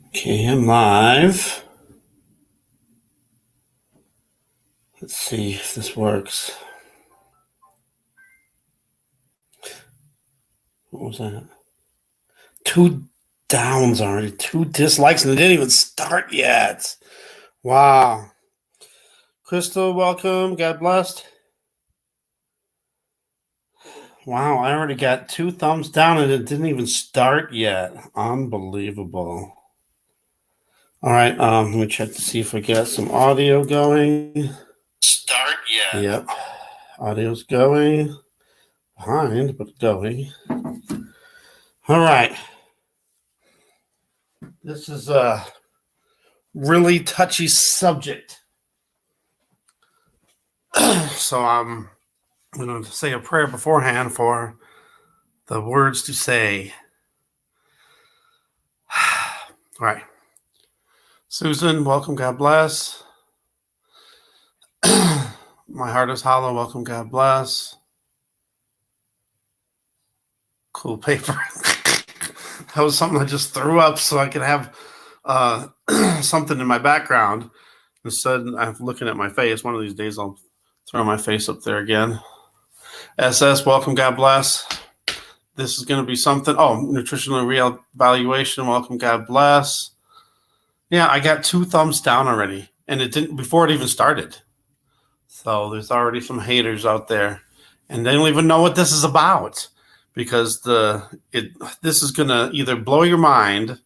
Okay, I'm live. Let's see if this works. What was that? 2 downs already, 2 dislikes, and it didn't even start yet. Wow. Crystal, welcome. God bless. Wow, I already got 2 thumbs down and it didn't even start yet. Unbelievable. All right, let me check to see if I got some audio going. Start yet. Yep. Audio's going. Behind, but going. All right. This is a really touchy subject. So I'm going to say a prayer beforehand for the words to say. All right. Susan, welcome. God bless. My heart is hollow. Welcome. God bless. Cool paper. That was something I just threw up so I could have something in my background. Instead, I'm looking at my face. One of these days, I'll throw my face up there again. SS, welcome. God bless. This is going to be something. Oh, nutritional reevaluation. Welcome. God bless. Yeah, I got 2 thumbs down already, and it didn't before it even started. So there's already some haters out there, and they don't even know what this is about, because this is going to either blow your mind,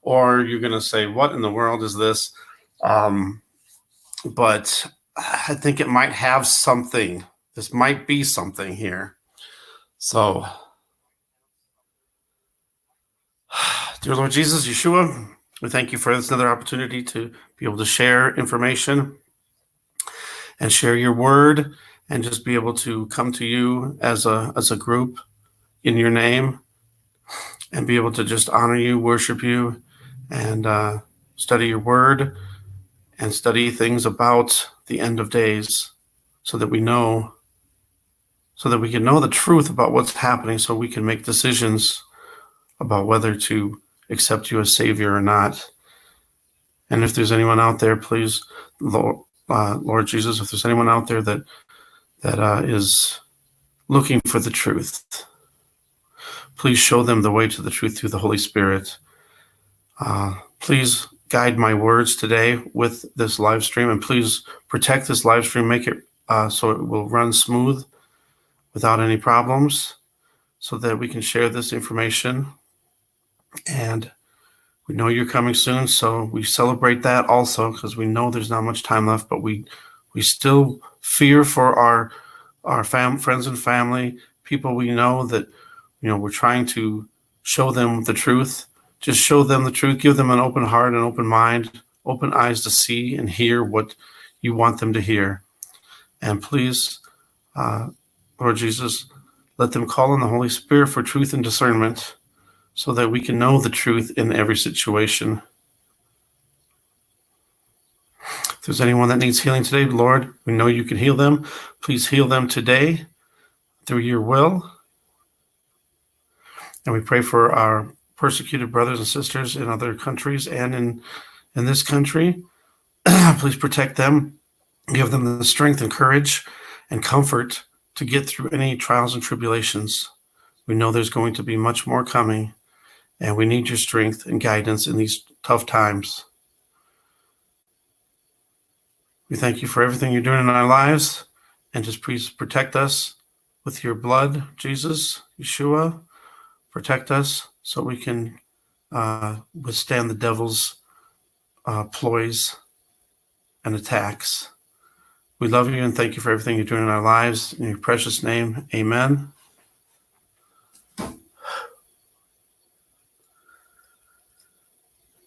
or you're going to say, "What in the world is this?" But I think it might have something. This might be something here. So, dear Lord Jesus, Yeshua, we thank you for this another opportunity to be able to share information and share your word, and just be able to come to you as a group in your name, and be able to just honor you, worship you, and study your word, and study things about the end of days, so that we can know the truth about what's happening, so we can make decisions about whether to accept you as Savior or not. And if there's anyone out there, please, Lord Jesus, if there's anyone out there that is looking for the truth, please show them the way to the truth through the Holy Spirit. Please guide my words today with this live stream, and please protect this live stream, make it so it will run smooth without any problems, so that we can share this information. And we know you're coming soon, so we celebrate that also, because we know there's not much time left, but we still fear for our friends and family, people we know that, we're trying to show them the truth. Just show them the truth. Give them an open heart, an open mind, open eyes to see and hear what you want them to hear. And please, Lord Jesus, let them call on the Holy Spirit for truth and discernment, so that we can know the truth in every situation. If there's anyone that needs healing today, Lord, we know you can heal them. Please heal them today through your will. And we pray for our persecuted brothers and sisters in other countries and in this country. Please protect them. Give them the strength and courage and comfort to get through any trials and tribulations. We know there's going to be much more coming, and we need your strength and guidance in these tough times. We thank you for everything you're doing in our lives, and just please protect us with your blood, Jesus, Yeshua. Protect us so we can withstand the devil's ploys and attacks. We love you and thank you for everything you're doing in our lives. In your precious name, amen.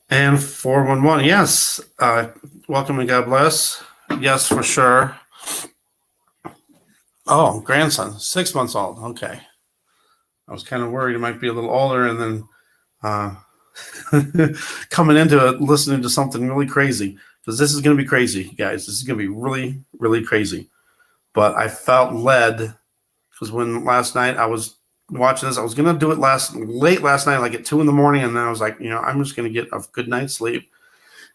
And 411, yes. Welcome and God bless. Yes, for sure. Oh, grandson, 6 months old. Okay. I was kind of worried it might be a little older, and then coming into it, listening to something really crazy, because this is going to be crazy, guys. This is going to be really, really crazy. But I felt led, because when last night I was watching this. I was gonna do it late last night, like at 2 a.m, and then I was like, I'm just gonna get a good night's sleep,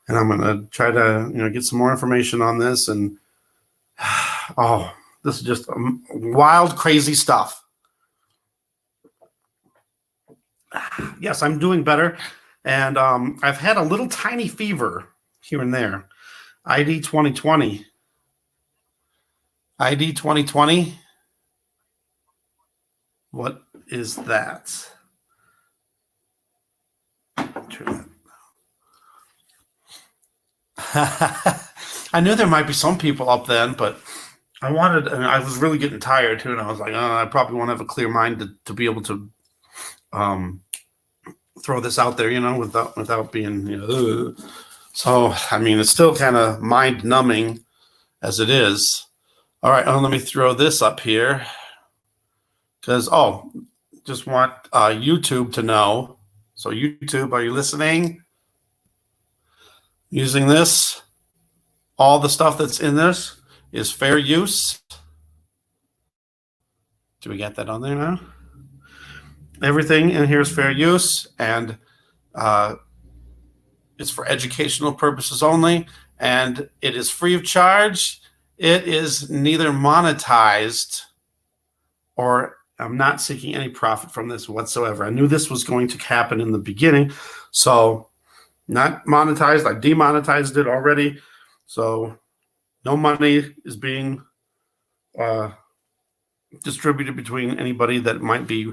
and I'm gonna try to get some more information on this. And oh, this is just wild, crazy stuff. Yes, I'm doing better, and I've had a little tiny fever here and there. ID 2020. ID 2020. What is that? I knew there might be some people up then, but I was really getting tired too, and I was like, I probably won't have a clear mind to be able to throw this out there, without being, ugh. So, I mean, it's still kind of mind numbing as it is. All right, let me throw this up here because, just want YouTube to know. So YouTube, are you listening? Using this, all the stuff that's in this is fair use. Do we get that on there now? Everything in here is fair use, and it's for educational purposes only, and it is free of charge. It is neither monetized, or I'm not seeking any profit from this whatsoever. I knew this was going to happen in the beginning, so not monetized. I demonetized it already, so no money is being distributed between anybody that might be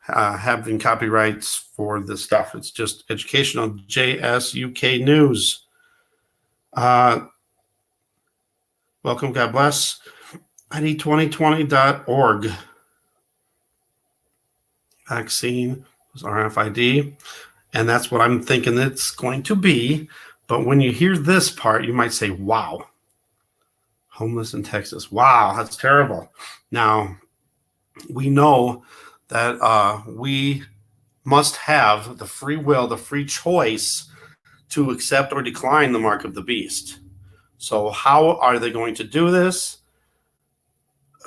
having copyrights for this stuff. It's just educational. JSUK News. Welcome. God bless. ID2020.org. Vaccine was RFID. And that's what I'm thinking it's going to be. But when you hear this part, you might say, wow. Homeless in Texas. Wow, that's terrible. Now, we know that we must have the free will, the free choice to accept or decline the mark of the beast. So how are they going to do this?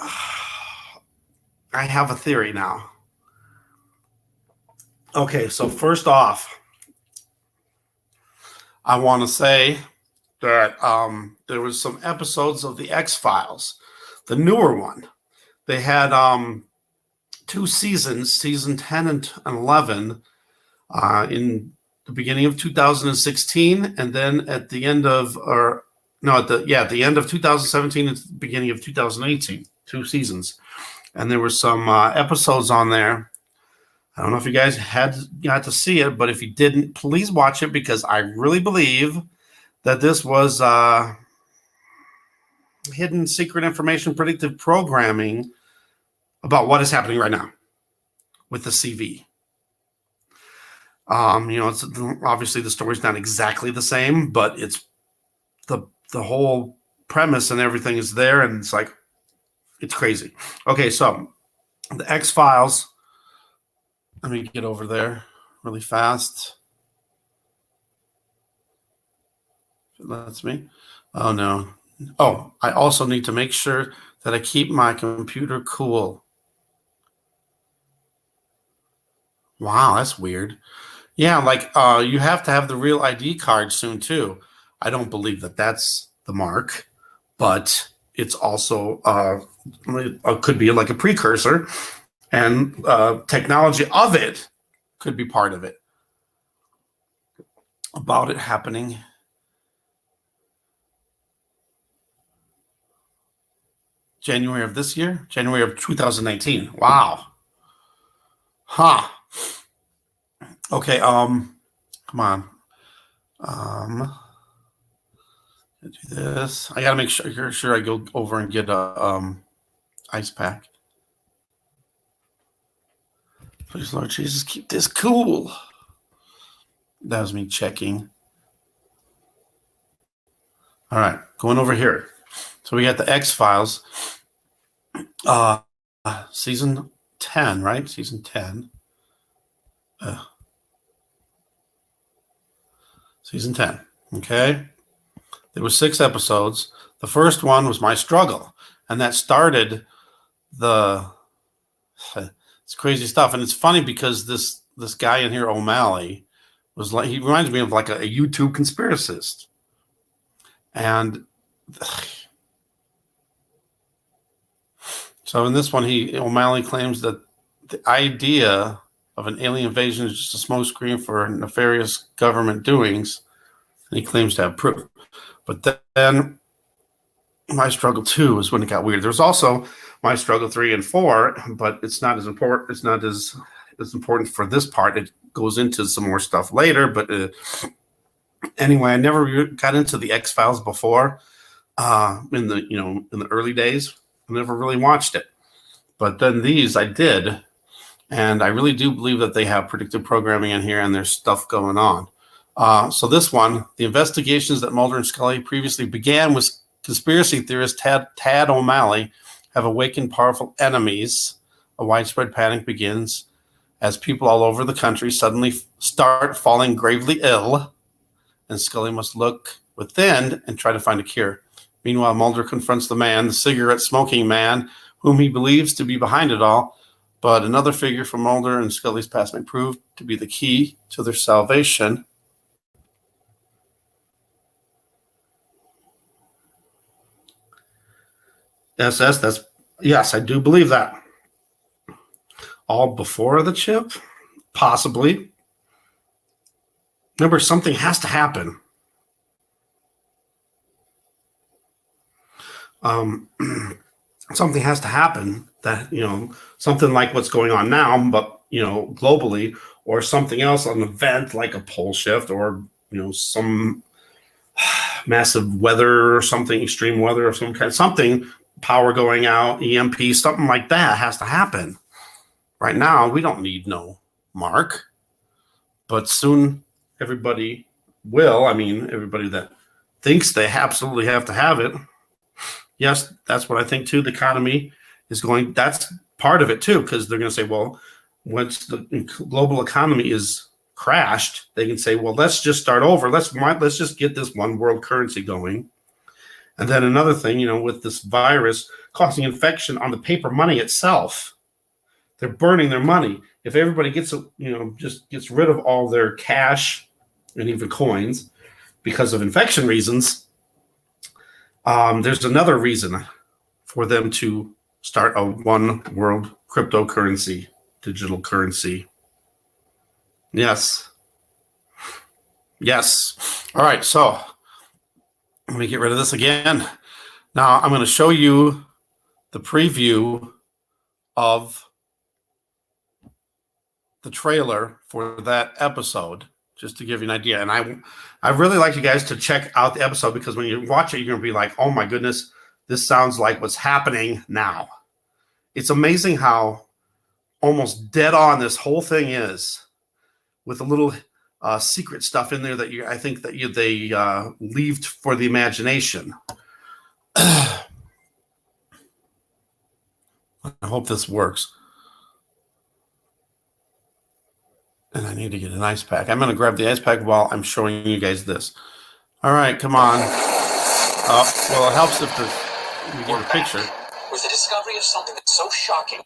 I have a theory now. Okay, so first off, I want to say that there was some episodes of the X-Files, the newer one. They had 2 seasons, season 10 and 11, in the beginning of 2016, and then at the end of, the end of 2017 and the beginning of 2018, 2 seasons. And there were some episodes on there. I don't know if you guys got to see it, but if you didn't, please watch it, because I really believe that this was hidden secret information, predictive programming about what is happening right now with the CV. It's obviously the story's not exactly the same, but it's the whole premise and everything is there, and it's like, it's crazy. Okay, so the X-Files. Let me get over there really fast. If it lets me. Oh, no. Oh, I also need to make sure that I keep my computer cool. Wow, that's weird. Yeah, like you have to have the real ID card soon, too. I don't believe that that's the mark, but it's also could be like a precursor. And technology of it could be part of it. About it happening. January of this year? January of 2019. Wow. Huh. Okay, come on. Do this. I gotta make sure I go over and get a ice pack. Please, Lord Jesus, keep this cool. That was me checking. All right, going over here. So we got the X-Files, season 10, right? Season 10. Season 10, okay? There were 6 episodes. The first one was my struggle, and that started the It's crazy stuff. And it's funny because this guy in here, O'Malley, was like, he reminds me of like a YouTube conspiracist. And so in this one, O'Malley claims that the idea of an alien invasion is just a smokescreen for nefarious government doings. And he claims to have proof. But then my struggle 2 is when it got weird. There's also my struggle 3 and 4, but it's not as important. It's not as important for this part. It goes into some more stuff later. But anyway, I never got into the X-Files before in the early days. I never really watched it. But then these I did. And I really do believe that they have predictive programming in here and there's stuff going on. So this one, the investigations that Mulder and Scully previously began with conspiracy theorist Tad O'Malley have awakened powerful enemies. A widespread panic begins as people all over the country suddenly start falling gravely ill, and Scully must look within and try to find a cure. Meanwhile, Mulder confronts the cigarette-smoking man, whom he believes to be behind it all. But another figure from Mulder and Scully's past may prove to be the key to their salvation. Yes, I do believe that. All before the chip? Possibly. Remember, something has to happen. Something has to happen that, something like what's going on now, but, globally, or something else, an event like a pole shift or, some massive weather or something, extreme weather of some kind, something, power going out, EMP, something like that has to happen. Right now, we don't need no mark, but soon everybody will. I mean, everybody that thinks they absolutely have to have it. Yes, that's what I think too. The economy is going, that's part of it too, because they're going to say, well, once the global economy is crashed, they can say, well, let's just start over. Let's just get this one world currency going. And then another thing, with this virus causing infection on the paper money itself, they're burning their money. If everybody gets, just gets rid of all their cash and even coins because of infection reasons, there's another reason for them to start a one world cryptocurrency, digital currency. Yes. All right, so let me get rid of this again. Now I'm going to show you the preview of the trailer for that episode, just to give you an idea. And I really like you guys to check out the episode, because when you watch it, you're going to be like, oh my goodness, this sounds like what's happening now. It's amazing how almost dead on this whole thing is, with a little secret stuff in there that I think that they leave for the imagination. I hope this works. And I need to get an ice pack. I'm going to grab the ice pack while I'm showing you guys this. All right, come on. Well, it helps if we get a picture. With the discovery of something that's so shocking,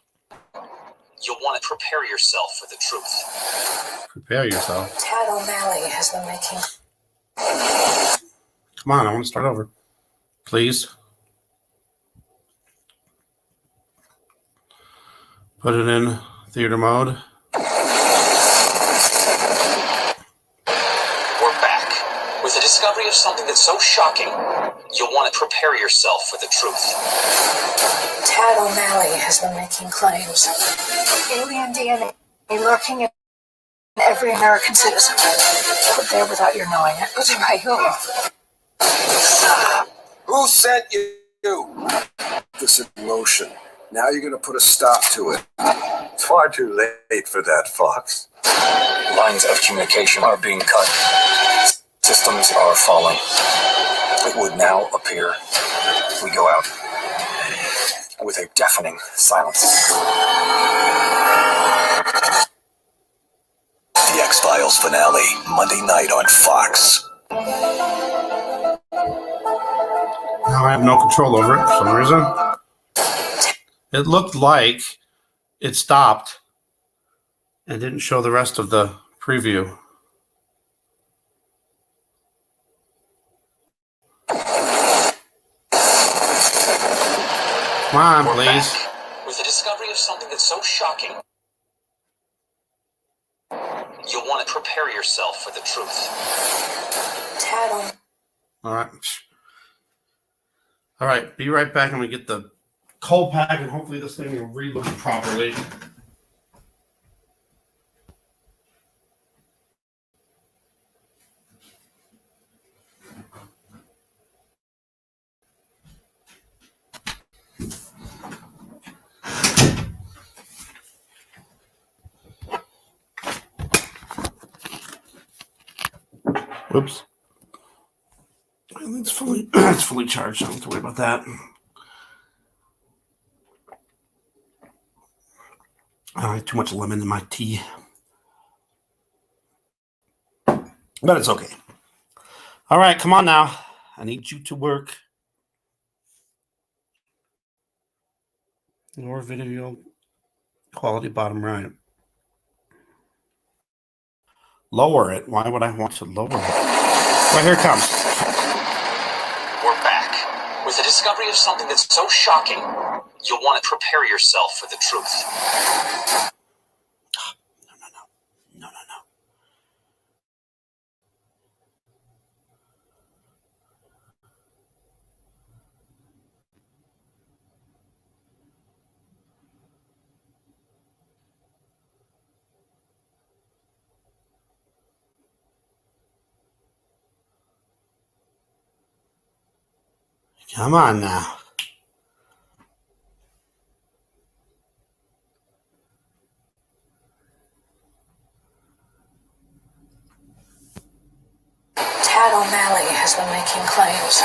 you'll want to prepare yourself for the truth. Prepare yourself. Tad O'Malley has been making... Come on, I want to start over. Please. Put it in theater mode. With the discovery of something that's so shocking, you'll want to prepare yourself for the truth. Tad O'Malley has been making claims. Alien DNA lurking in every American citizen. Put there without your knowing it. Put there by whom? Who sent you? This in motion. Now you're going to put a stop to it. It's far too late for that, Fox. Lines of communication are being cut. Systems are falling. It would now appear we go out with a deafening silence. The X-Files finale, Monday night on Fox. Now I have no control over it for some reason. It looked like it stopped and didn't show the rest of the preview. Come on, please. With the discovery of something that's so shocking, you'll want to prepare yourself for the truth. Tad, All right. All right. Be right back. I'm going to get the cold pack, and hopefully this thing will reload properly. Whoops. It's fully charged. I don't have to worry about that. Too much lemon in my tea. But it's okay. All right, come on now. I need you to work. Lower video quality bottom right. Lower it. Why would I want to lower it? Right, here it comes. We're back. With the discovery of something that's so shocking, you'll want to prepare yourself for the truth. No. Come on now. Tad O'Malley has been making claims.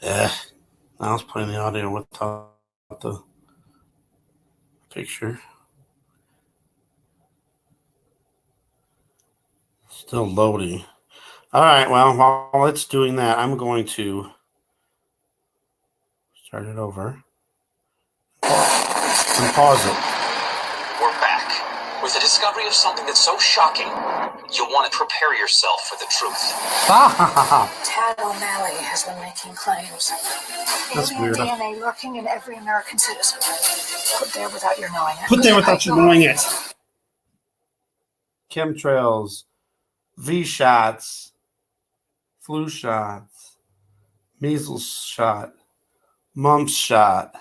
Yeah. I was playing the audio without the picture. Still loading. All right, well, while it's doing that, I'm going to start it over and pause it. We're back. With the discovery of something that's so shocking, you'll want to prepare yourself for the truth. Tad O'Malley has been making claims. That's Alien weird. DNA lurking in every American citizen. Put there without your knowing it. Put there without you knowing it. Chemtrails, V-shots, flu shots, measles shot, mumps shot.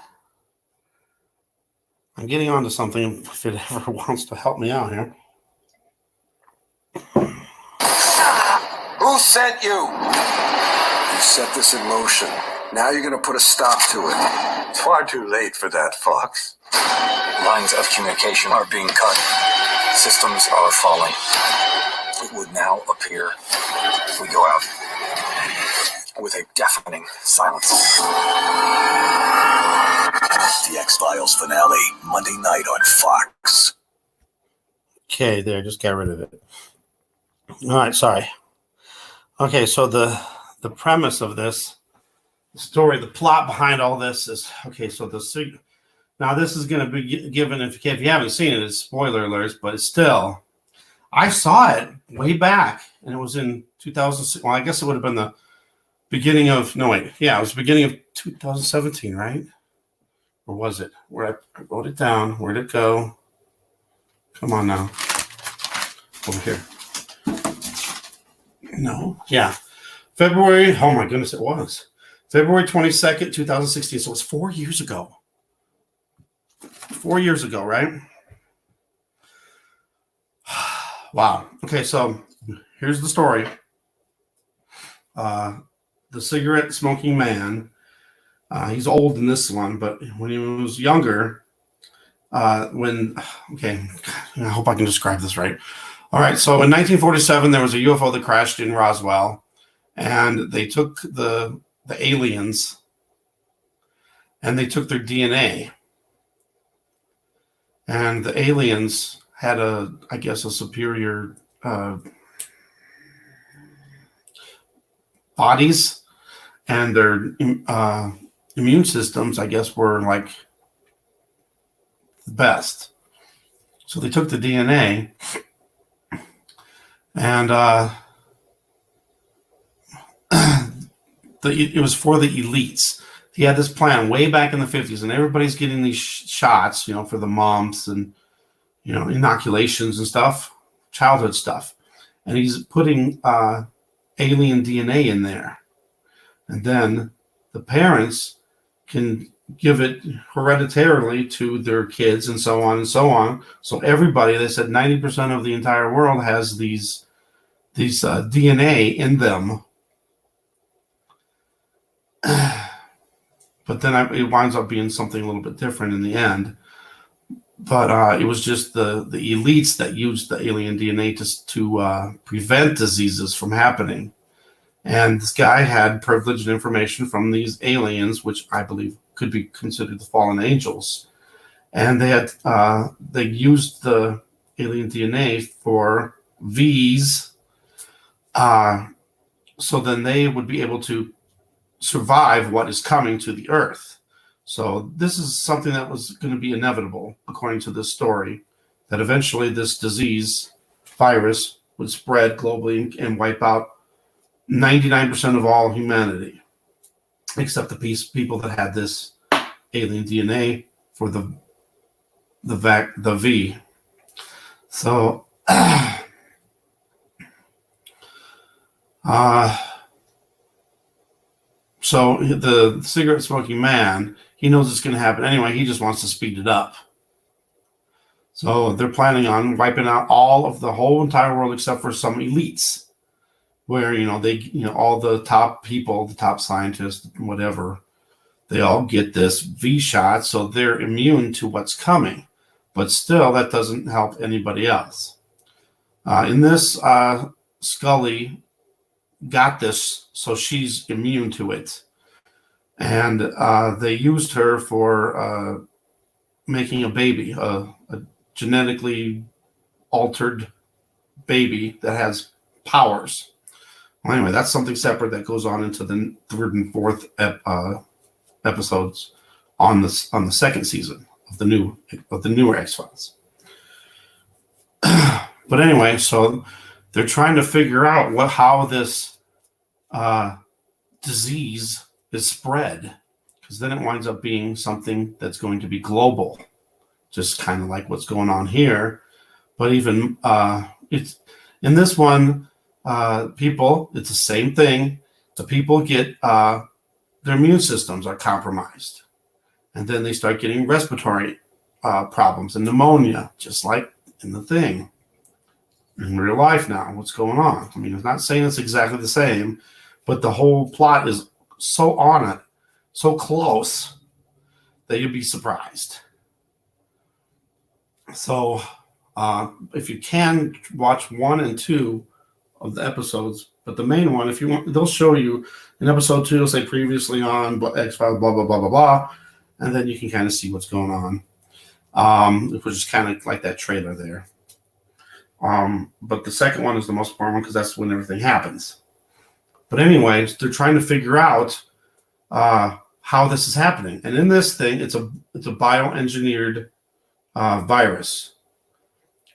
I'm getting onto something if it ever wants to help me out here. Who sent you? You set this in motion. Now you're gonna put a stop to it. It's far too late for that, Fox. Lines of communication are being cut. Systems are falling. It would now appear we go out with a deafening silence. The X-Files finale, Monday night on Fox. Okay, there, just got rid of it. All right, sorry. Okay, so the premise of this story, the plot behind all this is, okay, so now this is going to be given, if you haven't seen it, it's spoiler alerts, but it's still, I saw it way back, and it was in 2006. Well, I guess it would have been the beginning of, no, wait, yeah, it was the beginning of 2017, right? Or was it? Where I wrote it down. Where'd it go? Come on now. Over here. No. Yeah. February. Oh my goodness, it was. February 22nd, 2016. So it was 4 years ago. 4 years ago, right? Wow. Okay, so here's the story. The cigarette smoking man. He's old in this one, but when he was younger, I hope I can describe this right. All right, so in 1947, there was a UFO that crashed in Roswell, and they took the aliens, and they took their DNA, and the aliens had a superior bodies, and their immune systems, I guess, were like the best. So they took the DNA and it was for the elites. He had this plan way back in the 50s, and everybody's getting these shots, for the mumps and, inoculations and stuff, childhood stuff. And he's putting alien DNA in there. And then the parents can give it hereditarily to their kids and so on and so on. So everybody, they said 90% of the entire world has these DNA in them. But then it winds up being something a little bit different in the end. But it was just the elites that used the alien DNA to prevent diseases from happening. And this guy had privileged information from these aliens, which I believe could be considered the fallen angels. And they used the alien DNA for V's, so then they would be able to survive what is coming to the earth. So this is something that was going to be inevitable, according to this story, that eventually this disease, virus, would spread globally and wipe out 99% of all humanity, except the people that had this alien DNA for the V. So so the cigarette smoking man, he knows it's going to happen anyway. He just wants to speed it up. So they're planning on wiping out all of the whole entire world except for some elites, where all the top people, the top scientists, whatever, they all get this V shot, so they're immune to what's coming. But still, that doesn't help anybody else. In this, Scully got this, so she's immune to it. And they used her for making a baby, a genetically altered baby that has powers. Well, anyway, that's something separate that goes on into the third and fourth episodes on the second season of the newer X-Files. But anyway, so they're trying to figure out how this disease is spread, because then it winds up being something that's going to be global, just kind of like what's going on here. But even it's in this one, people, it's the same thing. The people get their immune systems are compromised, and then they start getting respiratory problems and pneumonia, just like in the thing. In real life now, what's going on? I mean, it's not saying it's exactly the same, but the whole plot is so on it, so close, that you'd be surprised. So if you can, watch 1 and 2 of the episodes, but the main one, if you want, they'll show you in episode 2, it'll say previously on X-Files, blah, blah, blah, blah, blah, and then you can kind of see what's going on, which is kind of like that trailer there. But the second one is the most important one because that's when everything happens. But anyways, they're trying to figure out how this is happening. And in this thing, it's a bioengineered virus.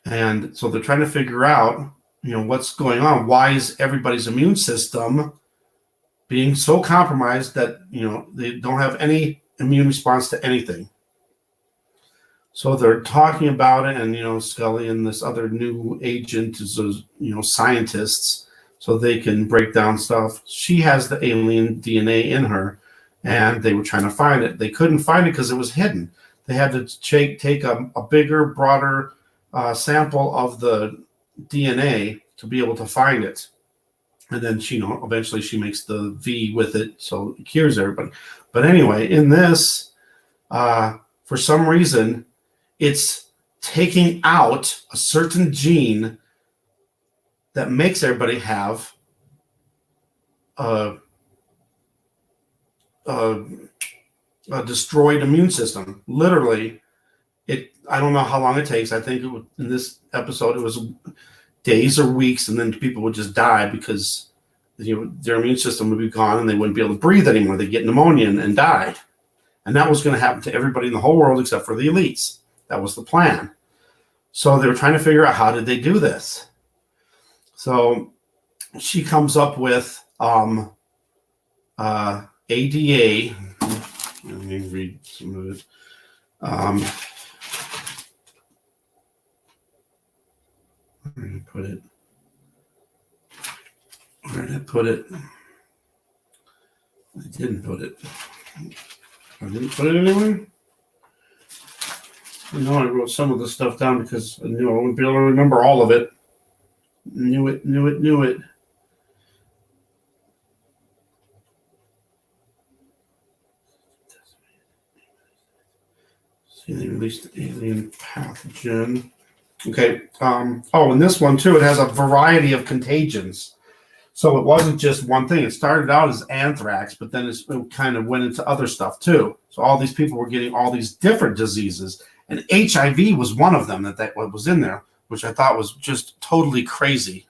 And so they're trying to figure out, what's going on. Why is everybody's immune system being so compromised that, they don't have any immune response to anything? So they're talking about it, and Scully and this other new agent is scientists, so they can break down stuff. She has the alien DNA in her, and they were trying to find it. They couldn't find it because it was hidden. They had to take a bigger, broader sample of the DNA to be able to find it. And then eventually she makes the V with it, so it cures everybody. But anyway, in this, for some reason, it's taking out a certain gene that makes everybody have a destroyed immune system. Literally, I don't know how long it takes. I think in this episode it was days or weeks, and then people would just die because their immune system would be gone and they wouldn't be able to breathe anymore. They'd get pneumonia and die. And that was going to happen to everybody in the whole world except for the elites. That was the plan. So they were trying to figure out how did they do this. So she comes up with ADA. Let me read some of it. Where did I put it? Where did I put it? I didn't put it. I didn't put it anywhere? I know I wrote some of the stuff down because I knew I wouldn't be able to remember all of it. Knew it. See, they released the alien pathogen. Okay. And this one too, it has a variety of contagions. So it wasn't just one thing. It started out as anthrax, but then it kind of went into other stuff too. So all these people were getting all these different diseases, and HIV was one of them that was in there, which I thought was just totally crazy.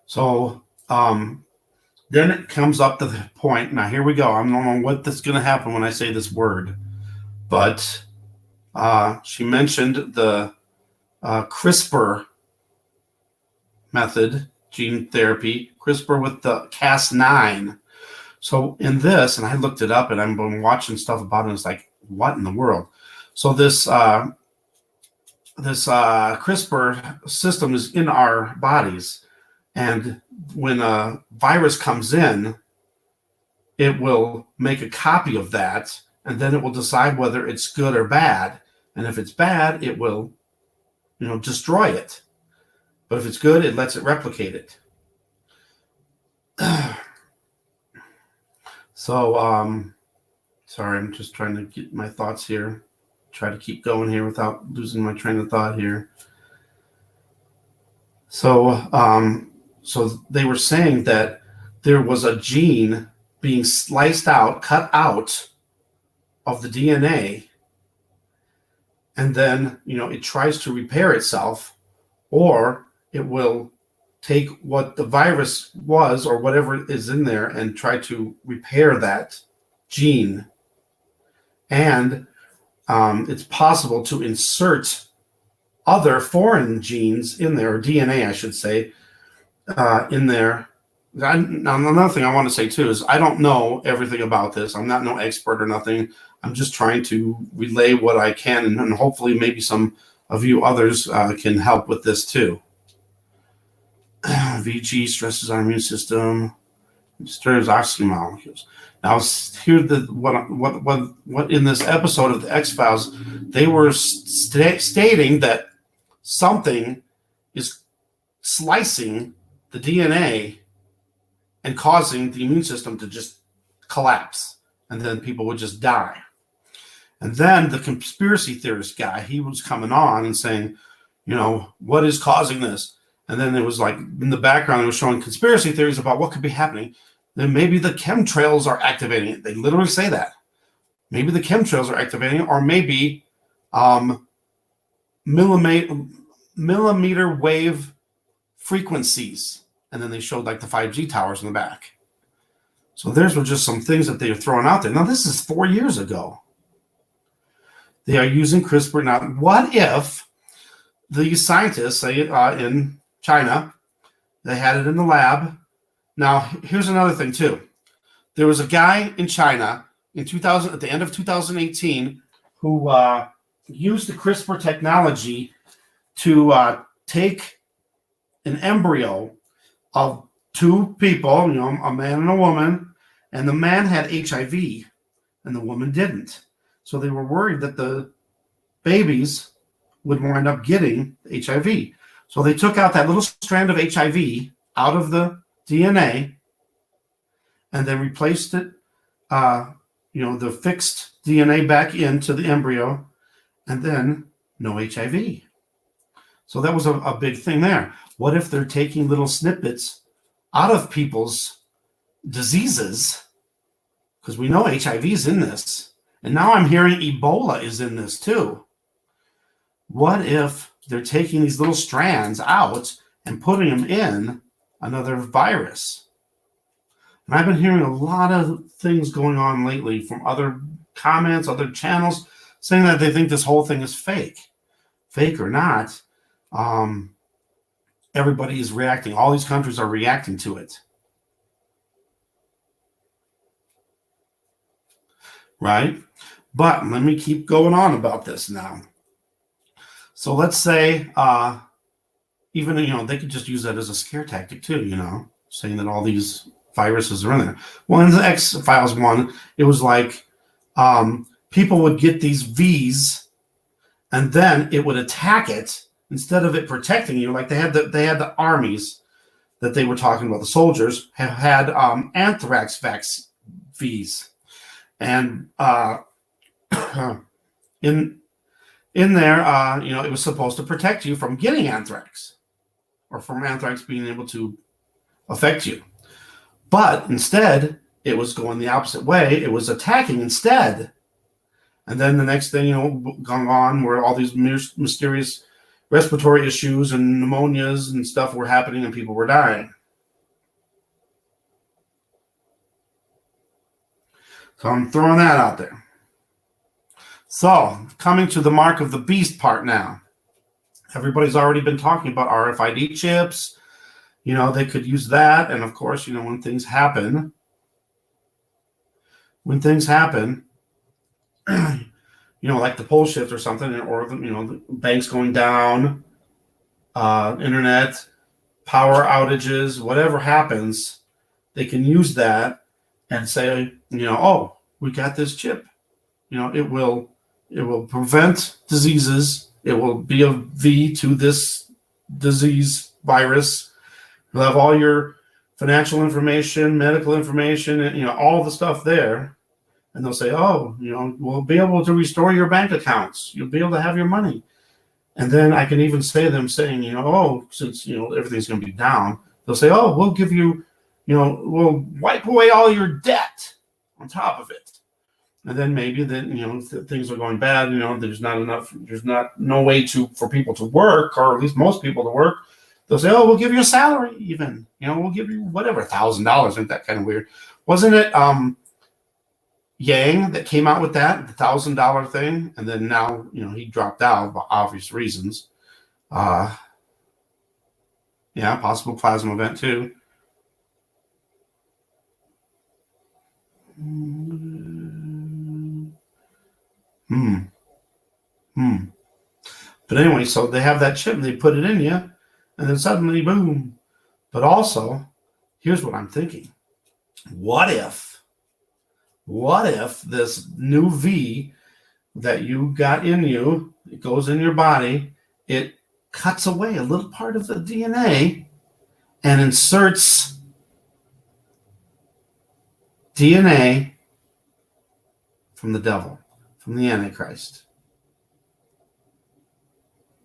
So then it comes up to the point. Now here we go. I don't know what that's going to happen when I say this word, but she mentioned the CRISPR method, gene therapy, CRISPR with the Cas9. So in this, and I looked it up and I've been watching stuff about it, and it's like, what in the world? So this CRISPR system is in our bodies. And when a virus comes in, it will make a copy of that, and then it will decide whether it's good or bad. And if it's bad, it will, destroy it. But if it's good, it lets it replicate it. So, sorry, I'm just trying to get my thoughts here. Try to keep going here without losing my train of thought here. So, so they were saying that there was a gene being sliced out, cut out of the DNA, and then, it tries to repair itself, or it will take what the virus was or whatever is in there and try to repair that gene. And it's possible to insert other foreign genes in there, or DNA, I should say, in there. Now, another thing I want to say too is I don't know everything about this. I'm not no expert or nothing. I'm just trying to relay what I can, and hopefully maybe some of you others can help with this too. VG stresses our immune system, stirs oxygen molecules. Now, here what in this episode of the X-Files, they were stating that something is slicing the DNA and causing the immune system to just collapse, and then people would just die. And then the conspiracy theorist guy, he was coming on and saying, what is causing this? And then it was like in the background, it was showing conspiracy theories about what could be happening. Then maybe the chemtrails are activating it. They literally say that. Maybe the chemtrails are activating it, or maybe millimeter wave frequencies. And then they showed like the 5G towers in the back. So there's just some things that they are throwing out there. Now, this is 4 years ago. They are using CRISPR. Now, what if these scientists, say in China, they had it in the lab. Now, here's another thing too. There was a guy in China in 2000, at the end of 2018, who used the CRISPR technology to take an embryo of two people, a man and a woman, and the man had HIV and the woman didn't. So they were worried that the babies would wind up getting HIV. So they took out that little strand of HIV out of the DNA and then replaced it, the fixed DNA back into the embryo, and then no HIV. So that was a big thing there. What if they're taking little snippets out of people's diseases? Because we know HIV is in this. And now I'm hearing Ebola is in this too. What if they're taking these little strands out and putting them in another virus? And I've been hearing a lot of things going on lately from other comments, other channels, saying that they think this whole thing is fake. Fake or not, everybody is reacting. All these countries are reacting to it. Right? But let me keep going on about this now. So let's say, even, they could just use that as a scare tactic too, saying that all these viruses are in there. Well, in the X-Files one, it was like people would get these Vs and then it would attack it instead of it protecting you. Like they had the armies that they were talking about. The soldiers have had anthrax Vs. And in there, it was supposed to protect you from getting anthrax or from anthrax being able to affect you. But instead, it was going the opposite way. It was attacking instead. And then the next thing, going on where all these mysterious respiratory issues and pneumonias and stuff were happening and people were dying. So I'm throwing that out there. So coming to the mark of the beast part now. Everybody's already been talking about RFID chips. They could use that. And of course, when things happen, like the pole shift or something, or the banks going down, internet, power outages, whatever happens, they can use that and say, oh, we got this chip. It will prevent diseases. It will be a V to this disease virus. You'll have all your financial information, medical information, and all the stuff there. And they'll say, oh, we'll be able to restore your bank accounts. You'll be able to have your money. And then I can even say them saying, oh, since, everything's going to be down, they'll say, oh, we'll give you, we'll wipe away all your debt on top of it. And then maybe things are going bad. There's no way for people to work, or at least most people to work. They'll say, oh, we'll give you a salary even. We'll give you whatever, $1,000. Isn't that kind of weird? Wasn't it Yang that came out with that, the $1,000 thing? And then now, he dropped out for obvious reasons. Possible plasma event too. But anyway, so they have that chip and they put it in you, and then suddenly, boom. But also, here's what I'm thinking. What if this new V that you got in you, it goes in your body, it cuts away a little part of the DNA and inserts DNA from the devil, from the Antichrist?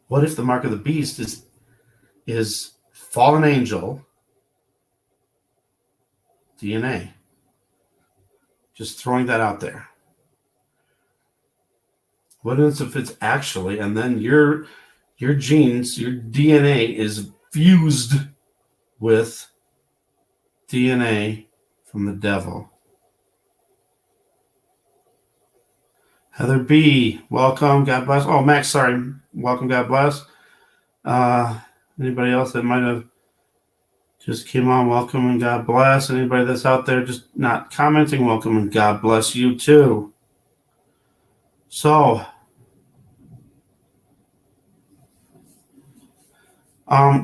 What if the mark of the beast is fallen angel DNA? Just throwing that out there. What if it's actually, and then your genes, your DNA is fused with DNA from the devil? Heather B, welcome. God bless. Oh, Max, sorry. Welcome. God bless. Anybody else that might have just came on, welcome and God bless. Anybody that's out there just not commenting, welcome and God bless you too. So,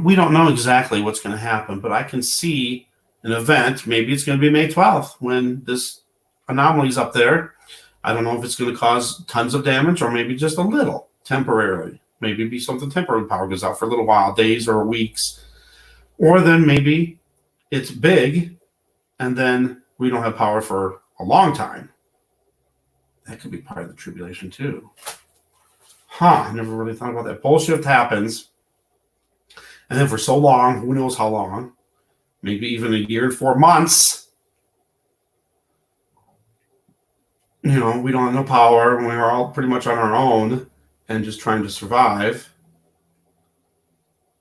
we don't know exactly what's going to happen, but I can see an event. Maybe it's going to be May 12th when this anomaly's up there. I don't know if it's going to cause tons of damage or maybe just a little temporarily. Maybe be something temporary. Power goes out for a little while, days or weeks. Or then maybe it's big and then we don't have power for a long time. That could be part of the tribulation too. I never really thought about that. Pole shift happens. And then for so long, who knows how long, maybe even a year, 4 months, we don't have no power and we're all pretty much on our own and just trying to survive.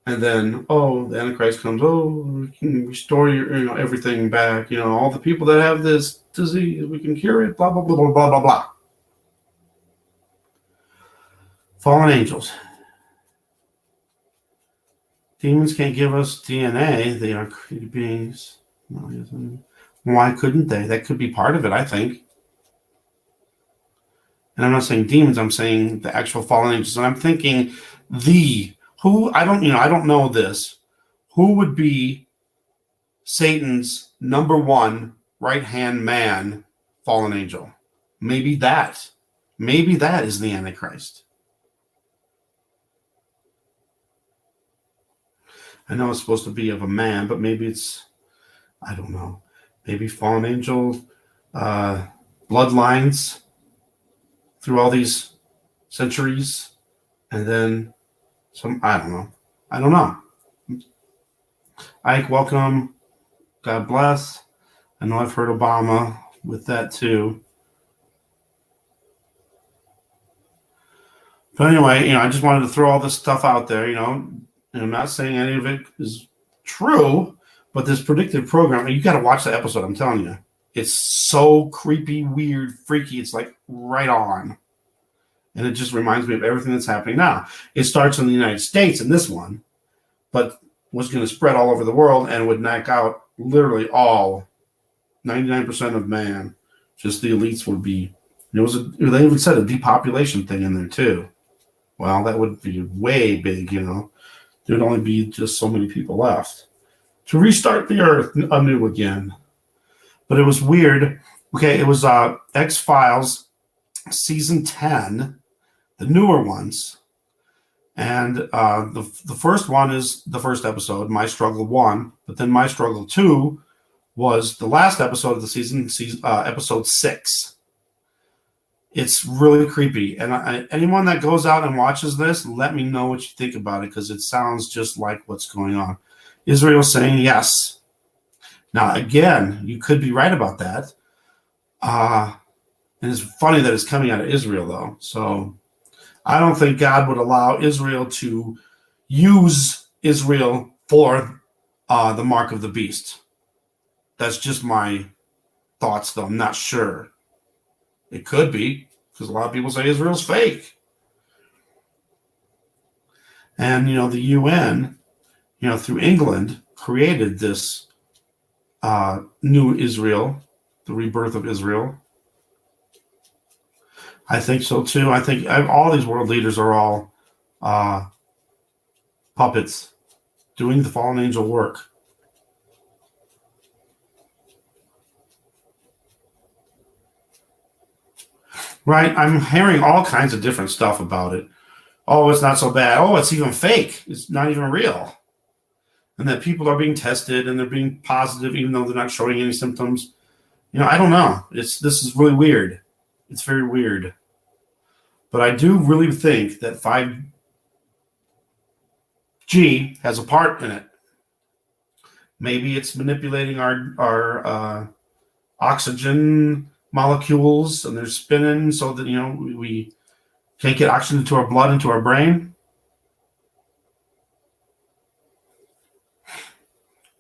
And then, the Antichrist comes, we can restore your, everything back. All the people that have this disease, we can cure it, blah, blah, blah, blah, blah, blah, blah. Fallen angels. Demons can't give us DNA. They are created beings. Why couldn't they? That could be part of it, I think. And I'm not saying demons, I'm saying the actual fallen angels. And I'm thinking I don't know this. Who would be Satan's number one right-hand man fallen angel? Maybe that is the Antichrist. I know it's supposed to be of a man, but maybe it's, I don't know. Maybe fallen angel bloodlines through all these centuries, and then some, I don't know. Ike, welcome. God bless. I know I've heard Obama with that too. But anyway, I just wanted to throw all this stuff out there, and I'm not saying any of it is true, but this predictive program, you got to watch the episode, I'm telling you. It's so creepy, weird, freaky. It's like right on. And it just reminds me of everything that's happening now. It starts in the United States in this one, but was going to spread all over the world and would knock out literally all 99% of man. Just the elites would be. They even said a depopulation thing in there too. Well, that would be way big, There'd only be just so many people left to restart the earth anew again. But it was weird. Okay, it was X-Files season 10, the newer ones. And the first one is the first episode, My Struggle 1. But then My Struggle 2 was the last episode of the season episode 6. It's really creepy. And anyone that goes out and watches this, let me know what you think about it, because it sounds just like what's going on. Israel saying yes. Now, again, you could be right about that. And it's funny that it's coming out of Israel, though. So I don't think God would allow Israel to use Israel for the mark of the beast. That's just my thoughts, though. I'm not sure. It could be, because a lot of people say Israel's fake. And, the UN, through England, created this new Israel, the rebirth of Israel. I think so, too. I think all these world leaders are all puppets doing the fallen angel work. Right? I'm hearing all kinds of different stuff about it. Oh, it's not so bad. Oh, it's even fake. It's not even real. And that people are being tested and they're being positive even though they're not showing any symptoms. I don't know. This is really weird. It's very weird. But I do really think that 5G has a part in it. Maybe it's manipulating our oxygen molecules, and they're spinning so that we can't get oxygen into our blood, into our brain.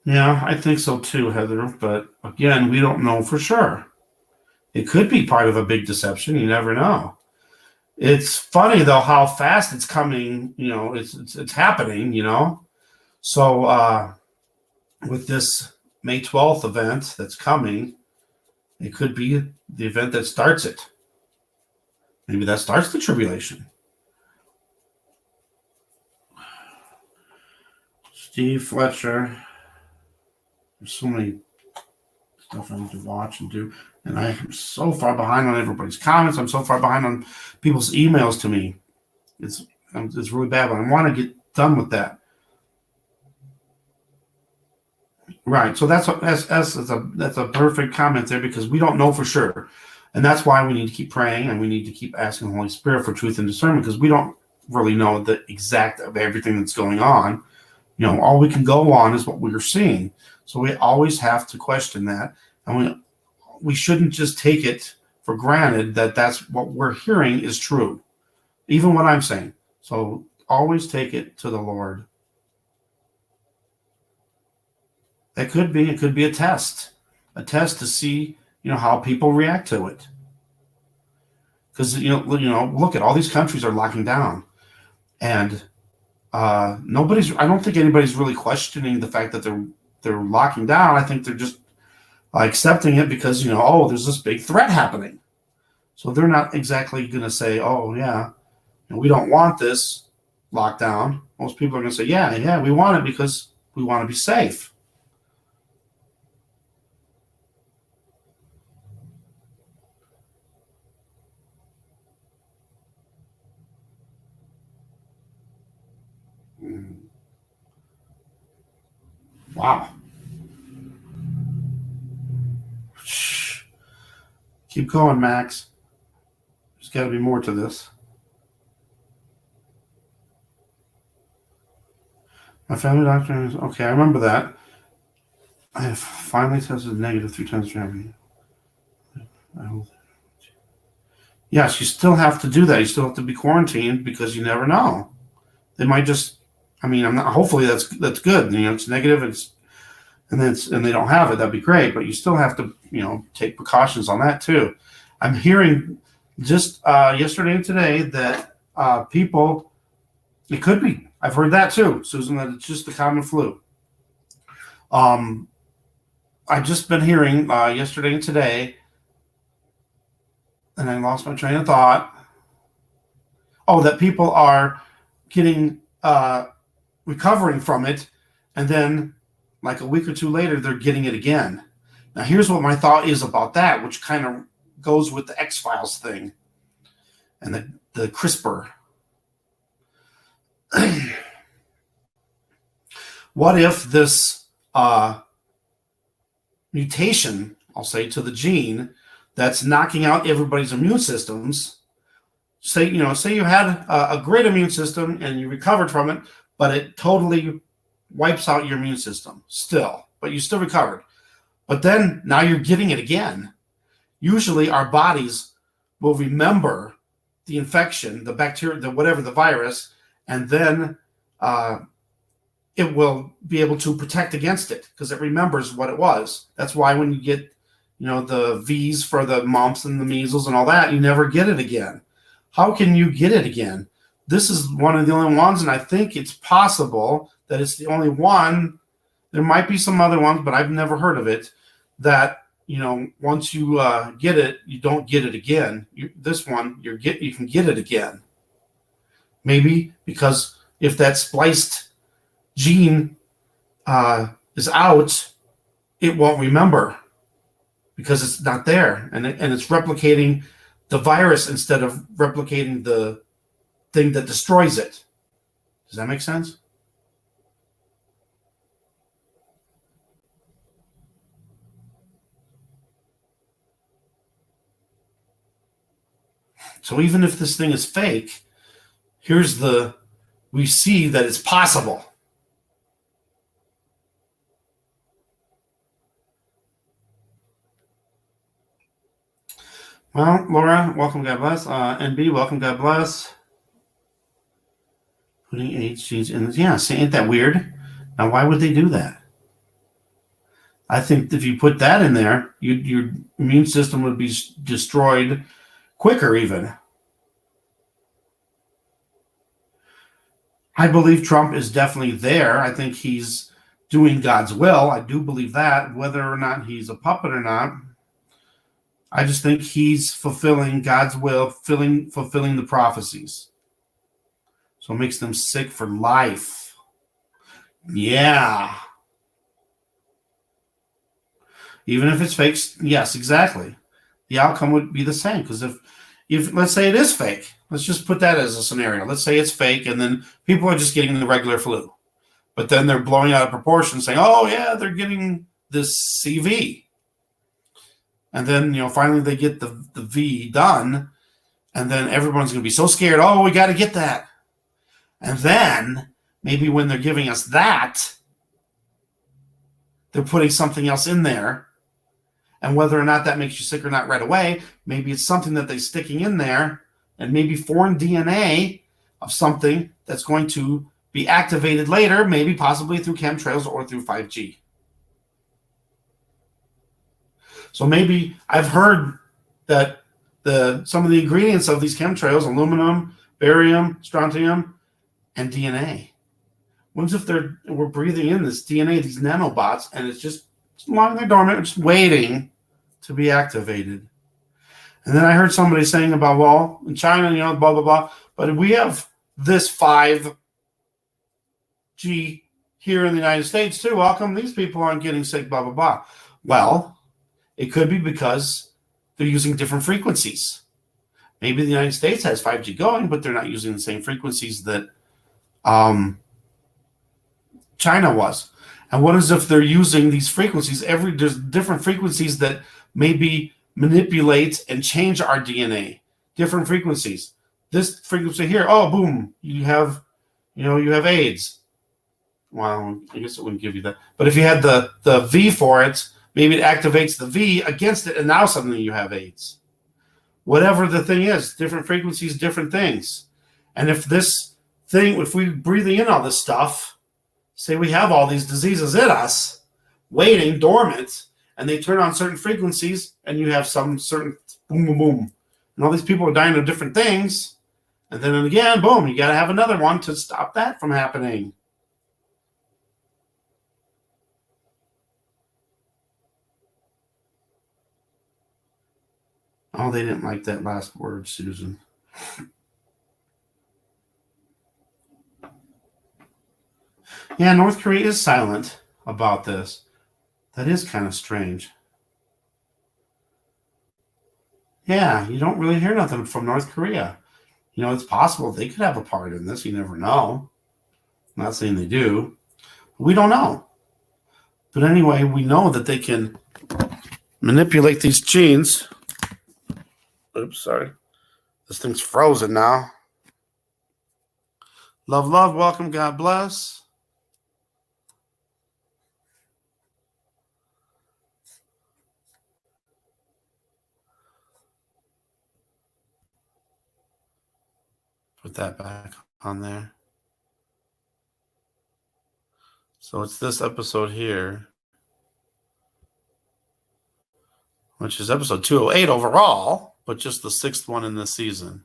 Yeah, I think so too, Heather. But again, we don't know for sure. It could be part of a big deception. You never know. It's funny though how fast it's coming. It's happening. So with this May 12th event that's coming, it could be the event that starts it. Maybe that starts the tribulation. Steve Fletcher. There's so many stuff I need to watch and do. And I'm so far behind on everybody's comments. I'm so far behind on people's emails to me. It's really bad, but I want to get done with that. Right. So that's a perfect comment there, because we don't know for sure. And that's why we need to keep praying and we need to keep asking the Holy Spirit for truth and discernment, because we don't really know the exact of everything that's going on. All we can go on is what we're seeing. So we always have to question that. And we shouldn't just take it for granted that that's what we're hearing is true, even what I'm saying. So always take it to the Lord. It could be a test to see, how people react to it. Because, look at all these countries are locking down. And I don't think anybody's really questioning the fact that they're locking down. I think they're just accepting it because, there's this big threat happening. So they're not exactly going to say, oh, yeah, we don't want this lockdown. Most people are going to say, yeah, we want it because we want to be safe. Wow. Shh. Keep going, Max. There's got to be more to this. My family doctor is okay. I remember that. I have finally tested negative 3 times for everything. Yes, you still have to do that. You still have to be quarantined because you never know. They might just. I'm not. Hopefully, that's good. It's negative. And they don't have it. That'd be great. But you still have to, take precautions on that too. I'm hearing just yesterday and today that people. It could be. I've heard that too, Susan. That it's just the common flu. I've just been hearing yesterday and today, and I lost my train of thought. Oh, that people are getting recovering from it, and then like a week or two later, they're getting it again. Now, here's what my thought is about that, which kind of goes with the X-Files thing and the CRISPR. What if this mutation, I'll say, to the gene that's knocking out everybody's immune systems, say you had a great immune system and you recovered from it, but it totally wipes out your immune system still, but you still recovered. But then now you're getting it again. Usually our bodies will remember the infection, the bacteria, the virus, and then it will be able to protect against it because it remembers what it was. That's why when you get, the V's for the mumps and the measles and all that, you never get it again. How can you get it again? This is one of the only ones, and I think it's possible that it's the only one. There might be some other ones, but I've never heard of it, that, once you get it, you don't get it again. This one, you can get it again. Maybe because if that spliced gene is out, it won't remember because it's not there, and it's replicating the virus instead of replicating the thing that destroys it. Does that make sense? So even if this thing is fake, we see that it's possible. Well, Laura, welcome, God bless. NB, welcome, God bless. Putting H genes in. Yeah, ain't that weird? Now, why would they do that? I think if you put that in there, your immune system would be destroyed quicker even. I believe Trump is definitely there. I think he's doing God's will. I do believe that. Whether or not he's a puppet or not, I just think he's fulfilling God's will, fulfilling the prophecies. So it makes them sick for life. Yeah. Even if it's fake, yes, exactly. The outcome would be the same. Because if let's say it is fake, let's just put that as a scenario. Let's say it's fake, and then people are just getting the regular flu. But then they're blowing out of proportion, saying, oh, yeah, they're getting this CV. And then, finally they get the V done, and then everyone's going to be so scared, oh, we got to get that. And then maybe when they're giving us that, they're putting something else in there. And whether or not that makes you sick or not right away, maybe it's something that they're sticking in there, and maybe foreign DNA of something that's going to be activated later, maybe possibly through chemtrails or through 5G. So maybe I've heard that some of the ingredients of these chemtrails, aluminum, barium, strontium, and DNA? What if we're breathing in this DNA, these nanobots, and it's just lying there dormant, just waiting to be activated? And then I heard somebody saying about, well, in China, blah, blah, blah. But we have this 5G here in the United States too. How come these people aren't getting sick, blah, blah, blah? Well, it could be because they're using different frequencies. Maybe the United States has 5G going, but they're not using the same frequencies that China was. And what is if they're using these frequencies? There's different frequencies that maybe manipulate and change our DNA. Different frequencies. This frequency here, oh, boom, you have AIDS. Well, I guess it wouldn't give you that. But if you had the V for it, maybe it activates the V against it, and now suddenly you have AIDS. Whatever the thing is, different frequencies, different things. And if we're breathing in all this stuff, say we have all these diseases in us, waiting, dormant, and they turn on certain frequencies, and you have some certain boom, boom, boom. And all these people are dying of different things. And then again, boom, you got to have another one to stop that from happening. Oh, they didn't like that last word, Susan. Yeah, North Korea is silent about this. That is kind of strange. Yeah, you don't really hear nothing from North Korea. It's possible they could have a part in this. You never know. I'm not saying they do. We don't know. But anyway, we know that they can manipulate these genes. Oops, sorry. This thing's frozen now. Love, love, welcome, God bless. Put that back on there. So it's this episode here, which is episode 208 overall, but just the 6th one in this season.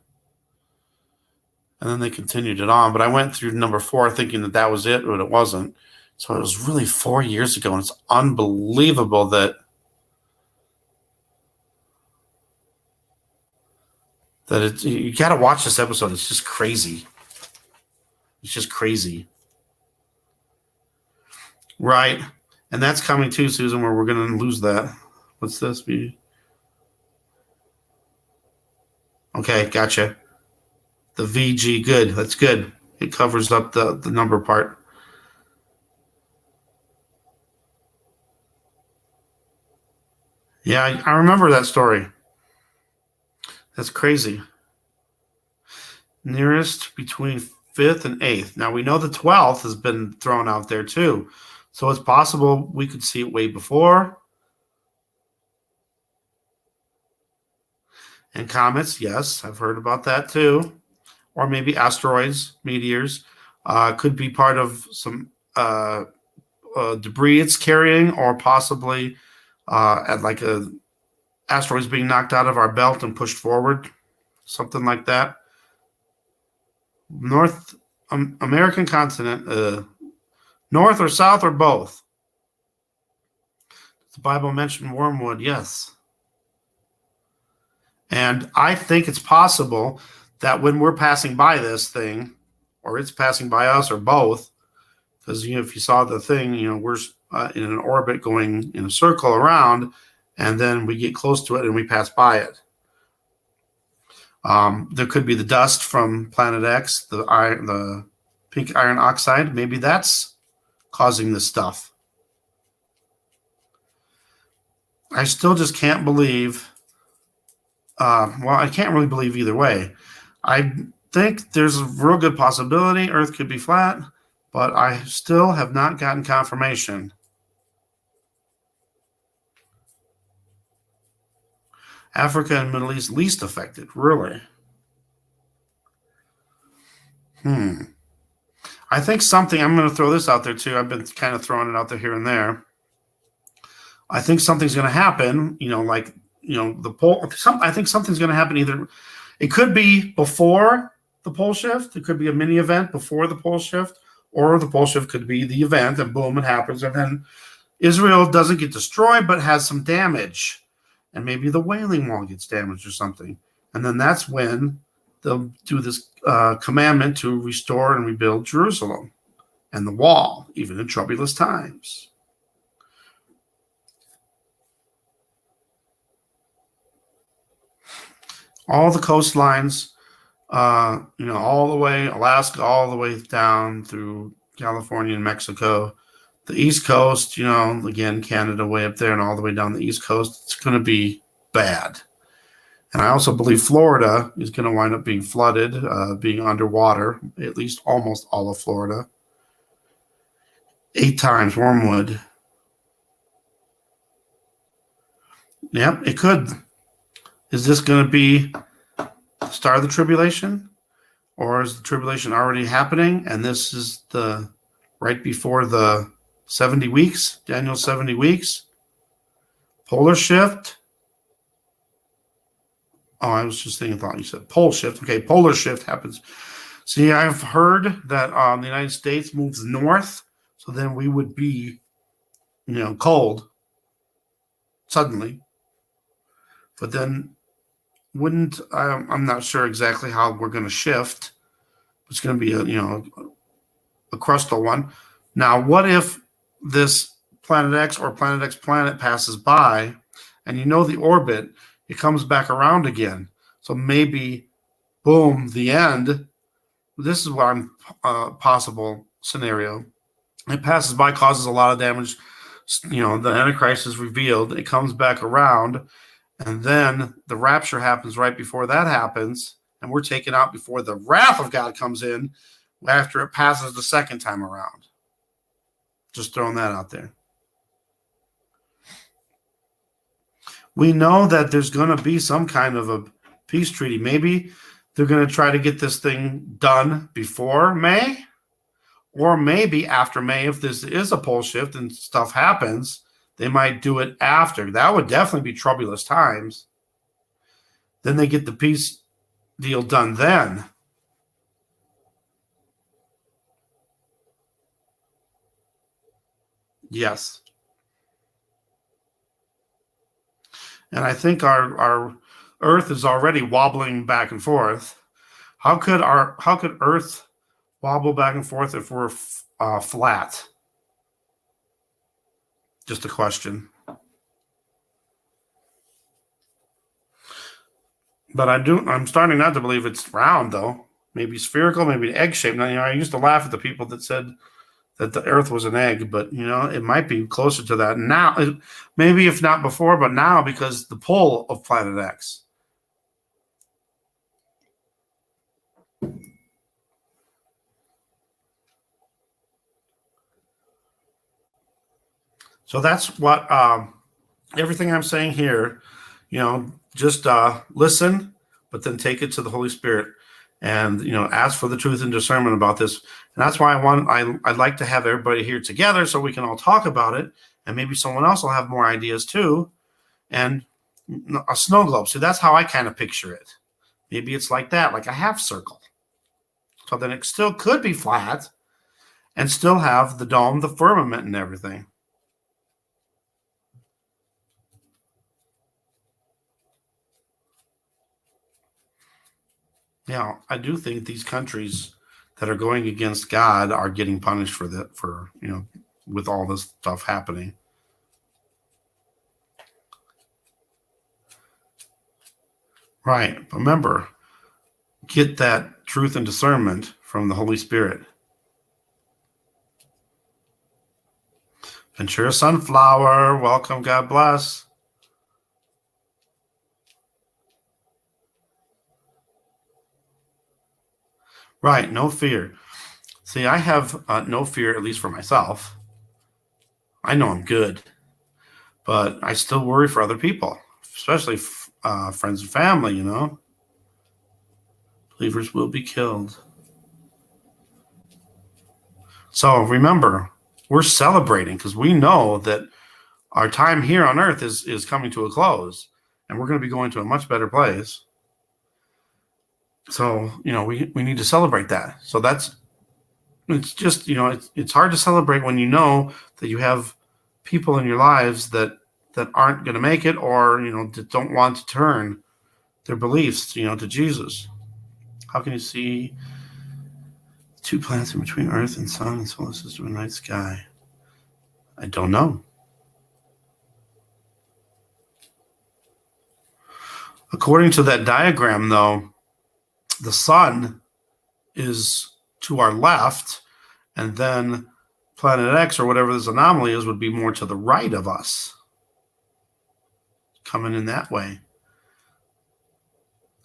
And then they continued it on. But I went through number 4 thinking that was it, but it wasn't. So it was really 4 years ago, and it's unbelievable that you got to watch this episode. It's just crazy. It's just crazy. Right. And that's coming too, Susan, where we're going to lose that. What's this be? Okay, gotcha. The VG, good. That's good. It covers up the number part. Yeah, I remember that story. That's crazy. Nearest between 5th and 8th. Now, we know the 12th has been thrown out there too. So it's possible we could see it way before. And comets, yes, I've heard about that too. Or maybe asteroids, meteors. Could be part of some debris it's carrying, or possibly at like asteroids being knocked out of our belt and pushed forward. Something like that. North American continent, north or south or both? Does the Bible mention wormwood? Yes. And I think it's possible that when we're passing by this thing, or it's passing by us, or both, because if you saw the thing, we're in an orbit going in a circle around, and then we get close to it and we pass by it. There could be the dust from Planet X, the pink iron oxide. Maybe that's causing this stuff. I still just can't believe. I can't really believe either way. I think there's a real good possibility Earth could be flat, but I still have not gotten confirmation. Africa and Middle East least affected, really. I think something, I'm going to throw this out there too. I've been kind of throwing it out there here and there. I think something's going to happen, the poll. I think something's going to happen either. It could be before the pole shift. It could be a mini event before the pole shift, or the pole shift could be the event, and boom, it happens. And then Israel doesn't get destroyed, but has some damage. And maybe the Wailing Wall gets damaged or something. And then that's when they'll do this commandment to restore and rebuild Jerusalem and the wall, even in troublous times. All the coastlines, all the way, Alaska, all the way down through California and Mexico. The East Coast, again, Canada way up there and all the way down the East Coast, it's going to be bad. And I also believe Florida is going to wind up being flooded, being underwater, at least almost all of Florida. 8 times Wormwood. Yep, it could. Is this going to be the start of the tribulation? Or is the tribulation already happening? And this is the right before the 70 weeks, Daniel's 70 weeks. Polar shift. Oh, I was just thinking, thought you said pole shift. Okay, polar shift happens. See, I've heard that the United States moves north, so then we would be, cold suddenly. But then I'm not sure exactly how we're going to shift. It's going to be a crustal one. Now, what if this Planet X or Planet X planet passes by, and the orbit, it comes back around again. So maybe, boom, the end. This is what I'm possible scenario. It passes by, causes a lot of damage. The Antichrist is revealed. It comes back around, and then the rapture happens right before that happens, and we're taken out before the wrath of God comes in after it passes the second time around. Just throwing that out there. We know that there's going to be some kind of a peace treaty. Maybe they're going to try to get this thing done before May, or maybe after May. If this is a pole shift and stuff happens, they might do it after. That would definitely be troublous times. Then they get the peace deal done then. Yes. And I think our Earth is already wobbling back and forth. How could Earth wobble back and forth if we're flat? Just a question. But I'm starting not to believe it's round, though. Maybe spherical, maybe egg shaped. Now, I used to laugh at the people that said that the Earth was an egg, but it might be closer to that now. Maybe if not before, but now, because the pull of Planet X. So that's what everything I'm saying here. Just listen, but then take it to the Holy Spirit, and ask for the truth and discernment about this. And that's why I'd like to have everybody here together so we can all talk about it, and maybe someone else will have more ideas too. And a snow globe. So that's how I kind of picture it. Maybe it's like that, like a half circle. So then it still could be flat and still have the dome, the firmament, and everything. I do think these countries that are going against God are getting punished for that, with all this stuff happening. Right. Remember, get that truth and discernment from the Holy Spirit. Ventura Sunflower, welcome. God bless. Right, no fear. See, I have no fear, at least for myself. I know I'm good, but I still worry for other people, especially friends and family, Believers will be killed. So remember, we're celebrating because we know that our time here on earth is coming to a close, and we're going to be going to a much better place. So, we need to celebrate that. So it's just, it's hard to celebrate when you know that you have people in your lives that aren't going to make it, or, that don't want to turn their beliefs, to Jesus. How can you see two planets in between Earth and Sun and solar system and night sky? I don't know. According to that diagram, though, the Sun is to our left, and then Planet X, or whatever this anomaly is, would be more to the right of us, coming in that way.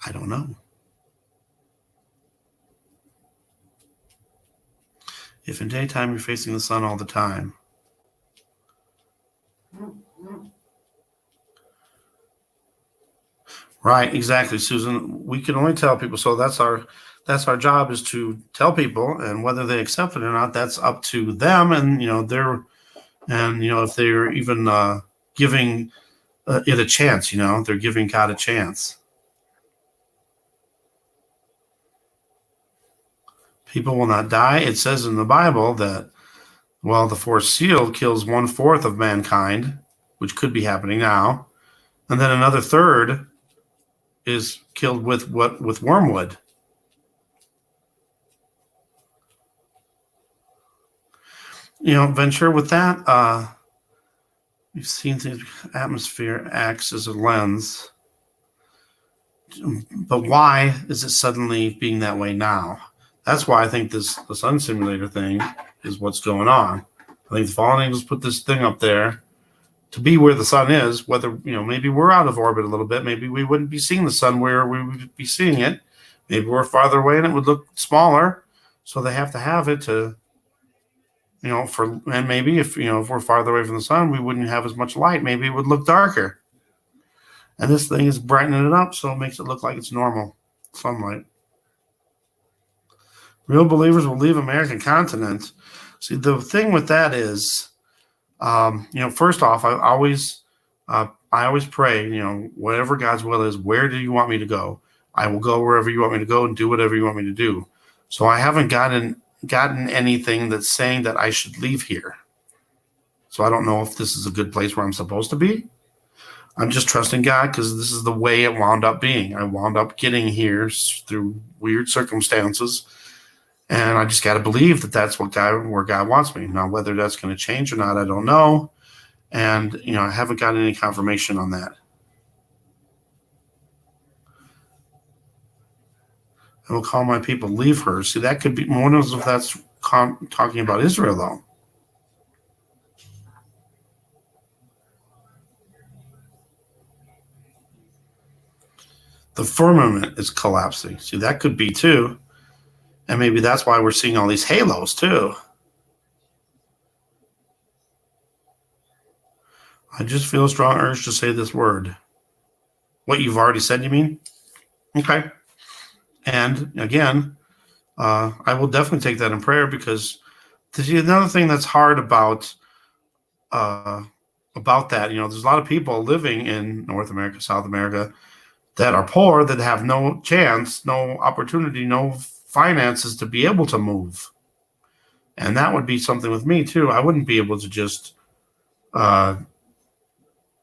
I don't know. If in daytime you're facing the sun all the time. Right, exactly, Susan. We can only tell people. So that's our job, is to tell people, and whether they accept it or not, that's up to them. And if they're even giving it a chance, they're giving God a chance. People will not die. It says in the Bible that, well, the fourth seal kills 1/4 of mankind, which could be happening now, and then another third is killed with wormwood. Venture with that. We've seen things. Atmosphere acts as a lens, but why is it suddenly being that way now? That's why I think the sun simulator thing is what's going on. I think the fallen angels put this thing up there to be where the sun is. Whether maybe we're out of orbit a little bit, maybe we wouldn't be seeing the sun where we would be seeing it. Maybe we're farther away and it would look smaller. So they have to have it to, and maybe if we're farther away from the sun, we wouldn't have as much light. Maybe it would look darker. And this thing is brightening it up, so it makes it look like it's normal sunlight. Real believers will leave American continent. See, the thing with that is, first off, I always pray, whatever God's will is, where do you want me to go? I will go wherever you want me to go and do whatever you want me to do. So I haven't gotten anything that's saying that I should leave here. So I don't know if this is a good place where I'm supposed to be. I'm just trusting God, because this is the way it wound up being. I wound up getting here through weird circumstances. And I just got to believe that that's where God wants me. Now, whether that's going to change or not, I don't know. And, I haven't gotten any confirmation on that. I will call my people, leave her. See, that could be, one of if that's talking about Israel, though. The firmament is collapsing. See, that could be too. And maybe that's why we're seeing all these halos too. I just feel a strong urge to say this word. What you've already said, you mean? Okay. And again, I will definitely take that in prayer, because another thing that's hard about that, there's a lot of people living in North America, South America, that are poor, that have no chance, no opportunity, no finances to be able to move. And that would be something with me too. I wouldn't be able to just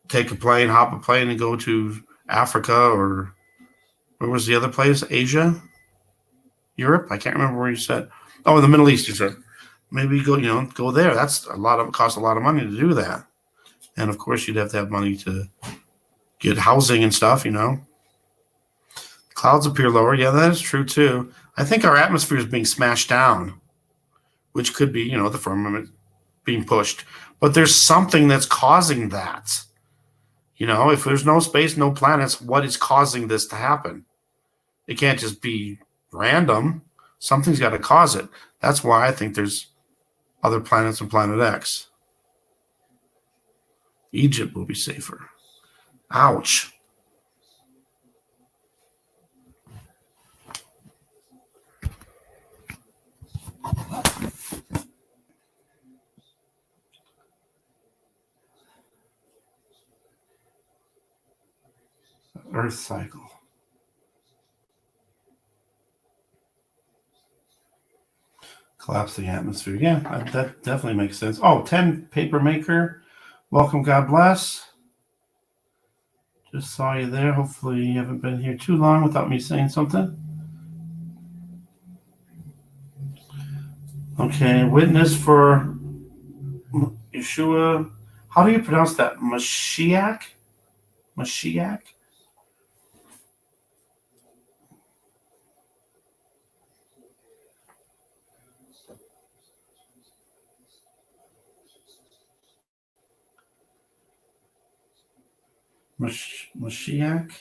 take a plane, hop a plane, and go to Africa, or where was the other place? Asia? Europe? I can't remember where you said. Oh, the Middle East, you said. Maybe go there. That's costs a lot of money to do that. And of course, you'd have to have money to get housing and stuff, Clouds appear lower. Yeah, that is true too. I think our atmosphere is being smashed down, which could be, the firmament being pushed. But there's something that's causing that. If there's no space, no planets, what is causing this to happen? It can't just be random. Something's got to cause it. That's why I think there's other planets on Planet X. Egypt will be safer. Ouch. Earth cycle. collapse the atmosphere. Yeah, that definitely makes sense. Oh, 10 paper maker. Welcome, God bless. Just saw you there. Hopefully you haven't been here too long without me saying something. Okay, witness for Yeshua. How do you pronounce that? Mashiach? Mashiach? Mashiach?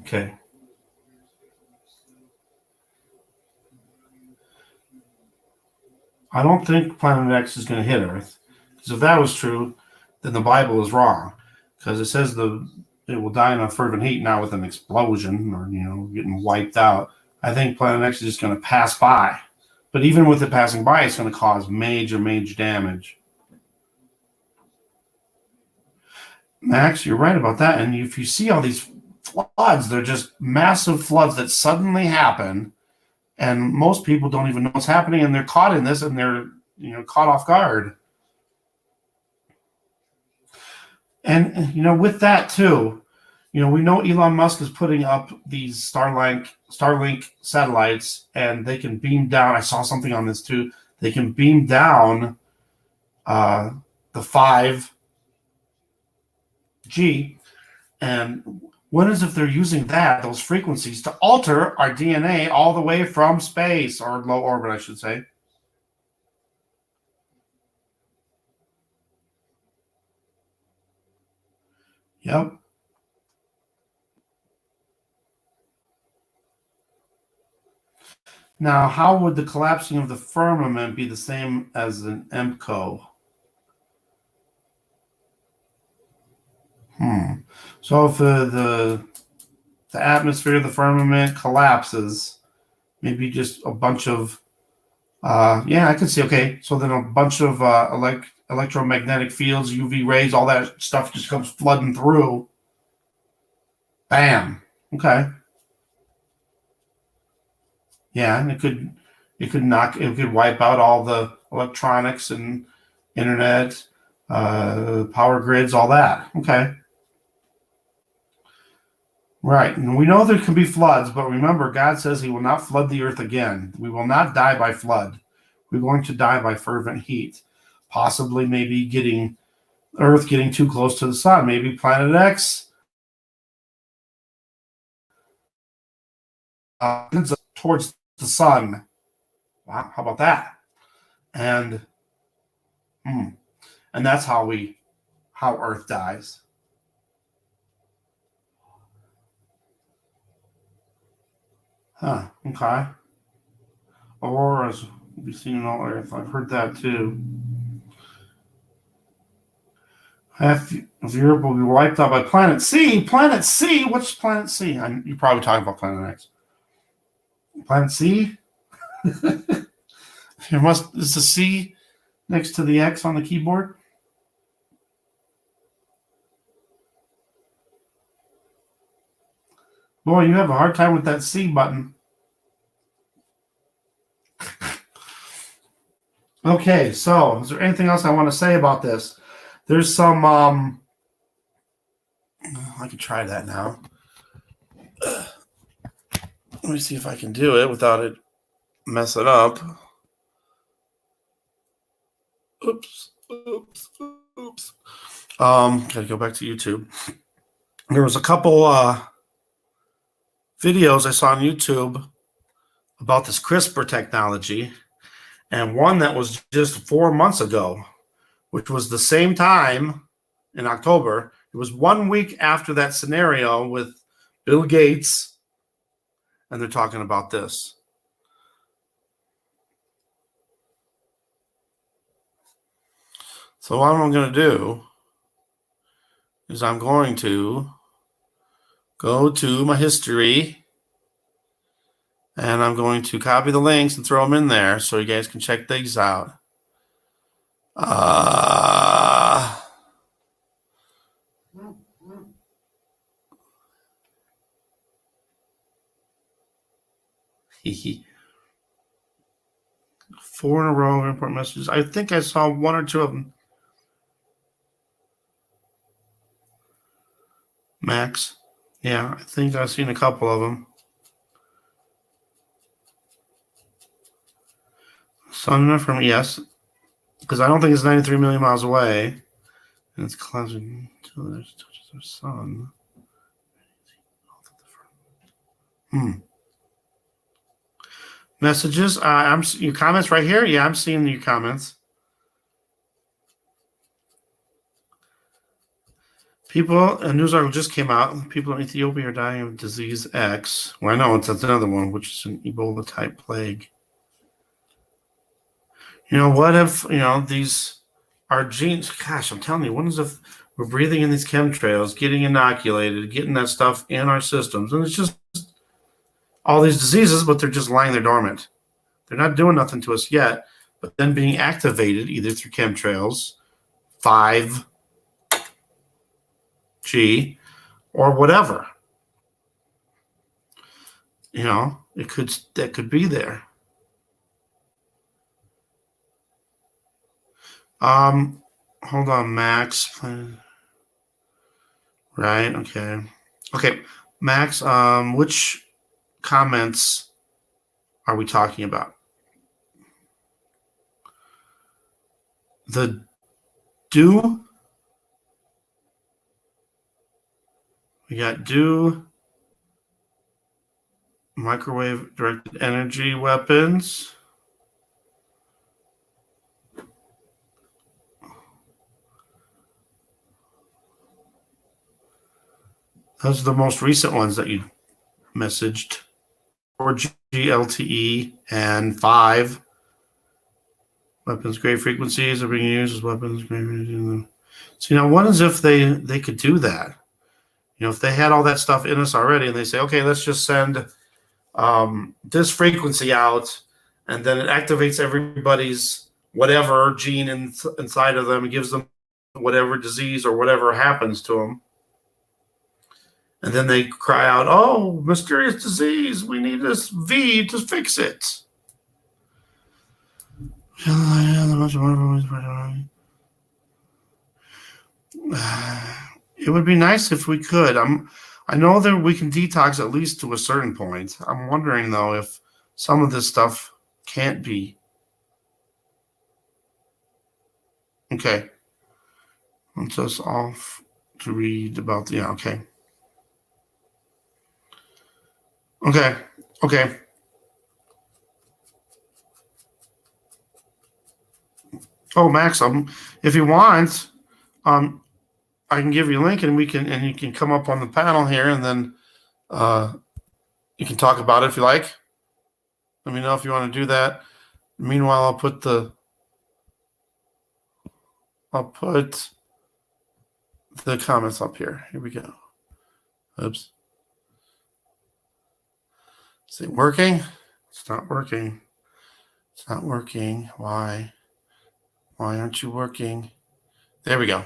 Okay. I don't think Planet X is going to hit Earth. Because if that was true, then the Bible is wrong. Because it says it will die in a fervent heat, not with an explosion or, getting wiped out. I think Planet X is just going to pass by. But even with it passing by, it's going to cause major, major damage. Max, you're right about that. And if you see all these floods, they're just massive floods that suddenly happen. And most people don't even know what's happening, and they're caught in this, and they're caught off guard. And with that too, we know Elon Musk is putting up these Starlink satellites, and they can beam down. I saw something on this too. They can beam down the 5G, and what is if they're using those frequencies to alter our DNA all the way from space, or low orbit, I should say? Yep. Now, how would the collapsing of the firmament be the same as an EMCO? So if the atmosphere of the firmament collapses, maybe just a bunch of I could see. Okay, so then a bunch of electromagnetic fields, UV rays, all that stuff just comes flooding through. Bam. Okay. Yeah, and it could wipe out all the electronics and internet, power grids, all that. Okay. Right. And we know there can be floods, but remember, God says he will not flood the earth again. We will not die by flood. We're going to die by fervent heat. Possibly maybe Earth getting too close to the sun. Maybe Planet X towards the sun. Wow, how about that? And that's how Earth dies. Huh, okay. Auroras will be seen in all Earth. I've heard that too. Half of Europe will be wiped out by Planet C. Planet C? What's Planet C? You're probably talking about Planet X. Planet C? Is the C next to the X on the keyboard? Boy, you have a hard time with that C button. Okay, so is there anything else I want to say about this? There's some, I can try that now. Let me see if I can do it without it messing up. Oops. Gotta go back to YouTube. There was a couple videos I saw on YouTube about this CRISPR technology, and one that was just 4 months ago, which was the same time in October. It was 1 week after that scenario with Bill Gates, and they're talking about this. So what I'm going to do is I'm going to go to my history, and I'm going to copy the links and throw them in there so you guys can check these out. 4 in a row of important messages. I think I saw 1 or 2 of them. Max. Yeah, I think I've seen a couple of them. Sun from yes, because I don't think it's 93 million miles away. And it's closing until it touches the sun. Messages. I'm your comments right here. Yeah, I'm seeing your comments. People, a news article just came out. People in Ethiopia are dying of disease X. Well, I know that's another one, which is an Ebola type plague. What if, these are genes? Gosh, I'm telling you, what is if we're breathing in these chemtrails, getting inoculated, getting that stuff in our systems, and it's just all these diseases, but they're just lying there dormant. They're not doing nothing to us yet, but then being activated either through chemtrails, 5G, or whatever. That could be there. Hold on, Max. Right, okay. Okay, Max, which comments are we talking about? The do. We got do. Microwave directed energy weapons. Those are the most recent ones that you messaged. 4G, LTE, and 5. Weapons great frequencies are being used as weapons. So, what is if they could do that? If they had all that stuff in us already and they say, okay, let's just send this frequency out, and then it activates everybody's whatever gene inside of them and gives them whatever disease or whatever happens to them. And then they cry out, oh, mysterious disease, we need this V to fix it. It would be nice if we could. I know that we can detox at least to a certain point. I'm wondering, though, if some of this stuff can't be. Okay. Let's just off to read about the, okay. Okay. Oh, Max, if you want, I can give you a link and you can come up on the panel here, and then you can talk about it if you like. Let me know if you want to do that. Meanwhile, I'll put the comments up here. Here we go. Oops. Is it working? It's not working. It's not working. Why? Why aren't you working? There we go.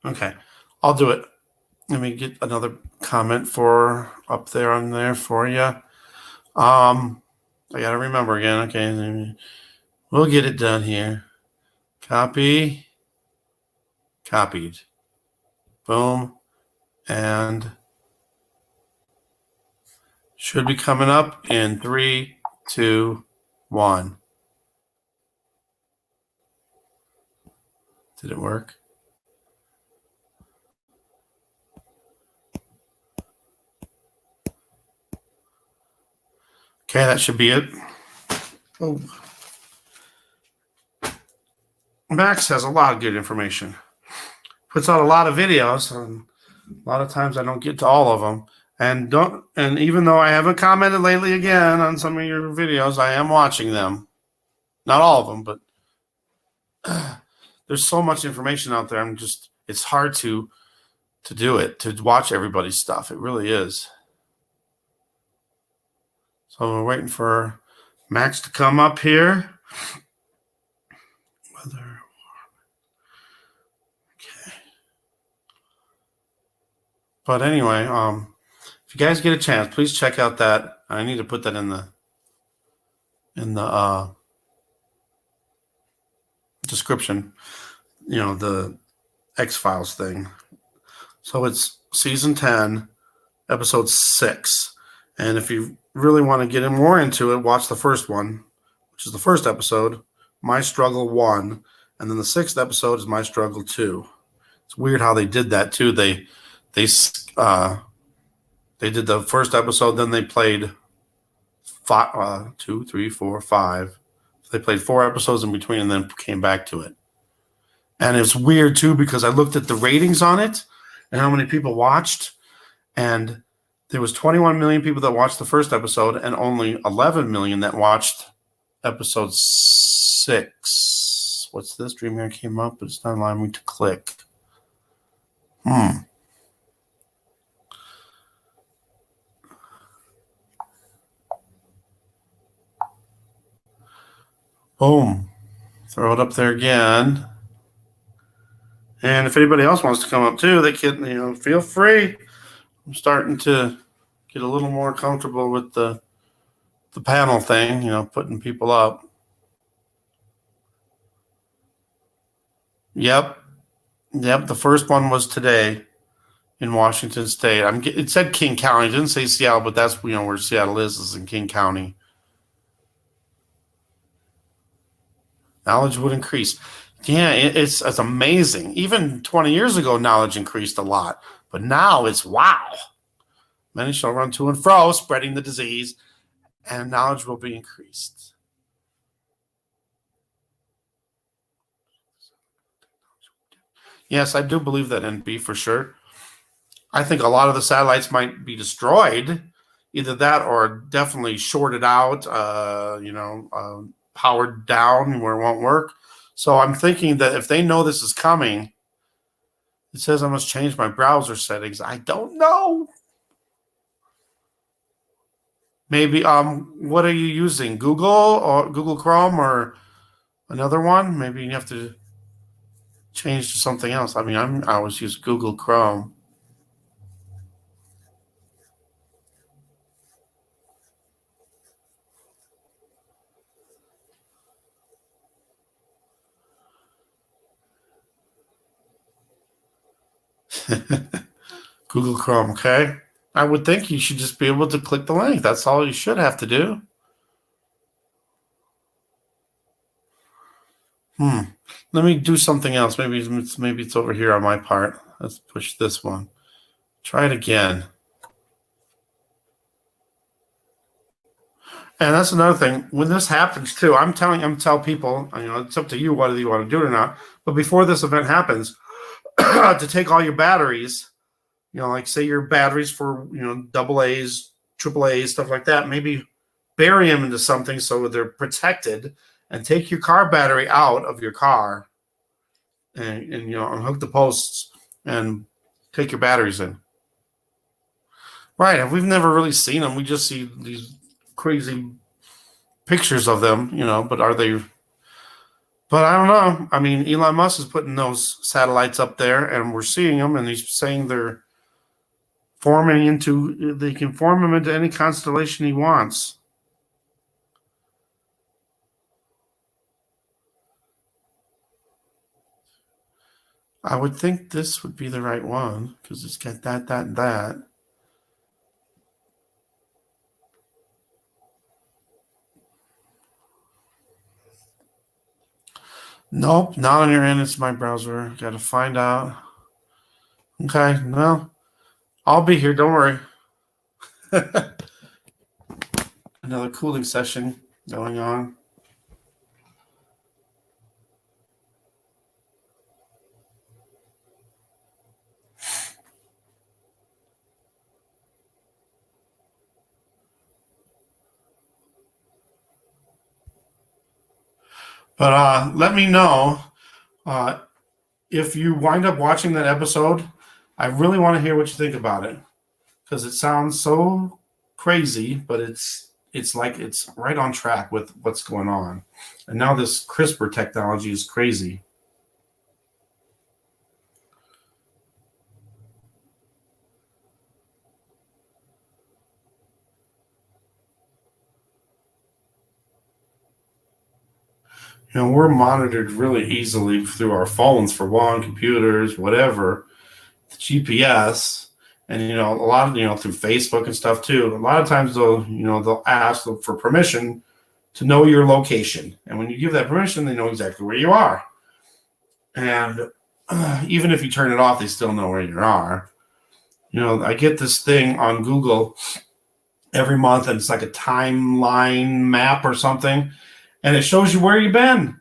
Okay, I'll do it. Let me get another comment for up there on there for you. I got to remember again. Okay, we'll get it done here. Copy. Copied. Boom. And should be coming up in 3, 2, 1. Did it work? Okay, that should be it. Oh. Max has a lot of good information. Puts out a lot of videos, and a lot of times I don't get to all of them. And even though I haven't commented lately again on some of your videos, I am watching them. Not all of them, but there's so much information out there. It's hard to to do it, to watch everybody's stuff. It really is. So we're waiting for Max to come up here. Okay. But anyway, if you guys get a chance, please check out that. I need to put that in the description. The X-Files thing. So it's season 10, episode 6. And if you really want to get more into it, watch the first one, which is the first episode, My Struggle 1. And then the 6th episode is My Struggle 2. It's weird how they did that too. They did the first episode, then they played 2, 3, 4, 5. They played 4 episodes in between and then came back to it. And it's weird too because I looked at the ratings on it and how many people watched, and there was 21 million people that watched the first episode and only 11 million that watched episode 6. What's this? Dreamweaver came up, but it's not allowing me to click. Boom. Throw it up there again. And if anybody else wants to come up too, they can, feel free. I'm starting to get a little more comfortable with the panel thing, putting people up. Yep. The first one was today in Washington State. It said King County. It didn't say Seattle, but that's where Seattle is in King County. Knowledge would increase. Yeah, it's amazing. Even 20 years ago, knowledge increased a lot. But now it's wow. Many shall run to and fro, spreading the disease, and knowledge will be increased. Yes, I do believe that, NB, for sure. I think a lot of the satellites might be destroyed. Either that or definitely shorted out, powered down where it won't work. So I'm thinking that if they know this is coming, it says I must change my browser settings. I don't know. Maybe, what are you using? Google or Google Chrome or another one? Maybe you have to change to something else. I always use Google Chrome. Google Chrome, okay? I would think you should just be able to click the link. That's all you should have to do. Let me do something else. Maybe it's over here on my part. Let's push this one. Try it again. And that's another thing. When this happens too, I'm tell people, it's up to you whether you want to do it or not. But before this event happens, to take all your batteries, like say your batteries for double A's, triple A's, stuff like that, maybe bury them into something so they're protected, and take your car battery out of your car, and unhook the posts and take your batteries in. Right? And we've never really seen them. We just see these crazy pictures of them, but are they? But I don't know. Elon Musk is putting those satellites up there, and we're seeing them, and he's saying they can form them into any constellation he wants. I would think this would be the right one because it's got that, and that. Nope, not on your end. It's my browser. Got to find out. Okay, well, I'll be here. Don't worry. Another cooling session going on. But let me know if you wind up watching that episode. I really want to hear what you think about it, because it sounds so crazy, but it's like it's right on track with what's going on. And now this CRISPR technology is crazy. We're monitored really easily through our phones, for one, computers, whatever, the GPS, and a lot of through Facebook and stuff too. A lot of times they'll ask for permission to know your location, and when you give that permission, they know exactly where you are. And even if you turn it off, they still know where you are. I get this thing on Google every month, and it's like a timeline map or something, and it shows you where you've been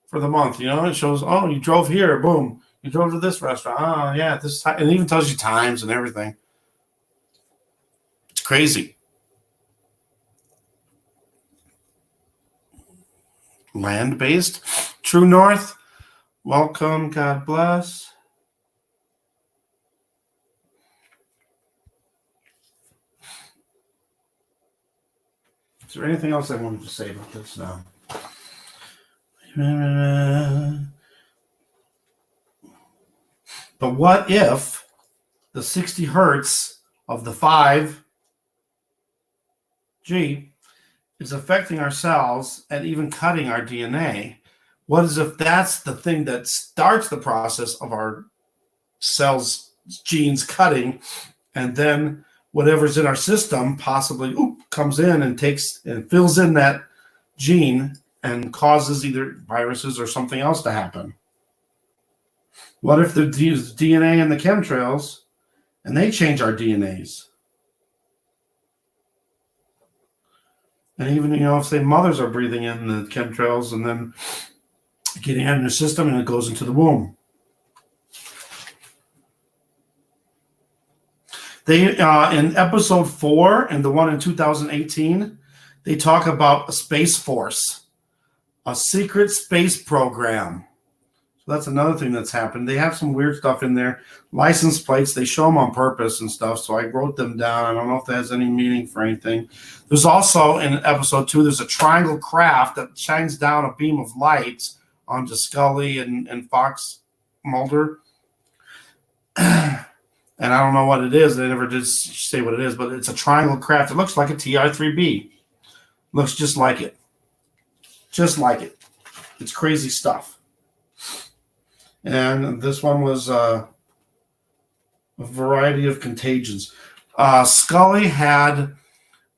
for the month. It shows, oh, you drove here, boom, you drove to this restaurant, oh yeah, this time, and it even tells you times and everything. It's crazy. Land-based. True North, welcome, God bless. Is there anything else I wanted to say about this now? But what if the 60 hertz of the 5G is affecting our cells and even cutting our DNA? What is if that's the thing that starts the process of our cells, genes cutting, and then whatever's in our system possibly comes in and takes and fills in that gene and causes either viruses or something else to happen? What if they use DNA in the chemtrails and they change our DNAs? And even, if say mothers are breathing in the chemtrails and then getting it in the system and it goes into the womb. They in episode 4 and the one in 2018, they talk about a space force, a secret space program. So that's another thing that's happened. They have some weird stuff in there. License plates, they show them on purpose and stuff. So I wrote them down. I don't know if that has any meaning for anything. There's also in episode 2, there's a triangle craft that shines down a beam of light onto Scully and Fox Mulder. And I don't know what it is. They never did say what it is, but it's a triangle craft. It looks like a TR-3B. Looks just like it. Just like it. It's crazy stuff. And this one was a variety of contagions. Scully had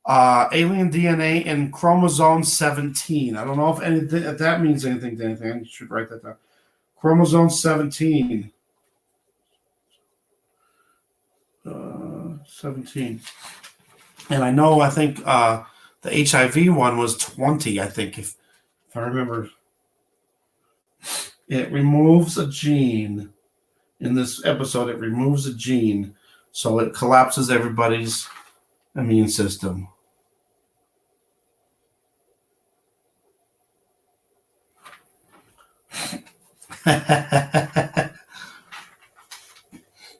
alien DNA in chromosome 17. I don't know if that means anything to anything. I should write that down. Chromosome 17. 17. And I think the HIV one was 20, I think, if I remember. It removes a gene. In this episode, it removes a gene, so it collapses everybody's immune system.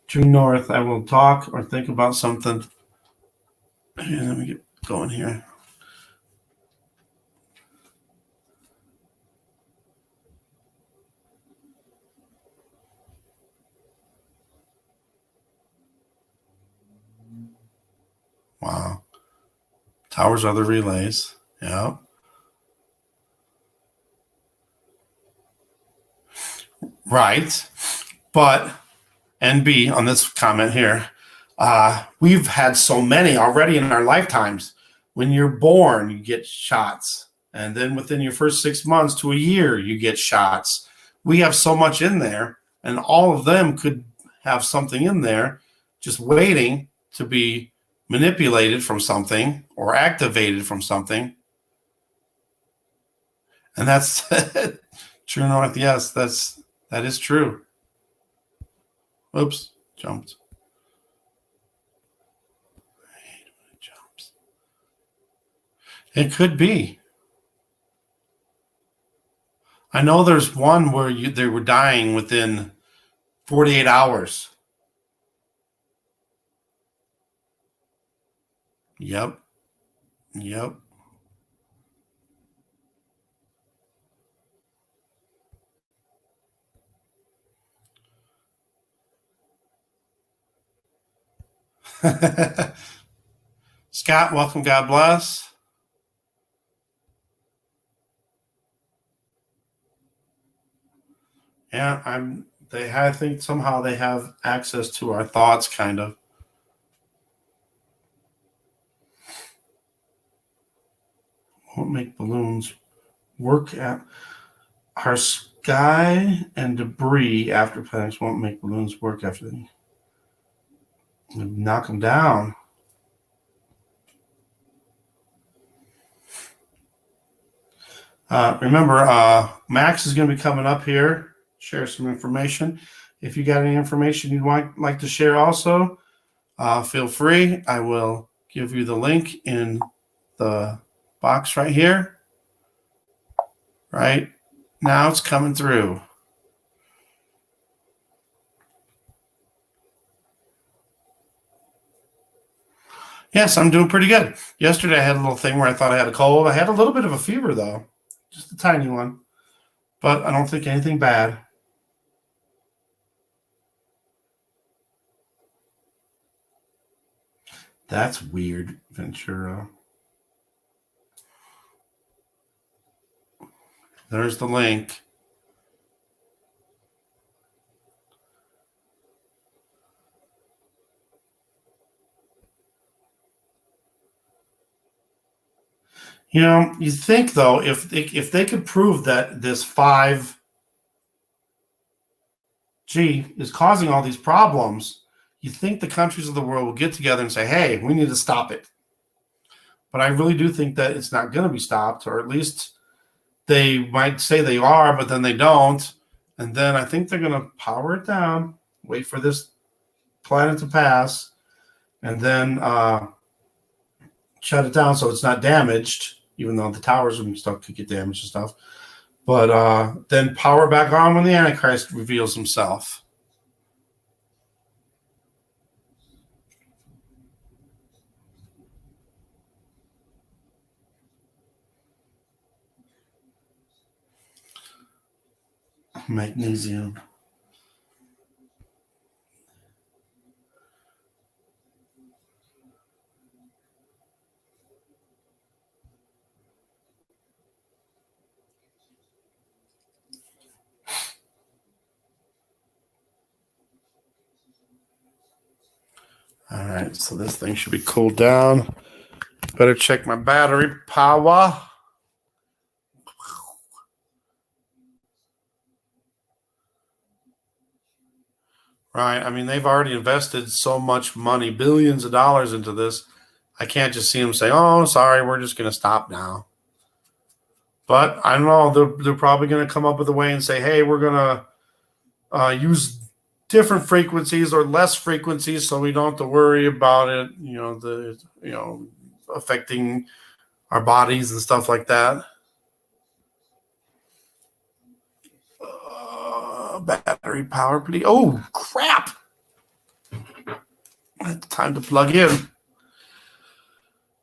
True North, I will talk or think about something. Let me get going here. Wow. Towers are the relays. Yeah. Right. But NB on this comment here, we've had so many already in our lifetimes. When you're born, you get shots. And then within your first 6 months to a year, you get shots. We have so much in there, and all of them could have something in there just waiting to be manipulated from something or activated from something. And that's True North. Yes, that is true. Oops, jumped. I hate when it jumps. It could be. I know there's one where they were dying within 48 hours. Yep. Yep. Scott, welcome. God bless. Yeah, I think somehow they have access to our thoughts, kind of. Won't make balloons work at our sky and debris after planets won't make balloons work after they knock them down. Remember, Max is going to be coming up here, share some information. If you got any information you'd like to share also, feel free. I will give you the link in the box right here. Right now it's coming through. Yes, I'm doing pretty good. Yesterday I had a little thing where I thought I had a cold. I had a little bit of a fever though, just a tiny one, but I don't think anything bad. That's weird, Ventura. There's the link. You know, you think though, if they could prove that this 5G is causing all these problems, you think the countries of the world will get together and say, "Hey, we need to stop it." But I really do think that it's not going to be stopped, or at least they might say they are, but then they don't. And then I think they're going to power it down, wait for this planet to pass, and then shut it down so it's not damaged, even though the towers and stuff could get damaged and stuff. But then power back on when the Antichrist reveals himself. Magnesium. All right, so this thing should be cooled down. Better check my battery power. Right. I mean, they've already invested so much money, billions of dollars into this. I can't just see them say, "Oh, sorry, we're just going to stop now." But I don't know. They're probably going to come up with a way and say, "Hey, we're going to use different frequencies or less frequencies, so we don't have to worry about it. Affecting our bodies and stuff like that." Battery power, please. Oh, crap. It's time to plug in.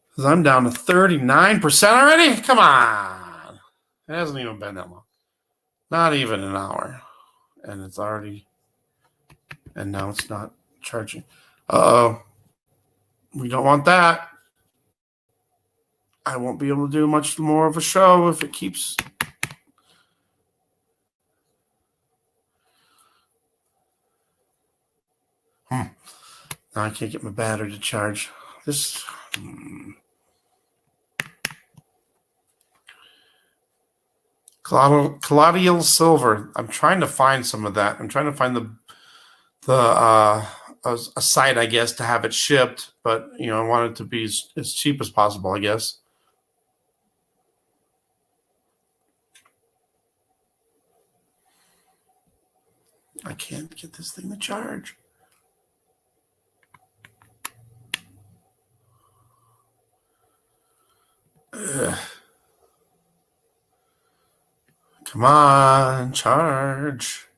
Because I'm down to 39% already? Come on. It hasn't even been that long. Not even an hour. And it's already... And now it's not charging. Uh-oh. We don't want that. I won't be able to do much more of a show if it keeps... Now I can't get my battery to charge. This... Colloidal silver. I'm trying to find some of that. I'm trying to find a site, I guess, to have it shipped, but I want it to be as cheap as possible, I guess. I can't get this thing to charge. Ugh. Come on, charge.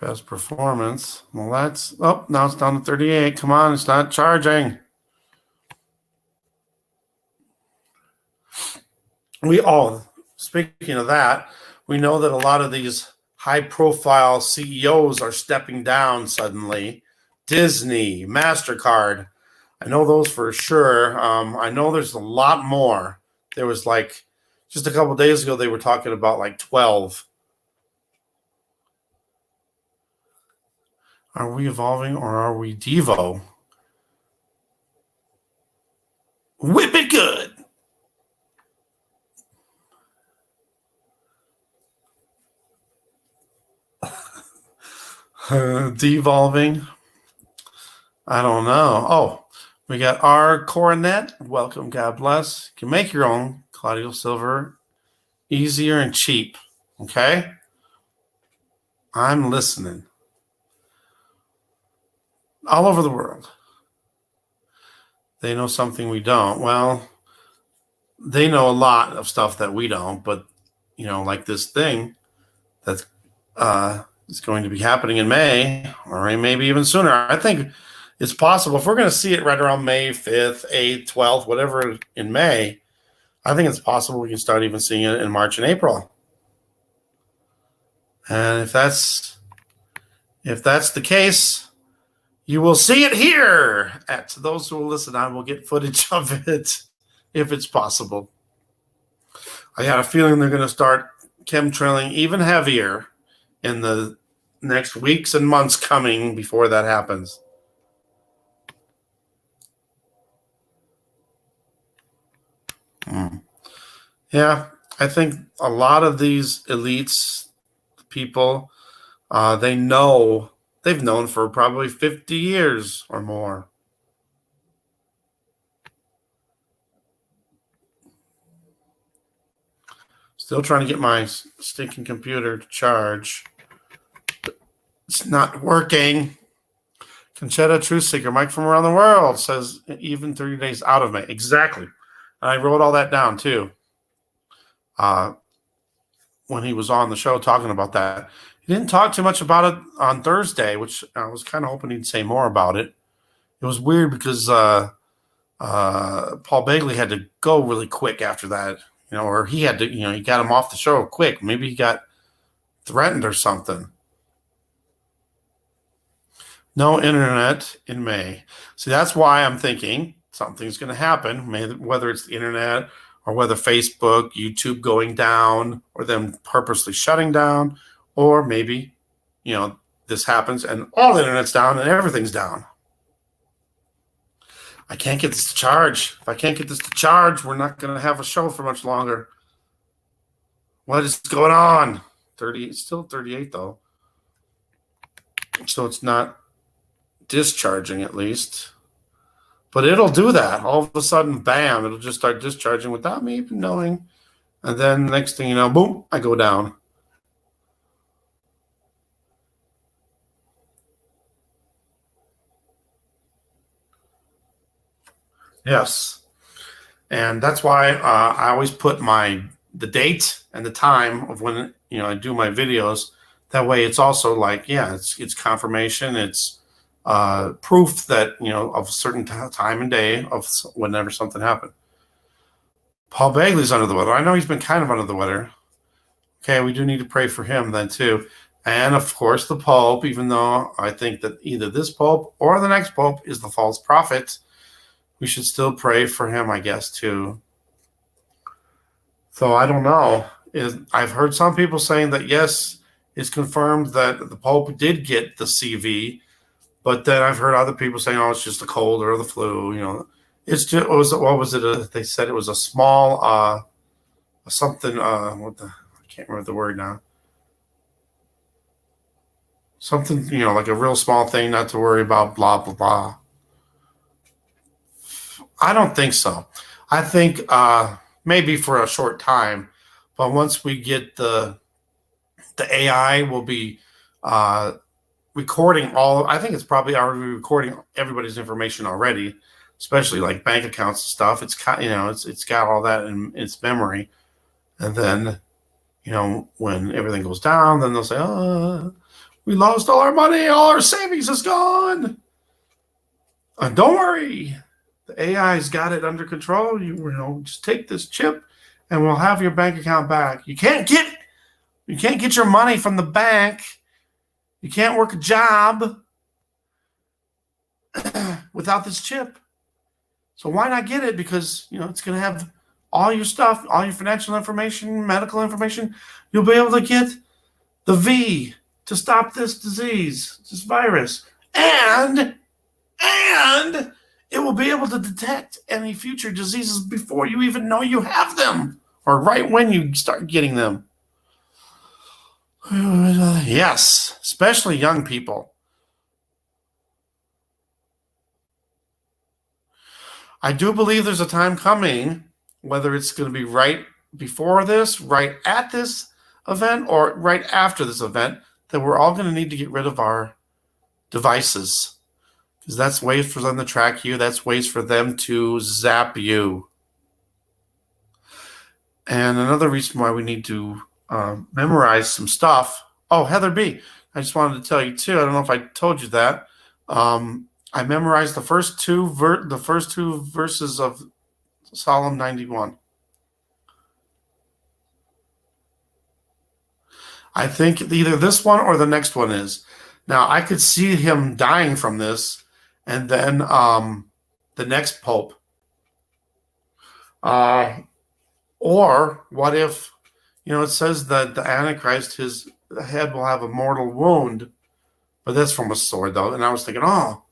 Best performance. Well, that's, oh, now it's down to 38. Come on, it's not charging. Speaking of that, we know that a lot of these high-profile CEOs are stepping down suddenly. Disney, MasterCard. I know those for sure. I know there's a lot more. There was like, just a couple days ago, they were talking about like 12. Are we evolving or are we Devo? Whip it good. Devolving. I don't know. Oh, we got our Coronet. Welcome. God bless. You can make your own Claudio Silver. Easier and cheap. Okay? I'm listening. All over the world. They know something we don't. Well, they know a lot of stuff that we don't, but, like this thing that's is going to be happening in May, or maybe even sooner. I think it's possible. If we're going to see it right around May 5th, 8th, 12th, whatever in May, I think it's possible we can start even seeing it in March and April. And if that's the case, you will see it here. To those who will listen, I will get footage of it if it's possible. I got a feeling they're going to start chemtrailing even heavier in the next weeks and months coming before that happens. Yeah, I think a lot of these elites, people, they've known for probably 50 years or more. Still trying to get my stinking computer to charge. It's not working. Conchetta Truth Seeker, Mike from around the world, says even 30 days out of May. Exactly. I wrote all that down too. When he was on the show talking about that. He didn't talk too much about it on Thursday, which I was kind of hoping he'd say more about it. It was weird because Paul Bagley had to go really quick after that, or he had to, he got him off the show quick. Maybe he got threatened or something. No internet in May. See, that's why I'm thinking something's going to happen, whether it's the internet or whether Facebook, YouTube going down, or them purposely shutting down, or maybe, this happens and all the internet's down and everything's down. I can't get this to charge. If I can't get this to charge, we're not going to have a show for much longer. What is going on? 30, it's still 38 though. So it's not discharging at least. But it'll do that. All of a sudden, bam, it'll just start discharging without me even knowing. And then next thing you know, boom, I go down. Yes. And that's why I always put the date and the time of when I do my videos. That way it's also like, it's confirmation. It's proof that, of a certain time and day of whenever something happened. Paul Bagley's under the weather. I know he's been kind of under the weather. Okay, we do need to pray for him then too. And of course the Pope, even though I think that either this Pope or the next Pope is the false prophet, we should still pray for him, I guess, too. So I don't know. I've heard some people saying that, yes, it's confirmed that the Pope did get the CV, but then I've heard other people saying, it's just a cold or the flu. It's just, what was it? They said it was a small, something, I can't remember the word now. Something, like a real small thing, not to worry about, blah, blah, blah. I don't think so. I think maybe for a short time, but once we get the AI will be recording I think it's probably already recording everybody's information already, especially like bank accounts and stuff. It's it's got all that in its memory, and then when everything goes down, then they'll say, We lost all our money. All our savings is gone. Don't worry. The AI's got it under control. You know, just take this chip and we'll have your bank account back. You can't get your money from the bank. You can't work a job without this chip. So why not get it? Because, you know, it's going to have all your stuff, all your financial information, medical information. You'll be able to get the V to stop this disease, this virus. And it will be able to detect any future diseases before you even know you have them, or right when you start getting them. Yes, especially young people. I do believe there's a time coming, whether it's going to be right before this, right at this event, or right after this event, that we're all going to need to get rid of our devices. Because that's ways for them to track you. That's ways for them to zap you. And another reason why we need to memorize some stuff. Oh, Heather B., I just wanted to tell you too. I don't know if I told you that. I memorized the first two verses of Psalm 91. I think either this one or the next one is. Now, I could see him dying from this, and then the next pope. Or what if, you know, it says that the Antichrist, his head will have a mortal wound, but that's from a sword, though. And I was thinking, oh,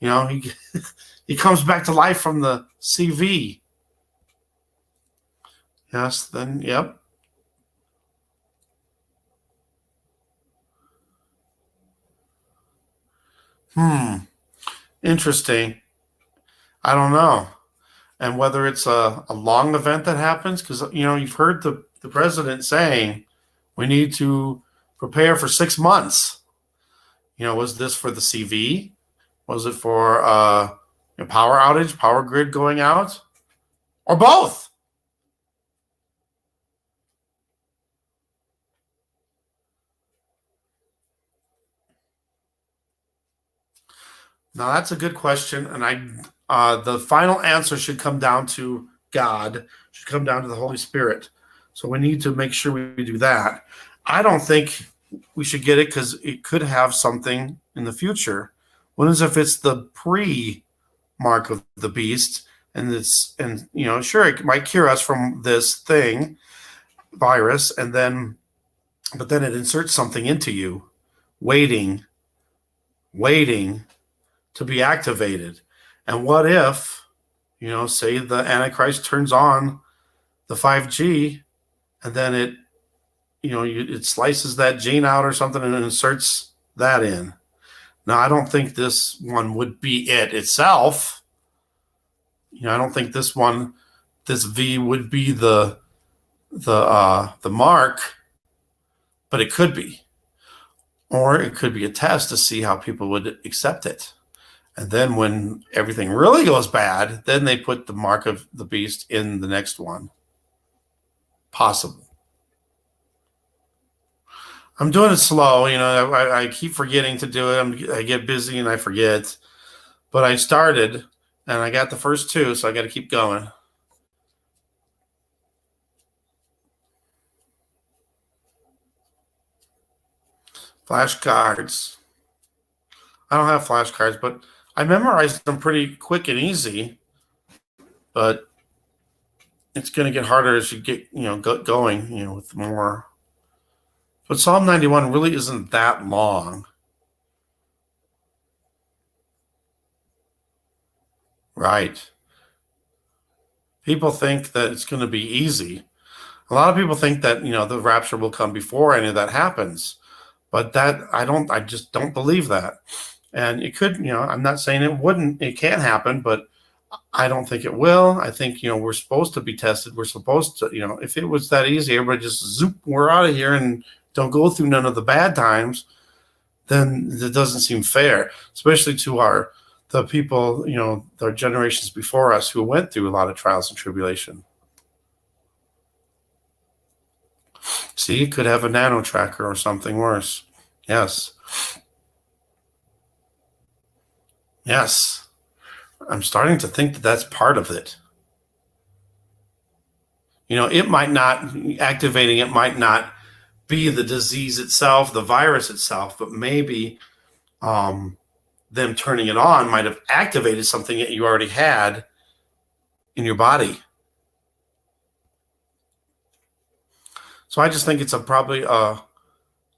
you know, he comes back to life from the CV. Yes, then, yep. Interesting. I don't know. And whether it's a long event that happens, because, you know, you've heard the president saying we need to prepare for 6 months. You know, was this for the CV? Was it for a power outage, power grid going out? Or both? Now, that's a good question, and the final answer should come down to God, should come down to the Holy Spirit. So we need to make sure we do that. I don't think we should get it because it could have something in the future. What is if it's the pre-mark of the beast, and you know, sure, it might cure us from this virus, but then it inserts something into you, waiting to be activated. And what if, you know, say the Antichrist turns on the 5G, and then it, you know, it slices that gene out or something and inserts that in. Now, I don't think this one would be it itself. You know, I don't think this V would be the mark, but it could be. Or it could be a test to see how people would accept it. And then when everything really goes bad, then they put the mark of the beast in the next one. Possible. I'm doing it slow. You know, I keep forgetting to do it. I get busy and I forget. But I started, and I got the first two, so I got to keep going. Flashcards. I don't have flashcards, but I memorized them pretty quick and easy, but it's going to get harder as you get, you know, going, you know, with more. But Psalm 91 really isn't that long. Right. People think that it's going to be easy. A lot of people think that, you know, the rapture will come before any of that happens, but I just don't believe that. And it could, you know, I'm not saying it can't happen, but I don't think it will. I think, you know, we're supposed to be tested. We're supposed to, you know, if it was that easy, everybody just zoop, we're out of here and don't go through none of the bad times, then it doesn't seem fair, especially to the people, you know, the generations before us who went through a lot of trials and tribulation. See, it could have a nano tracker or something worse. Yes. Yes. I'm starting to think that that's part of it. It might not, activating it might not be the disease itself, the virus itself, but maybe them turning it on might have activated something that you already had in your body. So I just think it's probably a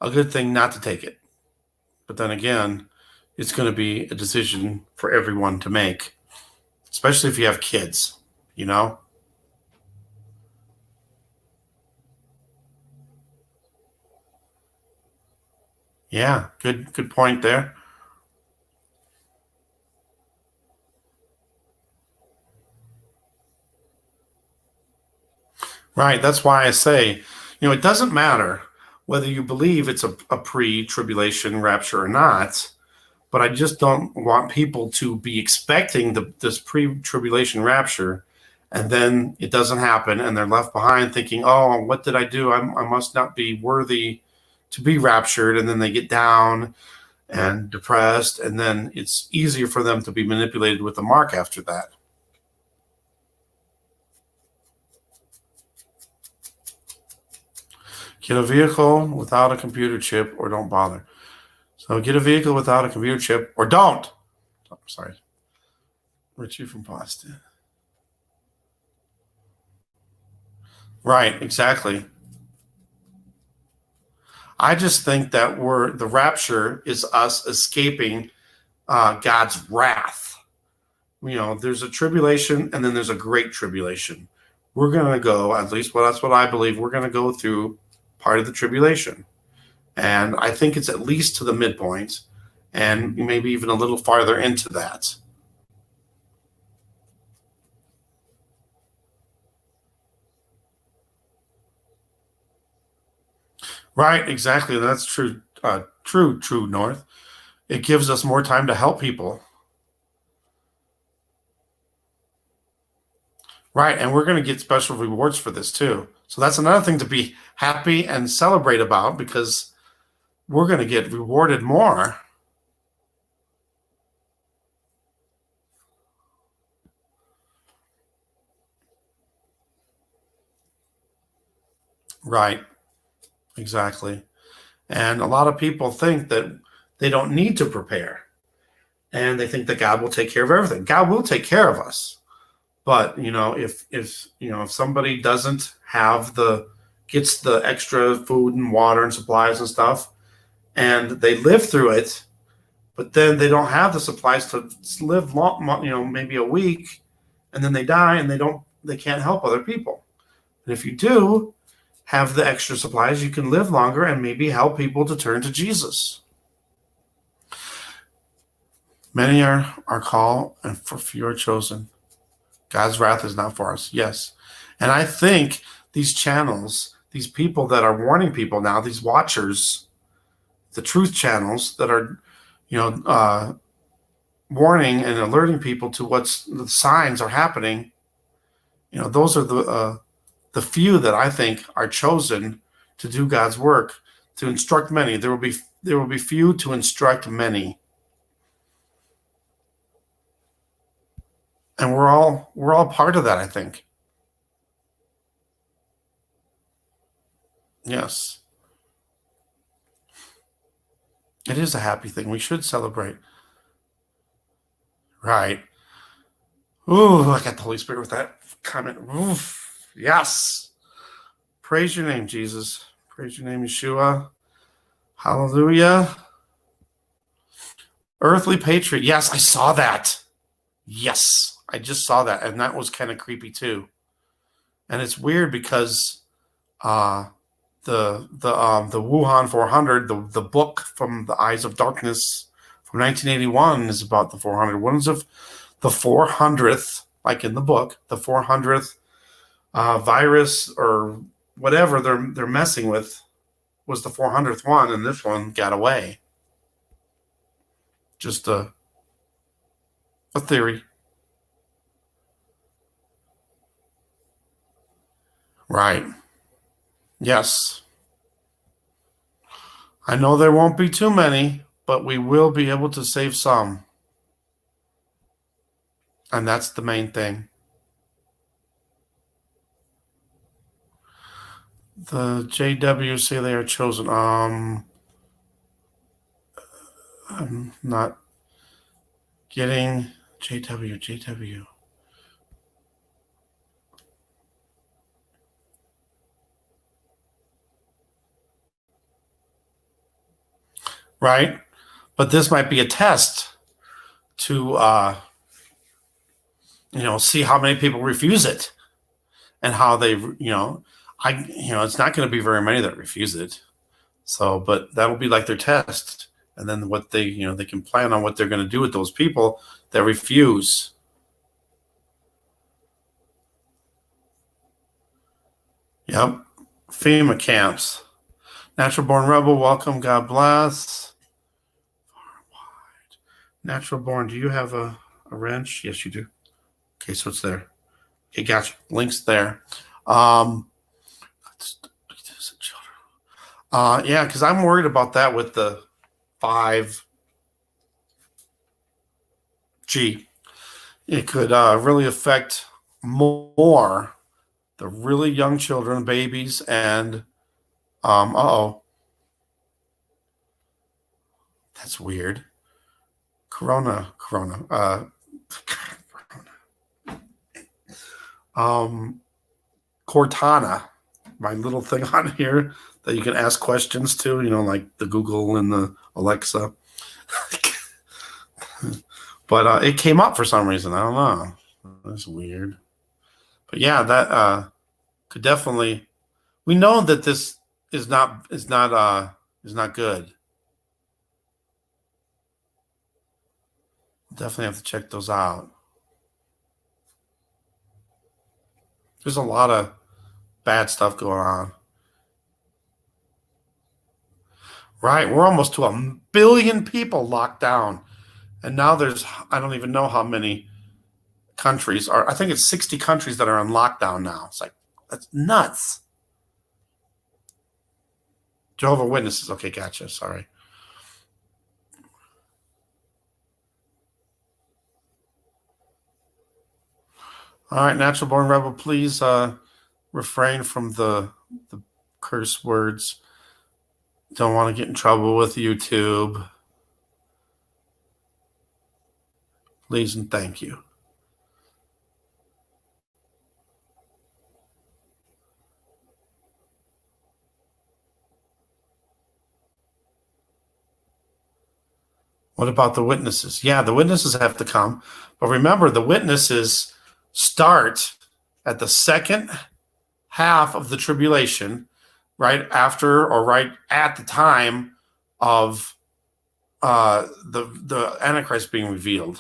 good thing not to take it. But then again, it's going to be a decision for everyone to make, especially if you have kids, Yeah, good point there. Right. That's why I say, it doesn't matter whether you believe it's a pre-tribulation rapture or not, but I just don't want people to be expecting this pre-tribulation rapture, and then it doesn't happen, and they're left behind thinking, "Oh, what did I do? I must not be worthy to be raptured," and then they get down and depressed, and then it's easier for them to be manipulated with the mark after that. Get a vehicle without a computer chip or don't bother. So get a vehicle without a computer chip or don't. Oh, sorry. Richie from Boston. Right, exactly. I just think that the rapture is us escaping God's wrath. There's a tribulation and then there's a great tribulation. We're going to go, at least that's what I believe, we're going to go through part of the tribulation. And I think it's at least to the midpoint and maybe even a little farther into that. Right, exactly. That's true. True North. It gives us more time to help people. Right, and we're going to get special rewards for this too. So that's another thing to be happy and celebrate about, because we're going to get rewarded more. Right, exactly. And a lot of people think that they don't need to prepare, and they think that God will take care of everything. God will take care of us. But if somebody doesn't have gets the extra food and water and supplies and stuff, and they live through it, but then they don't have the supplies to live long, maybe a week, and then they die, and they can't help other people. And if you do have the extra supplies, you can live longer and maybe help people to turn to Jesus. Many are called, and for few are chosen. God's wrath is not for us. Yes. And I think these channels, these people that are warning people now, these watchers, the truth channels that are, warning and alerting people to what's the signs are happening, those are the few that I think are chosen to do God's work, to instruct many. There will be few to instruct many. And we're all part of that, I think. Yes. It is a happy thing. We should celebrate. Right. Ooh, I got the Holy Spirit with that comment. Oof. Yes. Praise your name, Jesus. Praise your name, Yeshua. Hallelujah. Earthly patriot. Yes, I saw that. Yes, I just saw that. And that was kind of creepy too. And it's weird because the Wuhan 400, the book from the Eyes of Darkness from 1981 is about the 400. One of the 400th, like in the book, the 400th virus or whatever they're messing with was the 400th one, and this one got away. Just a theory. Right. Yes. I know there won't be too many, but we will be able to save some. And that's the main thing. The JW say they are chosen. I'm not getting JW. Right? But this might be a test to see how many people refuse it and how they it's not going to be very many that refuse it. So, but that'll be like their test. And then what they can plan on what they're going to do with those people that refuse. Yep. FEMA camps. Natural Born Rebel, welcome. God bless. Natural Born, do you have a wrench? Yes, you do. Okay, so it's there. Okay, gotcha. Links there. Yeah, because I'm worried about that with the 5G. It could really affect more the really young children, babies, and that's weird. Corona. Cortana, my little thing on here that you can ask questions to, like the Google and the Alexa. But it came up for some reason. I don't know. That's weird. But yeah, that could definitely. We know that this is not good. Definitely have to check those out. There's a lot of bad stuff going on. Right, we're almost to 1 billion people locked down, and now I don't even know how many countries are. I think it's 60 countries that are on lockdown now. It's like, that's nuts. Jehovah Witnesses. Okay, gotcha. Sorry. All right, Natural Born Rebel, please refrain from the curse words. Don't want to get in trouble with YouTube. Please and thank you. What about the witnesses? Yeah, the witnesses have to come. But remember, the witnesses start at the second half of the tribulation, right after or right at the time of the Antichrist being revealed.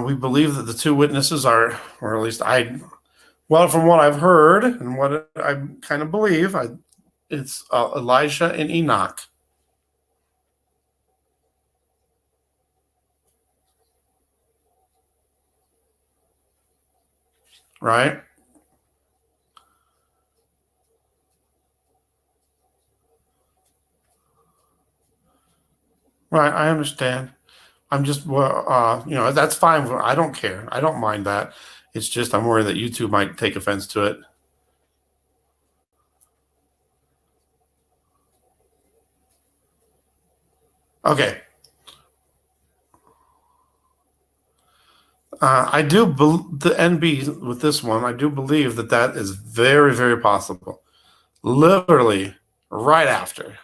We believe that the two witnesses are, or at least from what I've heard and what I kind of believe, it's Elijah and Enoch. Right? Right, I understand. I'm just, that's fine. I don't care. I don't mind that. It's just I'm worried that you two might take offense to it. Okay. I do the NB with this one. I do believe that is very, very possible. Literally right after.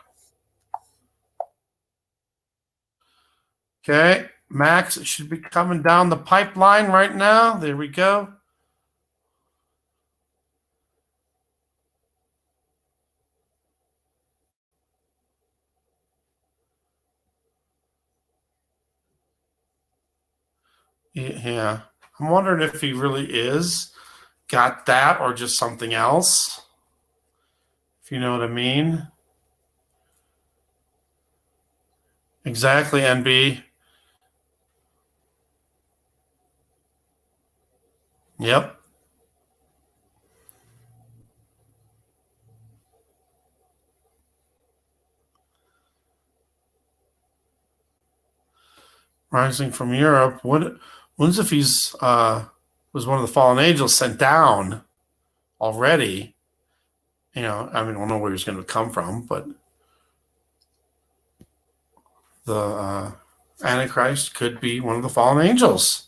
Okay, Max, it should be coming down the pipeline right now. There we go. Yeah, I'm wondering if he really is got that or just something else. If you know what I mean. Exactly, NB. Yep. Rising from Europe. When's if he's was one of the fallen angels sent down already? I don't know where he's going to come from, but the Antichrist could be one of the fallen angels.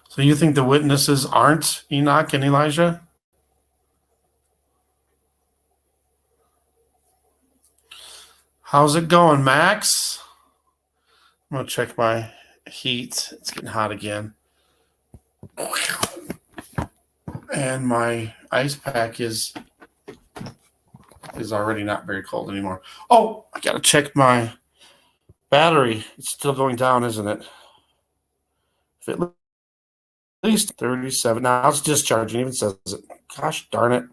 So you think the witnesses aren't Enoch and Elijah? How's it going, Max? I'm going to check my heat. It's getting hot again. And my ice pack is already not very cold anymore. Oh, I got to check my battery. It's still going down, isn't it? If it at least 37. Now it's discharging. It even says it. Gosh darn it.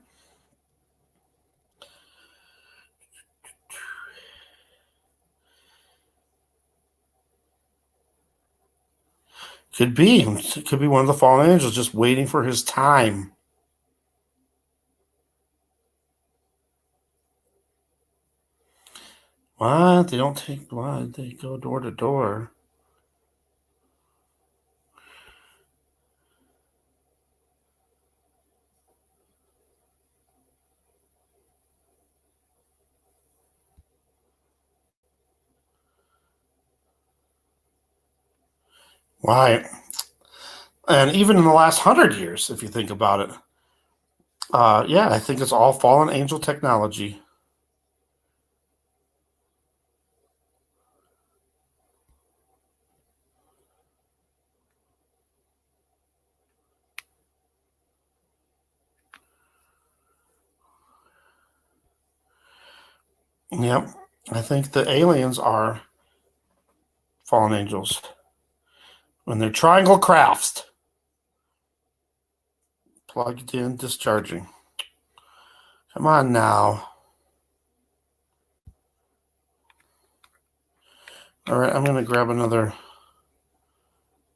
Could be. It could be one of the fallen angels just waiting for his time. What? They don't take blood. They go door to door. Why? And even in the last 100 years, if you think about it, I think it's all fallen angel technology. Yep. I think the aliens are fallen angels. When they're triangle crafts, plugged in, discharging. Come on now. All right, I'm going to grab another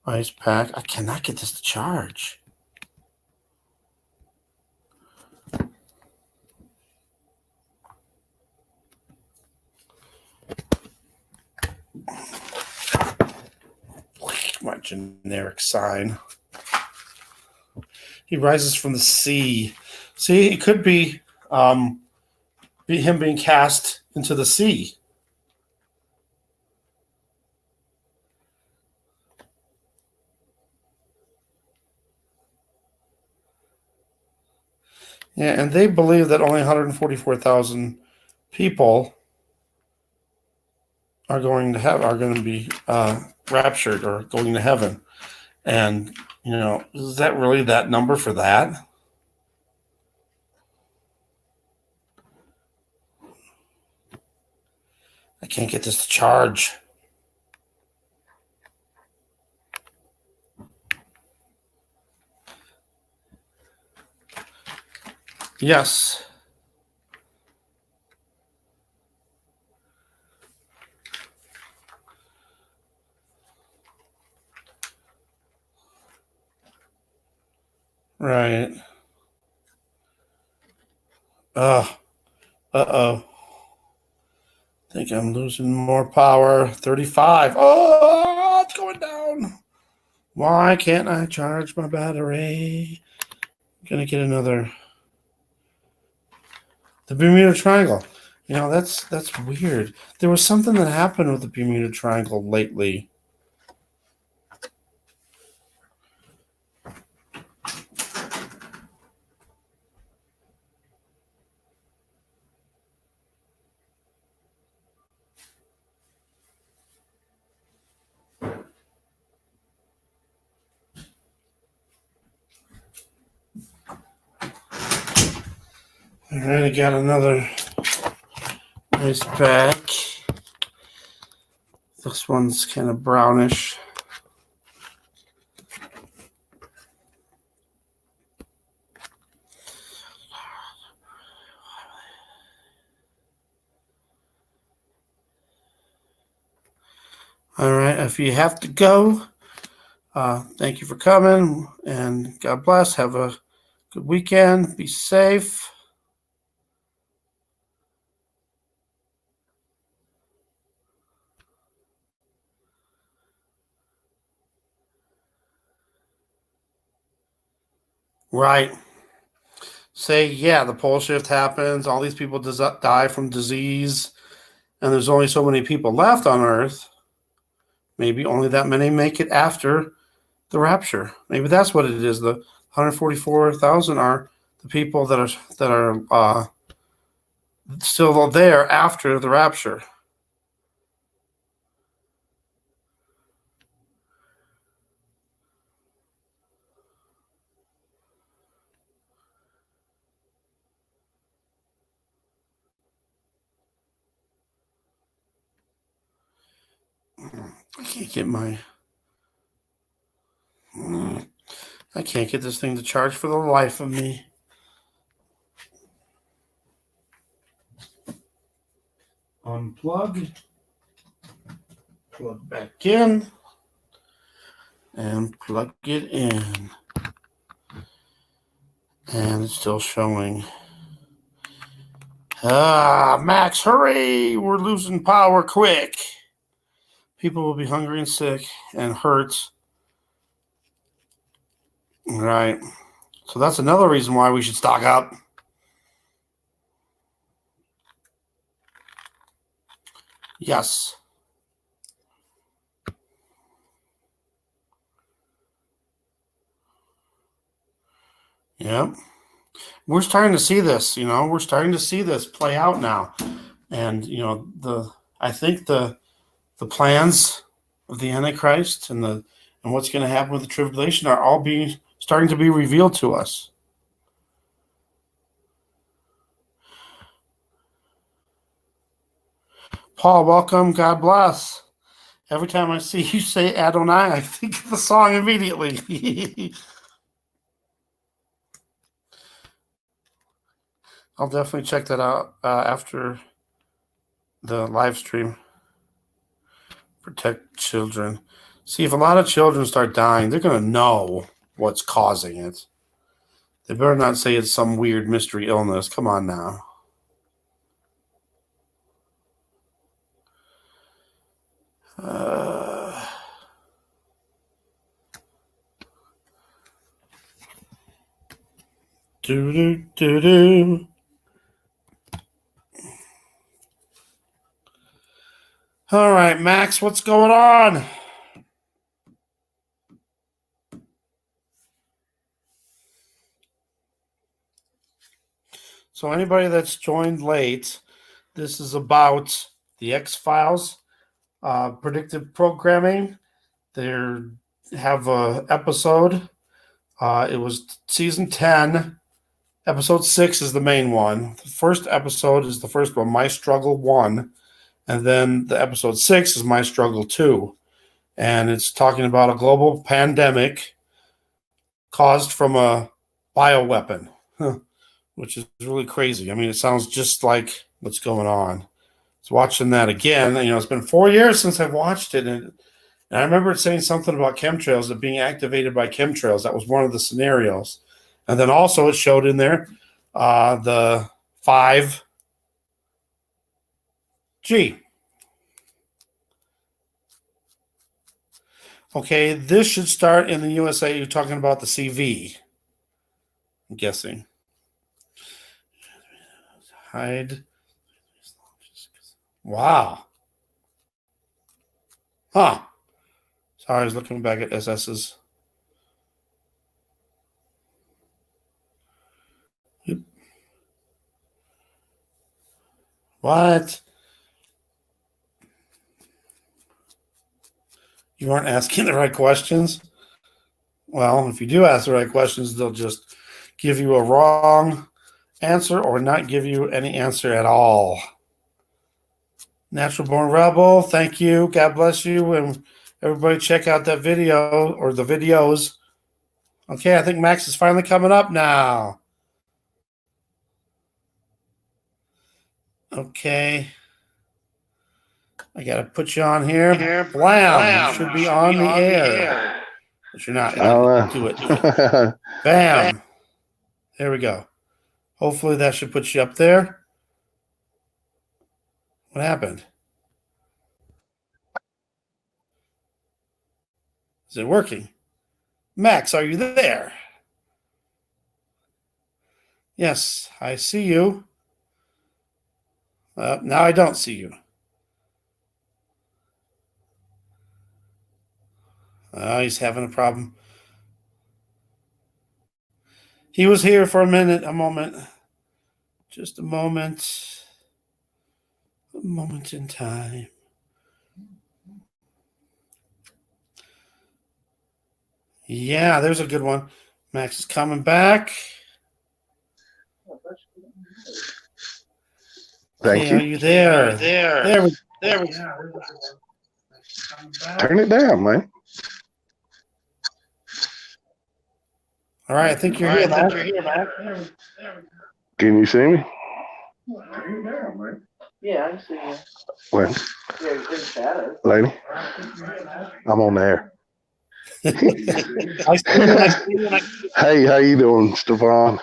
ice pack. I cannot get this to charge. My generic sign. He rises from the sea. See, it could be him being cast into the sea. Yeah, and they believe that only 144,000 people are going to be raptured or going to heaven. And, is that really that number for that? I can't get this to charge. Yes. Right. Uh-oh. I think I'm losing more power. 35. Oh, it's going down. Why can't I charge my battery? I'm going to get another. The Bermuda Triangle. That's weird. There was something that happened with the Bermuda Triangle lately. All right, I got another nice bag. This one's kind of brownish. All right, if you have to go, thank you for coming, and God bless. Have a good weekend. Be safe. Right. Say, yeah, the pole shift happens. All these people die from disease, and there's only so many people left on Earth. Maybe only that many make it after the rapture. Maybe that's what it is. The 144,000 are the people that are still there after the rapture. I can't get this thing to charge for the life of me. Unplug, plug back in, and plug it in. And it's still showing. Max, hurry! We're losing power quick. People will be hungry and sick and hurt. Right. So that's another reason why we should stock up. Yes. Yep. We're starting to see this, we're starting to see this play out now. And, I think the plans of the Antichrist and what's going to happen with the tribulation are all starting to be revealed to us. Paul, welcome. God bless. Every time I see you say Adonai, I think of the song immediately. I'll definitely check that out after the live stream. Protect children. See, if a lot of children start dying, they're going to know what's causing it. They better not say it's some weird mystery illness. Come on now. Do. All right, Max, what's going on? So anybody that's joined late, this is about the X-Files, predictive programming. They have an episode. It was season 10. Episode 6 is the main one. The first episode is the first one, My Struggle 1. And then the episode 6 is My Struggle 2. And it's talking about a global pandemic caused from a bioweapon, which is really crazy. I mean, it sounds just like what's going on. So watching that again, it's been 4 years since I've watched it. And I remember it saying something about chemtrails, it being activated by chemtrails. That was one of the scenarios. And then also it showed in there the 5G. Okay, this should start in the USA. You're talking about the CV, I'm guessing. Hide. Wow. Huh. Sorry, I was looking back at SS's. What? You aren't asking the right questions? Well, if you do ask the right questions, they'll just give you a wrong answer or not give you any answer at all. Natural Born Rebel, thank you. God bless you. And everybody check out that video or the videos. Okay, I think Max is finally coming up now. Okay. I got to put you on here. Blam. You should be on the air. But you're not. Do it. Bam. There we go. Hopefully that should put you up there. What happened? Is it working? Max, are you there? Yes, I see you. Now I don't see you. He's having a problem. He was here for a moment. Just a moment. A moment in time. Yeah, there's a good one. Max is coming back. Thank you. Are you there? There we go. Turn it down, man. All right, I think you're here, Max. Can you see me? Yeah, I can see you. When? Yeah, you're in shadow. Lady? I'm on the air. I see you. Hey, how you doing, Stefan?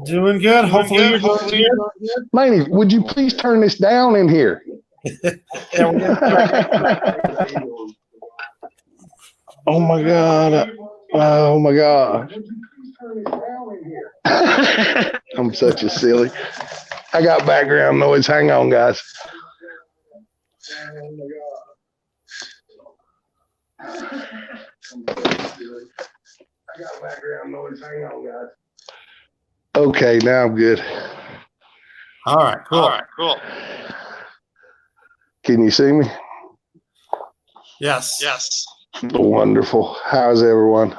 Doing good. Hopefully you're doing good. Laney, would you please turn this down in here? Yeah, Oh my God. Oh my God. I'm such a silly. I got background noise. Hang on, guys. Okay, now I'm good. All right, cool. Can you see me? Yes. Wonderful. How's everyone?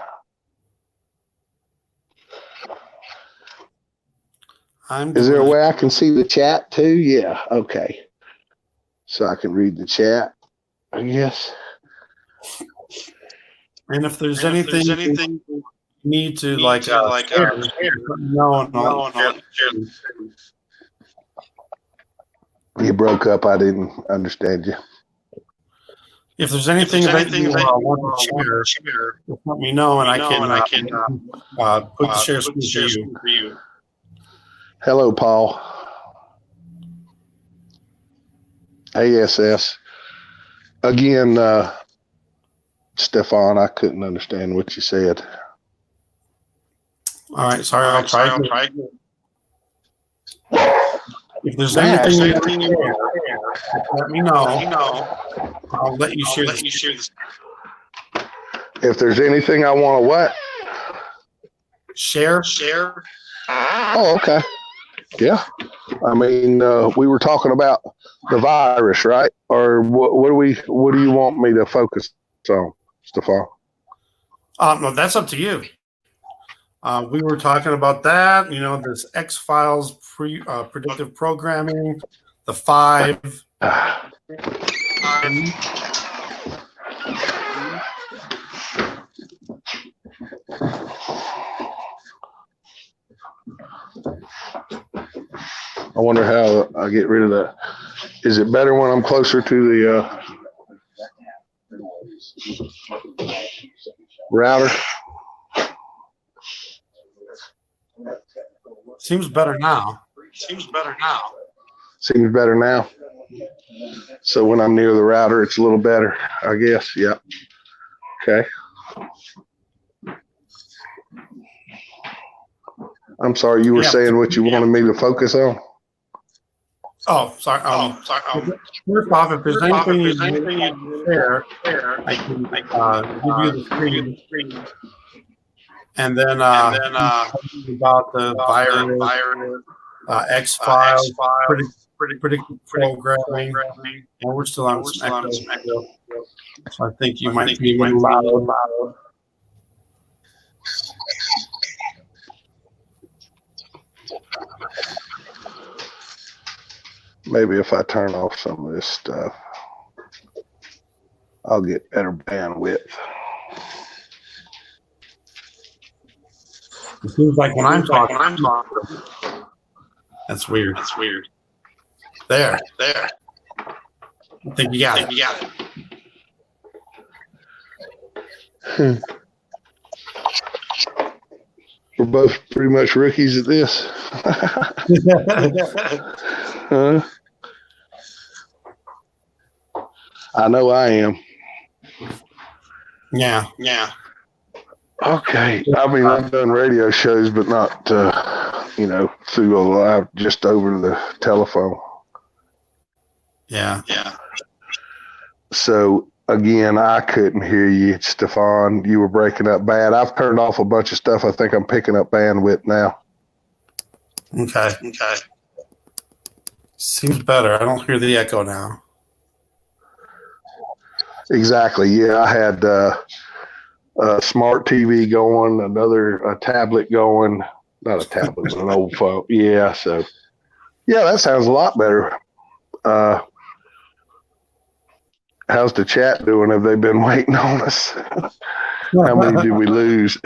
Is there a way I can see the chat too? Yeah, okay. So I can read the chat, I guess. And if there's anything you need to share, no. You broke up. I didn't understand you. If there's anything that you want to share, just let me know, and I can put the share screen for you. Hello, Paul. ASS. Again, Stefan, I couldn't understand what you said. All right, sorry. I'll try. If there's anything you want to share, let me know. I'll let you share this. If there's anything I want to what? Share. Oh, okay. Yeah. I mean, we were talking about the virus, right? Or what do you want me to focus on, Stefan? No, that's up to you. We were talking about that, this X-Files predictive programming, the 5. I wonder how I get rid of that. Is it better when I'm closer to the router? Seems better now. Seems better now. So when I'm near the router, it's a little better, I guess. Yep. Okay. I'm sorry, you were saying what you wanted me to focus on? Oh, sorry. First off, if there's anything you share, I can give you the screen. And then about the virus, X-Files, predictive programming, and we're still on some echo. So I think you might be loud. Maybe if I turn off some of this stuff, I'll get better bandwidth. It seems like when I'm talking, that's weird. There. I think you got it. We're both pretty much rookies at this. I know I am. Yeah. Okay. I mean, I've done radio shows, but not, through a live, just over the telephone. Yeah. So, again, I couldn't hear you, Stefan. You were breaking up bad. I've turned off a bunch of stuff. I think I'm picking up bandwidth now. Okay. Seems better. I don't hear the echo now. Exactly. Yeah, I had a smart TV going, a tablet going. Not a tablet, but an old phone. Yeah, so, yeah, that sounds a lot better. How's the chat doing? Have they been waiting on us? How many did we lose?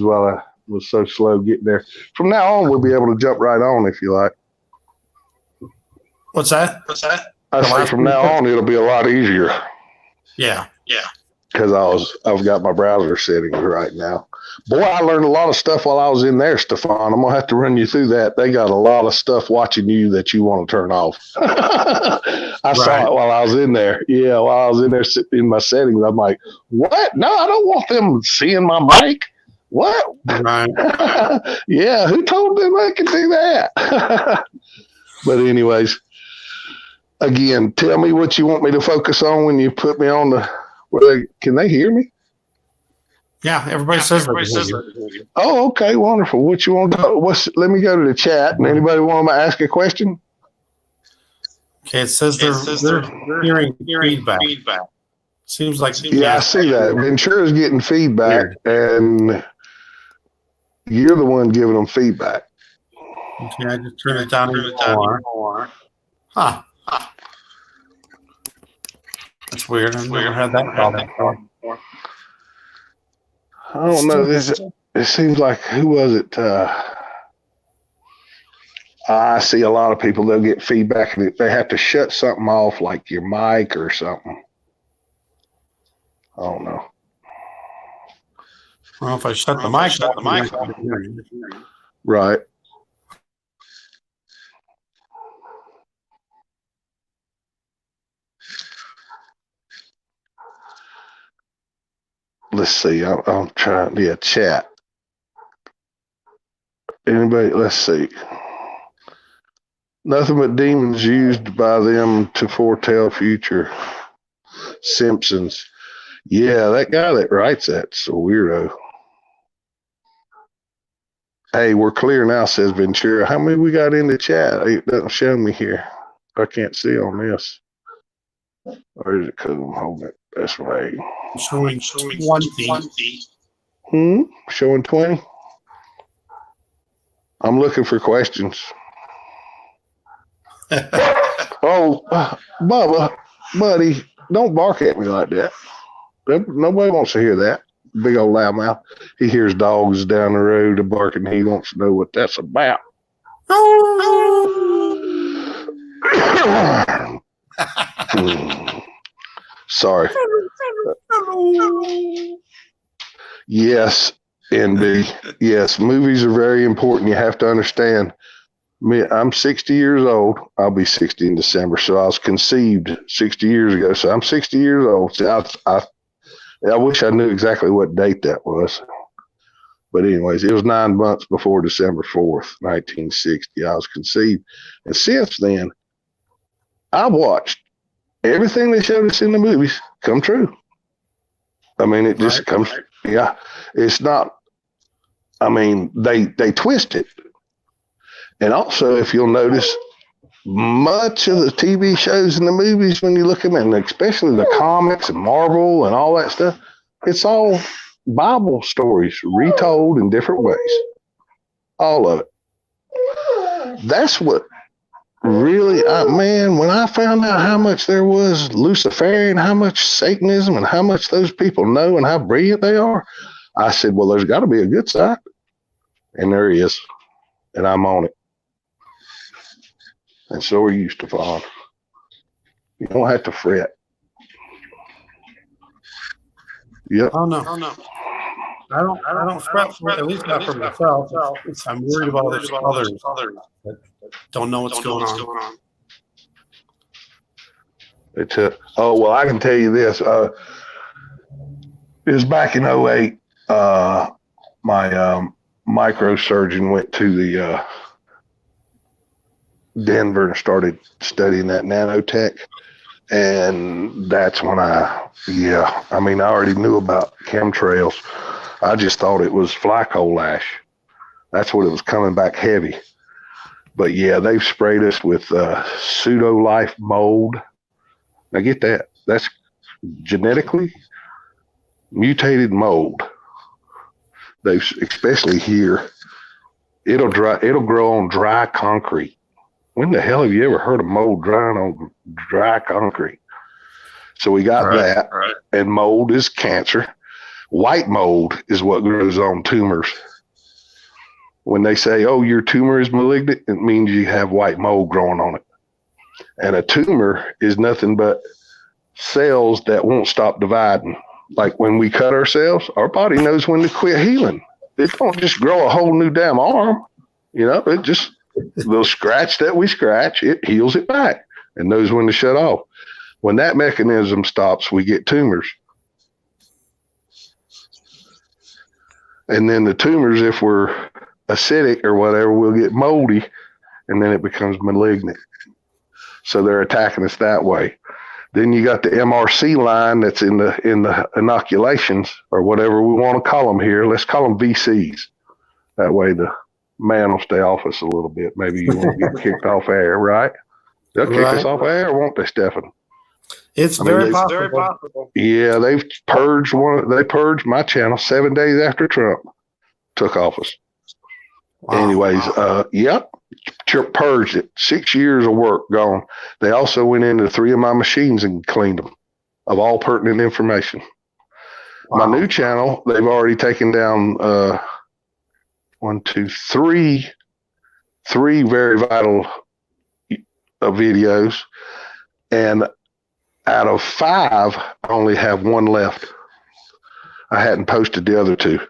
While I was so slow getting there? From now on, we'll be able to jump right on if you like. What's that? I say from now on, it'll be a lot easier. Yeah. Because I've got my browser settings right now. Boy, I learned a lot of stuff while I was in there, Stefan. I'm going to have to run you through that. They got a lot of stuff watching you that you want to turn off. I saw it while I was in there. Yeah, while I was in there sitting in my settings, I'm like, what? No, I don't want them seeing my mic. What? Right. Yeah, who told them they could do that? But anyways, again, tell me what you want me to focus on when you put me on the... Can they hear me? Yeah, everybody says that. Oh, okay, wonderful. What you want to? Let me go to the chat. And anybody want to ask a question? Okay, it says they're hearing feedback. Seems like I see that. Ventura's getting feedback, and you're the one giving them feedback. Okay, I just turn it down more. Huh. That's weird. I've never had that problem before. I don't know. It seems like, who was it? I see a lot of people, they'll get feedback and they have to shut something off, like your mic or something. I don't know. Well, if I shut the mic, right. Let's see. I'm trying to chat. Anybody? Let's see. Nothing but demons used by them to foretell future. Simpsons. Yeah, that guy that writes that's a weirdo. Hey, we're clear now, says Ventura. How many we got in the chat? It doesn't show me here. I can't see on this. Or is it because I'm holding it this way? Showing 20. Showing 20? I'm looking for questions. Oh, Bubba, buddy, don't bark at me like that. Nobody wants to hear that. Big old loudmouth. He hears dogs down the road barking. He wants to know what that's about. Sorry. Yes, NB. Yes, movies are very important. You have to understand. I'm 60 years old. I'll be 60 in December. So I was conceived 60 years ago. So I'm 60 years old. So I wish I knew exactly what date that was. But anyways, it was 9 months before December 4th, 1960. I was conceived. And since then, I've watched everything they showed us in the movies come true. I mean, it just comes. Yeah, it's not. I mean, they twist it. And also, if you'll notice, much of the TV shows and the movies, when you look at them, and especially the comics and Marvel and all that stuff, it's all Bible stories retold in different ways. All of it. That's what Really, man, when I found out how much there was Luciferian, how much Satanism, and how much those people know and how brilliant they are, I said, well, there's got to be a good side. And there is. And I'm on it. And so are you, Stefan. You don't have to fret. Yep. Oh no. I don't fret for it, at least not for myself. I'm worried about others that don't know what's going on. Oh, well, I can tell you this. It was back in '08. My microsurgeon went to the Denver and started studying that nanotech. And that's when I already knew about chemtrails. I just thought it was fly coal ash. That's what it was coming back heavy. But yeah, they've sprayed us with pseudo-life mold. Now get that. That's genetically mutated mold. They've, especially here, it'll grow on dry concrete. When the hell have you ever heard of mold drying on dry concrete? So we got that, and mold is cancer. White mold is what grows on tumors. When they say, oh, your tumor is malignant, it means you have white mold growing on it. And a tumor is nothing but cells that won't stop dividing. Like when we cut ourselves, our body knows when to quit healing. It don't just grow a whole new damn arm. It just, the scratch that we scratch, it heals it back and knows when to shut off. When that mechanism stops, we get tumors. And then the tumors, if we're acidic or whatever, we'll get moldy, and then it becomes malignant. So they're attacking us that way. Then you got the MRC line that's in the inoculations, or whatever we want to call them here. Let's call them VCs. That way the man will stay off us a little bit. Maybe you won't get kicked off air, right? They'll kick us off air, won't they, Stefan? It's very possible. Yeah, they purged my channel 7 days after Trump took office. Wow. Anyways, purged it. 6 years of work gone. They also went into 3 of my machines and cleaned them of all pertinent information. Wow. My new channel, they've already taken down 3 very vital videos, and out of 5, I only have 1 left. I hadn't posted the other 2,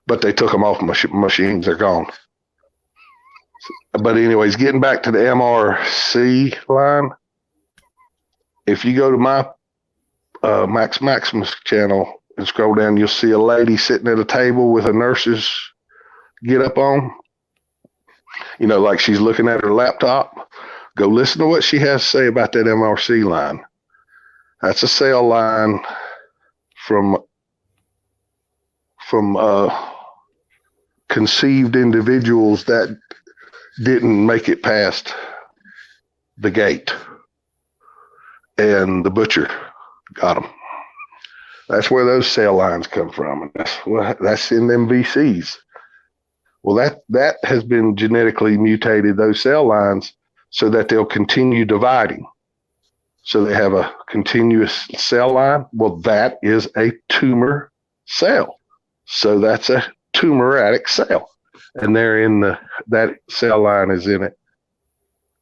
but they took them off my machines. They're gone. But anyways, getting back to the MRC line, if you go to my Max Maximus channel and scroll down, you'll see a lady sitting at a table with a nurse's get up on, like she's looking at her laptop. Go listen to what she has to say about that MRC line. That's a cell line from conceived individuals that didn't make it past the gate, and the butcher got them. That's where those cell lines come from, and that's in them VCs. Well, that has been genetically mutated, those cell lines, so that they'll continue dividing. So they have a continuous cell line. Well, that is a tumor cell. So that's a tumoratic cell. And they're in that cell line is in it.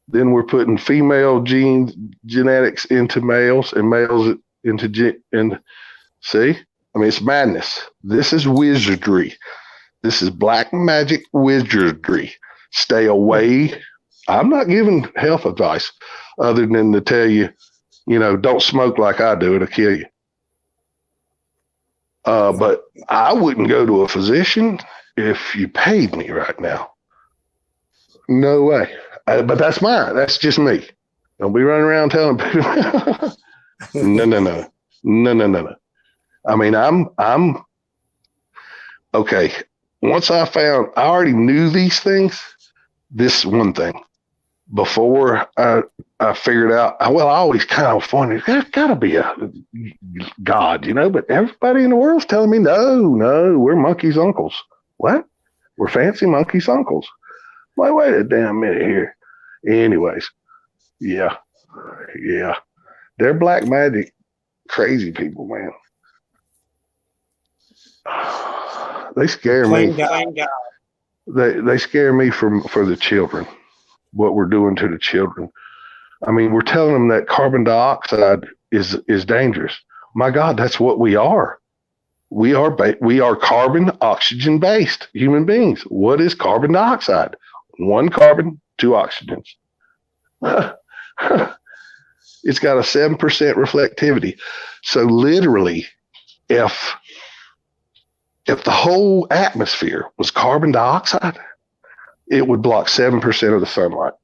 Then we're putting female genetics into males and males into see? I mean, it's madness. This is wizardry. This is black magic wizardry. Stay away. I'm not giving health advice other than to tell you, don't smoke like I do. It'll kill you. But I wouldn't go to a physician if you paid me right now. No way. But that's mine. That's just me. Don't be running around telling people. No. I mean, I'm okay. Once I already knew these things, this one thing. Before I figured out, I always kind of wondered, there's got to be a God, but everybody in the world's telling me, no, we're monkey's uncles. What? We're fancy monkey's uncles. Wait a damn minute here. Anyways, yeah. They're black magic crazy people, man. They scare me. They scare me for the children. What we're doing to the children. I mean, we're telling them that carbon dioxide is dangerous. My God, that's what we are. We are carbon oxygen based human beings. What is carbon dioxide? 1 carbon, 2 oxygens. It's got a 7% reflectivity. So literally, if the whole atmosphere was carbon dioxide, it would block 7% of the sunlight.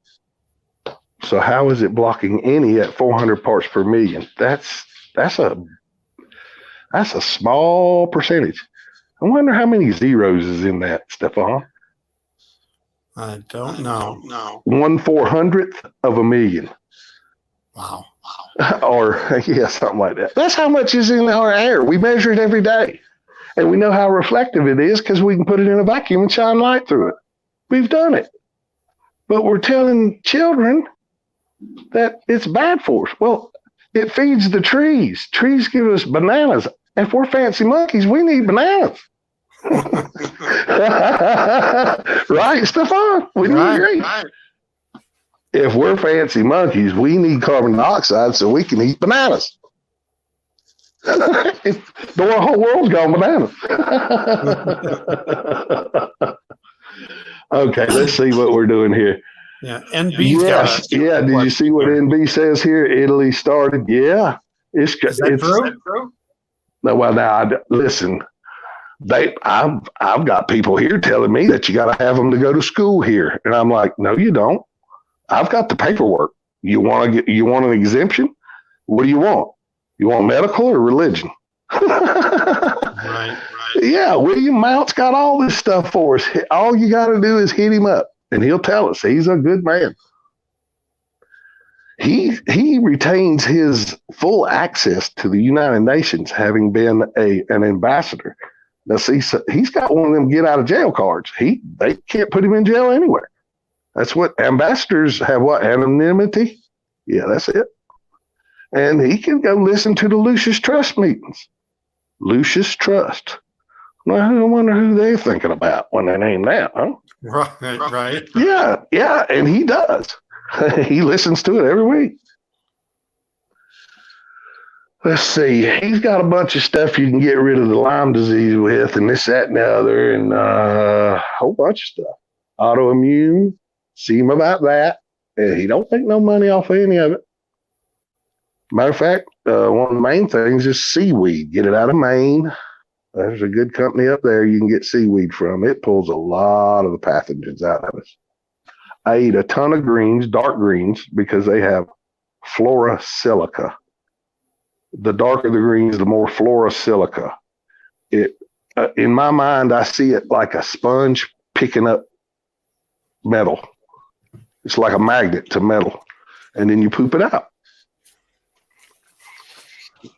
So how is it blocking any at 400 parts per million? That's a small percentage. I wonder how many zeros is in that, Stefan. I don't know. 1/400th of a million. Wow. Or, yeah, something like that. That's how much is in our air. We measure it every day. And we know how reflective it is because we can put it in a vacuum and shine light through it. We've done it. But we're telling children that it's bad for us. Well, it feeds the trees. Trees give us bananas. If we're fancy monkeys, we need bananas. Right, Stefan? Would you agree? Right. If we're fancy monkeys, we need carbon dioxide so we can eat bananas. The whole world's gone bananas. Okay, let's see what we're doing here. Yeah, NB's got yeah. Did you see what NB says here? Italy started. Yeah, it's true. Well, now listen. I've got people here telling me that you got to have them to go to school here, and I'm like, no, you don't. I've got the paperwork. You want an exemption? What do you want? You want medical or religion? Right. Yeah, William Mount's got all this stuff for us. All you got to do is hit him up, and he'll tell us he's a good man. He retains his full access to the United Nations, having been an ambassador. Now, see, so he's got one of them get out of jail cards. They can't put him in jail anywhere. That's what ambassadors have. What, anonymity? Yeah, that's it. And he can go listen to the Lucius Trust meetings. Lucius Trust. Well, I wonder who they're thinking about when they name that, huh? Right. Yeah, and he does. He listens to it every week. Let's see. He's got a bunch of stuff you can get rid of the Lyme disease with, and this, that, and the other, and a whole bunch of stuff. Autoimmune. See him about that. And he don't make no money off of any of it. Matter of fact, one of the main things is seaweed. Get it out of Maine. There's a good company up there you can get seaweed from. It pulls a lot of the pathogens out of us. I eat a ton of greens, dark greens, because they have flora silica. The darker the greens, the more flora silica. In my mind, I see it like a sponge picking up metal. It's like a magnet to metal. And then you poop it out.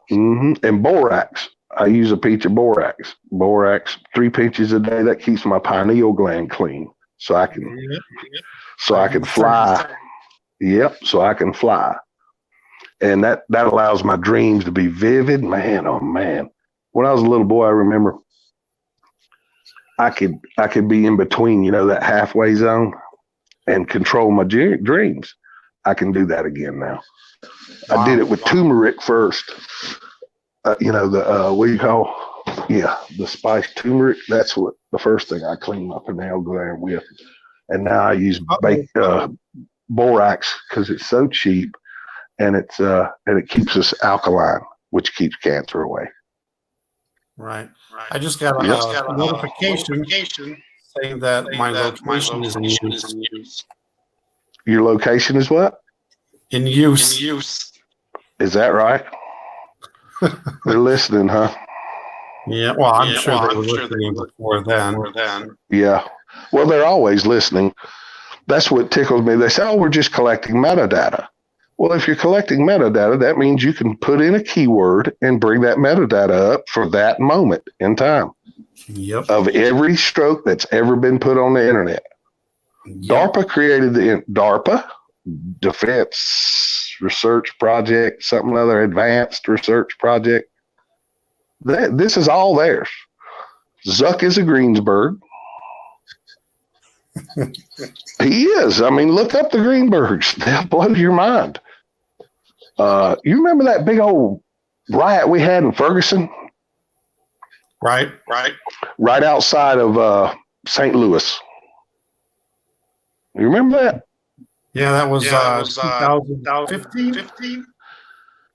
And borax. I use a pinch of borax. Borax, 3 pinches a day. That keeps my pineal gland clean. So I can fly. Yep, so I can fly. And that allows my dreams to be vivid. Man, oh man. When I was a little boy, I remember I could be in between, that halfway zone and control my dreams. I can do that again now. Wow. I did it with turmeric first. What do you call? Yeah, the spiced turmeric. That's what the first thing I clean my pineal gland with. And now I use borax because it's so cheap, and it keeps us alkaline, which keeps cancer away. Right. I just got a notification saying that my location is in use. Your location is what? In use. Is that right? They're listening, huh? Yeah. Well, I'm sure they were listening before then. Yeah. Well, they're always listening. That's what tickles me. They say, "Oh, we're just collecting metadata." Well, if you're collecting metadata, that means you can put in a keyword and bring that metadata up for that moment in time. Yep. Of every stroke that's ever been put on the internet. Yep. DARPA created Defense Research Project, something other advanced research project. This is all theirs. Zuck is a Greensburg. He is. I mean, look up the Greenbergs. They'll blow your mind. You remember that big old riot we had in Ferguson? Right. Right outside of St. Louis. You remember that? Yeah, that was 2015.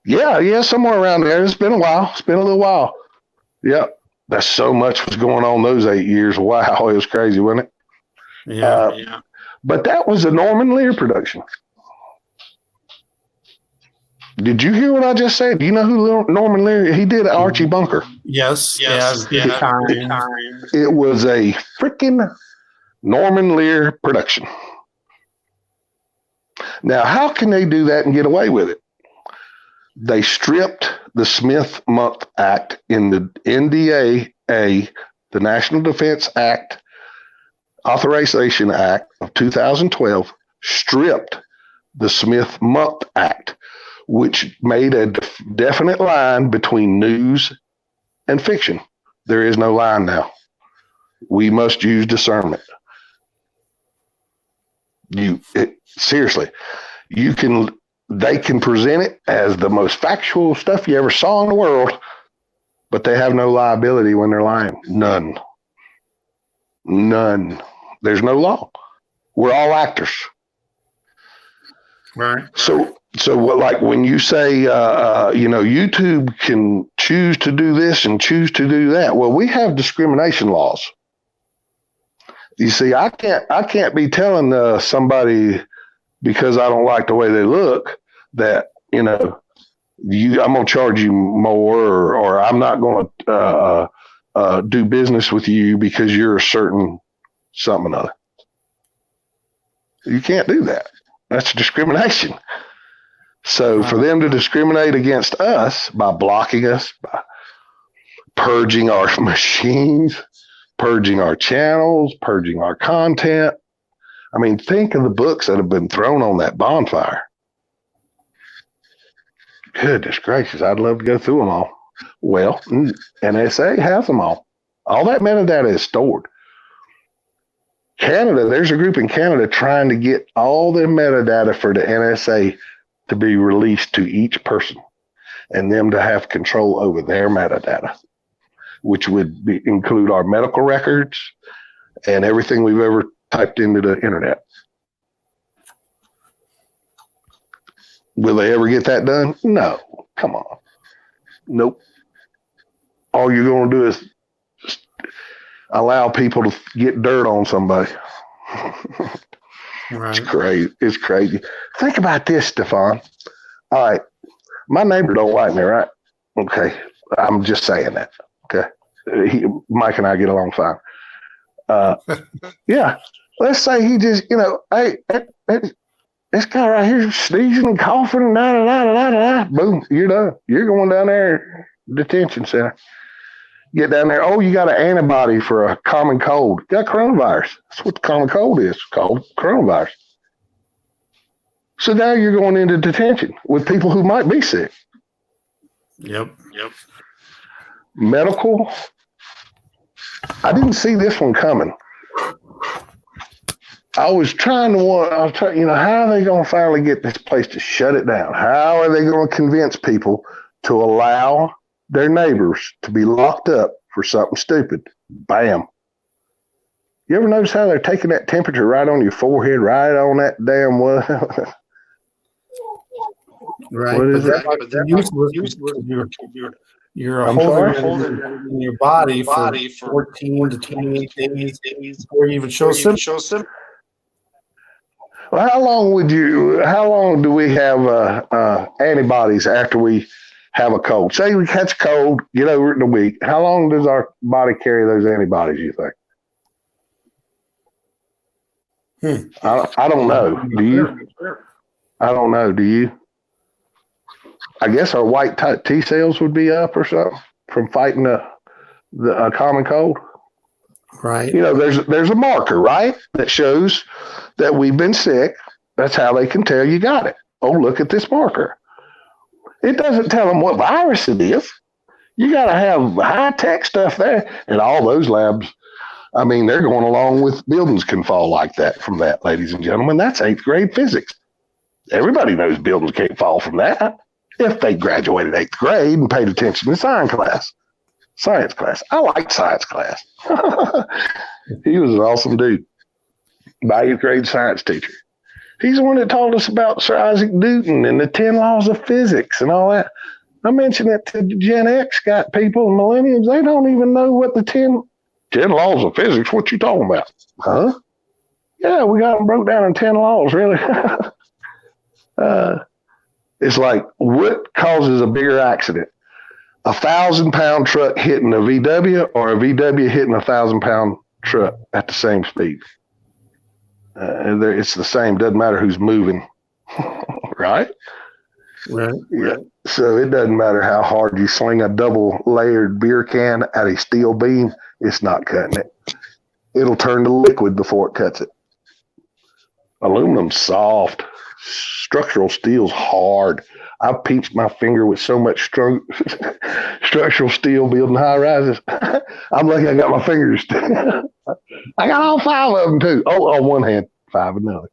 Yeah, somewhere around there. It's been a while. It's been a little while. Yep. That's so much was going on those 8 years. Wow, it was crazy, wasn't it? Yeah. But that was a Norman Lear production. Did you hear what I just said? Do you know who Norman Lear? He did Archie Bunker. Yes. It was a freaking Norman Lear production. Now, how can they do that and get away with it? They stripped the Smith-Month Act in the NDAA, the National Defense Act, Authorization Act of 2012, stripped the Smith-Month Act, which made a definite line between news and fiction. There is no line now. We must use discernment. Seriously, they can present it as the most factual stuff you ever saw in the world, but they have no liability when they're lying. None. There's no law. We're all actors. Right. So like when you say, YouTube can choose to do this and choose to do that. Well, we have discrimination laws. You see, I can't be telling somebody because I don't like the way they look that, I'm going to charge you more or I'm not going to do business with you because you're a certain something or other. You can't do that. That's discrimination. So for them to discriminate against us by blocking us, by purging our machines, purging our channels, purging our content. I mean, think of the books that have been thrown on that bonfire. Goodness gracious, I'd love to go through them all. Well, NSA has them all. All that metadata is stored. Canada, there's a group in Canada trying to get all the metadata for the NSA to be released to each person and them to have control over their metadata, which would include our medical records and everything we've ever typed into the internet. Will they ever get that done? No. Come on. Nope. All you're going to do is allow people to get dirt on somebody. Right. It's crazy. Think about this, Stefan. All right. My neighbor don't like me, right? Okay. I'm just saying that. Okay. Mike and I get along fine. Yeah. Let's say he just, hey, this guy right here sneezing and coughing and da. Boom, you're done. You're going down there, detention center. Get down there. Oh, you got an antibody for a common cold. You got coronavirus. That's what the common cold is, called coronavirus. So now you're going into detention with people who might be sick. Yep. Medical. I didn't see this one coming. I was trying, how are they going to finally get this place to shut it down? How are they going to convince people to allow their neighbors to be locked up for something stupid? Bam. You ever notice how they're taking that temperature right on your forehead, right on that damn what? Right. What is that? You're holding it in your body for 14 to 28 days before you even show symptoms. Well, how long do we have antibodies after we have a cold? Say we catch a cold, get over it in a week. How long does our body carry those antibodies, you think? I don't know. Do you? I don't know. Do you? I guess our white T cells would be up or something from fighting the common cold. Right. There's a marker, right, that shows that we've been sick That's how they can tell you got it. Oh, look at this marker. It doesn't tell them what virus it is. You got to have high-tech stuff there. And all those labs, I mean, they're going along with buildings can fall like that from that, ladies and gentlemen. That's 8th grade physics. Everybody knows buildings can't fall from that if they graduated 8th grade and paid attention to science class. I liked science class. He was an awesome dude. My 8th grade science teacher. He's the one that taught us about Sir Isaac Newton and the 10 laws of physics and all that. I mentioned it to Gen X got people, millennials, they don't even know what the 10 laws of physics, what you talking about? Huh? Yeah, we got them broke down in 10 laws, really. It's like, what causes a bigger accident? A 1,000-pound truck hitting a VW or a VW hitting a 1,000-pound truck at the same speed? It's the same. Doesn't matter who's moving, right? Right. Yeah. So it doesn't matter how hard you sling a double-layered beer can at a steel beam. It's not cutting it. It'll turn to liquid before it cuts it. Aluminum's soft. Structural steel's hard. I've pinched my finger with so much structural steel building high rises. I'm lucky I got my fingers. I got all 5 of them too. Oh, on one hand, 5 another.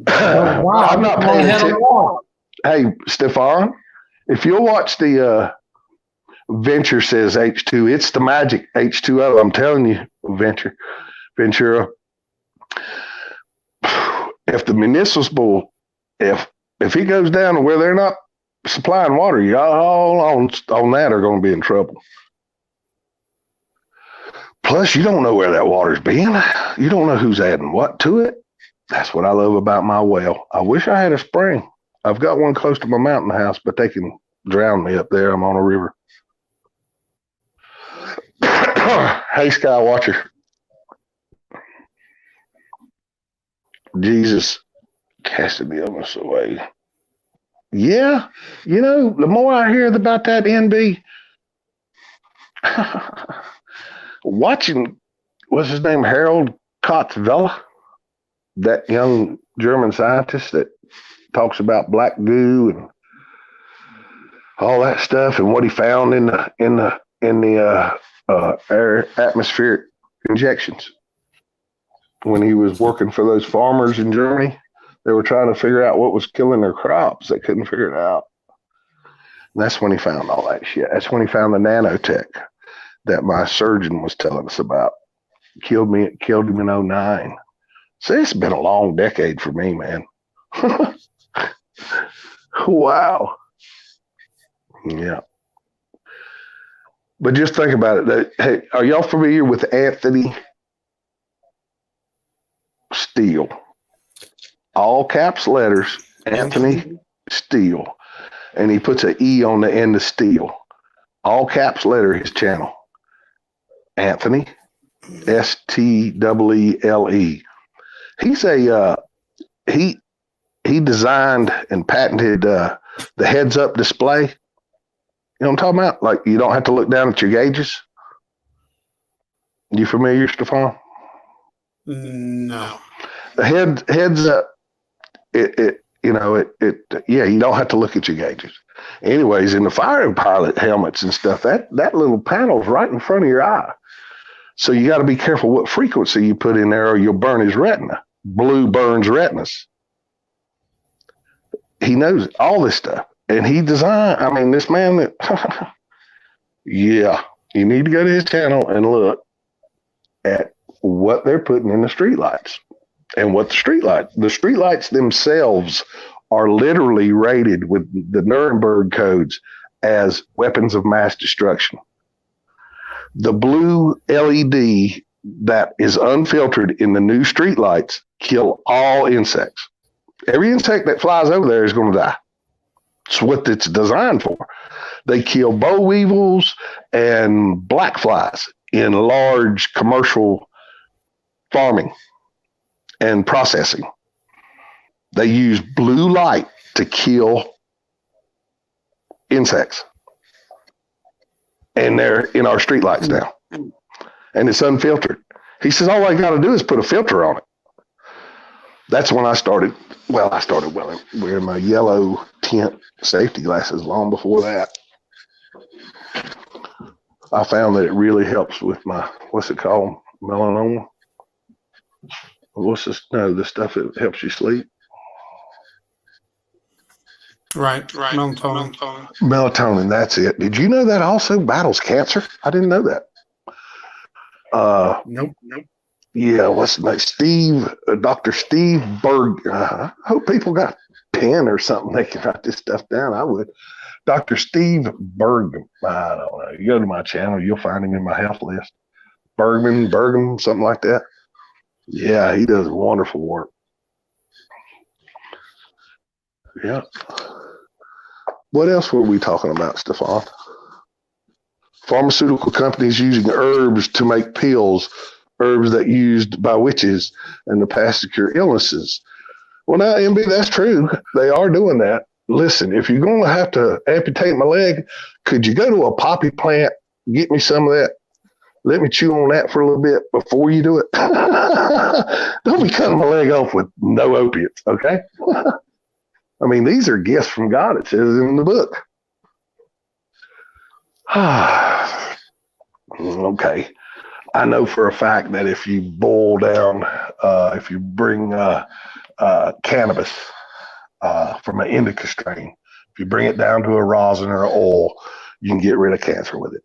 Wow. I'm not paying attention. Hey, Stefan, if you'll watch the Venture says H2, it's the magic H2O. I'm telling you, Ventura. If the municipal, if he goes down to where they're not supplying water, y'all on that are going to be in trouble. Plus, you don't know where that water's been. You don't know who's adding what to it. That's what I love about my well. I wish I had a spring. I've got one close to my mountain house, but they can drown me up there. I'm on a river. Hey, Skywatcher. Jesus casted the illness away. Yeah, you know, the more I hear about that NB, watching, what's his name, Harold Kotzvella, that young German scientist that talks about black goo and all that stuff and what he found in the air atmospheric injections. When he was working for those farmers in Germany, they were trying to figure out what was killing their crops. They couldn't figure it out. And that's when he found all that shit. That's when he found the nanotech that my surgeon was telling us about. Killed him in 2009. So it's been a long decade for me, man. Wow. Yeah. But just think about it. Hey, are y'all familiar with Anthony Steele? All caps letters, Anthony Steele. And he puts an E on the end of Steele. All caps letter his channel. Anthony, Steele. He's he designed and patented the heads up display. You know what I'm talking about? Like you don't have to look down at your gauges. You familiar, Stefan? No. The heads up. Yeah, you don't have to look at your gauges. Anyways, in the fighter pilot helmets and stuff, that little panel's right in front of your eye. So you got to be careful what frequency you put in there or you'll burn his retina. Blue burns retinas. He knows all this stuff. And he designed, this man that, yeah, you need to go to his channel and look at what they're putting in the streetlights. And what the streetlights themselves are literally rated with the Nuremberg codes as weapons of mass destruction. The blue LED that is unfiltered in the new streetlights kill all insects. Every insect that flies over there is going to die. It's what it's designed for. They kill boll weevils and black flies in large commercial farming and processing. They use blue light to kill insects. And they're in our streetlights now. And it's unfiltered. He says, all I got to do is put a filter on it. That's when I started. Well, I started wearing my yellow tint safety glasses long before that. I found that it really helps with my, what's it called? Melanoma? What's this? No, the stuff that helps you sleep. Right. Melatonin. Melatonin, that's it. Did you know that also battles cancer? I didn't know that. Nope. Yeah, what's the name? Dr. Steve Berg. I hope people got a pen or something they can write this stuff down. I would. Dr. Steve Bergman. I don't know. You go to my channel, you'll find him in my health list. Bergman, something like that. Yeah, he does wonderful work. Yeah. What else were we talking about, Stefan? Pharmaceutical companies using herbs to make pills, herbs that used by witches in the past to cure illnesses. Well, now, MB, that's true. They are doing that. Listen, if you're going to have to amputate my leg, could you go to a poppy plant, get me some of that? Let me chew on that for a little bit before you do it. Don't be cutting my leg off with no opiates, okay? I mean, these are gifts from God, it says in the book. Okay. I know for a fact that if you boil down, if you bring cannabis from an indica strain, if you bring it down to a rosin or an oil, you can get rid of cancer with it.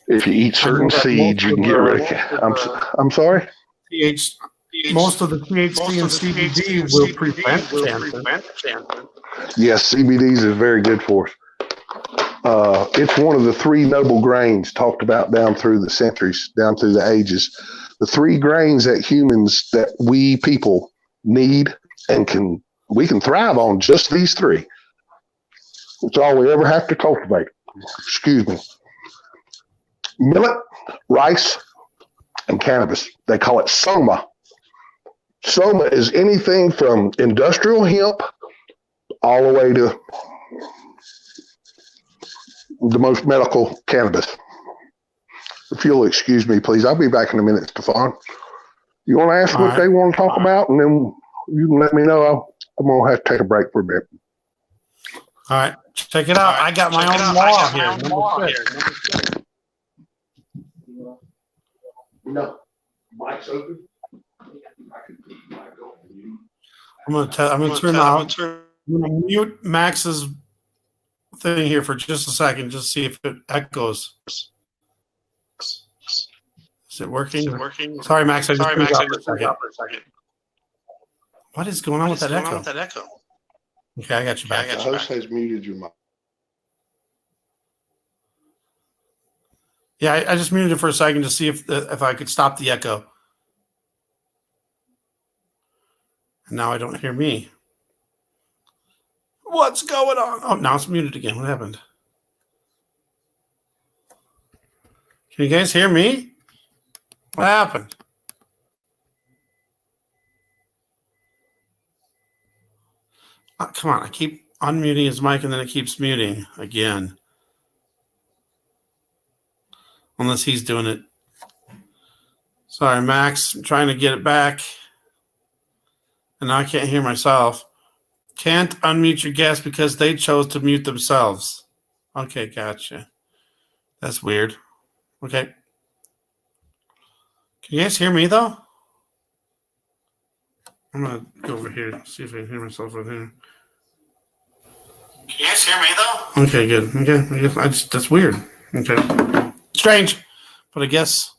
If you eat certain seeds, you can get rid of cancer. I'm sorry? Most of the THC and CBD will prevent cancer. Yes, CBDs is very good for us. It's one of the three noble grains talked about down through the centuries, down through the ages. The three grains that humans, that we people need and we can thrive on just these three. It's all we ever have to cultivate. Excuse me. Millet, rice, and cannabis. They call it soma. Soma is anything from industrial hemp all the way to the most medical cannabis. If you'll excuse me, please. I'll be back in a minute, Stefan. You want to ask what they want to talk about, and then you can let me know. I'm going to have to take a break for a bit. All right. Check it out. I got my own law here. No. Mic's open. I'm gonna mute Max's thing here for just a second, just see if it echoes. Is it working? Sorry, Max. I just for a second. What is going on with that echo? Okay, I got you back. The host has muted your mic. Yeah, I just muted it for a second to see if I could stop the echo. And now I don't hear me. What's going on? Oh, now it's muted again. What happened? Can you guys hear me? What happened? Come on. I keep unmuting his mic and then it keeps muting again. Unless he's doing it. Sorry, Max. I'm trying to get it back. And now I can't hear myself. Can't unmute your guest because they chose to mute themselves. Okay, gotcha. That's weird. Okay. Can you guys hear me, though? I'm going to go over here and see if I can hear myself over here. Can you guys hear me, though? Okay, good. Okay, that's weird. Okay. Strange. But I guess,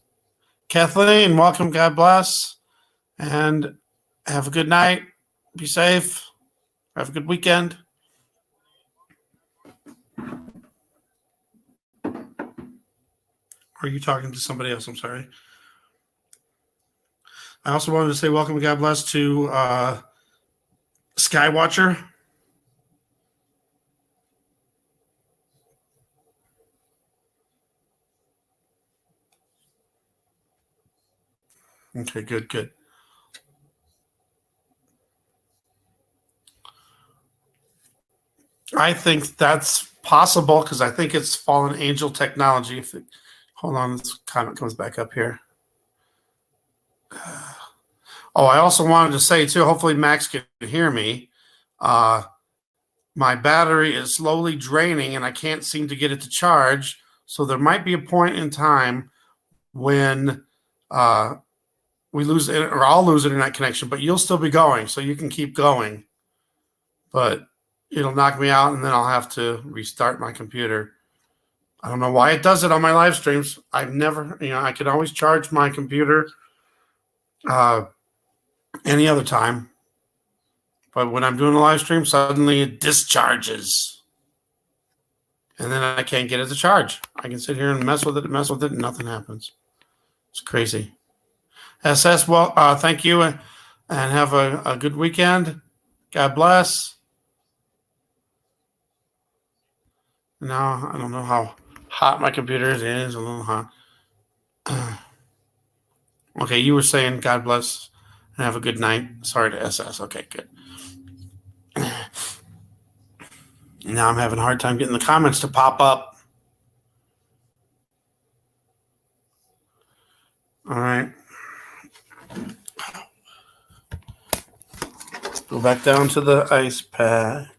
Kathleen, welcome. God bless. And have a good night. Be safe. Have a good weekend. Are you talking to somebody else? I'm sorry. I also wanted to say welcome and God bless to Skywatcher. Okay, good. I think that's possible because I think it's fallen angel technology. Hold on, this comment comes back up here. Oh, I also wanted to say too, hopefully Max can hear me. My battery is slowly draining and I can't seem to get it to charge. So there might be a point in time when we lose it, or I'll lose internet connection, but you'll still be going. So you can keep going. But it'll knock me out and then I'll have to restart my computer. I don't know why it does it on my live streams. I've never, I can always charge my computer any other time. But when I'm doing a live stream, suddenly it discharges. And then I can't get it to charge. I can sit here and mess with it, and nothing happens. It's crazy. SS, well, thank you, and have a good weekend. God bless. Now, I don't know how hot my computer is. It is a little hot. Okay, you were saying God bless and have a good night. Sorry to SS. Okay, good. Now I'm having a hard time getting the comments to pop up. All right. Go back down to the ice pack.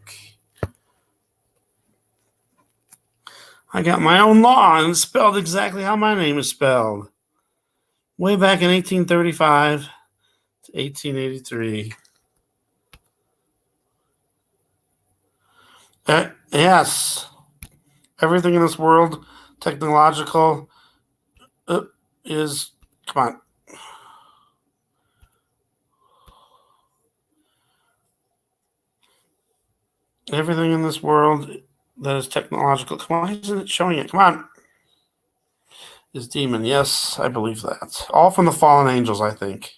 I got my own law and it's spelled exactly how my name is spelled. Way back in 1835 to 1883. Yes. Everything in this world, technological, is, come on. Everything in this world that is technological, come on, why isn't it showing it? Come on. Is demon. Yes, I believe that. All from the fallen angels, I think.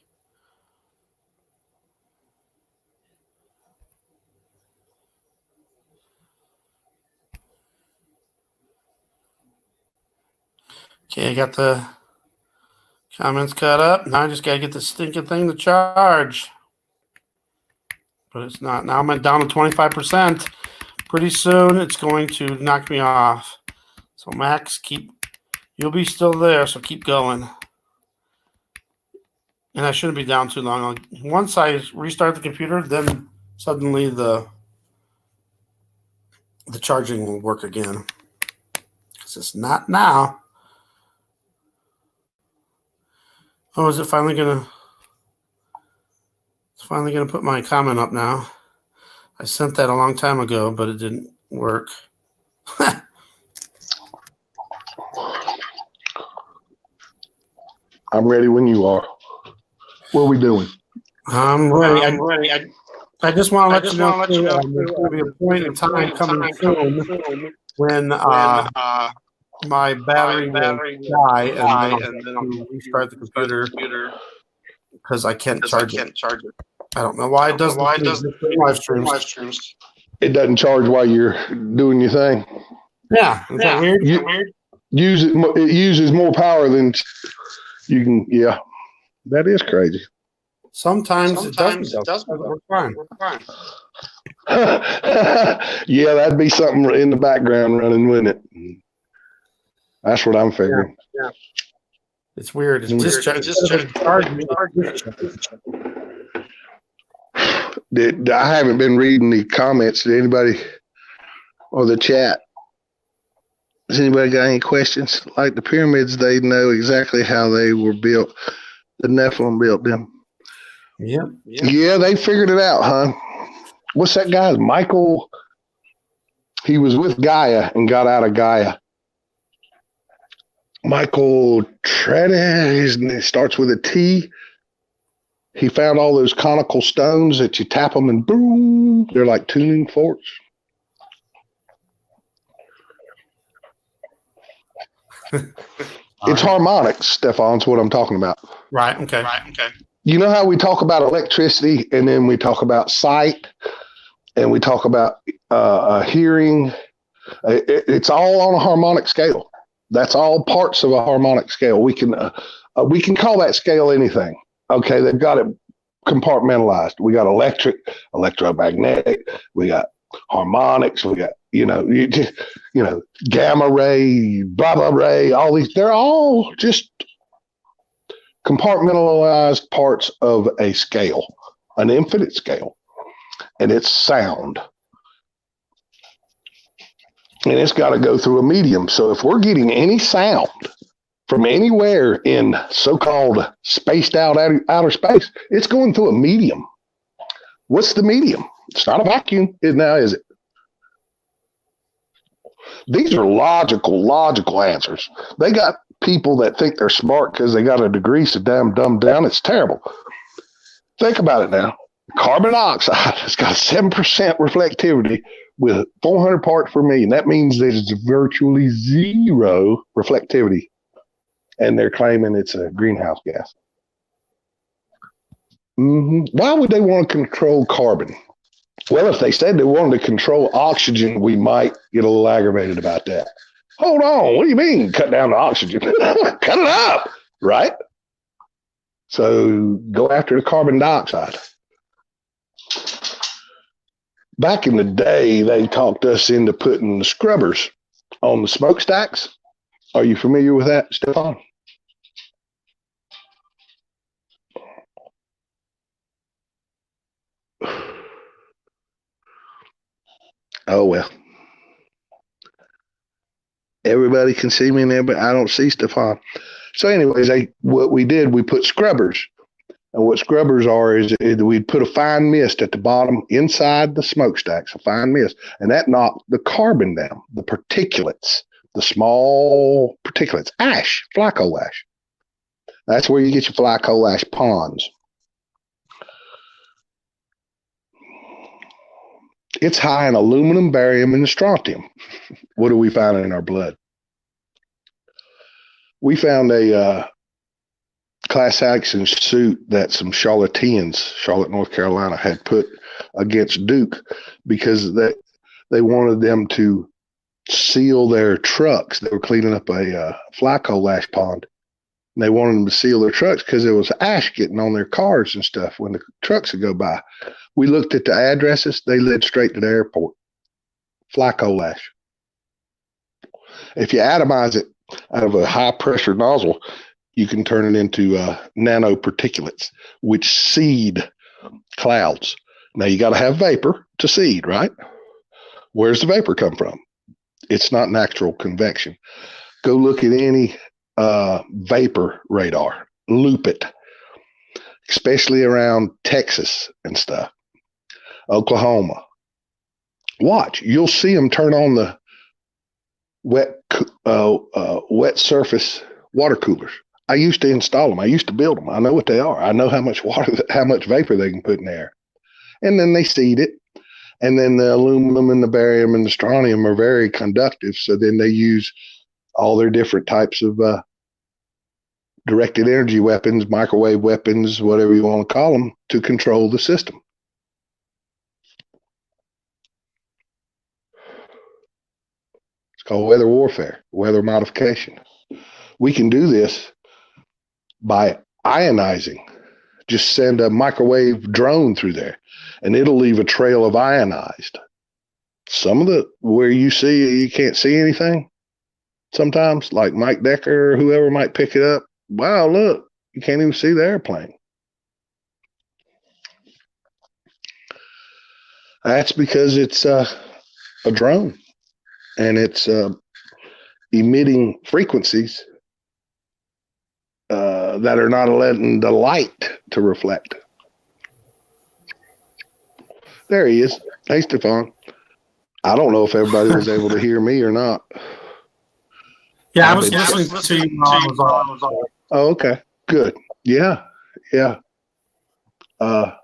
Okay, I got the comments cut up. Now I just got to get the stinking thing to charge. But it's not. Now I'm down to 25%. Pretty soon it's going to knock me off. So Max, you'll be still there, so keep going. And I shouldn't be down too long. Once I restart the computer, then suddenly the charging will work again. Because it's not now. Oh, is it finally gonna? It's finally gonna put my comment up now. I sent that a long time ago, but it didn't work. I'm ready when you are. What are we doing? I'm ready. I just want to let you know there's going to be a point in time coming soon when my battery will die and then I'll restart the computer because I can't charge it. I don't know why it doesn't. Live streams. It doesn't charge while you're doing your thing. Yeah, is that weird? It uses more power than you can. Yeah, that is crazy. Sometimes it doesn't. We're fine. Yeah, that'd be something in the background running, wouldn't it? That's what I'm figuring. Yeah. It's weird. It's just I haven't been reading the comments. Did anybody or the chat? Has anybody got any questions? Like the pyramids, they know exactly how they were built. The Nephilim built them. Yeah, they figured it out, huh? What's that guy? Michael. He was with Gaia and got out of Gaia. Michael Tretta, his name starts with a T. He found all those conical stones that you tap them and boom, they're like tuning forks. It's harmonics, Stefan's what I'm talking about. Right. Okay. You know how we talk about electricity and then we talk about sight and we talk about hearing. It's all on a harmonic scale. That's all parts of a harmonic scale. We can call that scale anything. Okay, they've got it compartmentalized. We got electric, electromagnetic. We got harmonics. We got gamma ray, blah blah ray. All these, they're all just compartmentalized parts of a scale, an infinite scale, and it's sound. And it's got to go through a medium. So if we're getting any sound from anywhere in so-called spaced out outer space, it's going through a medium. What's the medium? It's not a vacuum now, is it? These are logical answers. They got people that think they're smart because they got a degree so damn dumbed down. It's terrible. Think about it now. Carbon dioxide has got 7% reflectivity with 400 parts per million. That means there's virtually zero reflectivity. And they're claiming it's a greenhouse gas. Why would they want to control carbon? Well, if they said they wanted to control oxygen, we might get a little aggravated about that. Hold on, what do you mean cut down the oxygen? Cut it up, right? So go after the carbon dioxide. Back in the day, they talked us into putting the scrubbers on the smokestacks. Are you familiar with that, Stefan? Oh, well. Everybody can see me in there, but I don't see Stefan. So anyways, what we did, we put scrubbers. And what scrubbers are is we'd put a fine mist at the bottom inside the smokestacks, a fine mist, and that knocked the carbon down, the particulates, the small particulates, ash, fly coal ash. That's where you get your fly coal ash ponds. It's high in aluminum, barium, and strontium. What do we find in our blood? We found a class action suit that some charlatans, Charlotte, North Carolina, had put against Duke because they wanted them to seal their trucks. They were cleaning up a fly coal ash pond. And they wanted them to seal their trucks because there was ash getting on their cars and stuff when the trucks would go by. We looked at the addresses. They led straight to the airport. Fly coal ash. If you atomize it out of a high-pressure nozzle, you can turn it into nanoparticulates, which seed clouds. Now, you got to have vapor to seed, right? Where's the vapor come from? It's not natural convection. Go look at any vapor radar. Loop it, especially around Texas and stuff, Oklahoma. Watch. You'll see them turn on the wet surface water coolers. I used to install them. I used to build them. I know what they are. I know how much vapor they can put in there. And then they seed it. And then the aluminum and the barium and the strontium are very conductive. So then they use all their different types of directed energy weapons, microwave weapons, whatever you want to call them, to control the system. It's called weather warfare, weather modification. We can do this by ionizing. Just send a microwave drone through there, and it'll leave a trail of ionized. Some of the where you can't see anything. Sometimes, like Mike Decker or whoever might pick it up. Wow, look, you can't even see the airplane. That's because it's a drone, and it's emitting frequencies that are not letting the light to reflect. There he is. Hey, Stefan. I don't know if everybody was able to hear me or not. Yeah, I was listening to you while I was on. Oh, okay. Good. Yeah. I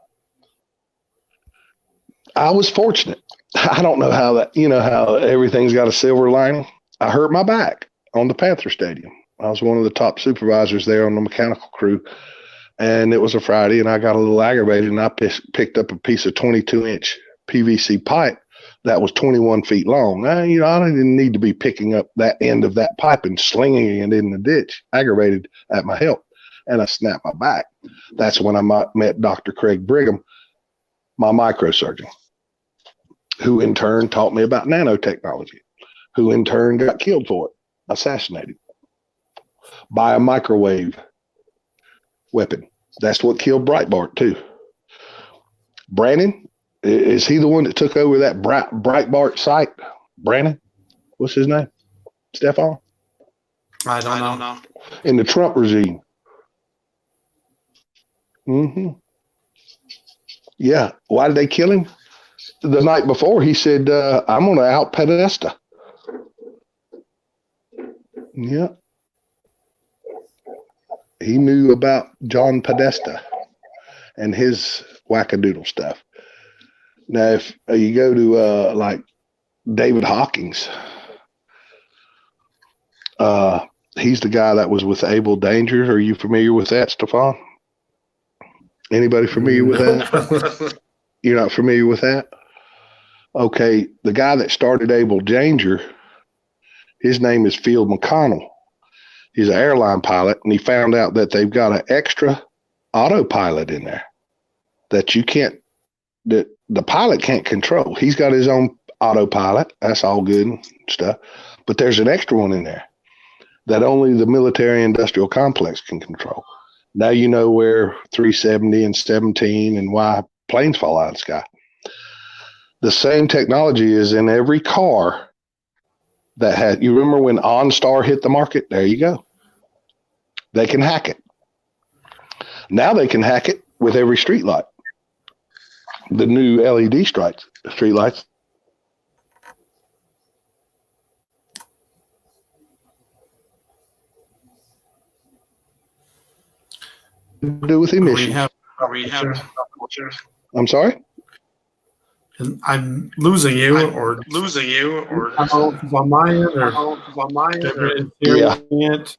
was fortunate. I don't know how that, how everything's got a silver lining. I hurt my back on the Panther Stadium. I was one of the top supervisors there on the mechanical crew, and it was a Friday, and I got a little aggravated, and I picked up a piece of 22-inch PVC pipe that was 21 feet long. I didn't need to be picking up that end of that pipe and slinging it in the ditch, aggravated at my health, and I snapped my back. That's when I met Dr. Craig Brigham, my microsurgeon, who in turn taught me about nanotechnology, who in turn got killed for it, assassinated by a microwave weapon. That's what killed Breitbart too. Brannon, is he the one that took over that Breitbart site? Brannon, what's his name? Stefan? I don't know. In the Trump regime. Mm-hmm. Yeah. Why did they kill him? The night before, he said, I'm going to out Podesta. Yeah. He knew about John Podesta and his wackadoodle stuff. Now, if you go to like David Hawkins, he's the guy that was with Able Danger. Are you familiar with that, Stefan? Anybody familiar with that? You're not familiar with that? Okay, the guy that started Able Danger, his name is Field McConnell. He's an airline pilot, and he found out that they've got an extra autopilot in there that that the pilot can't control. He's got his own autopilot. That's all good and stuff. But there's an extra one in there that only the military industrial complex can control. Now you know where 370 and 17 and why planes fall out of the sky. The same technology is in every car that had, you remember when OnStar hit the market? There you go. They can hack it. Now they can hack it with every street light. The new LED street lights. Do with emissions. I'm sorry? I'm losing you, or I don't know if it's on my end or Yeah. it.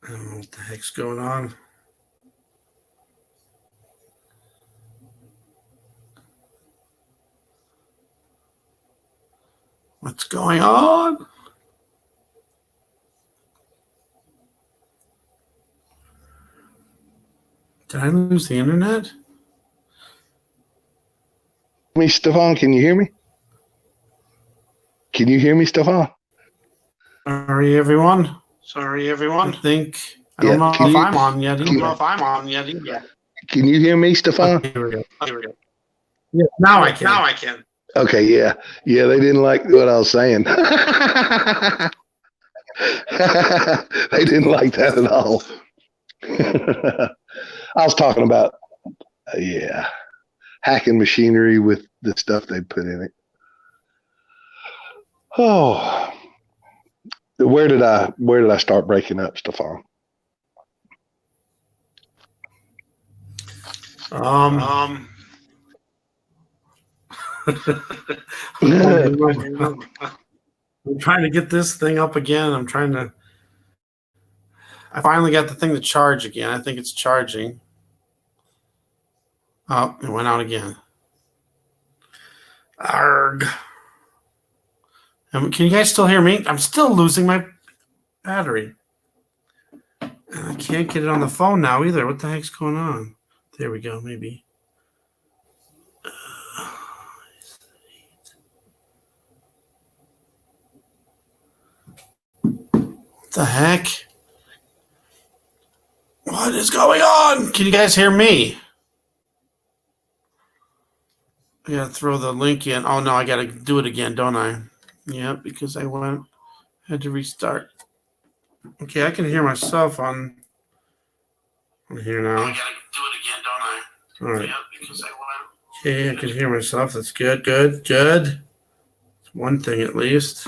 I don't know what the heck's going on. What's going on? Did I lose the internet? Me, Stefan, can you hear me? Can you hear me, Stefan? Sorry, everyone. I think I don't know if I'm on yet. Can you hear me, Stefan? Okay, here we go. Yeah, now I can. Okay, yeah. Yeah, they didn't like what I was saying. They didn't like that at all. I was talking about, hacking machinery with the stuff they put in it. Oh, where did I start breaking up, Stefan? I'm trying to get this thing up again. I finally got the thing to charge again. I think it's charging. Oh, it went out again. Arg. Can you guys still hear me? I'm still losing my battery. And I can't get it on the phone now either. What the heck's going on? There we go, maybe. What the heck? What is going on? Can you guys hear me? I gotta throw the link in. Oh no, I gotta do it again, don't I? Yeah, because I had to restart. Okay, I can hear myself on here now. I gotta do it again, don't I? All right. Yeah, because okay, I can hear myself. That's good. It's one thing at least.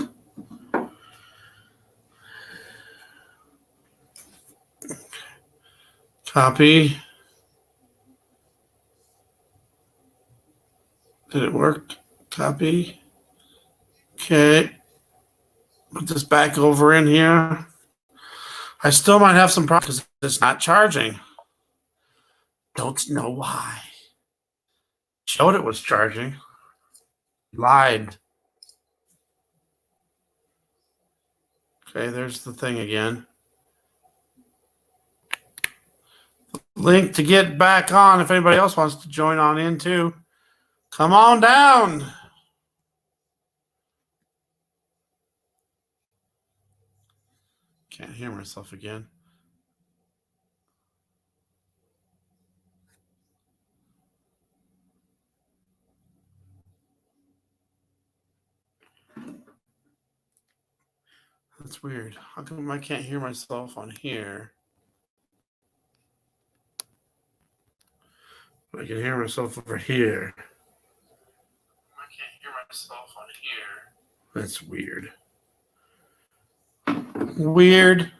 Copy. Did it work? Copy. Okay. Put this back over in here. I still might have some problems because it's not charging. Don't know why. Showed it was charging. Lied. Okay, there's the thing again. Link to get back on if anybody else wants to join on in too. Come on down. Can't hear myself again. That's weird. How come I can't hear myself on here? But I can hear myself over here. I can't hear myself on here. That's weird. Weird.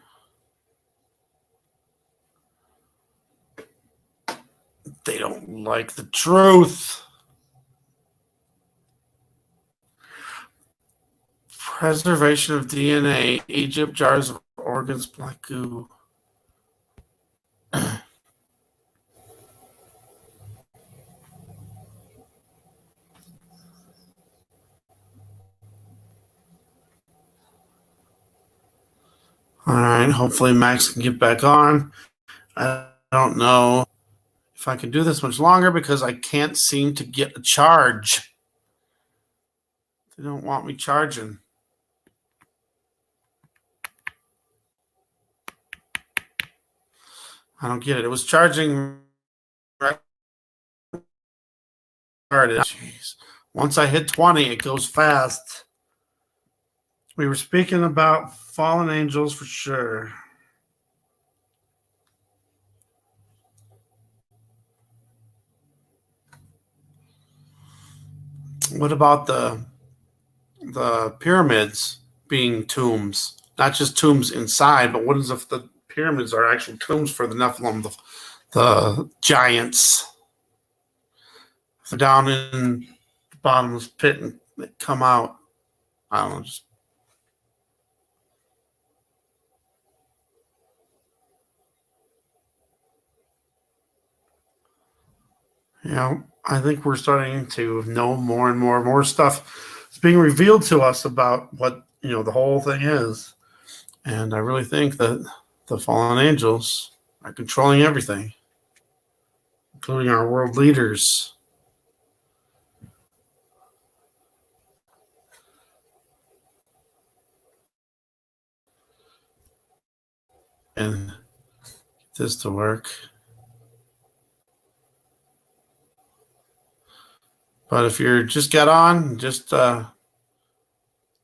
They don't like the truth. Preservation of DNA, Egypt, jars of organs, black goo. All right, hopefully Max can get back on. I don't know if I can do this much longer because I can't seem to get a charge. They don't want me charging. I don't get it. It was charging right. Jeez. Once I hit 20, it goes fast. We were speaking about fallen angels for sure. What about the pyramids being tombs? Not just tombs inside, but what is if the pyramids are actual tombs for the Nephilim, the giants? If they're down in the bottomless pit and they come out, I don't know, just I think we're starting to know more and more stuff is being revealed to us about what the whole thing is. And I really think that the fallen angels are controlling everything, including our world leaders. And get this to work. But if you're just got on, just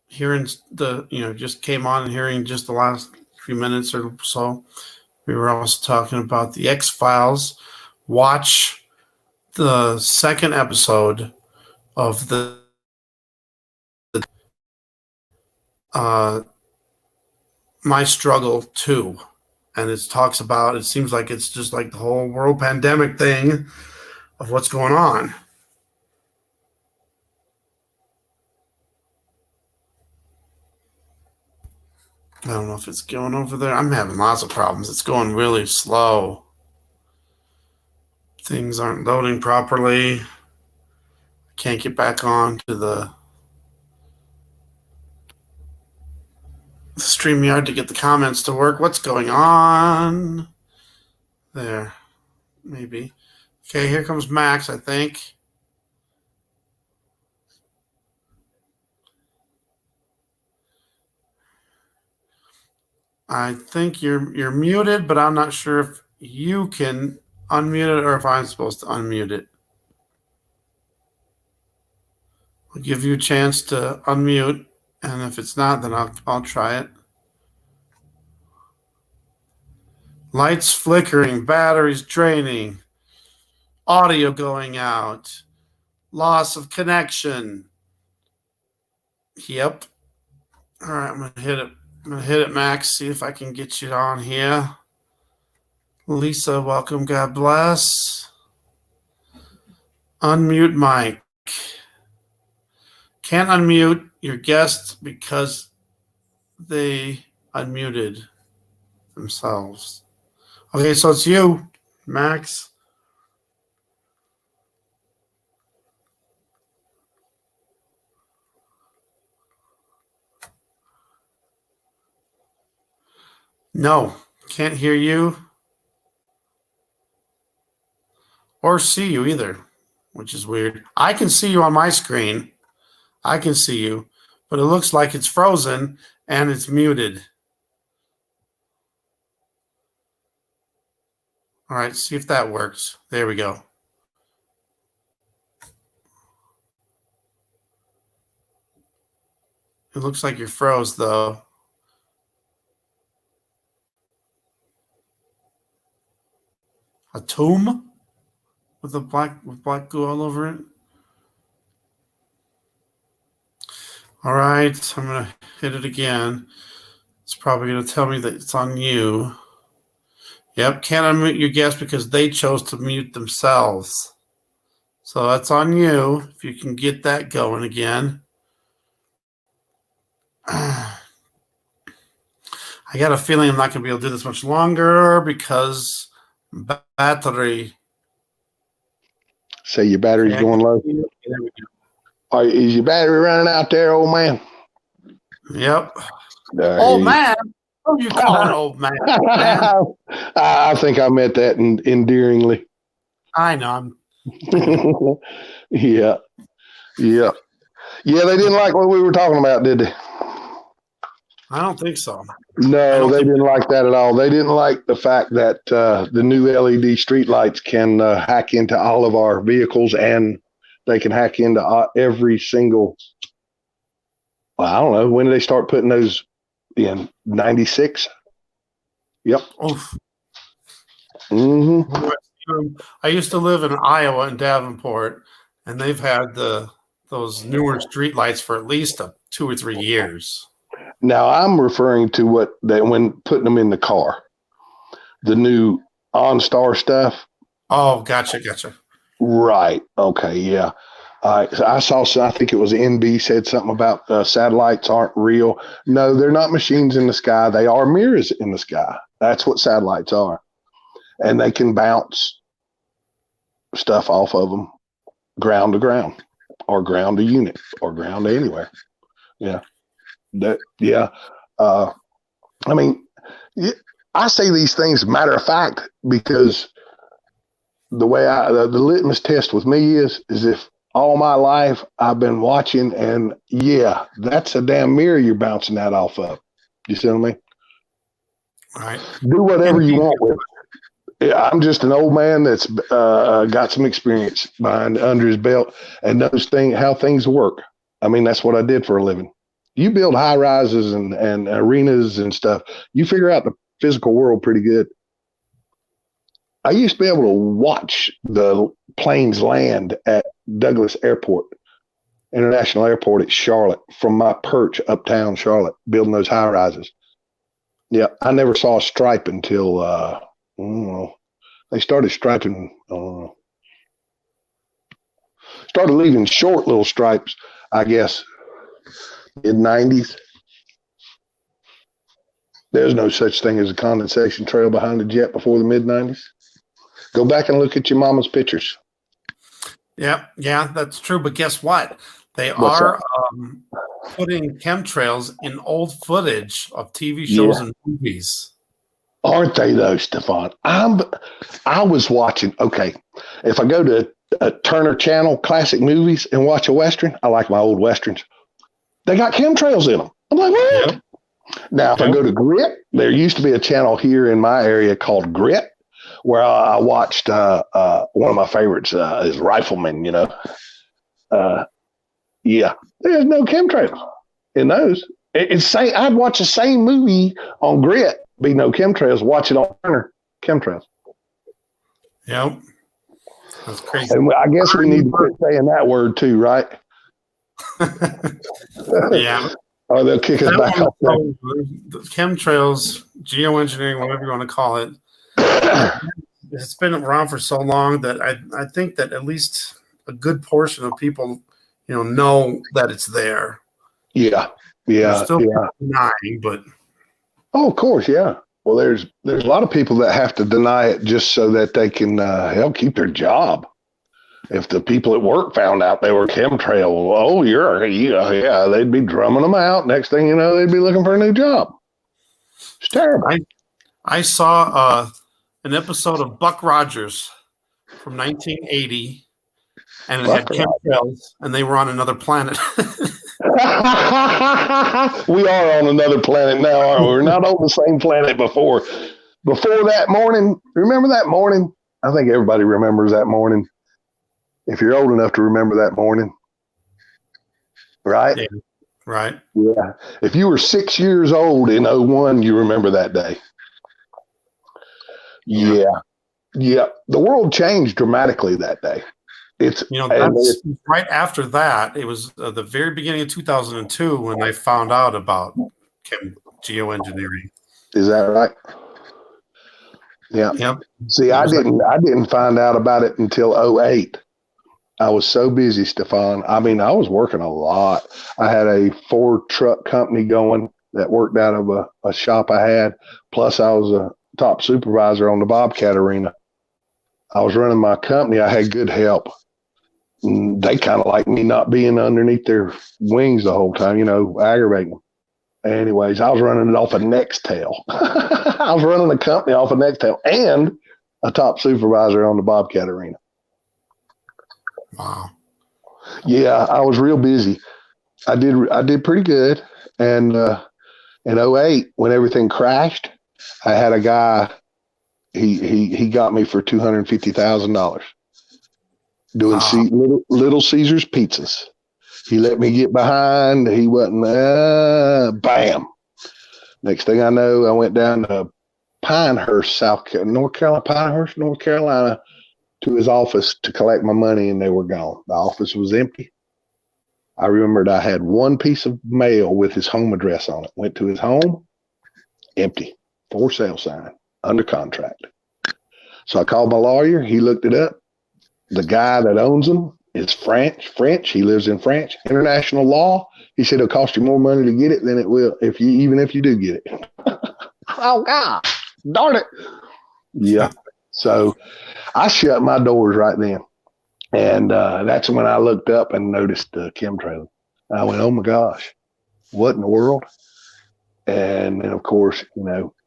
hearing just came on and hearing just the last few minutes or so, we were also talking about the X-Files. Watch the second episode of the My Struggle 2. And it talks about, it seems like it's just like the whole world pandemic thing of what's going on. I don't know if it's going over there. I'm having lots of problems. It's going really slow. Things aren't loading properly. I can't get back on to the StreamYard to get the comments to work. What's going on? There. Maybe. Okay, here comes Max, I think. I think you're muted, but I'm not sure if you can unmute it or if I'm supposed to unmute it. I'll give you a chance to unmute, and if it's not, then I'll try it. Lights flickering, batteries draining, audio going out, loss of connection. Yep. All right, I'm gonna hit it, Max. See if I can get you on here. Lisa, welcome. God bless. Unmute mic. Can't unmute your guest because they unmuted themselves. Okay, so it's you, Max. No, can't hear you or see you either, which is weird. I can see you on my screen. I can see you, but it looks like it's frozen and it's muted. All right, see if that works. There we go. It looks like you're froze, though. A tomb with black goo all over it. All right, I'm gonna hit it again. It's probably gonna tell me that it's on you. Yep, can't unmute your guest because they chose to mute themselves. So that's on you. If you can get that going again. I got a feeling I'm not going to be able to do this much longer because battery. Say your battery's going low. There we go. Is your battery running out there, old man? Yep. Old man? Who are you calling old man? I think I meant that endearingly. I know. Yeah. They didn't like what we were talking about, did they? I don't think so. No, they didn't like that at all. They didn't like the fact that the new LED streetlights can hack into all of our vehicles, and they can hack into every single. Well, I don't know. When did they start putting those in? 96. Yep. Oof. Mm-hmm. I used to live in Iowa in Davenport, and they've had those newer streetlights for at least 2 or 3 years. Now I'm referring to what they when putting them in the car, the new OnStar stuff. Oh, gotcha. Right. Okay. Yeah. So I saw. I think it was NB said something about satellites aren't real. No, they're not machines in the sky. They are mirrors in the sky. That's what satellites are, and they can bounce stuff off of them, ground to ground, or ground to unit, or ground to anywhere. Yeah. I mean, I say these things matter of fact because the way the litmus test with me is if all my life I've been watching, and yeah, that's a damn mirror you're bouncing that off of. You see what I mean? All right. Do whatever you want with it. I'm just an old man that's got some experience under his belt and knows how things work. I mean, that's what I did for a living. You build high rises and arenas and stuff. You figure out the physical world pretty good. I used to be able to watch the planes land at Douglas International Airport at Charlotte from my perch uptown Charlotte, building those high rises. Yeah, I never saw a stripe until they started striping. Started leaving short little stripes, I guess. Mid-90s. There's no such thing as a condensation trail behind a jet before the mid-90s. Go back and look at your mama's pictures. Yeah, that's true. But guess what? They are putting chemtrails in old footage of TV shows and movies. Aren't they though, Stefan? I was watching, okay, if I go to a Turner Channel Classic Movies and watch a Western, I like my old Westerns. They got chemtrails in them. I'm like, what? Yep. Now, if I go to Grit, there used to be a channel here in my area called Grit, where I watched one of my favorites is Rifleman, yeah, there's no chemtrails in those. I'd watch the same movie on Grit, be no chemtrails, watch it on Turner, chemtrails. Yep. That's crazy. And I guess we need to quit saying that word too, right? Yeah. Or they'll kick us back off. The chemtrails, geoengineering, whatever you want to call it, it's been around for so long that I think that at least a good portion of people, know that it's there. Yeah. They're still denying, but of course, yeah. Well, there's a lot of people that have to deny it just so that they can help keep their job. If the people at work found out they were chemtrail, they'd be drumming them out. Next thing you know, they'd be looking for a new job. It's terrible. I saw an episode of Buck Rogers from 1980, and it had chemtrails, and they were on another planet. We are on another planet now, aren't we? We're not on the same planet before. before that morning, remember that morning? I think everybody remembers that morning. If you're old enough to remember that morning, right? Yeah. Right. Yeah. If you were 6 years old in '01, you remember that day. Yeah. Yeah. The world changed dramatically that day. It's That's right after that. It was the very beginning of 2002 when I found out about geoengineering. Is that right? Yeah. Yep. See, I didn't find out about it until '08. I was so busy, Stefan. I mean, I was working a lot. I had a 4-truck company going that worked out of a shop I had. Plus, I was a top supervisor on the Bobcat arena. I was running my company. I had good help. They kind of like me not being underneath their wings the whole time, aggravating them. Anyways, I was running it off of Nextel. I was running the company off of Nextel and a top supervisor on the Bobcat arena. Wow. Yeah, I was real busy. I did pretty good. And in '08, when everything crashed, I had a guy. He got me for $250,000 doing Little Caesars pizzas. He let me get behind. He wasn't. Bam. Next thing I know, I went down to Pinehurst, North Carolina, to his office to collect my money, and they were gone. The office was empty. I remembered I had one piece of mail with his home address on it. Went to his home, empty, for sale sign, under contract. So I called my lawyer. He looked it up. The guy that owns them is French. He lives in France. International law. He said it'll cost you more money to get it than it will even if you do get it. Oh God, darn it! Yeah. So I shut my doors right then, and that's when I looked up and noticed the chemtrail. I went, "Oh my gosh, what in the world?" And then, of course,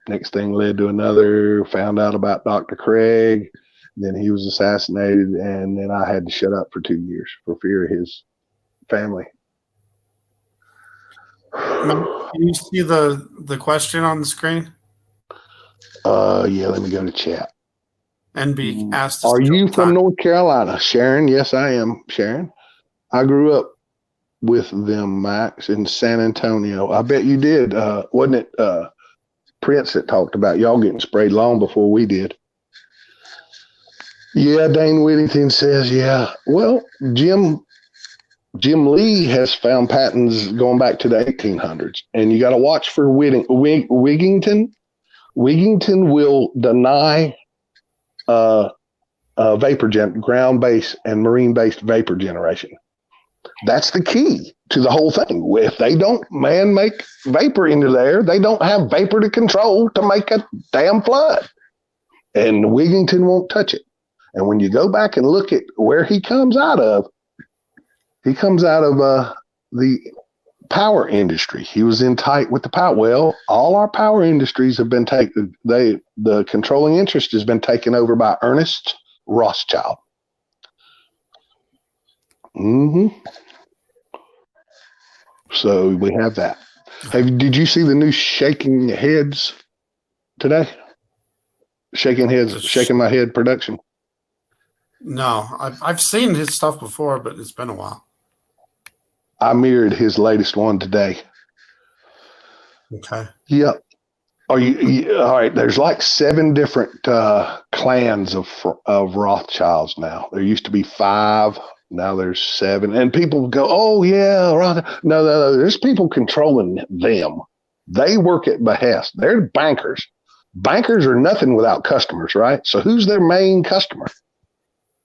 next thing led to another. Found out about Dr. Craig. Then he was assassinated, and then I had to shut up for 2 years for fear of his family. Can you see the question on the screen? Yeah, let me go to chat. NB asked, "Are you from North Carolina?" Sharon, yes, I am, Sharon. I grew up with them, Max, in San Antonio. I bet you did. Wasn't it Prince that talked about y'all getting sprayed long before we did? Yeah, Dane Whittington says, yeah. Well, Jim Lee has found patents going back to the 1800s, and you got to watch for Wigington. Wigington will deny ground-based and marine-based vapor generation. That's the key to the whole thing. If they don't make vapor into there, they don't have vapor to control to make a damn flood. And Wigington won't touch it. And when you go back and look at where he comes out of the power industry. He was in tight with the power. Well, all our power industries have been taken. The controlling interest has been taken over by Ernest Rothschild. So we have that. Did you see the new shaking heads today? Shaking my head production. No, I've seen his stuff before, but it's been a while. I mirrored his latest one today. Okay. Yep. All right? There's like 7 different clans of Rothschilds now. There used to be 5. Now there's 7. And people go, "Oh yeah, no. There's people controlling them. They work at behest. They're bankers. Bankers are nothing without customers, right? So who's their main customer?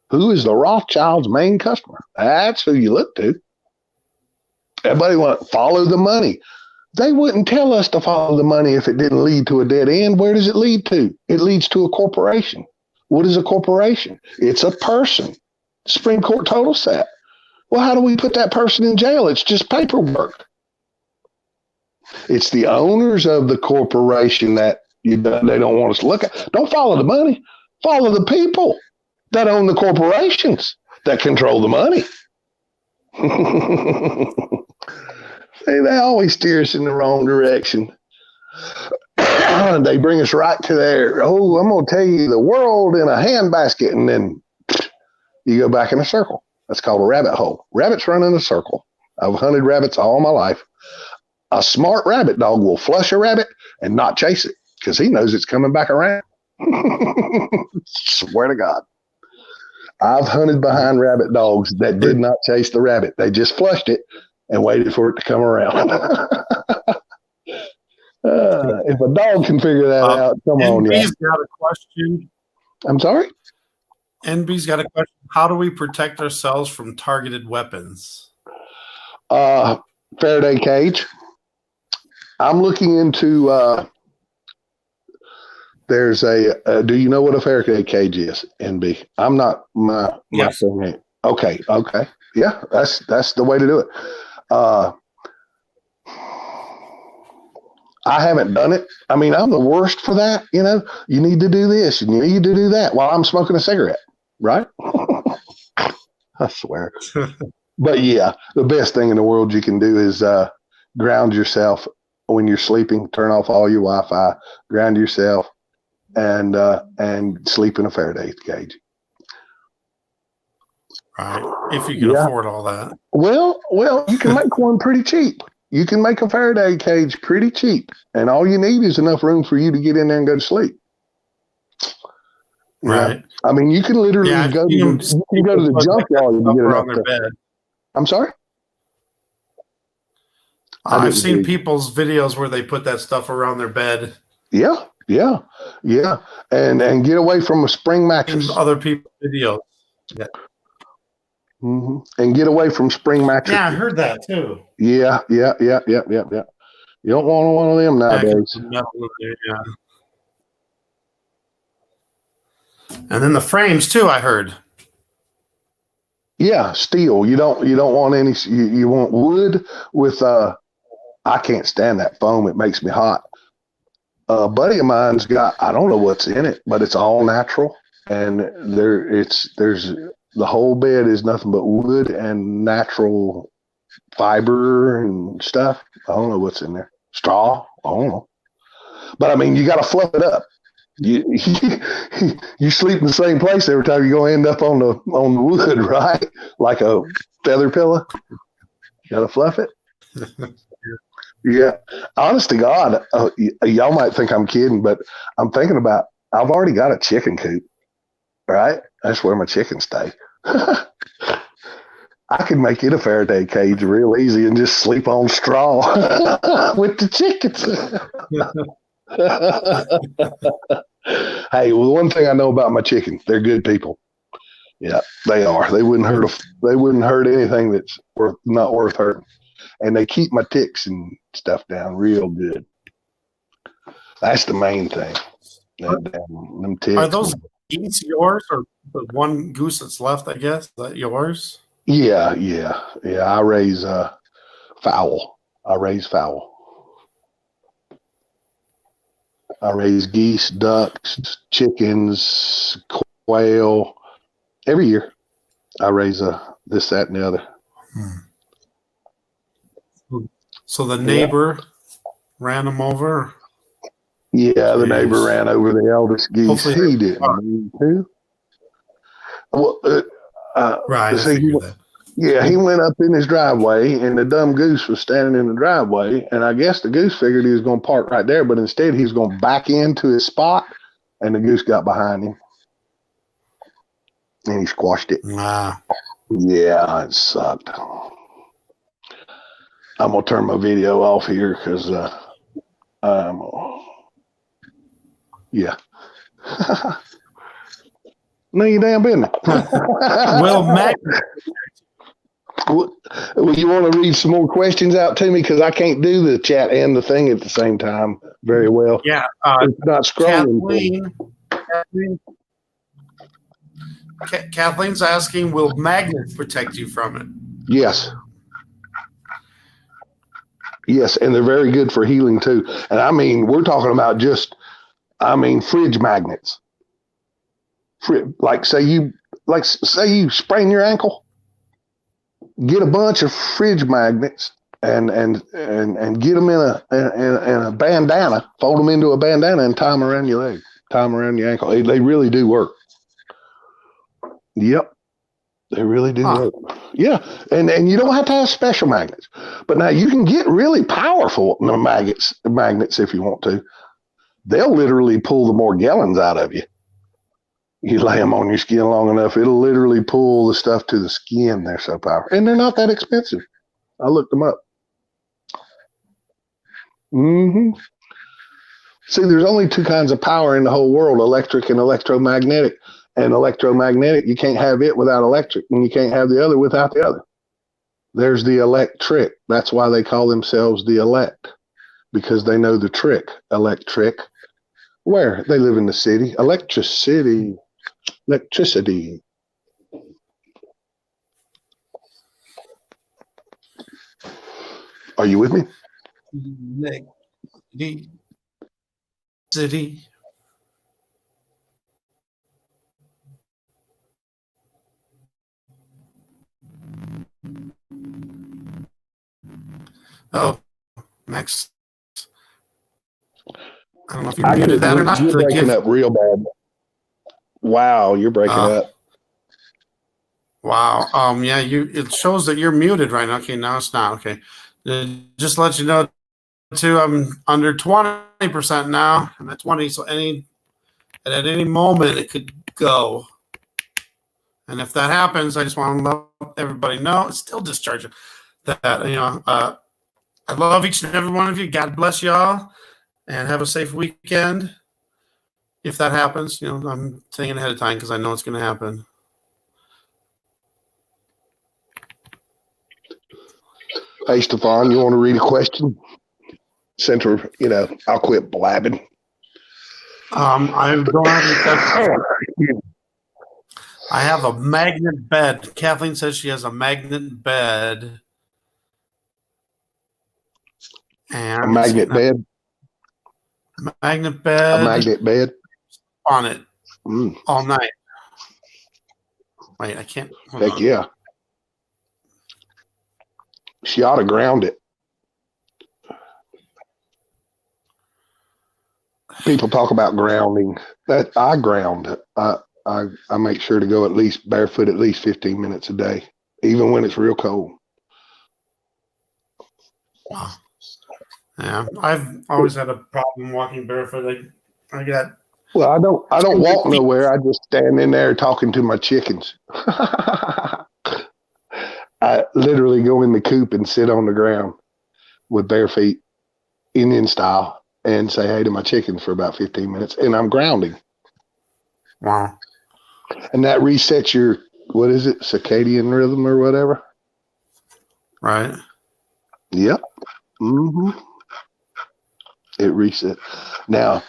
Who is the Rothschild's main customer? That's who you look to. Everybody want to follow the money. They wouldn't tell us to follow the money if it didn't lead to a dead end. Where does it lead to? It leads to a corporation. What is a corporation? It's a person. Supreme Court told us that. Well, how do we put that person in jail? It's just paperwork. It's the owners of the corporation that they don't want us to look at. Don't follow the money. Follow the people that own the corporations that control the money. See, they always steer us in the wrong direction. They bring us right to there. Oh, I'm going to tell you the world in a handbasket. And then you go back in a circle. That's called a rabbit hole. Rabbits run in a circle. I've hunted rabbits all my life. A smart rabbit dog will flush a rabbit and not chase it because he knows it's coming back around. Swear to God. I've hunted behind rabbit dogs that did not chase the rabbit. They just flushed it and waited for it to come around. If a dog can figure that out, come on. NB's got a question. I'm sorry? NB's got a question. How do we protect ourselves from targeted weapons? Faraday cage. I'm looking into, there's do you know what a Faraday cage is, NB? I'm not, my Yes. thing. Okay. Yeah, that's the way to do it. I haven't done it. I mean, I'm the worst for that. You know, you need to do this and you need to do that while I'm smoking a cigarette, right? I swear. But yeah, the best thing in the world you can do is ground yourself when you're sleeping. Turn off all your Wi-Fi, ground yourself, and sleep in a Faraday cage. Right. If you can afford all that. Well, you can make one pretty cheap. You can make a Faraday cage pretty cheap, and all you need is enough room for you to get in there and go to sleep. Right. I mean, you can literally go to the junkyard and get on their bed. I'm sorry? I've seen people's videos where they put that stuff around their bed. Yeah. And get away from a spring mattress. Other people's videos. Yeah. Mm-hmm. And get away from spring mattresses. Yeah, I heard that too. Yeah. You don't want one of them nowadays. Yeah. And then the frames too, I heard. Yeah, steel. You don't want any. You want wood with. I can't stand that foam. It makes me hot. A buddy of mine's got. I don't know what's in it, but it's all natural, and there's the whole bed is nothing but wood and natural fiber and stuff. I don't know what's in there. Straw. I don't know. But I mean, you got to fluff it up. You sleep in the same place every time. You're gonna end up on the wood, right? Like a feather pillow. You gotta fluff it. Yeah. Honest to God, y'all might think I'm kidding, but I'm thinking about. I've already got a chicken coop, right? That's where my chickens stay. I could make it a Faraday cage real easy and just sleep on straw with the chickens. Hey, well, one thing I know about my chicken, they're good people. Yeah, they are. They wouldn't hurt anything that's not worth hurting. And they keep my ticks and stuff down real good. That's the main thing. Them ticks. Are those geese yours, or the one goose that's left? I guess is that yours. Yeah. I raise fowl. I raise geese, ducks, chickens, quail. Every year, I raise this, that, and the other. So the neighbor ran them over? Yeah, the neighbor ran over the eldest geese. Hopefully He didn't mean to. Well, right. Yeah, he went up in his driveway, and the dumb goose was standing in the driveway, and I guess the goose figured he was going to park right there, but instead he was going to back into his spot, and the goose got behind him, and he squashed it. Wow. Yeah, it sucked. I'm going to turn my video off here because, yeah. No, you damn business. Will Mac. Well, you want to read some more questions out to me? Because I can't do the chat and the thing at the same time very well. Yeah. It's not scrolling. Kathleen's asking, will magnets protect you from it? Yes. Yes, and they're very good for healing too. And I mean, we're talking about fridge magnets. Say you sprain your ankle, get a bunch of fridge magnets and get them in a bandana, fold them into a bandana, and tie them around your leg, tie them around your ankle. They really do work. Yep, they really do work. Yeah, and you don't have to have special magnets, but now you can get really powerful magnets if you want to. They'll literally pull the Morgellons out of you. You lay them on your skin long enough, it'll literally pull the stuff to the skin. They're so powerful, and they're not that expensive. I looked them up. See, there's only two kinds of power in the whole world: electric and electromagnetic. And electromagnetic, you can't have it without electric, and you can't have the other without the other. There's the electric. That's why they call themselves the elect, because they know the trick. Electric. Where? They live in the city. Electricity. Are you with me? City. Oh, Max. I don't know if you muted that or not. You're breaking up real bad. Wow, you're breaking up. Wow. Yeah, it shows that you're muted right now. Okay, now it's not. Okay. Just to let you know too, I'm under 20% now. I'm at 20, so at any moment it could go. And if that happens, I just want to let everybody know it's still discharging. That I love each and every one of you. God bless y'all, and have a safe weekend. If that happens, I'm saying it ahead of time because I know it's going to happen. Hey, Stefan, you want to read a question? Center, I'll quit blabbing. I have a magnet bed. Kathleen says she has a magnet bed. And a magnet bed? Magnet bed. A magnet bed? On it all night. Wait, I can't. Heck yeah. She ought to ground it. People talk about grounding. That I ground. I make sure to go at least barefoot at least 15 minutes a day, even when it's real cold. Wow. Yeah, I've always had a problem walking barefoot. Well, I don't walk nowhere. I just stand in there talking to my chickens. I literally go in the coop and sit on the ground with bare feet, Indian style, and say hey to my chickens for about 15 minutes, and I'm grounding. Wow. And that resets your, what is it, circadian rhythm or whatever? Right. Yep. It resets. Now,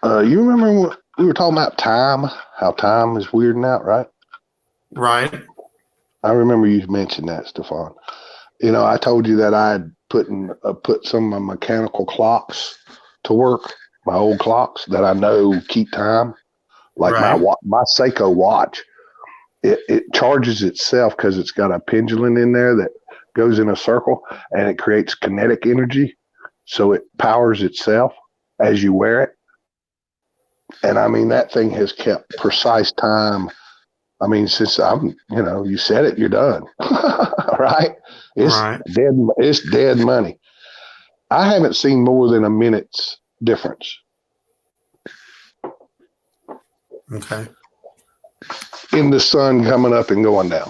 you remember when we were talking about time, how time is weirding out, right? Right. I remember you mentioned that, Stefan. I told you that I had put some of my mechanical clocks to work, my old clocks that I know keep time. Like my Seiko watch, it charges itself because it's got a pendulum in there that goes in a circle and it creates kinetic energy. So it powers itself as you wear it. And I mean, that thing has kept precise time. I mean, since you said it, you're done. Right? It's dead money. I haven't seen more than a minute's difference. Okay. In the sun coming up and going down.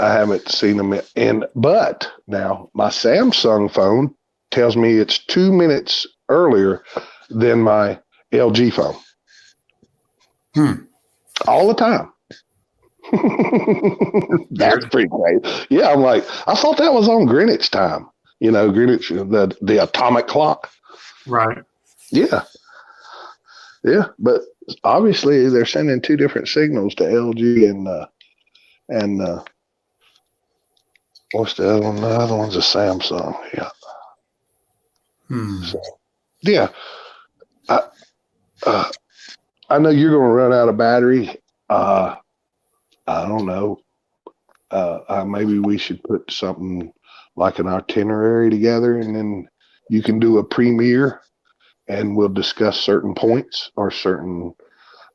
I haven't seen them. But now my Samsung phone tells me it's 2 minutes earlier than my LG phone. All the time. That's pretty great. Yeah, I'm like, I thought that was on Greenwich time. Greenwich, the atomic clock. Right. Yeah. Yeah, but obviously they're sending two different signals to LG and what's the other one? The other one's a Samsung. Yeah. So, yeah. I know you're going to run out of battery. I don't know. Maybe we should put something like an itinerary together, and then you can do a premiere and we'll discuss certain points or certain,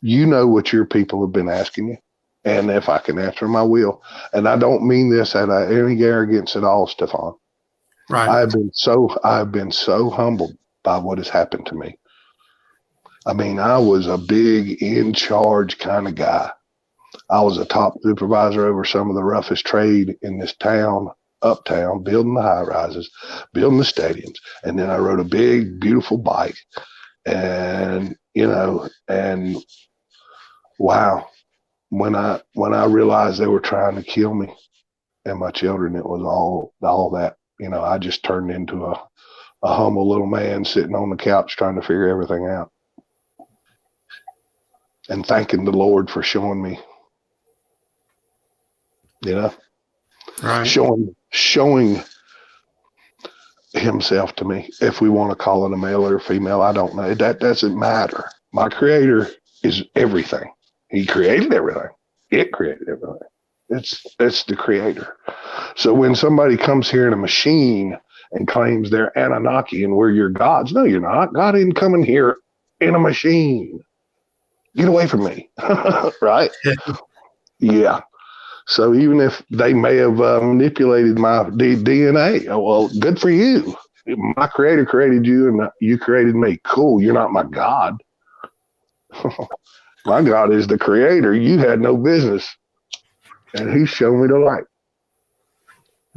what your people have been asking you. And if I can answer them, I will. And I don't mean this at any arrogance at all, Stefan. Right. I've been so humbled by what has happened to me. I mean, I was a big in charge kind of guy. I was a top supervisor over some of the roughest trade in this town, uptown, building the high rises, building the stadiums. And then I rode a big, beautiful bike. And, and wow, when I realized they were trying to kill me and my children, it was all that, I just turned into a humble little man sitting on the couch trying to figure everything out. And thanking the Lord for showing me, Right. showing himself to me. If we want to call it a male or a female, I don't know. That doesn't matter. My creator is everything. He created everything. It created everything. It's the creator. So when somebody comes here in a machine and claims they're Anunnaki and we're your gods, no, you're not. God didn't come in here in a machine. Get away from me. Right? Yeah. So even if they may have manipulated my DNA, well, good for you. My creator created you and you created me. Cool. You're not my God. My God is the creator. You had no business. And he showed me the light.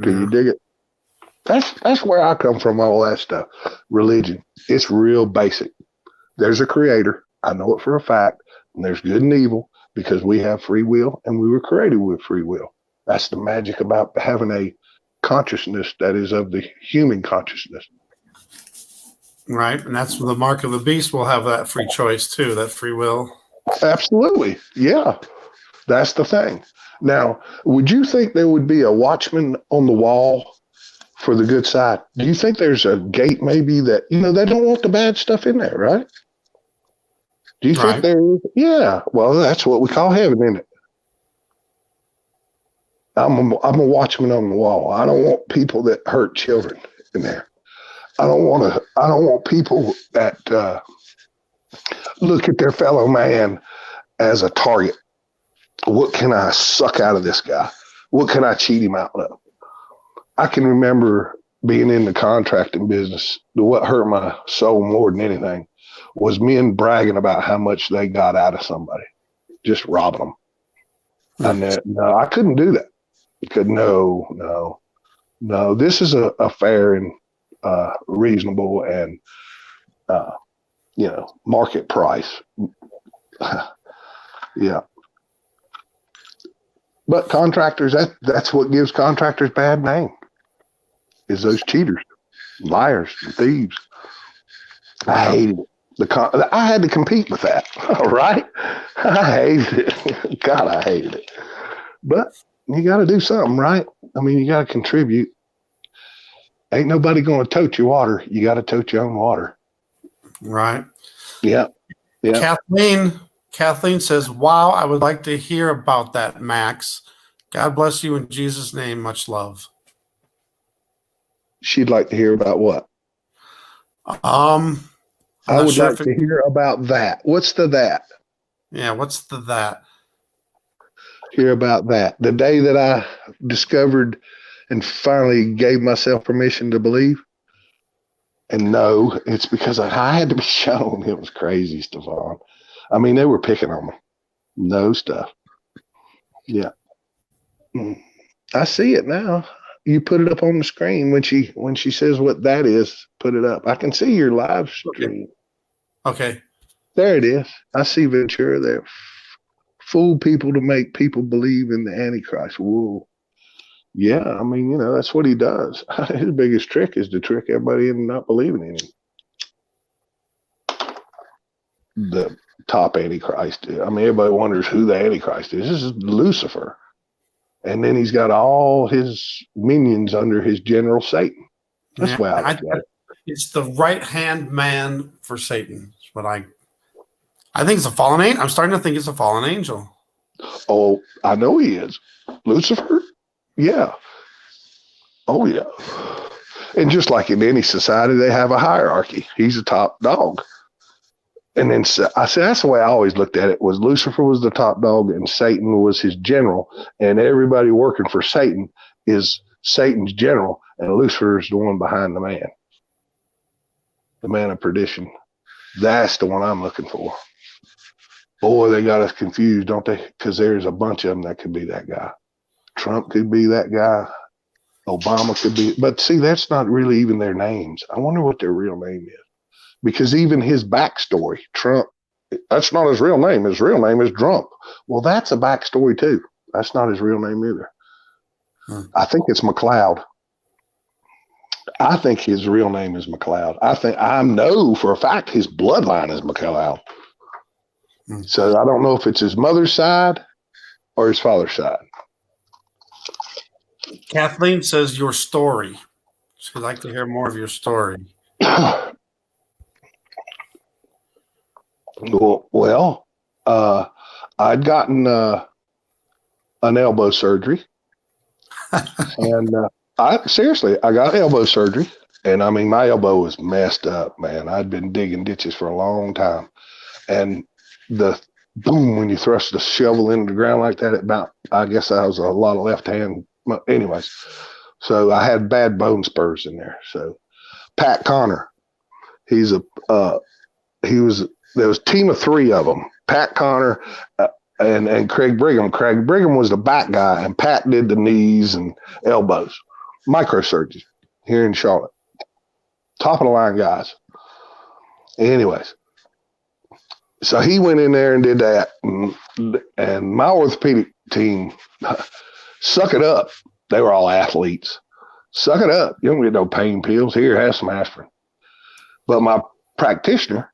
Can you dig it? That's where I come from, all that stuff. Religion. It's real basic. There's a creator. I know it for a fact. And there's good and evil because we have free will and we were created with free will. That's the magic about having a consciousness that is of the human consciousness. Right. And that's the mark of the beast. Will have that free choice too, that free will. Absolutely. Yeah. That's the thing. Now, would you think there would be a watchman on the wall for the good side? Do you think there's a gate maybe that, they don't want the bad stuff in there, right? Do you think there is? Yeah. Well, that's what we call heaven, isn't it? I'm a watchman on the wall. I don't want people that hurt children in there. I don't want people that look at their fellow man as a target. What can I suck out of this guy? What can I cheat him out of? I can remember being in the contracting business. What hurt my soul more than anything was men bragging about how much they got out of somebody, just robbing them. And no, I couldn't do that. Because no. This is a fair and reasonable and market price. Yeah. But contractors, that's what gives contractors bad name, is those cheaters, liars, and thieves. I hated it. I had to compete with that, right? I hated it. God, I hated it. But you got to do something, right? I mean, you got to contribute. Ain't nobody going to tote your water. You got to tote your own water. Right. Yeah. Kathleen says, wow, I would like to hear about that, Max. God bless you in Jesus' name. Much love. She'd like to hear about what? I would like to hear about that. What's the that? Yeah, what's the that? Hear about that. The day that I discovered and finally gave myself permission to believe. And no, it's because I had to be shown. It was crazy, Stefan. I mean, they were picking on me. No stuff. Yeah. I see it now. You put it up on the screen when she says what that is. Put it up. I can see your live stream. Okay. There it is. I see Ventura there. Fool people to make people believe in the Antichrist. Whoa. Yeah, I mean, that's what he does. His biggest trick is to trick everybody into not believing in him. The top Antichrist. I mean, everybody wonders who the Antichrist is. This is Lucifer. And then he's got all his minions under his general Satan. That's why I look at it. It's the right-hand man for Satan. That's what I think it's a fallen angel. I'm starting to think it's a fallen angel. Oh, I know he is. Lucifer? Yeah. Oh, yeah. And just like in any society, they have a hierarchy. He's the top dog. And then I said, that's the way I always looked at it, was Lucifer was the top dog and Satan was his general. And everybody working for Satan is Satan's general. And Lucifer is the one behind the man of perdition. That's the one I'm looking for. Boy, they got us confused, don't they? Because there's a bunch of them that could be that guy. Trump could be that guy. Obama could be. But see, that's not really even their names. I wonder what their real name is. Because even his backstory, Trump, that's not his real name. His real name is Trump. Well, that's a backstory too. That's not his real name either. I think it's McLeod. I think his real name is McLeod. I know for a fact his bloodline is McLeod. So I don't know if it's his mother's side or his father's side. Kathleen says your story. She'd like to hear more of your story. Well, I'd gotten an elbow surgery, and I got elbow surgery, and I mean my elbow was messed up, man. I'd been digging ditches for a long time, and the boom when you thrust the shovel into the ground like that, I guess I was a lot of left hand. Anyways, so I had bad bone spurs in there. So Pat Connor, there was a team of three of them. Pat Connor and Craig Brigham. Craig Brigham was the back guy, and Pat did the knees and elbows. Microsurgery here in Charlotte. Top of the line guys. Anyways, so he went in there and did that, and my orthopedic team, suck it up. They were all athletes. Suck it up. You don't get no pain pills. Here, have some aspirin. But my practitioner,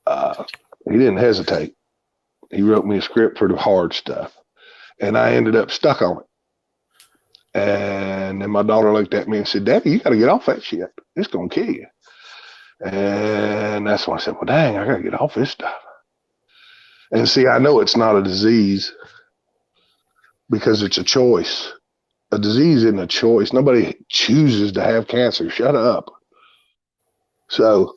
he didn't hesitate. He wrote me a script for the hard stuff, and I ended up stuck on it. And then my daughter looked at me and said, "Daddy, you got to get off that shit. It's going to kill you." And that's when I said, well, dang, I got to get off this stuff. And see, I know it's not a disease because it's a choice. A disease isn't a choice. Nobody chooses to have cancer. Shut up. So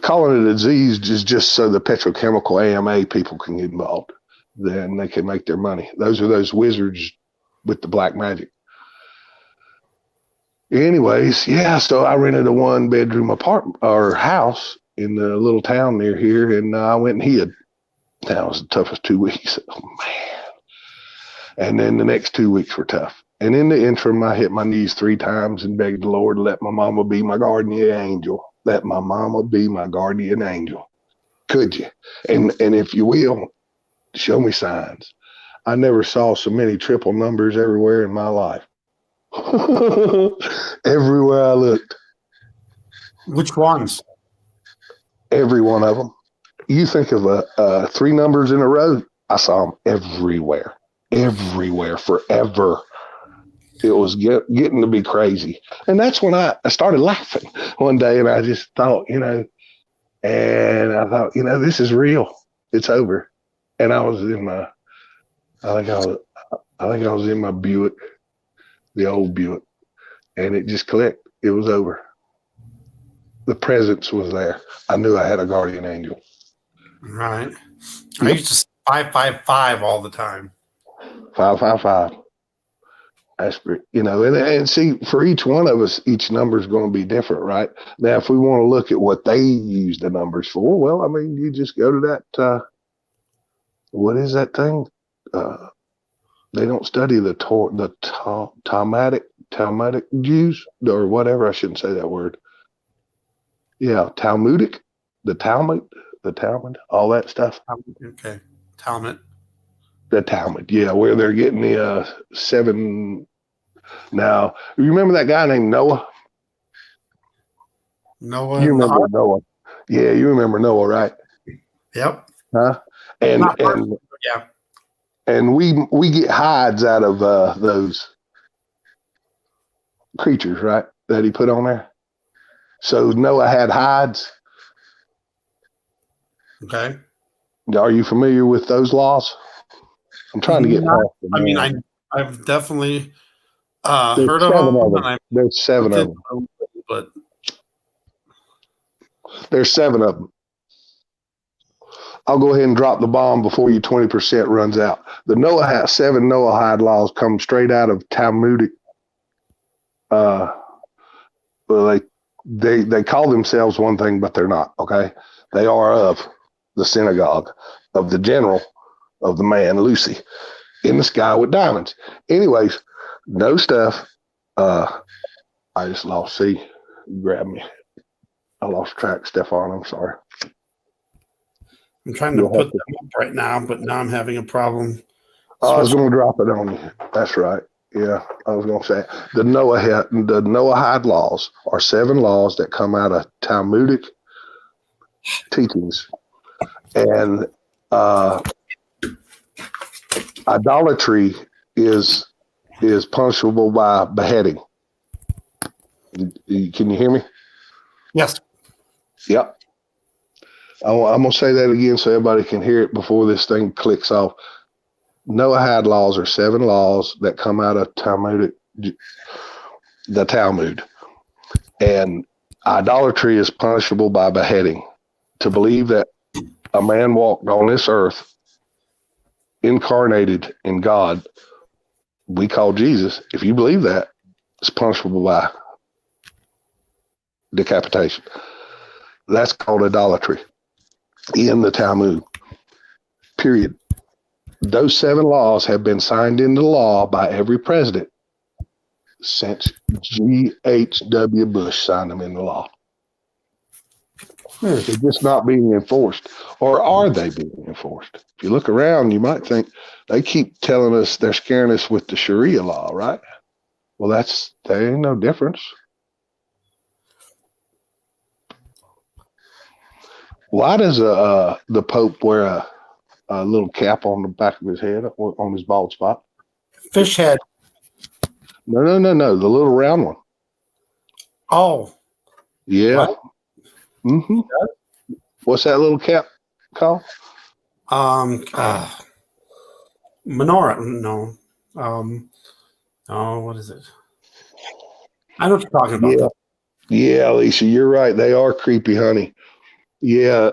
calling it a disease is just so the petrochemical AMA people can get involved. Then they can make their money. Those are those wizards with the black magic. Anyways, yeah, so I rented a 1-bedroom apartment or house in a little town near here, and I went and hid. That was the toughest 2 weeks. Oh, man. And then the next 2 weeks were tough. And in the interim, I hit my knees 3 times and begged the Lord to let my mama be my guardian angel. Let my mama be my guardian angel. Could you? And if you will, show me signs. I never saw so many triple numbers everywhere in my life. Everywhere I looked. Which ones? Every one of them. You think of 3 numbers in a row, I saw them everywhere. Everywhere, forever. It was getting to be crazy. And that's when I started laughing one day, and I just thought, this is real. It's over. And I was in my, I think I was in my Buick, the old Buick, and it just clicked. It was over. The presence was there. I knew I had a guardian angel. Right. I used to say 555 all the time. 555. That's great. And see, for each one of us, each number is going to be different, right? Now, if we want to look at what they use the numbers for, well, I mean, you just go to that. What is that thing? They don't study the Talmudic Jews or whatever. I shouldn't say that word. Yeah, Talmudic, the Talmud, all that stuff. Okay, Talmud. The Talmud, yeah, where they're getting the 7. Now, you remember that guy named Noah? Noah. You remember Noah? Yeah, you remember Noah, right? Yep. Huh? And yeah. And we get hides out of those creatures, right? That he put on there. So Noah had hides. Okay. Are you familiar with those laws? I'm trying to get past them. I mean, I've definitely There's Heard of 7 them, of and them. I There's 7 looked of at them. them, but There's 7 of them. I'll go ahead and drop the bomb before your 20% runs out. The 7 Noahide laws come straight out of Talmudic. Well, they call themselves one thing, but they're not. Okay, they are of the synagogue of the general of the man Lucy in the sky with diamonds. Anyways, no stuff. I just lost. See, you grabbed me. I lost track, Stefan. I'm sorry. I'm trying to put them up right now, but now I'm having a problem. I was going to drop it on you. That's right. Yeah, I was going to say the Noahide laws are 7 laws that come out of Talmudic teachings, and idolatry is punishable by beheading. Can you hear me? Yes. Yep. I'm going to say that again so everybody can hear it before this thing clicks off. Noahide laws are 7 laws that come out of the Talmud. And idolatry is punishable by beheading. To believe that a man walked on this earth incarnated in God, we call Jesus. If you believe that, it's punishable by decapitation. That's called idolatry in the Talmud. Period. Those 7 laws have been signed into law by every president since G.H.W. Bush signed them into law. They're just not being enforced. Or are they being enforced? If you look around, you might think they keep telling us they're scaring us with the Sharia law, right? Well, there ain't no difference. Why does the Pope wear a little cap on the back of his head, on his bald spot? Fish head. No. The little round one. Oh. Yeah. What? Mm-hmm. What's that little cap called? Menorah. No. Oh, what is it? I know what you're talking about. Yeah. Yeah, Lisa, you're right. They are creepy, honey. Yeah.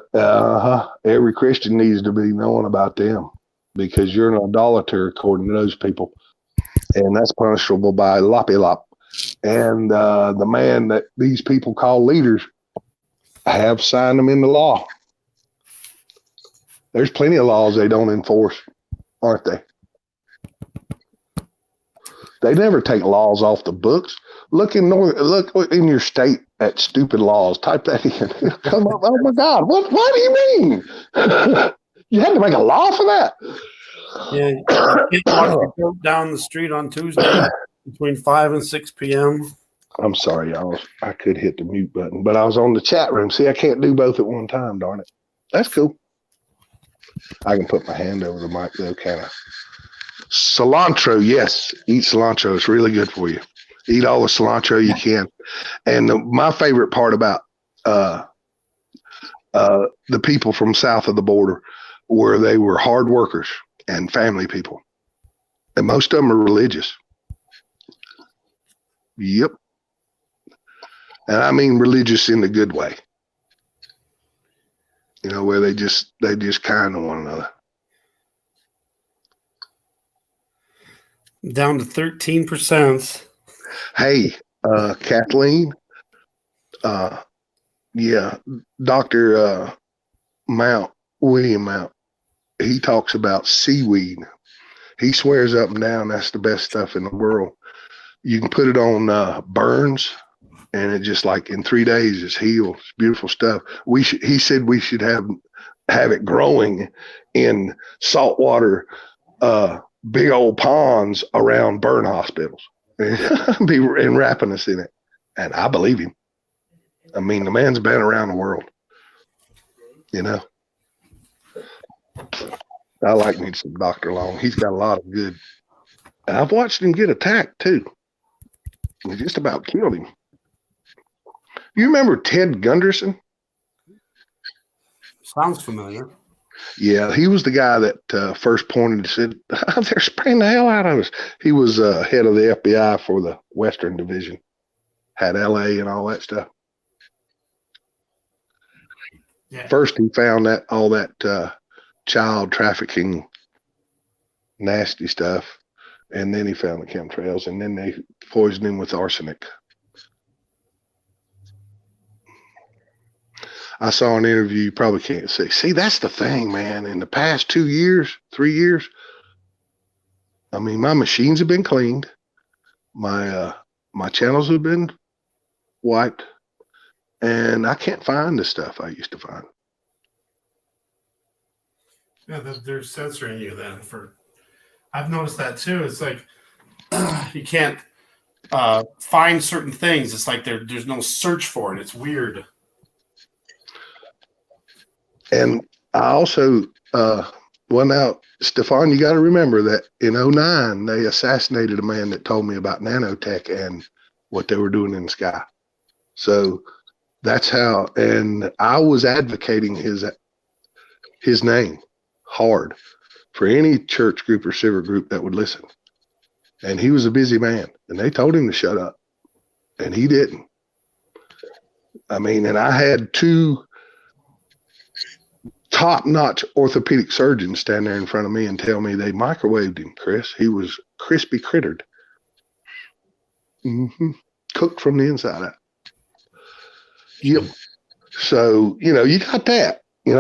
Every Christian needs to be knowing about them because you're an idolater according to those people. And that's punishable by lop. And the man that these people call leaders have signed them into law. There's plenty of laws they don't enforce, aren't they? They never take laws off the books. Look in your state at stupid laws. Type that in. Come up. Oh my God! What do you mean? You had to make a law for that? Yeah, you can't walk your goat down the street on Tuesday between 5 and 6 p.m. I'm sorry, y'all. I could hit the mute button, but I was on the chat room. See, I can't do both at one time. Darn it. That's cool. I can put my hand over the mic though, kind of. Cilantro, yes. Eat cilantro. It's really good for you. Eat all the cilantro you can. And my favorite part about the people from south of the border were they were hard workers and family people. And most of them are religious. Yep. And I mean religious in the good way. You know, where they just kind of one another. Down to 13%. Hey, Kathleen, yeah, Dr. William Mount, he talks about seaweed. He swears up and down that's the best stuff in the world. You can put it on burns, and it just like in 3 days it's healed. It's beautiful stuff. He said we should have it growing in saltwater, big old ponds around burn hospitals, and wrapping us in it. And I believe him. I mean, the man's been around the world. You know, I like me some Dr. Long. He's got a lot of good. And I've watched him get attacked too. He just about killed him. You remember Ted Gunderson? Sounds familiar. Yeah, he was the guy that first pointed and said, they're spraying the hell out of us. He was head of the FBI for the Western Division, had LA and all that stuff. Yeah. First, he found that all that child trafficking, nasty stuff, and then he found the chemtrails, and then they poisoned him with arsenic. I saw an interview you probably can't see. See, that's the thing, man. In the past 2 years, 3 years, I mean, my machines have been cleaned. My channels have been wiped, and I can't find the stuff I used to find. Yeah, they're censoring you then. I've noticed that too. It's like you can't find certain things. It's like there's no search for it. It's weird. And I also, well, now, Stefan, you got to remember that in 2009, they assassinated a man that told me about nanotech and what they were doing in the sky. So that's how, and I was advocating his name hard for any church group or civic group that would listen. And he was a busy man, and they told him to shut up, and he didn't. I mean, and I had 2 top-notch orthopedic surgeons stand there in front of me and tell me they microwaved him, Chris. He was crispy crittered. Cooked from the inside out. Yep. So, you got that. You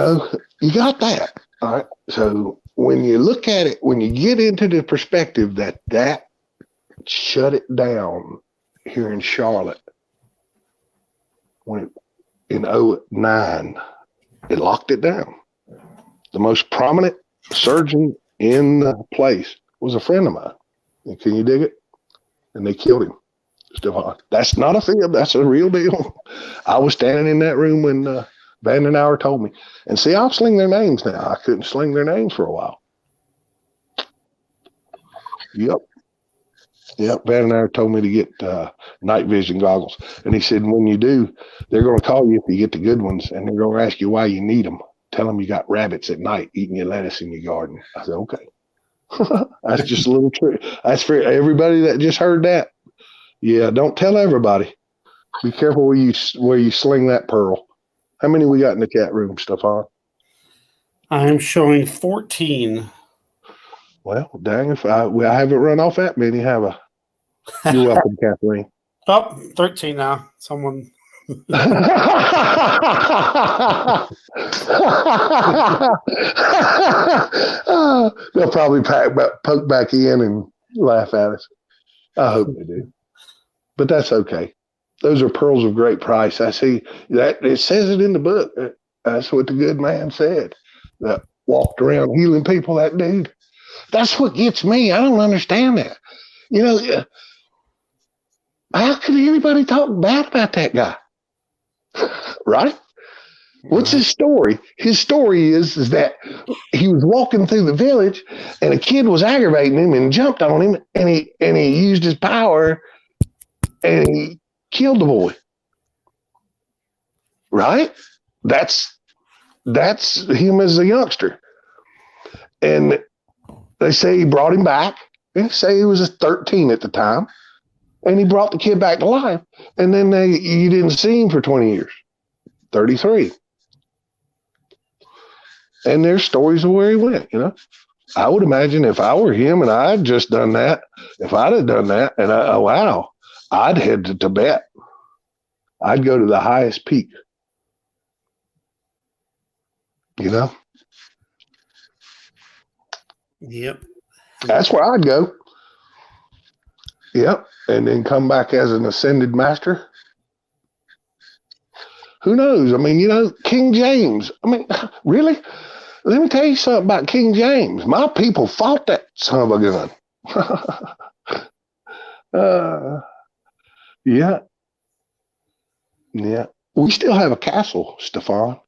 got that. All right. So when you look at it, when you get into the perspective that shut it down here in Charlotte when in 2009, it locked it down. The most prominent surgeon in the place was a friend of mine. And can you dig it? And they killed him. Stefan. That's not a fib. That's a real deal. I was standing in that room when Vandenauer told me. And see, I'll sling their names now. I couldn't sling their names for a while. Yep. Vandenauer told me to get night vision goggles. And he said, when you do, they're going to call you if you get the good ones. And they're going to ask you why you need them. Tell them you got rabbits at night eating your lettuce in your garden. I said, okay. That's just a little trick. That's for everybody that just heard that. Yeah, don't tell everybody. Be careful where you sling that pearl. How many we got in the chat room, Stefan? I'm showing 14. Well, dang, if I haven't run off that many, have I? You're welcome, Kathleen. Oh, 13 now. Someone. They'll probably poke back in and laugh at us. I hope they do. But that's okay. Those are pearls of great price. I see that it says it in the book. That's what the good man said. That walked around healing people, that dude. That's what gets me. I don't understand that. How could anybody talk bad about that guy? Right? What's his story? His story is that he was walking through the village and a kid was aggravating him and jumped on him and he used his power and he killed the boy. Right? That's him as a youngster. And they say he brought him back. They say he was 13 at the time. And he brought the kid back to life. And then you didn't see him for 20 years. 33. And there's stories of where he went, I would imagine if I were him and I had just done that, if I'd have done that, and I'd head to Tibet. I'd go to the highest peak. Yep. That's where I'd go. Yep. And then come back as an ascended master. Who knows? I mean, King James. I mean, really? Let me tell you something about King James. My people fought that son of a gun. Yeah. We still have a castle, Stefan.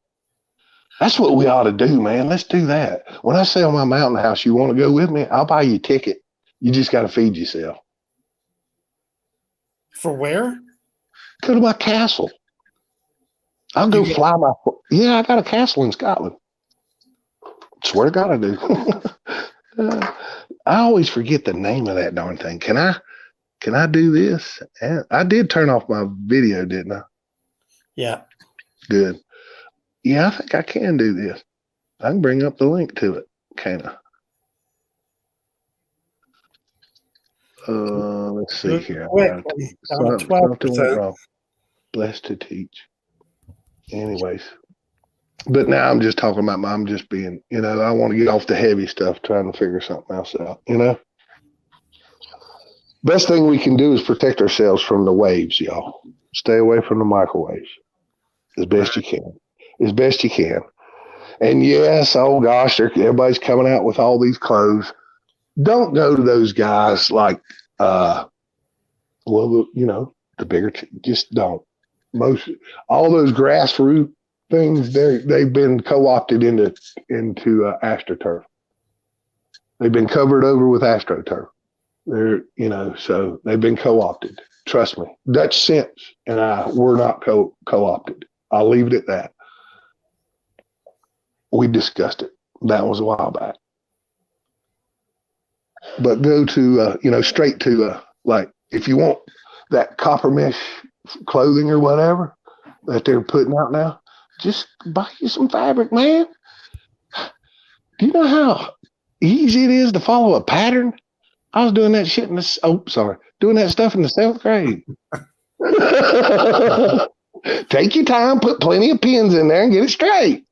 That's what we ought to do, man. Let's do that. When I sell my mountain house, you want to go with me? I'll buy you a ticket. You just got to feed yourself. For where? Go to my castle. I'll go fly my. Yeah, I got a castle in Scotland. Swear to God, I do. I always forget the name of that darn thing. Can I do this? I did turn off my video, didn't I? Yeah. Good. Yeah, I think I can do this. I can bring up the link to it. Can't I? Let's see here. Quick. Something went 12%. wrong. Blessed to teach. Anyways. But now I'm just talking about I'm just being, I want to get off the heavy stuff, trying to figure something else out, Best thing we can do is protect ourselves from the waves, y'all. Stay away from the microwaves as best you can. As best you can. And yes, oh gosh, everybody's coming out with all these clothes. Don't go to those guys like, the bigger, just don't. All those grassroots things, they've been co-opted into AstroTurf. They've been covered over with AstroTurf. So they've been co-opted. Trust me. Dutch Sense and I were not co-opted. I'll leave it at that. We discussed it. That was a while back. But go to, straight to, like, if you want that copper mesh clothing or whatever that they're putting out now, just buy you some fabric, man. Do you know how easy it is to follow a pattern? I was doing that shit doing that stuff in the 7th grade. Take your time, put plenty of pins in there and get it straight.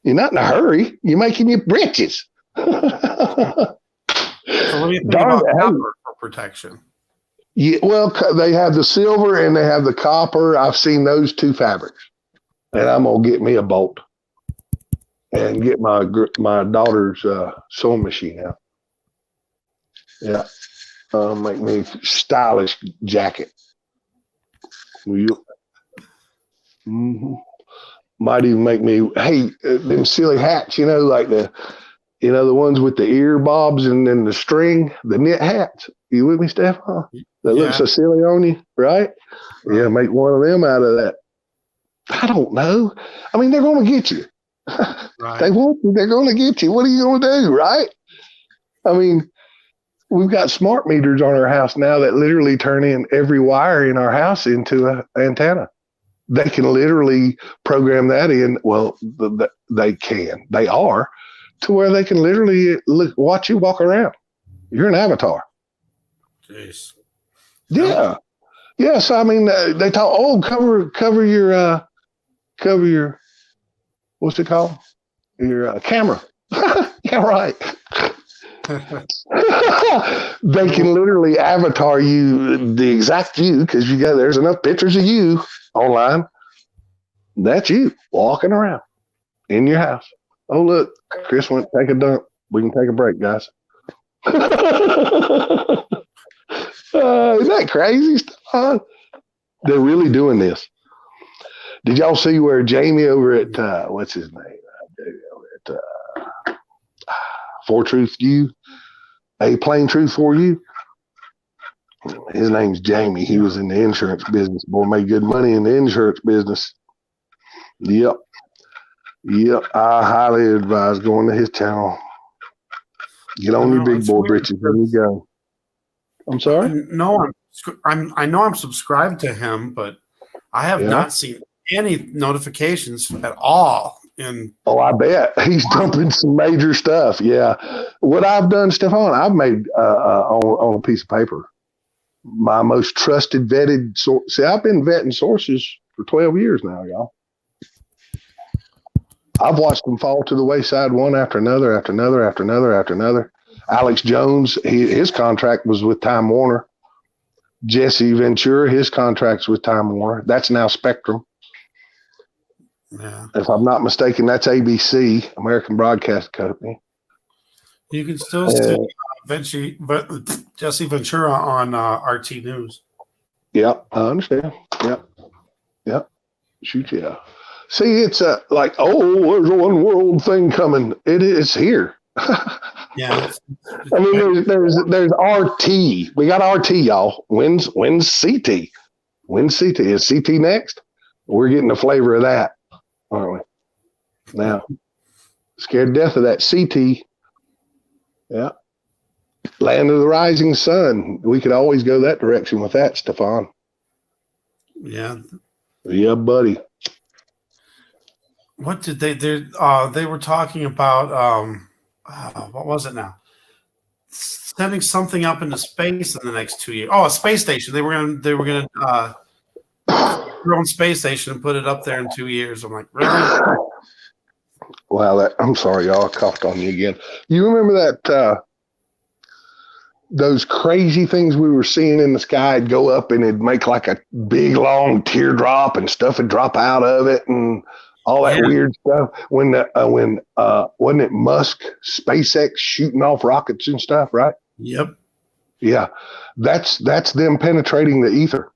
You're not in a hurry. You're making your britches. So what do you think about copper for protection? Yeah, well, they have the silver and they have the copper. I've seen those two fabrics. And I'm going to get me a bolt and get my daughter's sewing machine out. Yeah. Make me a stylish jacket. Mm-hmm. Might even make me, them silly hats, like the ones with the ear bobs and then the string, the knit hats. You with me, Stefan? That look so silly on you, right? Yeah, make one of them out of that. I don't know. I mean, they're going to get you. Right. They're going to get you. What are you going to do, right? I mean, we've got smart meters on our house now that literally turn in every wire in our house into an antenna. They can literally program that in. Well, they are to where they can literally watch you walk around. You're an avatar. Jeez. Yeah. Yeah. So, I mean, they talk, cover your, what's it called? Your camera. Yeah, right. They can literally avatar you, the exact you, because there's enough pictures of you online. That's you walking around in your house. Oh, look, Chris went to take a dump. We can take a break, guys. Isn't that crazy stuff? They're really doing this. Did y'all see where Jamie over at, what's his name? Over at For Truth You, A Plain Truth For You. His name's Jamie. He was in the insurance business. Boy, made good money in the insurance business. Yep. I highly advise going to his channel. Get on your big boy britches. There you go. I'm sorry? No, I know I'm subscribed to him, but I have not seen any notifications at all. I bet he's dumping some major stuff. Yeah. What I've done, Stefan, I've made on a piece of paper my most trusted vetted source. See, I've been vetting sources for 12 years now, y'all. I've watched them fall to the wayside one after another, after another, after another, after another. Alex Jones, his contract was with Time Warner. Jesse Ventura, his contract's with Time Warner. That's now Spectrum. Yeah. If I'm not mistaken, that's ABC, American Broadcast Company. You can still see Jesse Ventura on RT News. Yep, I understand. Yep. Shoot, yeah. See, it's like, there's a one world thing coming. It is here. Yeah. I mean, there's RT. We got RT, y'all. When's CT? When's CT? Is CT next? We're getting a flavor of that, aren't we? Now, Scared to death of that CT. Yeah. Land of the Rising Sun. We could always go that direction with that, Stefan. Yeah. Yeah, buddy. What did they were talking about what was it now? Sending something up into space in the next 2 years. Oh, a space station. They were gonna their own space station and put it up there in 2 years. I'm like, really? Wow, I'm sorry, y'all. I coughed on you again. You remember that those crazy things we were seeing in the sky would go up and it'd make like a big long teardrop and stuff would drop out of it and all that weird stuff. When wasn't it Musk, SpaceX shooting off rockets and stuff, right? Yep. Yeah, that's them penetrating the ether.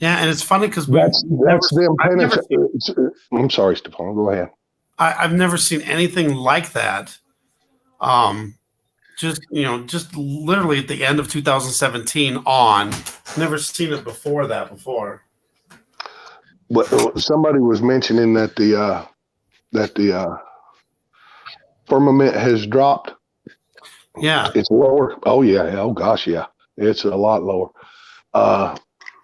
Yeah, and it's funny because that's them penetrating. I'm sorry, Stefan. Go ahead. I've never seen anything like that. Just literally at the end of 2017 on. Never seen it before. But somebody was mentioning that the firmament has dropped. Yeah, it's lower. Oh yeah. Oh gosh, yeah. It's a lot lower.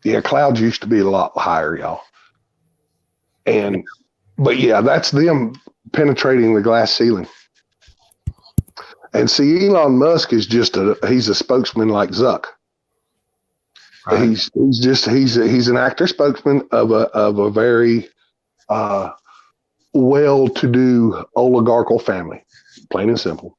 Yeah, clouds used to be a lot higher, y'all. But yeah, that's them penetrating the glass ceiling. And see, Elon Musk is he's a spokesman like Zuck. Right. He's an actor spokesman of a very well-to-do oligarchical family, plain and simple.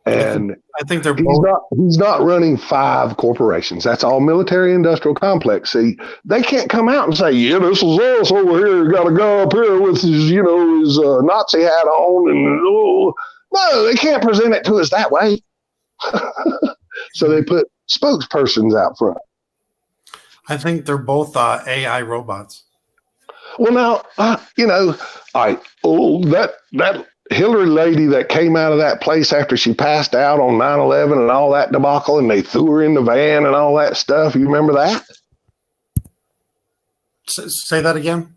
And I think they're both. He's not running 5 corporations. That's all military-industrial complex. See, they can't come out and say, "Yeah, this is us over here. Got a guy up here with his Nazi hat on," and no, they can't present it to us that way. So they put spokespersons out front. I think they're both AI robots. Well, now, all right. Oh, that Hillary lady that came out of that place after she passed out on 9/11 and all that debacle, and they threw her in the van and all that stuff. You remember that? Say that again.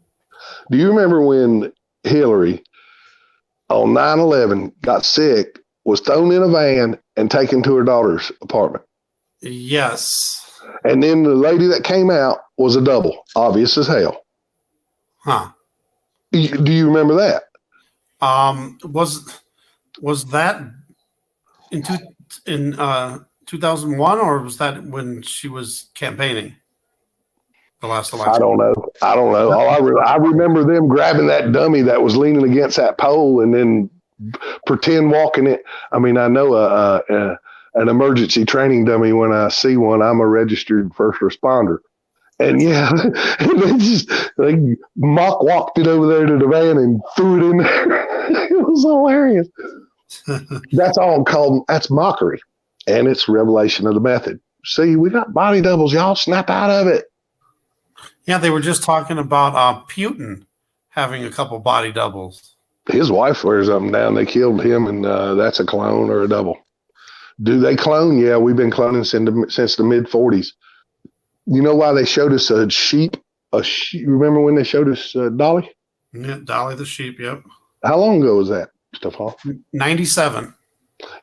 Do you remember when Hillary on 9/11 got sick, was thrown in a van and taken to her daughter's apartment? Yes. And then the lady that came out was a double, obvious as hell. Huh. Do you remember that? Was that in 2001, or was that when she was campaigning? The last election. I don't know. I remember them grabbing that dummy that was leaning against that pole and then pretend walking it. I mean, I know an emergency training dummy when I see one. I'm a registered first responder. And yeah, and they mock walked it over there to the van and threw it in there. It was hilarious. That's mockery. And it's revelation of the method. See, we got body doubles. Y'all snap out of it. Yeah, they were just talking about Putin having a couple body doubles. His wife wears up and down. They killed him, and that's a clone or a double. Do they clone? Yeah, we've been cloning since the mid-40s. You know why they showed us a sheep? Remember when they showed us Dolly? Yeah, Dolly the sheep, yep. How long ago was that, Stefan? 97.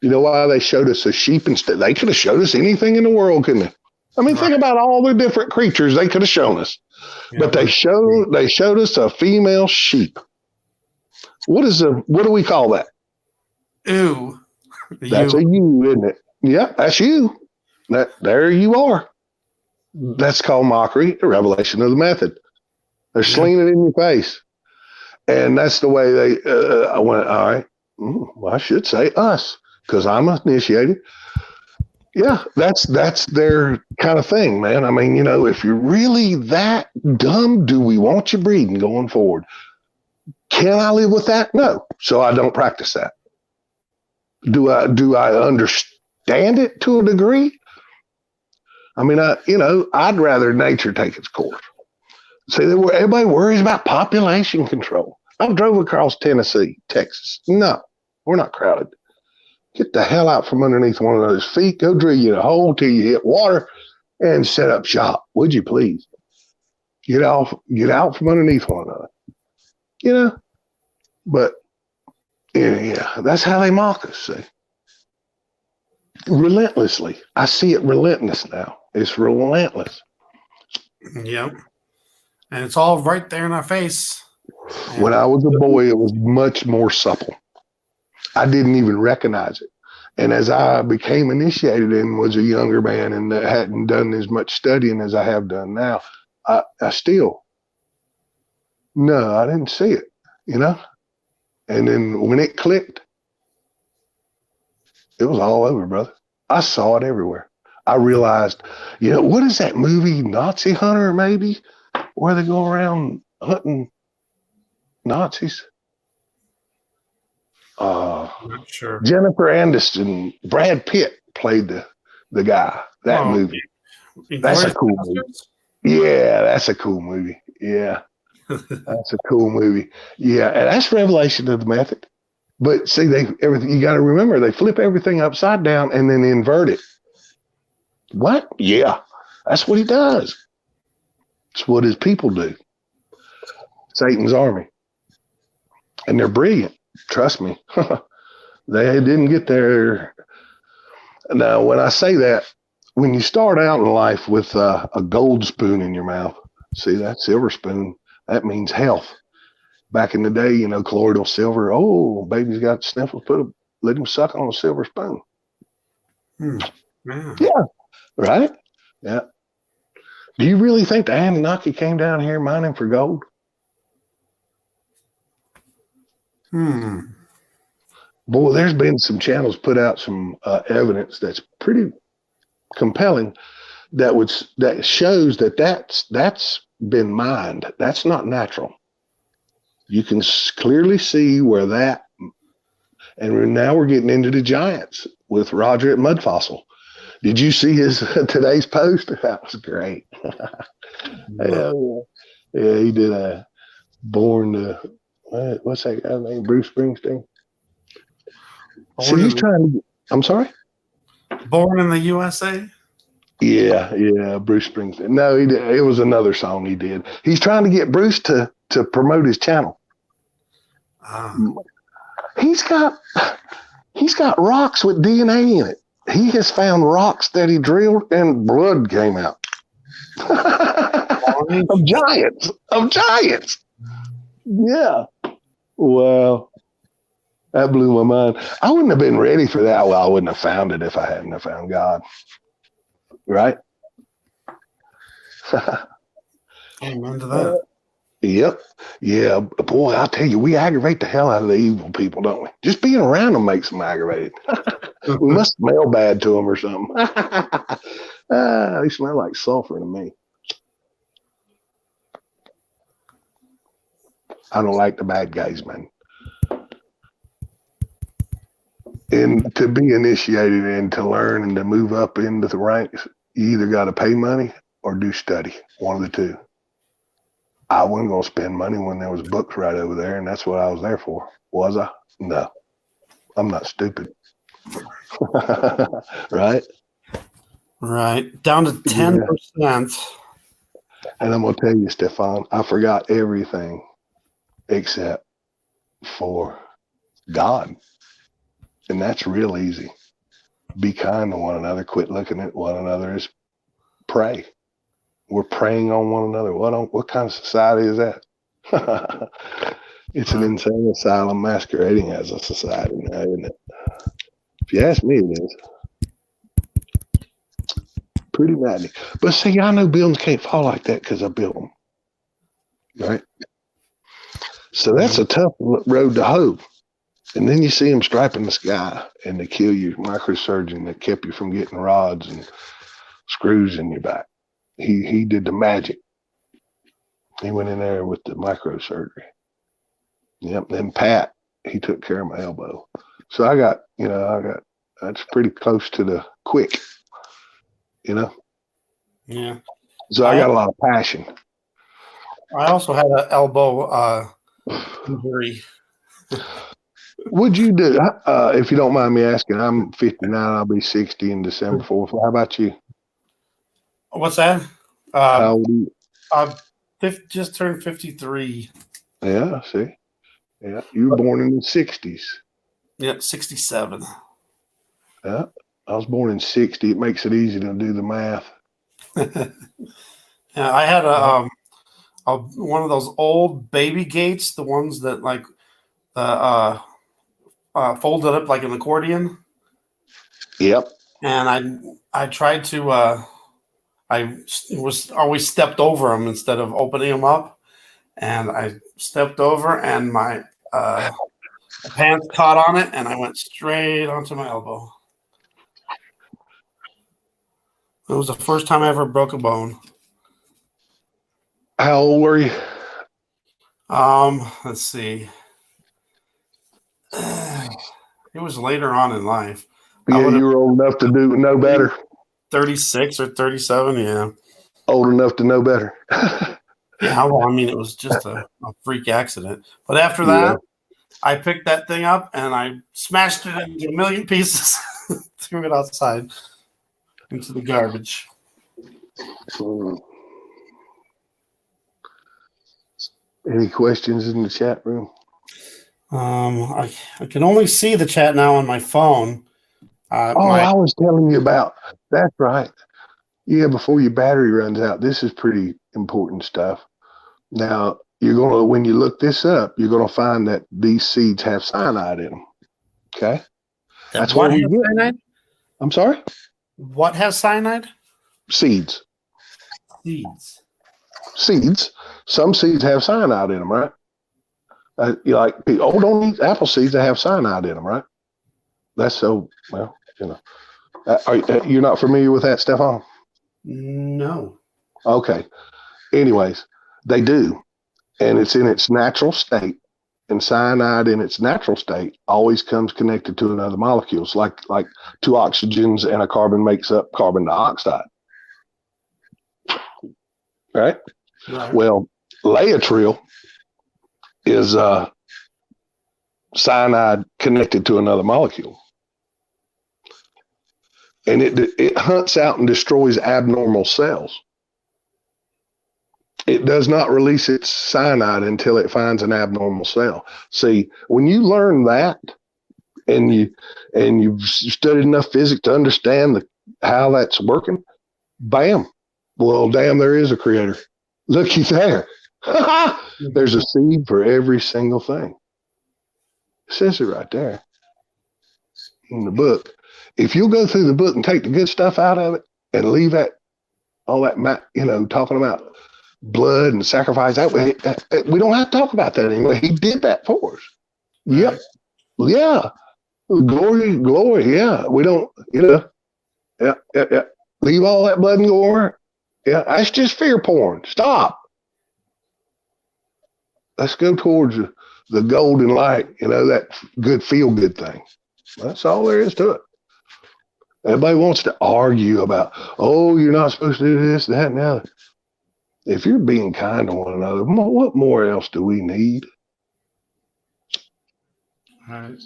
You know why they showed us a sheep instead? They could have showed us anything in the world, couldn't they? I mean, think about all the different creatures they could have shown us. Yeah, but they showed us a female sheep. What do we call that? Ew. That's a you, isn't it? Yeah, that's you. There you are. That's called mockery, the revelation of the method. They're slinging it in your face. And that's the way I went, all right, well, I should say us, because I'm initiated. Yeah, that's their kind of thing, man. I mean, if you're really that dumb, do we want you breeding going forward? Can I live with that? No. So I don't practice that. Do I understand it to a degree? I mean, I'd rather nature take its course. See, everybody worries about population control. I drove across Tennessee, Texas. No, we're not crowded. Get the hell out from underneath one of those feet. Go drill you a hole till you hit water and set up shop. Would you please? Get out from underneath one another. But Yeah, that's how they mock us, see. Relentlessly. I see it relentless now. It's relentless. Yep. And it's all right there in our face. When I was a boy, it was much more supple. I didn't even recognize it. And as I became initiated and was a younger man and hadn't done as much studying as I have done now, I still, no, I didn't see it, you know? And then when it clicked, it was all over, brother. I saw it everywhere. I realized, you know, what is that movie, Nazi Hunter, maybe, where they go around hunting Nazis? I'm not sure. Jennifer Aniston, Brad Pitt played the guy. That movie. That's a cool movie. Yeah, that's a cool movie. Yeah, that's a cool movie. Yeah, and that's revelation of the method. But see, everything you got to remember, they flip everything upside down and then invert it. What? Yeah, that's what he does. It's what his people do. Satan's army, and they're brilliant. Trust me. They didn't get there. Now, when I say that, when you start out in life with a gold spoon in your mouth, see that silver spoon, that means health. Back in the day, you know, colloidal silver. Oh, baby's got sniffles. Let him suck on a silver spoon. Yeah, right. Yeah. Do you really think the Anunnaki came down here mining for gold? Boy, there's been some channels put out some evidence that's pretty compelling that shows that's been mined. That's not natural. You can clearly see where that, and now we're getting into the giants with Roger at Mud Fossil. Did you see his today's post? That was great. Yeah, he did a what's that guy's name? Bruce Springsteen. So he's trying to. I'm sorry. Born in the USA. Yeah, Bruce Springsteen. No, he did. It was another song he did. He's trying to get Bruce to promote his channel. He's got rocks with DNA in it. He has found rocks that he drilled and blood came out of giants. Yeah. Well, that blew my mind. I wouldn't have been ready for that. Well, I wouldn't have found it if I hadn't have found God. Right? Amen to that. Yep. Yeah. Boy, I'll tell you, we aggravate the hell out of the evil people, don't we? Just being around them makes them aggravated. We must smell bad to them or something. They smell like sulfur to me. I don't like the bad guys, man. And to be initiated and to learn and to move up into the ranks, you either got to pay money or do study. One of the two. I wasn't going to spend money when there was books right over there, and that's what I was there for. Was I? No. I'm not stupid. Right? Right. Down to 10%. Yeah. And I'm going to tell you, Stefan, I forgot everything except for God. And that's real easy. Be kind to one another. Quit looking at one another as prey. We're preying on one another. What kind of society is that? It's an insane asylum masquerading as a society now, isn't it? If you ask me, it is. Pretty maddening. But see, I know buildings can't fall like that because I built them. Right? So that's a tough road to hoe. And then you see them striping the sky and they kill you, microsurgeon that kept you from getting rods and screws in your back. He did the magic. He went in there with the microsurgery. Yep. And Pat, he took care of my elbow. So I got that's pretty close to the quick, Yeah. So I got a lot of passion. I also had an elbow injury. What'd you do? If you don't mind me asking, I'm 59. I'll be 60 in December 4th. How about you? What's that? How old are you? I've just turned 53. Yeah, see. Yeah, you were born in the 60s. Yeah, 67. Yeah, I was born in 60. It makes it easy to do the math. Yeah, I had a one of those old baby gates, the ones that like folded up like an accordion, Yep. and I tried to I was always stepped over them instead of opening them up, and I stepped over and my pants caught on it, and I went straight onto my elbow. It was the first time I ever broke a bone. How old were you? Let's see. It was later on in life. Yeah, you were old enough to know better. 36 or 37, yeah. Old enough to know better. Yeah, well, I mean, it was just a freak accident. But after that, I picked that thing up and I smashed it into a million pieces, threw it outside into the garbage. Any questions in the chat room? I can only see the chat now on my phone. I was telling you about. That's right. Yeah, before your battery runs out. This is pretty important stuff. Now, when you look this up, you're gonna find that these seeds have cyanide in them. Okay, that's what has cyanide. I'm sorry. What has cyanide? Seeds. Seeds. Some seeds have cyanide in them, right? Don't eat apple seeds that have cyanide in them, right? That's so, well, you're not familiar with that, Stefan? No. Okay. Anyways, they do. And it's in its natural state. And cyanide in its natural state always comes connected to another molecule. It's like two oxygens and a carbon makes up carbon dioxide. Right? Well, Laetrile is cyanide connected to another molecule. And it hunts out and destroys abnormal cells. It does not release its cyanide until it finds an abnormal cell. See, when you learn that and you've studied enough physics to understand how that's working, bam. Well, damn, there is a creator. Looky there. There's a seed for every single thing. It says it right there in the book. If you'll go through the book and take the good stuff out of it and leave all that, talking about blood and sacrifice, we don't have to talk about that anymore. He did that for us. Yep. Yeah. Glory. Yeah. We don't, Yeah. Leave all that blood and gore. Yeah. That's just fear porn. Stop. Let's go towards the golden light, that good feel good thing. That's all there is to it. Everybody wants to argue about, you're not supposed to do this, that, and the other. If you're being kind to one another, what more else do we need? All right.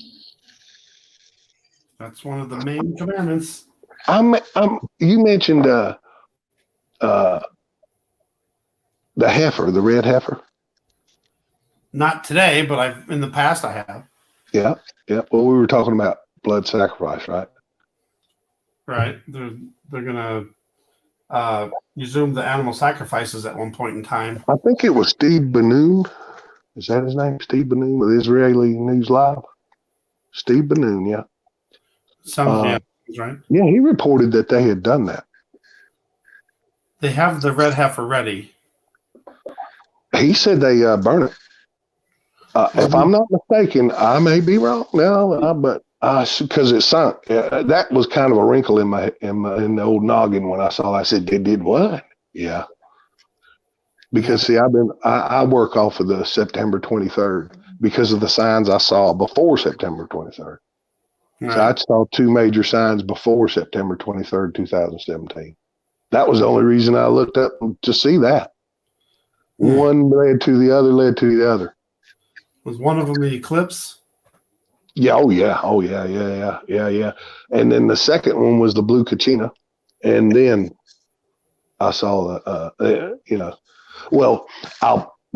That's one of the main commandments. You mentioned the heifer, the red heifer. Not today, but in the past I have. Yeah. Well, we were talking about blood sacrifice, right? Right. They're gonna resume the animal sacrifices at one point in time. I think it was Steve Bannon. Is that his name? Steve Bannon with Israeli News Live. Steve Bannon, yeah. Sounds right. Yeah, he reported that they had done that. They have the red heifer ready. He said they burn it. If I'm not mistaken, I may be wrong now, but because it sunk. That was kind of a wrinkle in the old noggin when I saw that. I said, they did what? Yeah. Because see, I work off of the September 23rd because of the signs I saw before September 23rd. Right. So I saw two major signs before September 23rd, 2017. That was the only reason I looked up to see that. One led to the other. Was one of them the eclipse? Yeah. Oh yeah. And then the second one was the blue kachina. And then I saw well,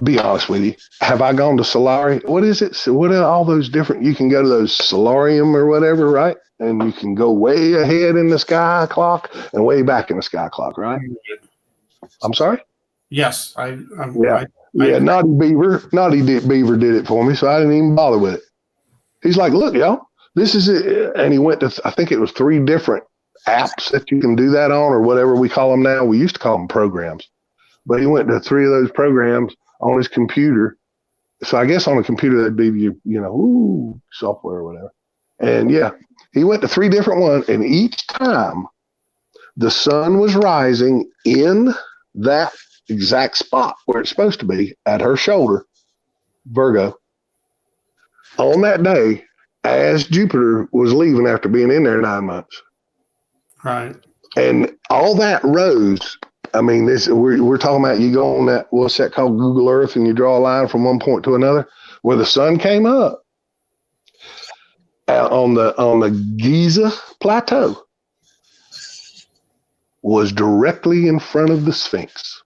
be honest with you. Have I gone to Solari? What is it? So what are all those different? You can go to those Solarium or whatever, right? And you can go way ahead in the sky clock and way back in the sky clock, right? I'm sorry? Yes, Yeah. Yeah, Beaver did it for me, so I didn't even bother with it. He's like, look, y'all, this is it. And he went to, I think it was 3 different apps that you can do that on or whatever we call them now. We used to call them programs. But he went to 3 of those programs on his computer. So I guess on a computer that'd be software or whatever. And yeah, he went to 3 different ones, and each time the sun was rising in that exact spot where it's supposed to be at her shoulder, Virgo, on that day as Jupiter was leaving after being in there 9 months. Right. And all that rose. I mean, we're talking about you go on that, what's that called, Google Earth, and you draw a line from one point to another where the sun came up on the Giza Plateau was directly in front of the Sphinx.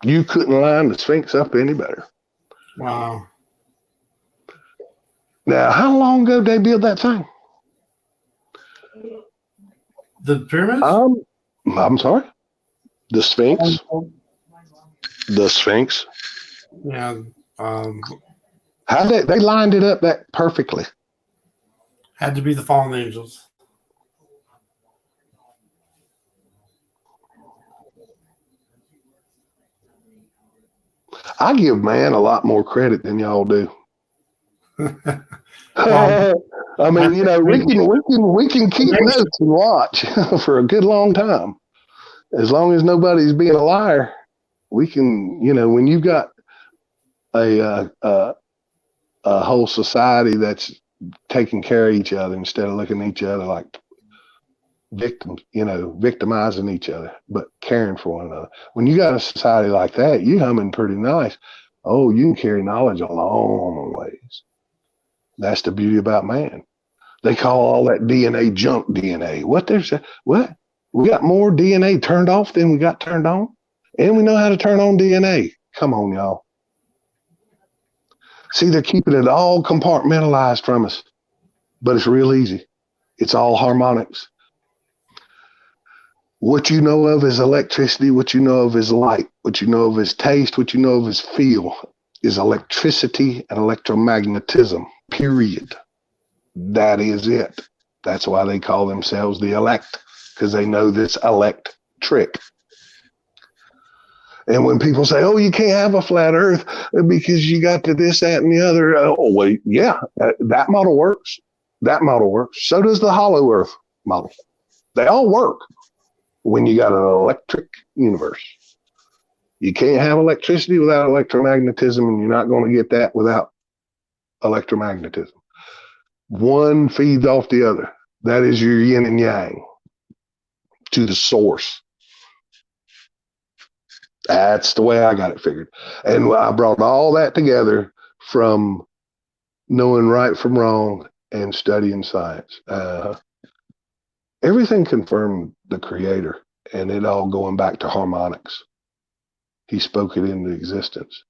You couldn't line the Sphinx up any better. Wow. Now, how long ago did they build that thing? The pyramids? I'm sorry? The Sphinx? The Sphinx? Yeah. How they lined it up that perfectly? Had to be the fallen angels. I give man a lot more credit than y'all do. I mean, you know, we can keep notes and watch for a good long time. As long as nobody's being a liar, we can, you know, when you've got a whole society that's taking care of each other instead of looking at each other like victims, you know, victimizing each other, but caring for one another. When you got a society like that, you humming pretty nice. Oh, you can carry knowledge a long ways. That's the beauty about man. They call all that DNA junk DNA. What? We got more DNA turned off than we got turned on? And we know how to turn on DNA. Come on, y'all. See, they're keeping it all compartmentalized from us, but it's real easy. It's all harmonics. What you know of as electricity, what you know of as light, what you know of as taste, what you know of as feel is electricity and electromagnetism, period. That is it. That's why they call themselves the elect, because they know this elect trick. And when people say, oh, you can't have a flat earth because you got to this, that, and the other. Oh, wait, yeah, that model works. That model works. So does the hollow earth model. They all work when you got an electric universe. You can't have electricity without electromagnetism, and you're not going to get that without electromagnetism. One feeds off the other. That is your yin and yang to the source. That's the way I got it figured. And I brought all that together from knowing right from wrong and studying science. Everything confirmed the creator, and it all going back to harmonics. He spoke it into existence.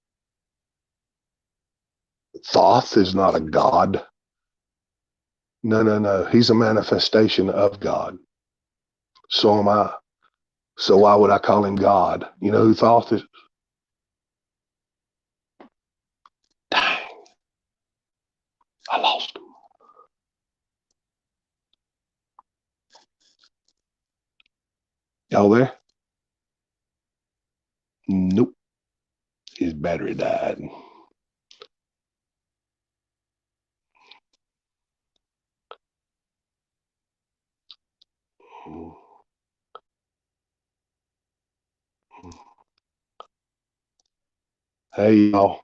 Thoth is not a god. No. He's a manifestation of God. So am I. So why would I call him God? You know who Thoth is? Dang. I lost him. Y'all there? Nope. His battery died. Hey, y'all.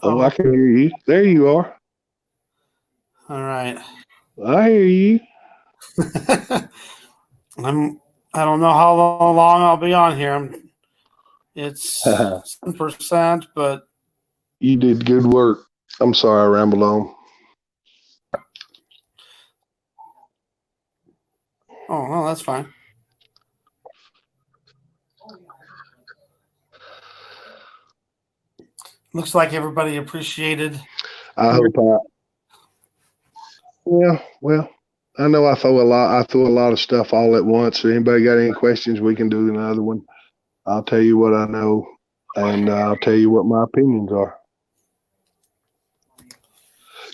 Oh, I can hear you. There you are. All right. I hear you. I don't know how long I'll be on here. It's 7%, but You did good work. I'm sorry I rambled on. oh no, that's fine. Looks like everybody appreciated. I hope well, I know I throw a lot of stuff all at once. So anybody got any questions, we can do another one. I'll tell you what I know, and I'll tell you what my opinions are.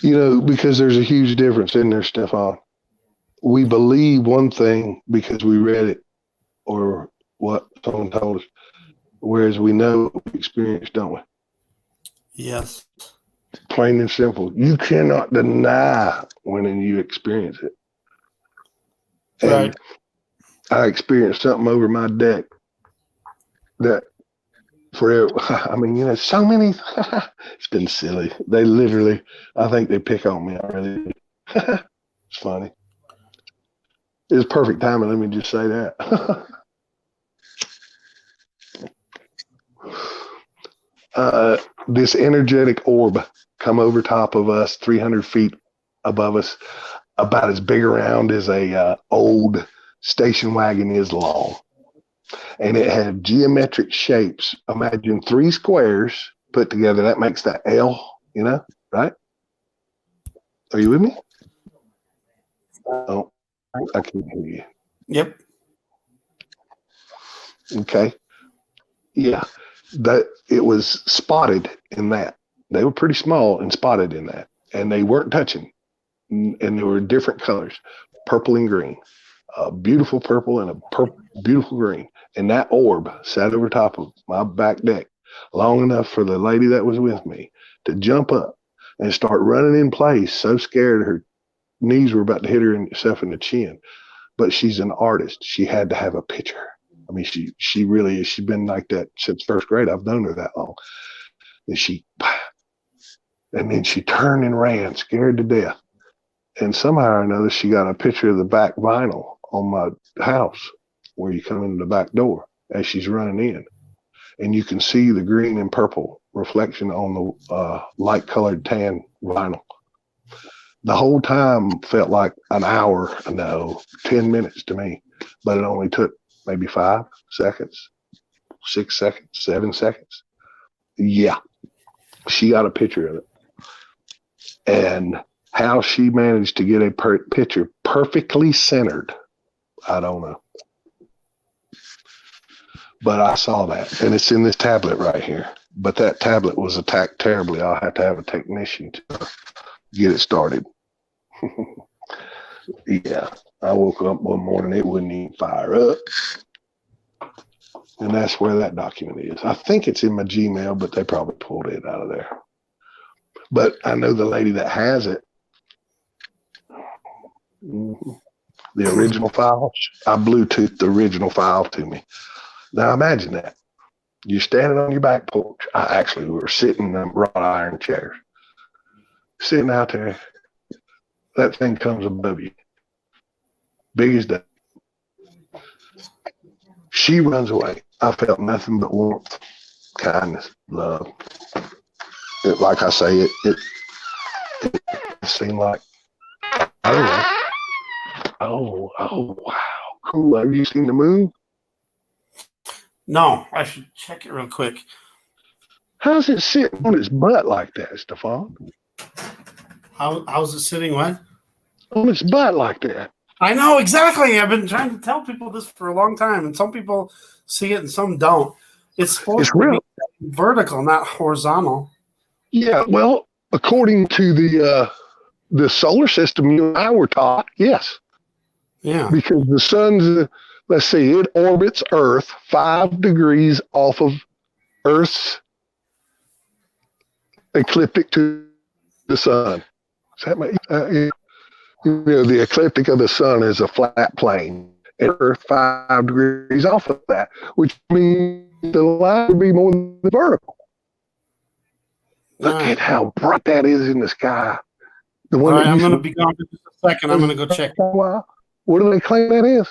Because there's a huge difference in there, Stefan. We believe one thing because we read it or what someone told us, whereas we know what we experienced, don't we? Yes. Plain and simple. You cannot deny when you experience it. And Right. I experienced something over my deck that forever. I mean, so many. It's been silly. They literally, I think they pick on me. I really do. It's funny. It was perfect timing. Let me just say that. This energetic orb come over top of us, 300 feet above us, about as big around as a old station wagon is long. And it had geometric shapes. Imagine 3 squares put together. That makes that L, right? Are you with me? Oh, I can't hear you. Yep. Okay. Yeah. It was spotted in that. They were pretty small and spotted in that. And they weren't touching. And they were different colors, purple and green. A beautiful purple and a beautiful green. And that orb sat over top of my back deck long enough for the lady that was with me to jump up and start running in place, so scared her knees were about to hit herself in the chin. But she's an artist. She had to have a picture. I mean, she really is. She's been like that since first grade. I've known her that long. And then she turned and ran, scared to death. And somehow or another, she got a picture of the back vinyl on my house where you come in the back door as she's running in. And you can see the green and purple reflection on the light colored tan vinyl. The whole time felt like an hour, 10 minutes to me, but it only took maybe 5 seconds, 6 seconds, 7 seconds. Yeah, she got a picture of it. And how she managed to get a picture perfectly centered, I don't know. But I saw that, and it's in this tablet right here. But that tablet was attacked terribly. I'll have to have a technician to get it started. Yeah, I woke up one morning, it wouldn't even fire up. And that's where that document is. I think it's in my Gmail, but they probably pulled it out of there. But I know the lady that has it. Mm-hmm. The original files. I Bluetoothed the original file to me. Now imagine that. You're standing on your back porch. We were sitting in wrought iron chairs. Sitting out there. That thing comes above you. Big as that. She runs away. I felt nothing but warmth, kindness, love. Like I say, it seemed like, I don't know. Oh, wow. Cool. Have you seen the moon? No, I should check it real quick. How's it sitting on its butt like that, Stefan? How's it sitting? What? On its butt like that. I know, exactly. I've been trying to tell people this for a long time, and some people see it and some don't. It's supposed to be vertical, not horizontal. Yeah, well, according to the solar system you and I were taught, yes. Yeah. Because the sun's, let's see, it orbits Earth 5 degrees off of Earth's ecliptic to the sun. Does that make the ecliptic of the sun is a flat plane, and Earth 5 degrees off of that, which means the line would be more than vertical. Look at how bright that is in the sky. The All one right, that I'm used going to to be gone for just a second. I'm going to go check. What do they claim that is?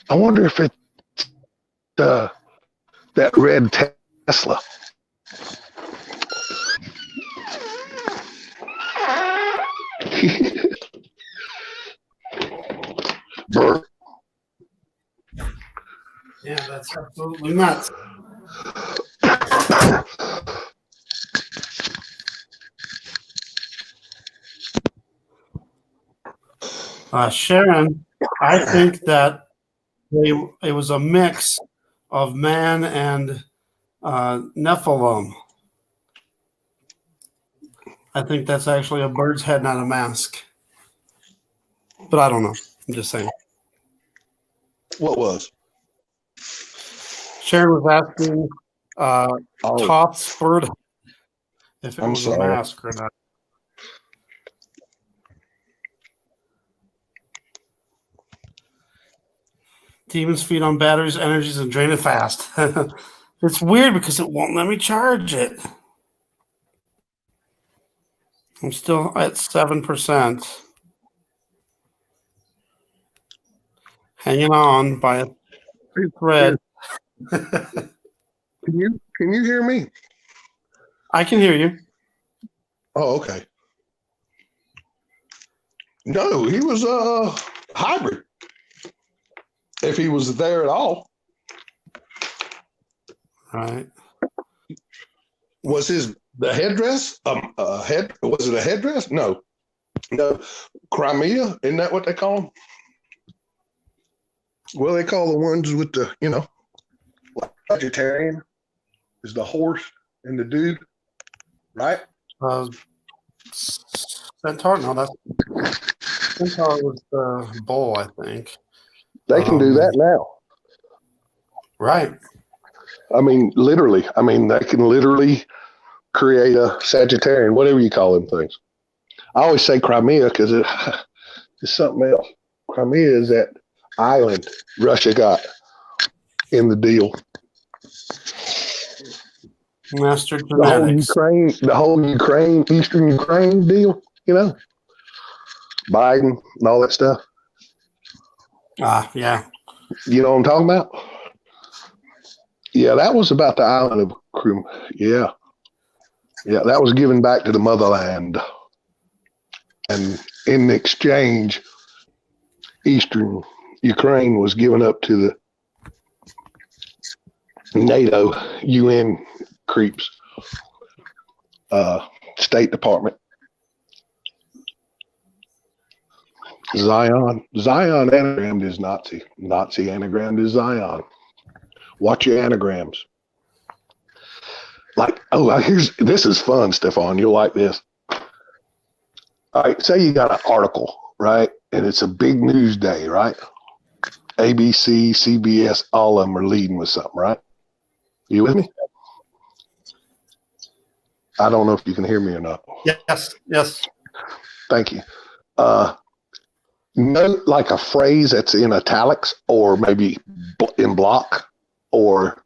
I wonder if it's that red Tesla. Brr. Yeah, that's absolutely nuts. Sharon, I think that it was a mix of man and Nephilim. I think that's actually a bird's head, not a mask. But I don't know. I'm just saying. What was? Sharon was asking Toth's bird if it I'm was sorry. a mask or not. Demons feed on batteries, energies, and drain it fast. It's weird because it won't let me charge it. I'm still at 7%. Hanging on by a thread. Can you hear me? I can hear you. Oh, okay. No, he was hybrid. If he was there at all. All right. Was the headdress? Was it a headdress? No. Crimea, isn't that what they call them? Well, they call the ones with the, vegetarian is the horse and the dude, right? Centaur? No, that's Centaur was the bull, I think. They can do that now. Right. I mean, literally. I mean, they can literally create a Sagittarian, whatever you call them things. I always say Crimea because it's something else. Crimea is that island Russia got in the deal. Master genetics. The whole Ukraine, Eastern Ukraine deal, Biden and all that stuff. Yeah. You know what I'm talking about? Yeah, that was about the island of Crimea. Yeah. Yeah, that was given back to the motherland. And in exchange, Eastern Ukraine was given up to the NATO UN creeps, State Department. Zion anagrammed is Nazi. Nazi anagrammed is Zion. Watch your anagrams. This is fun, Stefan. You'll like this. All right, say you got an article, right? And it's a big news day, right? ABC, CBS, all of them are leading with something, right? You with me? I don't know if you can hear me or not. Yes. Thank you. Note like a phrase that's in italics or maybe in block or,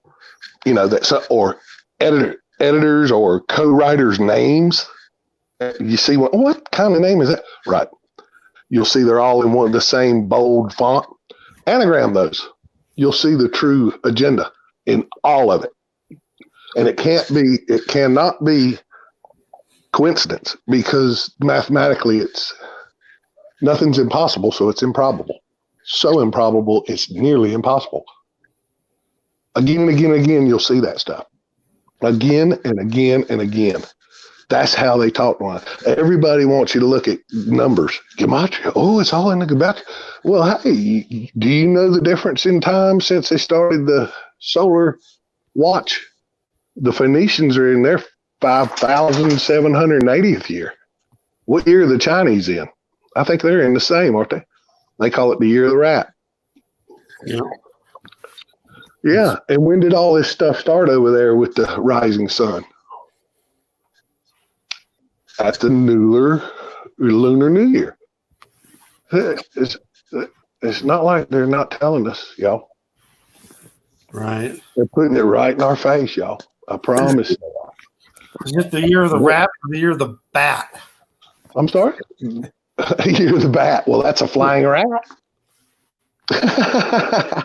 or editors or co-writers' names. You see what kind of name is that? Right. You'll see they're all in one of the same bold font. Anagram those. You'll see the true agenda in all of it. And it cannot be coincidence because mathematically nothing's impossible, so it's improbable. So improbable, it's nearly impossible. Again and again and again, you'll see that stuff. Again and again and again. That's how they talk to one. Everybody wants you to look at numbers. Gematria. Oh, it's all in the gematria. Well, hey, do you know the difference in time since they started the solar watch? The Phoenicians are in their 5,780th year. What year are the Chinese in? I think they're in the same, aren't they? They call it the year of the rat. Yeah. Yeah. And when did all this stuff start over there with the rising sun? At the lunar New Year. It's not like they're not telling us, y'all. Right. They're putting it right in our face, y'all. I promise. Is it the year of the rat or the year of the bat? I'm sorry? You're the bat. Well, that's a flying rat.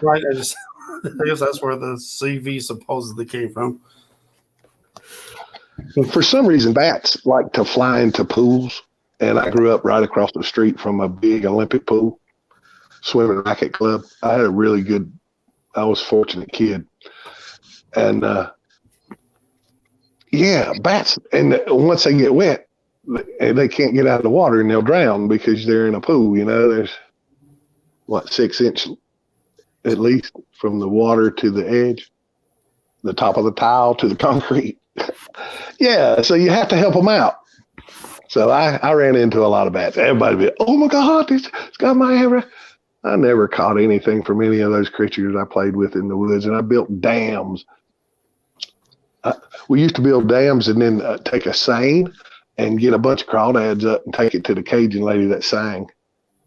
Right. I guess that's where the CV supposedly came from. For some reason, bats like to fly into pools. And I grew up right across the street from a big Olympic pool, swimming racket club. I was a fortunate kid. And yeah, bats. And once they get wet, they can't get out of the water and they'll drown because they're in a pool. There's 6 inch at least from the water to the edge, the top of the tile to the concrete. Yeah, so you have to help them out. So I ran into a lot of bats. Everybody be, oh my God, it's got my hair. I never caught anything from any of those creatures I played with in the woods, and I built dams. We used to build dams and then take a seine and get a bunch of crawdads up and take it to the Cajun lady that sang.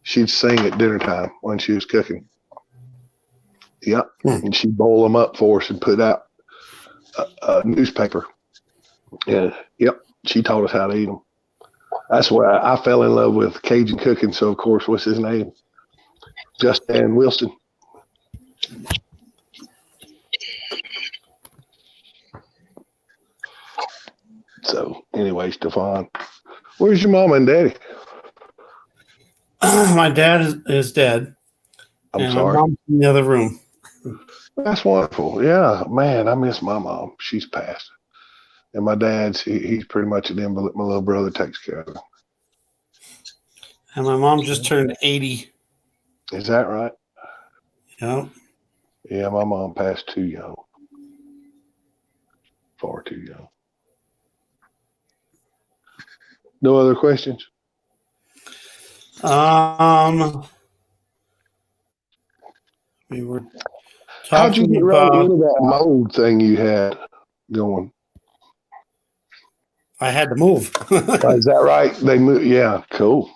She'd sing at dinner time when she was cooking. Yep. And she'd boil them up for us and put out a newspaper. Yeah. Yep. She taught us how to eat them. That's where I fell in love with Cajun cooking. So, of course, what's his name? Justin Wilson. So, anyway, Stefan, where's your mama and daddy? My dad is dead. I'm sorry. My mom's in the other room. That's wonderful. Yeah, man, I miss my mom. She's passed. And my dad's, he's pretty much an invalid. My little brother takes care of him. And my mom just turned 80. Is that right? Yeah. Yeah, my mom passed too young. Far too young. No other questions? We were How'd you talking get right about. into that mold thing you had going? I had to move. Is that right? They moved. Yeah, cool.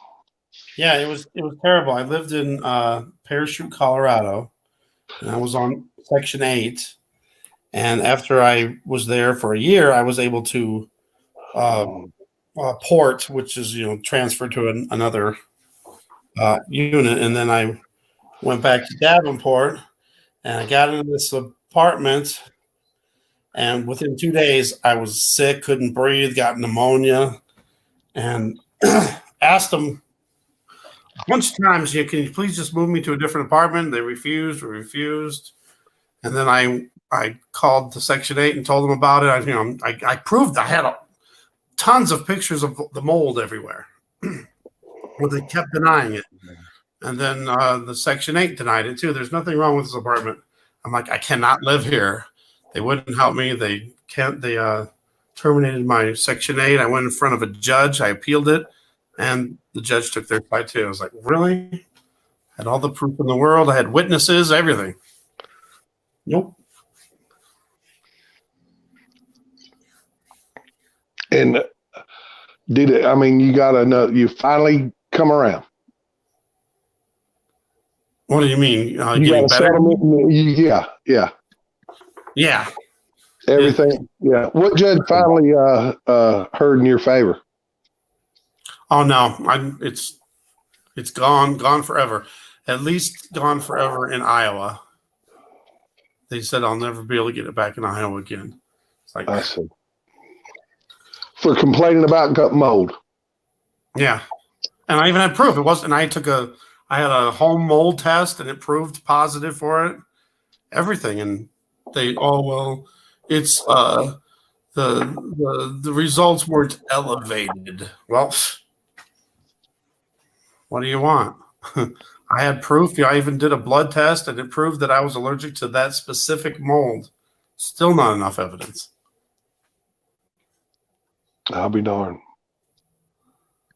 Yeah, it was terrible. I lived in Parachute, Colorado, and I was on Section 8. And after I was there for a year, I was able to port, which is transfer to another unit, and then I went back to Davenport, and I got into this apartment, and within 2 days I was sick, couldn't breathe, got pneumonia, and asked them a bunch of times, can you please just move me to a different apartment? They refused, and then I called to Section 8 and told them about it. I proved I had tons of pictures of the mold everywhere. But they kept denying it. And then the Section 8 denied it too. There's nothing wrong with this apartment. I'm like, I cannot live here. They wouldn't help me. They terminated my Section 8. I went in front of a judge. I appealed it. And the judge took their side too. I was like, really? Had all the proof in the world. I had witnesses, everything. Nope. And did it? I mean, you got to know. You finally come around. What do you mean? You Getting got a better? settlement? Yeah. Everything. Yeah. What judge finally heard in your favor? Oh no, it's gone forever. At least gone forever in Iowa. They said I'll never be able to get it back in Iowa again. It's like, I see. For complaining about mold. Yeah, and I even had proof. It wasn't. I had a home mold test, and it proved positive for it. Everything, and they it's the results weren't elevated. Well, what do you want? I had proof. I even did a blood test, and it proved that I was allergic to that specific mold. Still not enough evidence. I'll be darned.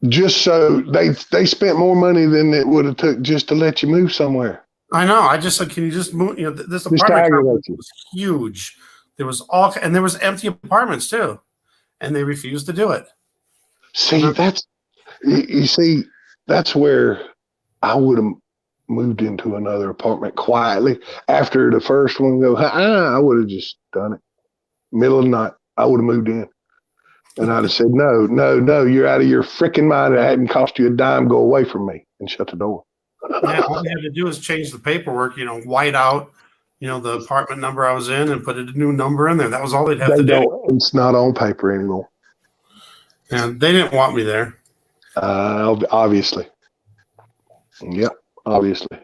Just so they spent more money than it would have took just to let you move somewhere. I know. I just said, can you just move? This Just apartment aggravate complex you. was huge. There was there was empty apartments too, and they refused to do it. See, you see, that's where I would have. moved into another apartment quietly. After the first one go, I would have just done it. Middle of the night, I would have moved in. And I'd have said, no, you're out of your freaking mind. It hadn't cost you a dime. Go away from me, and shut the door. Yeah, all we had to do is change the paperwork, white out, the apartment number I was in and put a new number in there. That was all they'd have to do. It's not on paper anymore. And they didn't want me there. Obviously. Yep, obviously.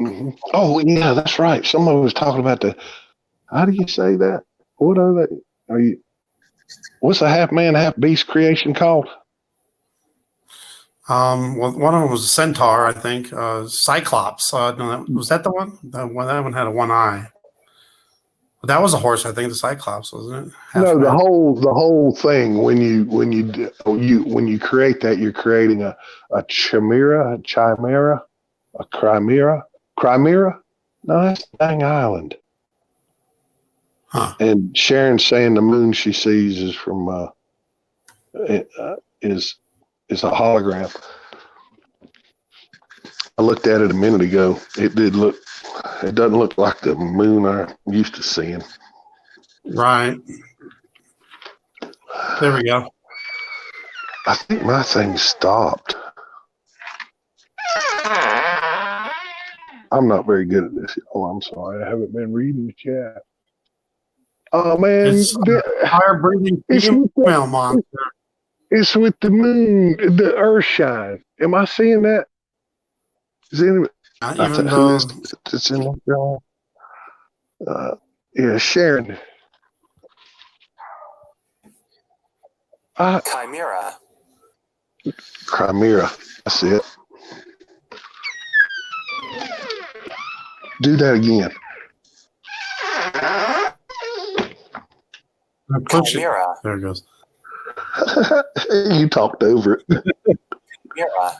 Mm-hmm. Oh, yeah, that's right. Someone was talking about how do you say that? What are they? What's the half man, half beast creation called? Well, one of them was a centaur, I think. Cyclops. No, was that the one? That one had a one eye. But that was a horse, I think. The Cyclops, wasn't it? No, the whole thing. When you create that, you're creating a chimera. No, that's Dang Island. Huh. And Sharon's saying the moon she sees is from is a hologram. I looked at it a minute ago. It doesn't look like the moon I'm used to seeing. Right. There we go. I think my thing stopped. I'm not very good at this. Oh, I'm sorry. I haven't been reading the chat. Oh, man. It's fire-breathing female monster. It's with the moon, the earth shine. Am I seeing that? Is anybody? Even though it's in the yeah, Sharon. Chimera. That's it. Do that again. Chimera. There it goes. You talked over it. Chimera.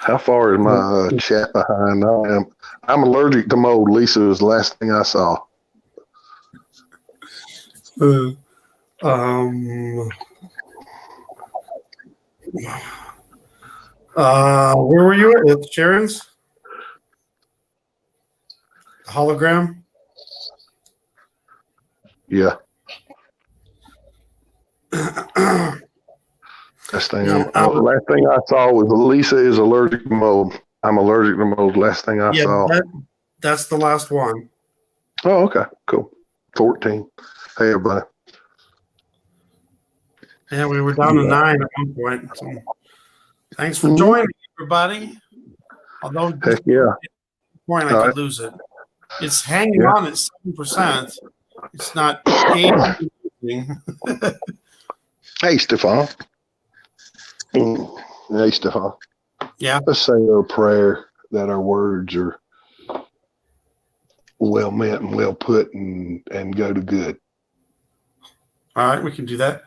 How far is my chat behind? I'm allergic to mold. Lisa was the last thing I saw. Where were you at? With Sharon's hologram? Yeah. Last thing I saw was Lisa is allergic to mold. I'm allergic to mold. Last thing I saw. That's the last one. Oh, okay. Cool. 14. Hey, everybody. Yeah, we were down to 9 at one point. So thanks for joining, everybody. Although, heck yeah. At this point, I could lose it. It's hanging on at 7%. It's not 8. Hey, Stefan. Hey, Stefan. Yeah. Let's say a prayer that our words are well meant and well put and go to good. All right, we can do that.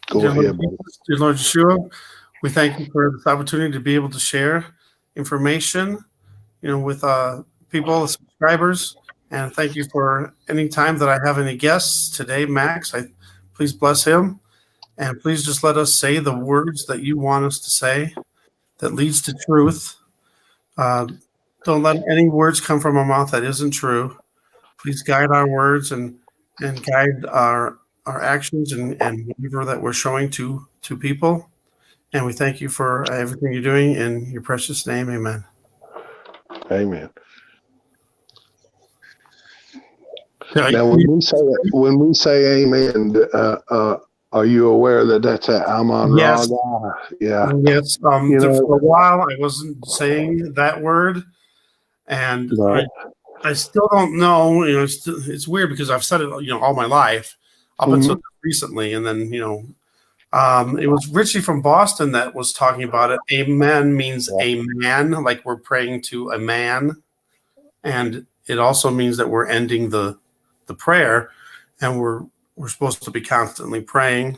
Go ahead, buddy. Dear Lord Yeshua, we thank you for this opportunity to be able to share information, with people, subscribers, and thank you for any time that I have any guests today, Max. Please bless him, and please just let us say the words that you want us to say that leads to truth. Don't let any words come from our mouth that isn't true. Please guide our words and guide our actions and whatever that we're showing to people. And we thank you for everything you're doing in your precious name. Amen. Amen. Now, when we say amen, are you aware that that's a Amon yes. Ra? Yeah. Yes. For a while, I wasn't saying that word, and I still don't know. It's weird because I've said it, all my life up until recently, and then it was Richie from Boston that was talking about it. Amen means a man, like we're praying to a man, and it also means that we're ending the prayer, and we're supposed to be constantly praying.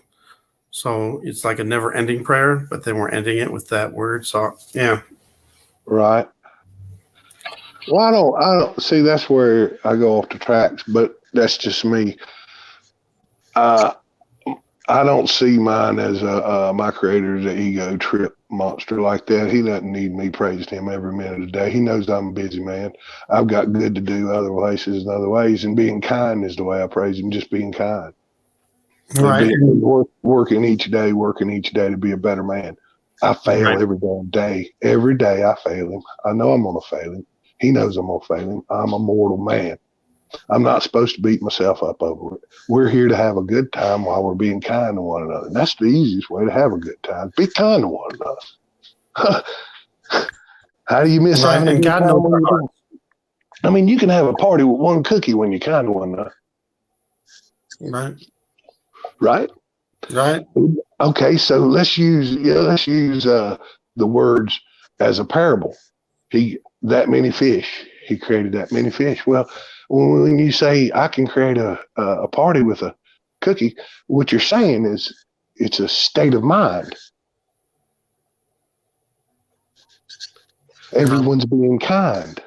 So it's like a never-ending prayer, but then we're ending it with that word. So yeah, right. Well, I don't see. That's where I go off the tracks, but that's just me. Uh, I don't see mine as my creator as an ego trip monster like that. He doesn't need me praising him every minute of the day. He knows I'm a busy man. I've got good to do other places and other ways, and being kind is the way I praise him. Just being kind, Right. working each day to be a better man. I fail Right. every damn day. Every day I fail him. I know I'm gonna fail him. He knows I'm gonna fail him. I'm a mortal man. I'm not supposed to beat myself up over it. We're here to have a good time while we're being kind to one another. That's the easiest way to have a good time. Be kind to one another. How do you miss Right. having a And good God time knows when our you're heart. doing it? I mean, you can have a party with one cookie when you're kind to one another, Right. right? Right. Okay, so let's use the words as a parable. That many fish. He created that many fish. Well, when you say I can create a party with a cookie, what you're saying is it's a state of mind. Everyone's being kind.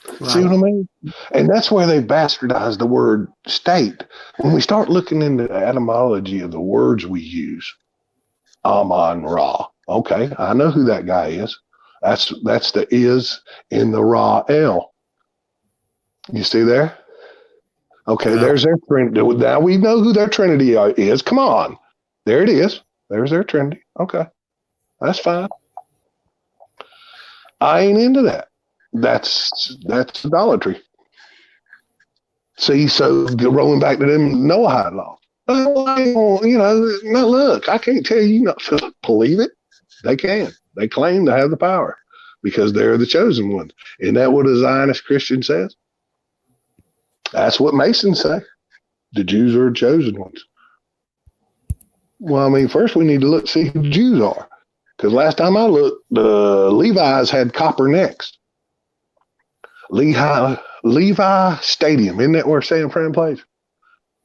See what I mean? And that's where they bastardized the word state. When we start looking into the etymology of the words we use, Amon Ra. Okay, I know who that guy is. That's the is in the Ra L. You see there? Okay, Yeah. there's their Trinity. Now we know who their Trinity is. Come on. There it is. There's their Trinity. Okay, that's fine. I ain't into that. That's idolatry. See, so rolling back to them Noahide law. Well, no, look, I can't tell you not to believe it. They can. They claim to have the power because they're the chosen ones. Isn't that what a Zionist Christian says? That's what Masons say. The Jews are the chosen ones. Well, I mean, first we need to see who the Jews are. Because last time I looked, the Levi's had copper necks. Levi Stadium, isn't that where San Fran plays?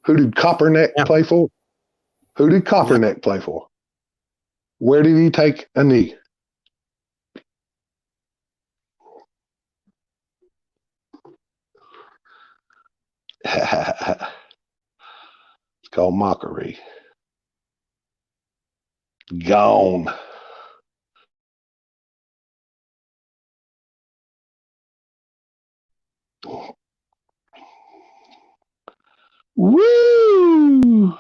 Who did Copperneck play for? Who did Copperneck play for? Where did he take a knee? It's called mockery. Gone. Woo!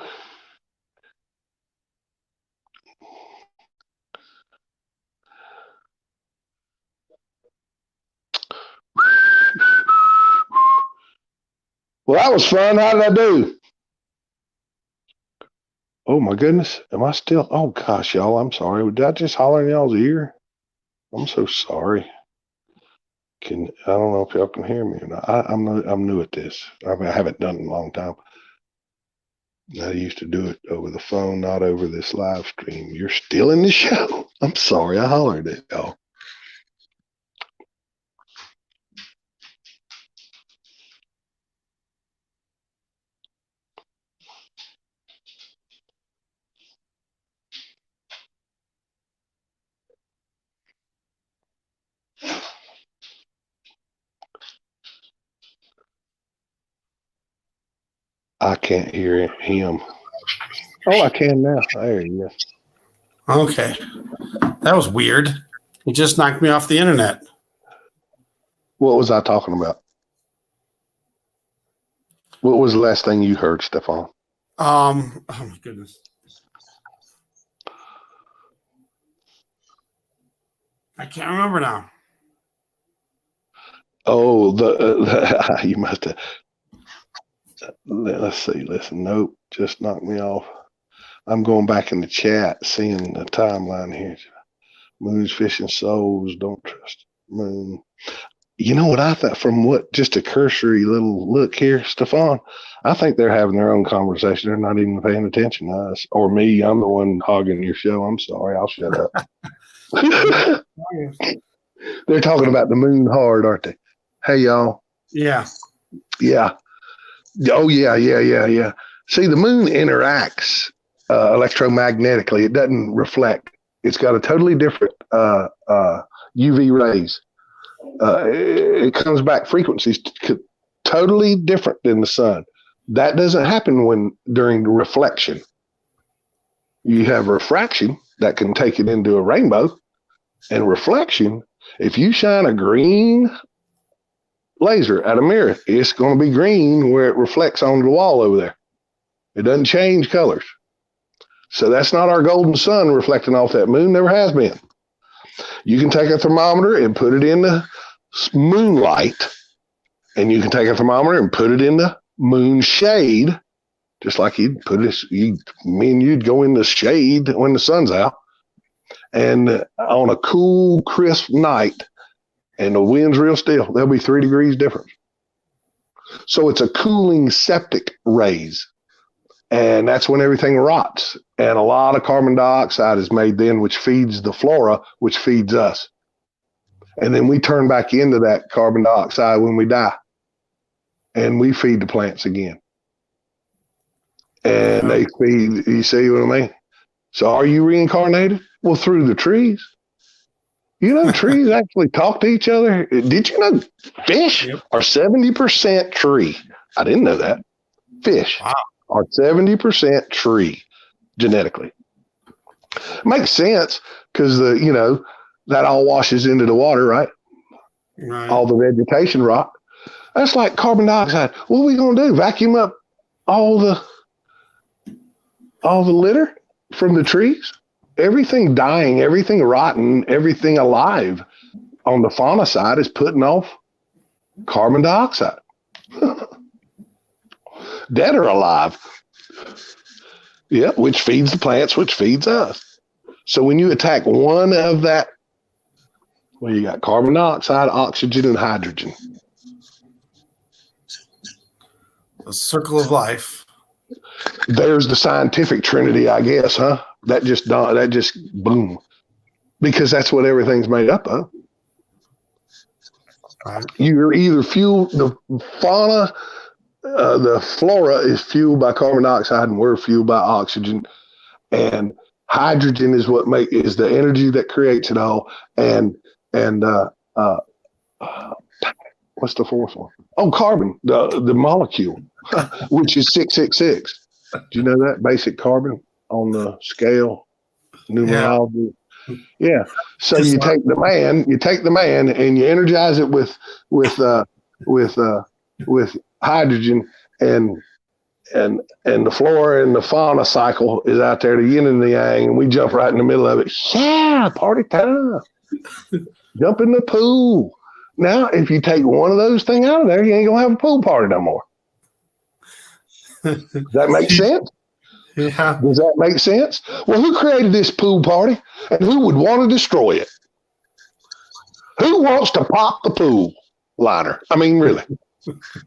Well, that was fun. How did I do? Oh my goodness. Am I still? Oh gosh, y'all. I'm sorry. Did I just holler in y'all's ear? I'm so sorry. I don't know if y'all can hear me or not. I'm new at this. I haven't done it in a long time. I used to do it over the phone, not over this live stream. You're still in the show. I'm sorry. I hollered at y'all. I can't hear him. Oh, I can now. There you go. Okay. That was weird. It just knocked me off the internet. What was I talking about? What was the last thing you heard, Stefan? Oh my goodness. I can't remember now. Oh, you must have. Let's see. Listen, nope, just knocked me off. I'm going back in the chat, seeing the timeline here. Moon's fishing souls. Don't trust moon. You know what I thought from just a cursory little look here, Stefan? I think they're having their own conversation. They're not even paying attention to us or me. I'm the one hogging your show. I'm sorry. I'll shut up. They're talking about the moon hard, aren't they? Hey, y'all. Yeah. Yeah. Oh, yeah. See, the moon interacts electromagnetically. It doesn't reflect. It's got a totally different UV rays. It comes back frequencies totally different than the sun. That doesn't happen during reflection. You have refraction that can take it into a rainbow, and reflection, if you shine a green laser at a mirror, it's going to be green where it reflects onto the wall over there. It doesn't change colors. So that's not our golden sun reflecting off that moon, never has been. You can take a thermometer and put it in the moonlight, and you can take a thermometer and put it in the moon shade, just like me and you'd go in the shade when the sun's out. And on a cool, crisp night, and the wind's real still, there'll be 3 degrees difference. So it's a cooling septic rays. And that's when everything rots. And a lot of carbon dioxide is made then, which feeds the flora, which feeds us. And then we turn back into that carbon dioxide when we die. And we feed the plants again. And they feed, you see what I mean? So are you reincarnated? Well, through the trees. You know, trees actually talk to each other. Did you know fish are 70% tree? I didn't know that. Fish are 70% tree genetically. Makes sense because that all washes into the water, right? All the vegetation rot. That's like carbon dioxide. What are we going to do? Vacuum up all the litter from the trees? Everything dying, everything rotten, everything alive on the fauna side is putting off carbon dioxide. Dead or alive. Yeah, which feeds the plants, which feeds us. So when you attack one of that, well, you got carbon dioxide, oxygen, and hydrogen. The circle of life. There's the scientific trinity, I guess, huh? That just boom. Because that's what everything's made up of. Right. You're either the fauna, the flora is fueled by carbon dioxide, and we're fueled by oxygen. And hydrogen is is the energy that creates it all. And what's the fourth one? Oh, carbon, the molecule, which is 666. Do you know that? Basic carbon on the scale, numerology. Yeah. So you take the man and you energize it with hydrogen, and the flora and the fauna cycle is out there, the yin and the yang, and we jump right in the middle of it. Yeah, party time. Jump in the pool. Now, if you take one of those things out of there, you ain't gonna have a pool party no more. Does that make sense? Yeah. Does that make sense? Well, who created this pool party, and who would want to destroy it? Who wants to pop the pool liner? I mean, really,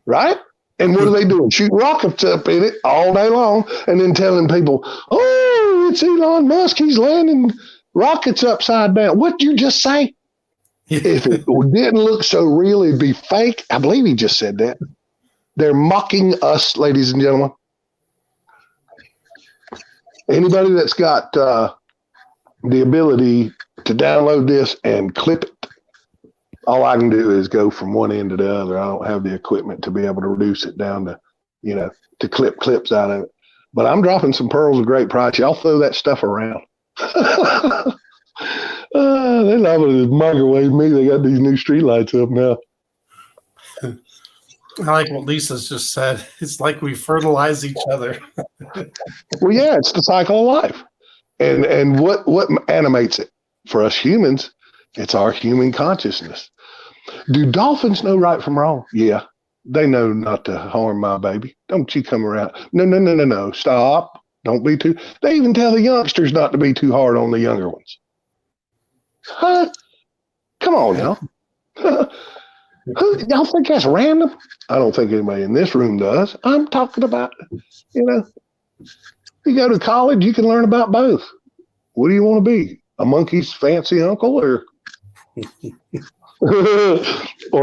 right? And what are they doing? Shooting rockets up in it all day long, and then telling people, "Oh, it's Elon Musk. He's landing rockets upside down." What'd you just say? If it didn't look so real, it'd be fake. I believe he just said that. They're mocking us, ladies and gentlemen. Anybody that's got the ability to download this and clip it, all I can do is go from one end to the other. I don't have the equipment to be able to reduce it down to, to clip clips out of it. But I'm dropping some pearls of great price. Y'all throw that stuff around. They're not going to microwave me. They got these new streetlights up now. I like what Lisa's just said. It's like we fertilize each other. Well, yeah, it's the cycle of life. And what animates it? For us humans, it's our human consciousness. Do dolphins know right from wrong? Yeah. They know not to harm my baby. Don't you come around. No. Stop. Don't be too. They even tell the youngsters not to be too hard on the younger ones. Huh? Come on, y'all. Y'all think that's random? I don't think anybody in this room does. I'm talking about, you go to college, you can learn about both. What do you want to be? A monkey's fancy uncle or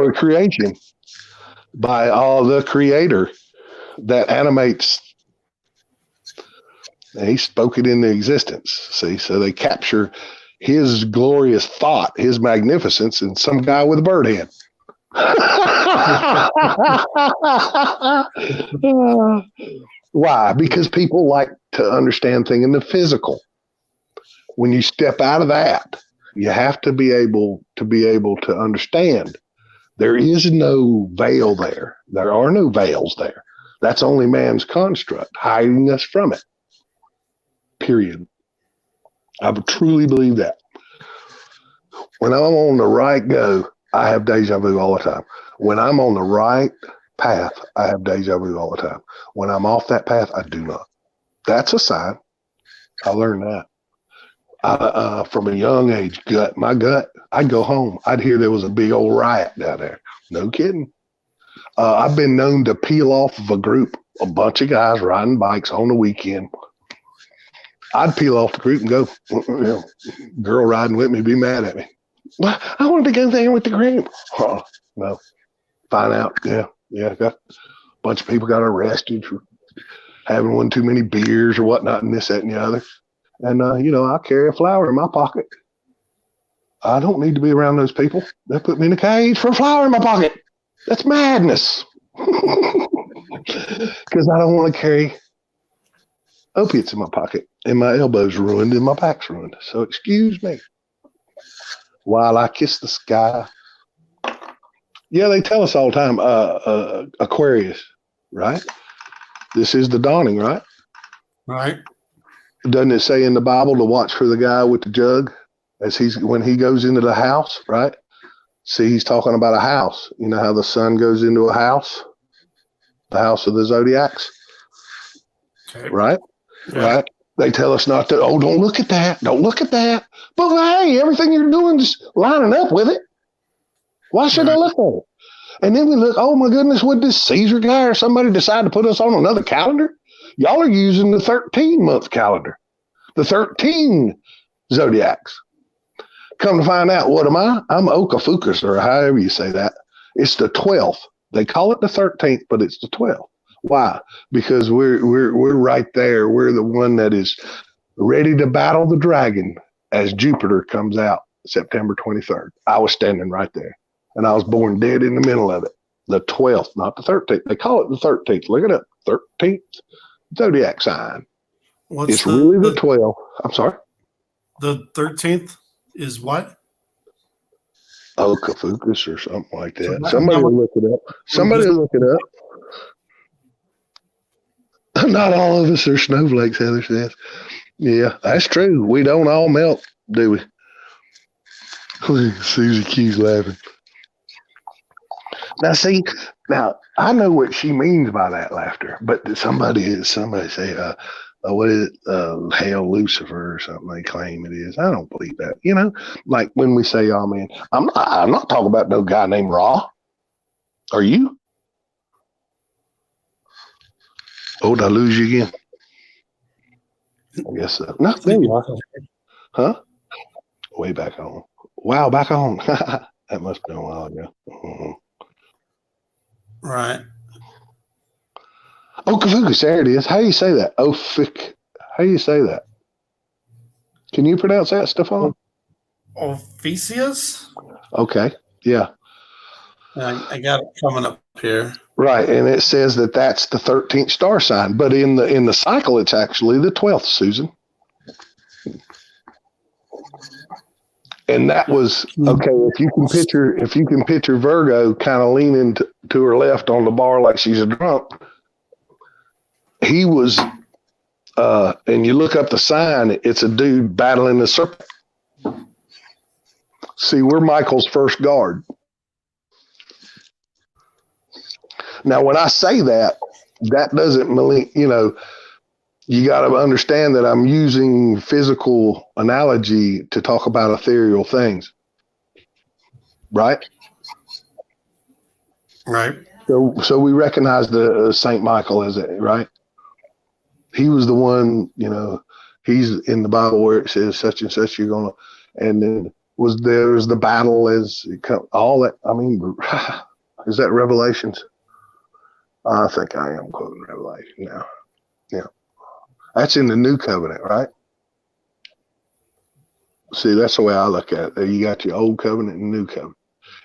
a creation by the creator that animates? And he spoke it into existence. See, so they capture his glorious thought, his magnificence in some guy with a bird head. Why? Because people like to understand things in the physical. When you step out of that, you have to be able to understand. There is no veil there. There are no veils there. That's only man's construct, hiding us from it. Period. I truly believe that. When I'm on the right go, I have deja vu all the time. When I'm on the right path, I have deja vu all the time. When I'm off that path, I do not. That's a sign. I learned that. From a young age, my gut, I'd go home. I'd hear there was a big old riot down there. No kidding. I've been known to peel off of a group, a bunch of guys riding bikes on the weekend. I'd peel off the group and go, girl riding with me, be mad at me. Well, I wanted to go there with the group. No. Find out, got a bunch of people got arrested for having one too many beers or whatnot and this, that, and the other. And, I carry a flower in my pocket. I don't need to be around those people. They put me in a cage for a flower in my pocket. That's madness. Because I don't want to carry opiates in my pocket. And my elbow's ruined and my back's ruined. So excuse me. While I kiss the sky. Yeah, they tell us all the time, Aquarius, right? This is the dawning, right? Right. Doesn't it say in the Bible to watch for the guy with the jug when he goes into the house, right? See, he's talking about a house. You know how the sun goes into a house? The house of the zodiacs. Okay. Right? Yeah. Right? They tell us not to, don't look at that. Don't look at that. But hey, everything you're doing is lining up with it. Why should I look at it? And then we look, oh my goodness, would this Caesar guy or somebody decide to put us on another calendar? Y'all are using the 13-month calendar, the 13 zodiacs. Come to find out, what am I? I'm Okafukus, or however you say that. It's the 12th. They call it the 13th, but it's the 12th. Why? Because we're right there. We're the one that is ready to battle the dragon as Jupiter comes out September 23rd. I was standing right there, and I was born dead in the middle of it. The 12th, not the 13th. They call it the 13th. Look it up. 13th zodiac sign. It's really the 12th. I'm sorry. The 13th is what? Okafukus or something like that. So Somebody will look it up. Somebody will look it up. Not all of us are snowflakes, Heather says. Yeah, that's true. We don't all melt, do we? Susie Q's laughing. Now, I know what she means by that laughter, but somebody say, what is it? Hail Lucifer or something they claim it is. I don't believe that. Like when we say, oh man, I'm not talking about no guy named Ra. Are you? Oh, did I lose you again? I guess so. No, there you are. Huh? Way back on. Wow, back on. That must have been a while ago. Mm-hmm. Right. Okafukus, there it is. How do you say that? How do you say that? Can you pronounce that, Stefan? Ophiuchus? Okay, yeah. I got it coming up here. Right, and it says that that's the 13th star sign, but in the cycle, it's actually the 12th, Susan. And that was okay. If you can picture Virgo kind of leaning to her left on the bar like she's a drunk, he was. And you look up the sign; it's a dude battling the serpent. See, we're Michael's first guard. Now, when I say that, that doesn't mean, you got to understand that I'm using physical analogy to talk about ethereal things. Right? Right. So we recognize the Saint Michael as it, right? He was the one, he's in the Bible where it says such and such you're going to, and then there's the battle as all that. I mean, is that Revelations? I think I am quoting Revelation now. Yeah. That's in the New Covenant, right? See, that's the way I look at it. You got your Old Covenant and New Covenant.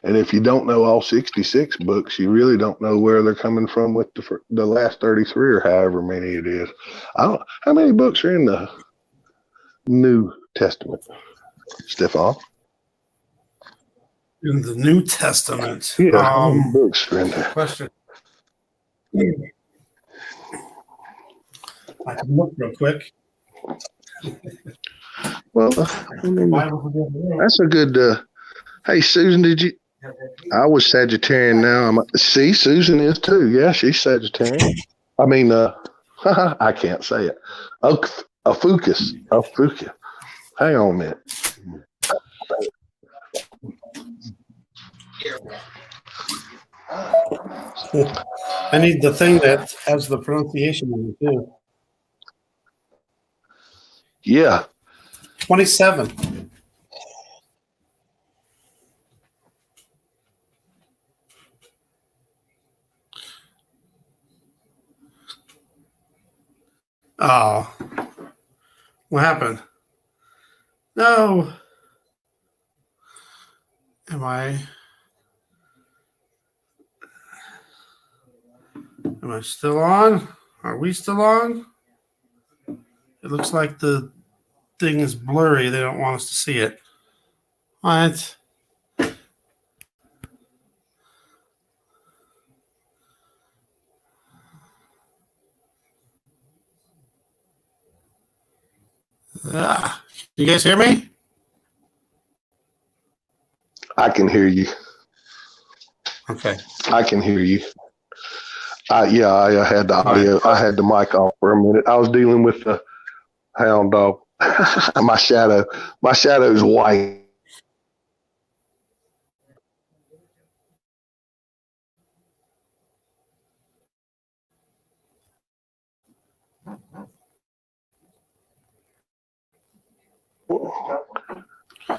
And if you don't know all 66 books, you really don't know where they're coming from with the last 33 or however many it is. How many books are in the New Testament, Stefan? In the New Testament. Yeah, how many books are in there? Question. I can look real quick. Well, that's a good. Hey, Susan, did you? I was Sagittarian. Now see, Susan is too. Yeah, she's Sagittarian. I mean, I can't say it. Ophiuchus. Hang on a minute. I need the thing that has the pronunciation in it too. Yeah. 27. Oh. What happened? No. Am I still on? Are we still on? It looks like the thing is blurry. They don't want us to see it. What? You guys hear me? I can hear you. Okay. I can hear you. I had the audio. I had the mic off for a minute. I was dealing with the hound dog. My shadow. My shadow is white.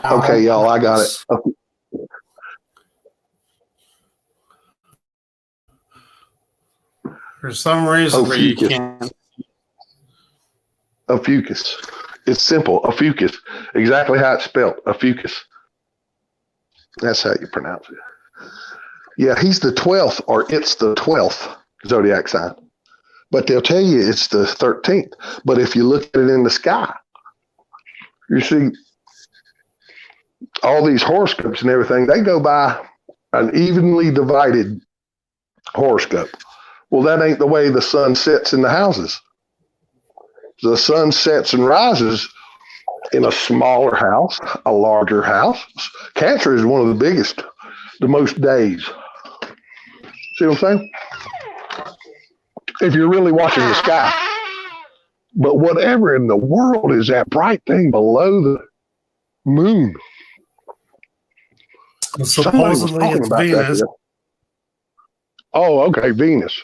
Okay, y'all, I got it. For some reason, where you can't. Ophiuchus. It's simple. Ophiuchus. Exactly how it's spelled. Ophiuchus. That's how you pronounce it. Yeah, he's the 12th, or it's the 12th zodiac sign. But they'll tell you it's the 13th. But if you look at it in the sky, you see all these horoscopes and everything, they go by an evenly divided horoscope. Well, that ain't the way the sun sets in the houses. The sun sets and rises in a smaller house, a larger house. Cancer is one of the biggest, the most days. See what I'm saying? If you're really watching the sky. But whatever in the world is that bright thing below the moon? Supposedly it's Venus. Oh, okay, Venus.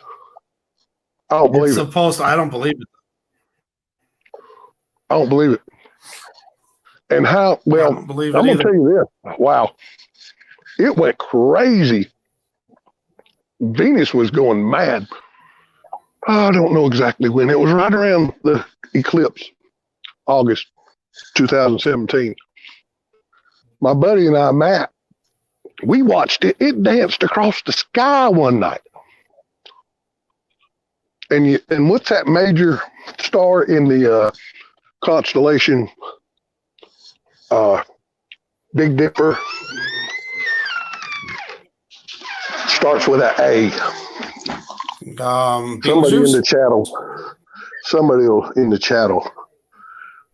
I don't believe it. I don't believe it. I don't believe it. And how, well, I'm going to tell you this. Wow. It went crazy. Venus was going mad. I don't know exactly when. It was right around the eclipse, August 2017. My buddy and I, Matt, we watched it. It danced across the sky one night. And what's that major star in the constellation? Big Dipper. Starts with an A. Somebody in the chat will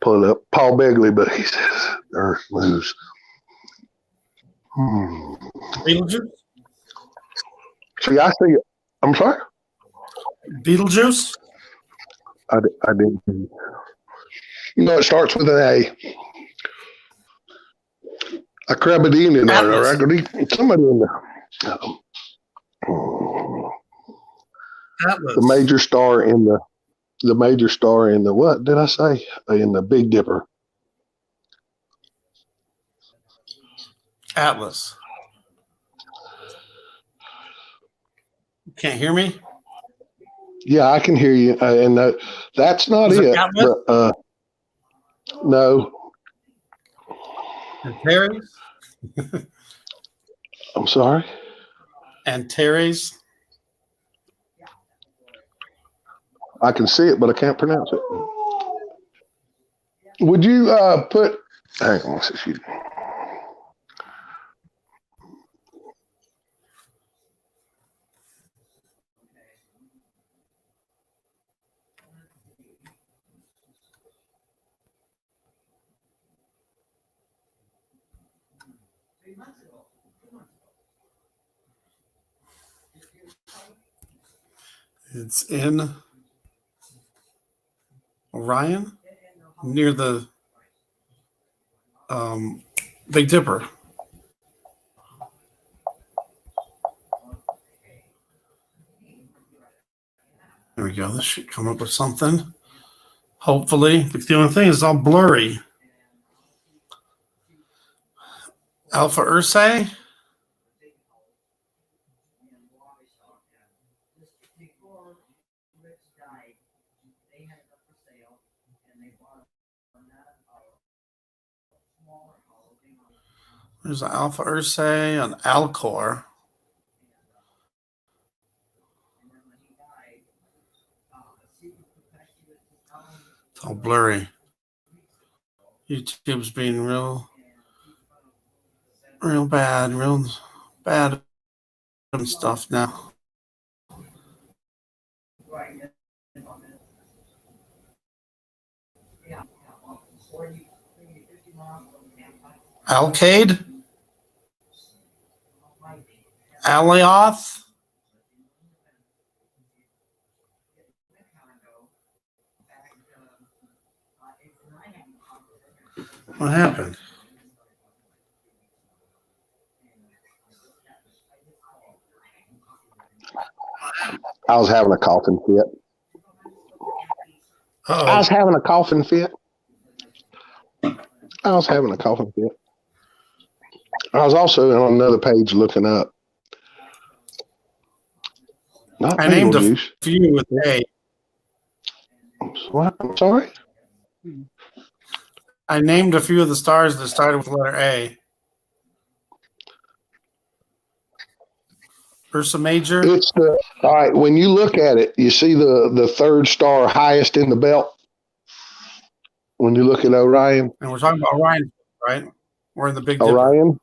pull it up. Paul Begley, but he says Earth moves. Beetlejuice? See, I see it. I'm sorry? Beetlejuice? I didn't. You know, it starts with an A. A Crabadine in there. Somebody in there. Atlas. The major star in the what did I say? In the Big Dipper. Atlas. Can't hear me? Yeah, I can hear you. And that's not it. But, no. And Paris? I'm sorry. Antares. I can see it, but I can't pronounce it. Would you put? Hang on, excuse me. It's in Orion, near the Big Dipper. There we go. This should come up with something. Hopefully. But the only thing is it's all blurry. Alpha Ursae. There's an Alpha Ursae, an Alcor. It's all blurry. YouTube's being real bad and stuff now. Alcade? Alioth? What happened? I was having a coughing fit. Uh-oh. I was having a coughing fit. I was also on another page looking up. Not I named a Beetlejuice. few with A. What? I'm sorry? I named a few of the stars that started with the letter A. Ursa Major. All right. When you look at it, you see the third star highest in the belt. When you look at Orion. And we're talking about Orion, right? We're in the Big Dipper.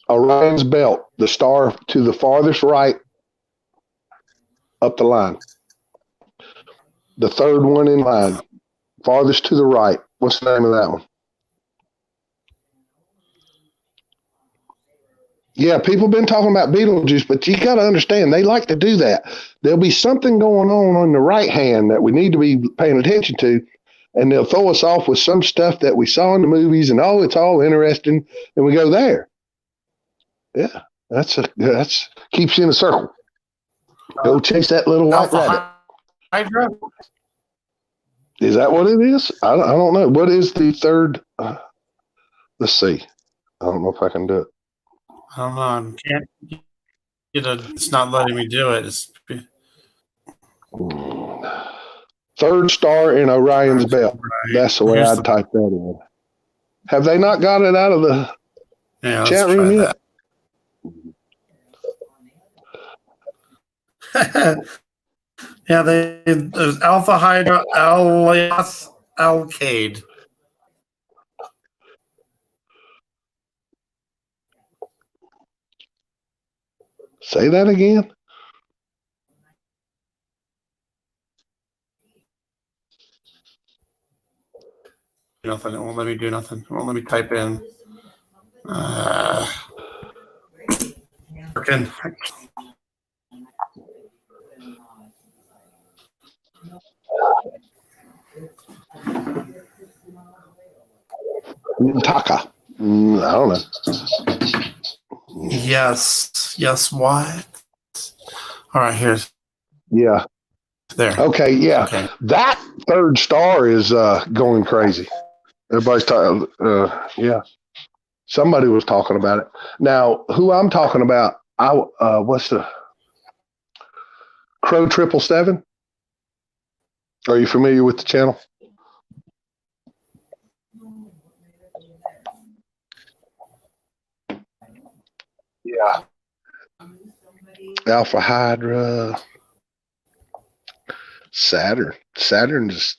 Orion's belt, the star to the farthest right up the line. The third one in line, farthest to the right. What's the name of that one? Yeah, people been talking about Beetlejuice, but you got to understand, they like to do that. There'll be something going on the right hand that we need to be paying attention to, and they'll throw us off with some stuff that we saw in the movies, and it's all interesting, and we go there. Yeah, that's keeps you in a circle. Go chase that little white rabbit. Hydra? Is that what it is? I don't know. What is the third? Let's see. I don't know if I can do it. I don't know. I can't get it's not letting me do it. Third star in Orion's belt. Right. That's the way I'd type that in. Have they not got it out of the chat room yet? Yeah, there's Alpha Hydra, Alioth, Alcade. Say that again. Nothing. It won't let me do nothing. It won't let me type in. Working. Taka. I don't know. Yes. What? All right. Here's. Yeah. There. Okay. Yeah. Okay. That third star is going crazy. Everybody's talking. Yeah. Somebody was talking about it. Now, who I'm talking about? What's the Crow 777? Are you familiar with the channel? Yeah. Alpha Hydra, Saturn. Saturn's,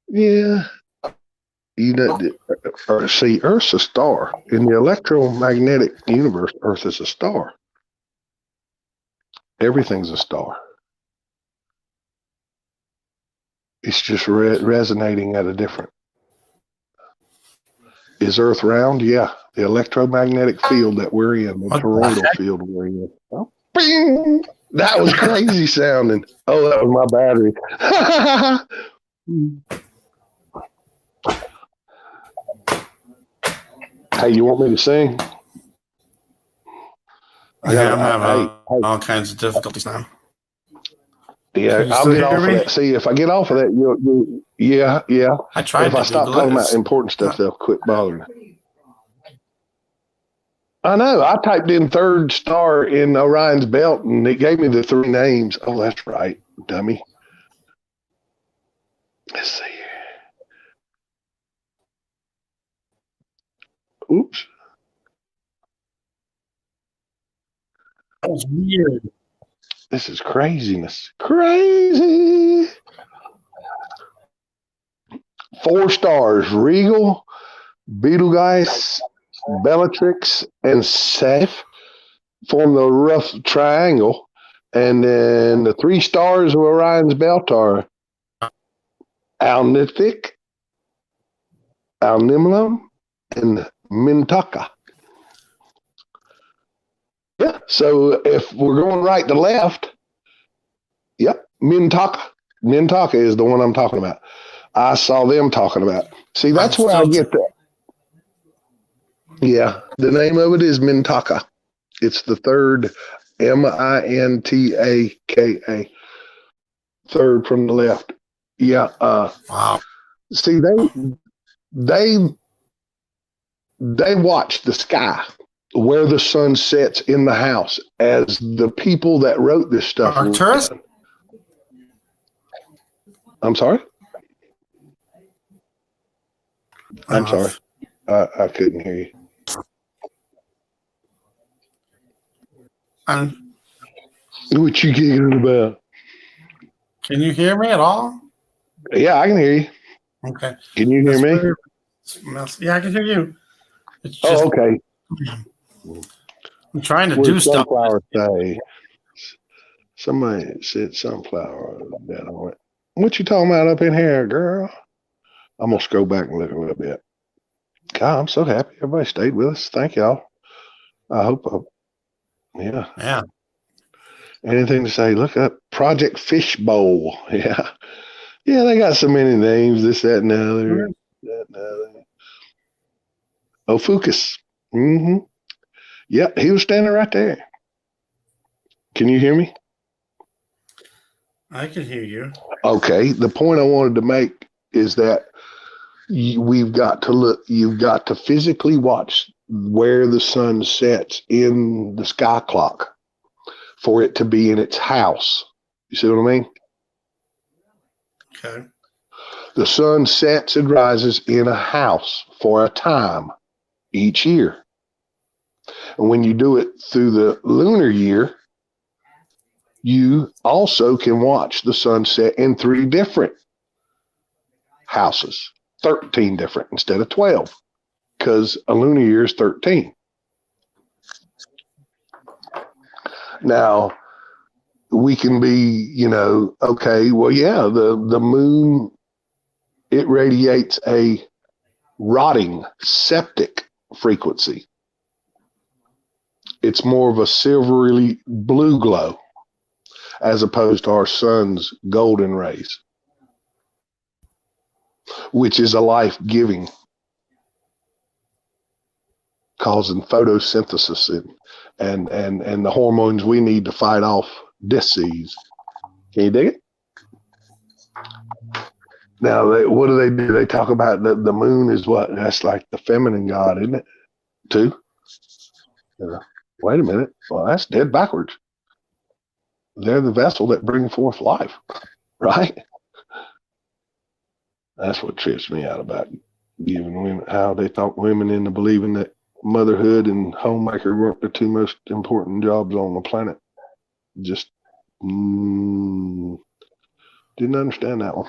yeah. See, Earth's a star. In the electromagnetic universe, Earth is a star. Everything's a star. It's just resonating at a different. Is Earth round? Yeah. The electromagnetic field that we're in, the toroidal field we're in. Oh, bing! That was crazy sounding. Oh, that was my battery. Hey, you want me to sing? I'm having all kinds of difficulties now. Yeah, I'll get off of that. See, if I get off of that, yeah. I tried. If I stop talking about important stuff, they'll quit bothering me. I know. I typed in third star in Orion's belt, and it gave me the 3 names. Oh, that's right, dummy. Let's see here. Oops. That was weird. This is craziness. Crazy. 4 stars: Regal, Betelgeuse, Bellatrix, and Ceph form the rough triangle. And then the 3 stars of Orion's belt are Alnific, Alnimelum, and Mintaka. Yeah, so if we're going right to left, yep, Mintaka. Mintaka is the one I'm talking about. I saw them talking about. See, that's where I get that. Yeah, the name of it is Mintaka. It's the third, Mintaka, third from the left. Yeah. Wow. See, they watch the sky, where the sun sets in the house, as the people that wrote this stuff. Arcturus? I'm sorry? I'm sorry. I couldn't hear you. What you giggling about? Can you hear me at all? Yeah, I can hear you. Okay. Can you hear me? Yeah, I can hear you. It's just, okay. I'm trying to do stuff. Say? Somebody said sunflower down on it. What you talking about up in here, girl? I'm gonna scroll back and look a little bit. God, I'm so happy everybody stayed with us. Thank y'all. I hope. Yeah. Anything to say? Look up Project Fishbowl. Yeah. Yeah, they got so many names. This, that, and the other. That, and the other. Oh, Fucus. Mm-hmm. Yep, he was standing right there. Can you hear me? I can hear you. Okay. The point I wanted to make is that we've got to look. You've got to physically watch where the sun sets in the sky clock for it to be in its house. You see what I mean? Okay. The sun sets and rises in a house for a time each year. And when you do it through the lunar year, you also can watch the sunset in 3 different houses, 13 different instead of 12, because a lunar year is 13. Now, we can be, okay, well, yeah, the moon, it radiates a rotting septic frequency. It's more of a silvery blue glow as opposed to our sun's golden rays, which is a life-giving, causing photosynthesis and the hormones we need to fight off disease. Can you dig it? Now, what do? They talk about the moon is what? That's like the feminine god, isn't it? Too? Wait a minute. Well, that's dead backwards. They're the vessel that bring forth life, right? That's what trips me out about giving women, how they talk women into believing that motherhood and homemaker weren't the 2 most important jobs on the planet. Just didn't understand that one.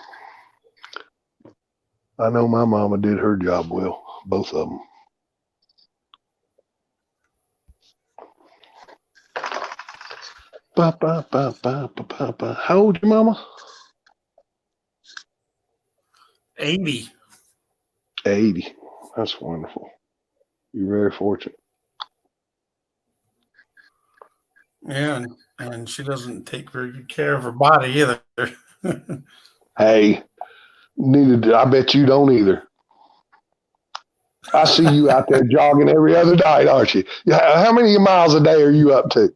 I know my mama did her job well, both of them. Ba, ba, ba, ba, ba, ba, ba. How old your mama? 80. 80. That's wonderful. You're very fortunate. Yeah, and she doesn't take very good care of her body either. Hey, neither do I bet you don't either. I see you out there jogging every other night, aren't you? How many miles a day are you up to?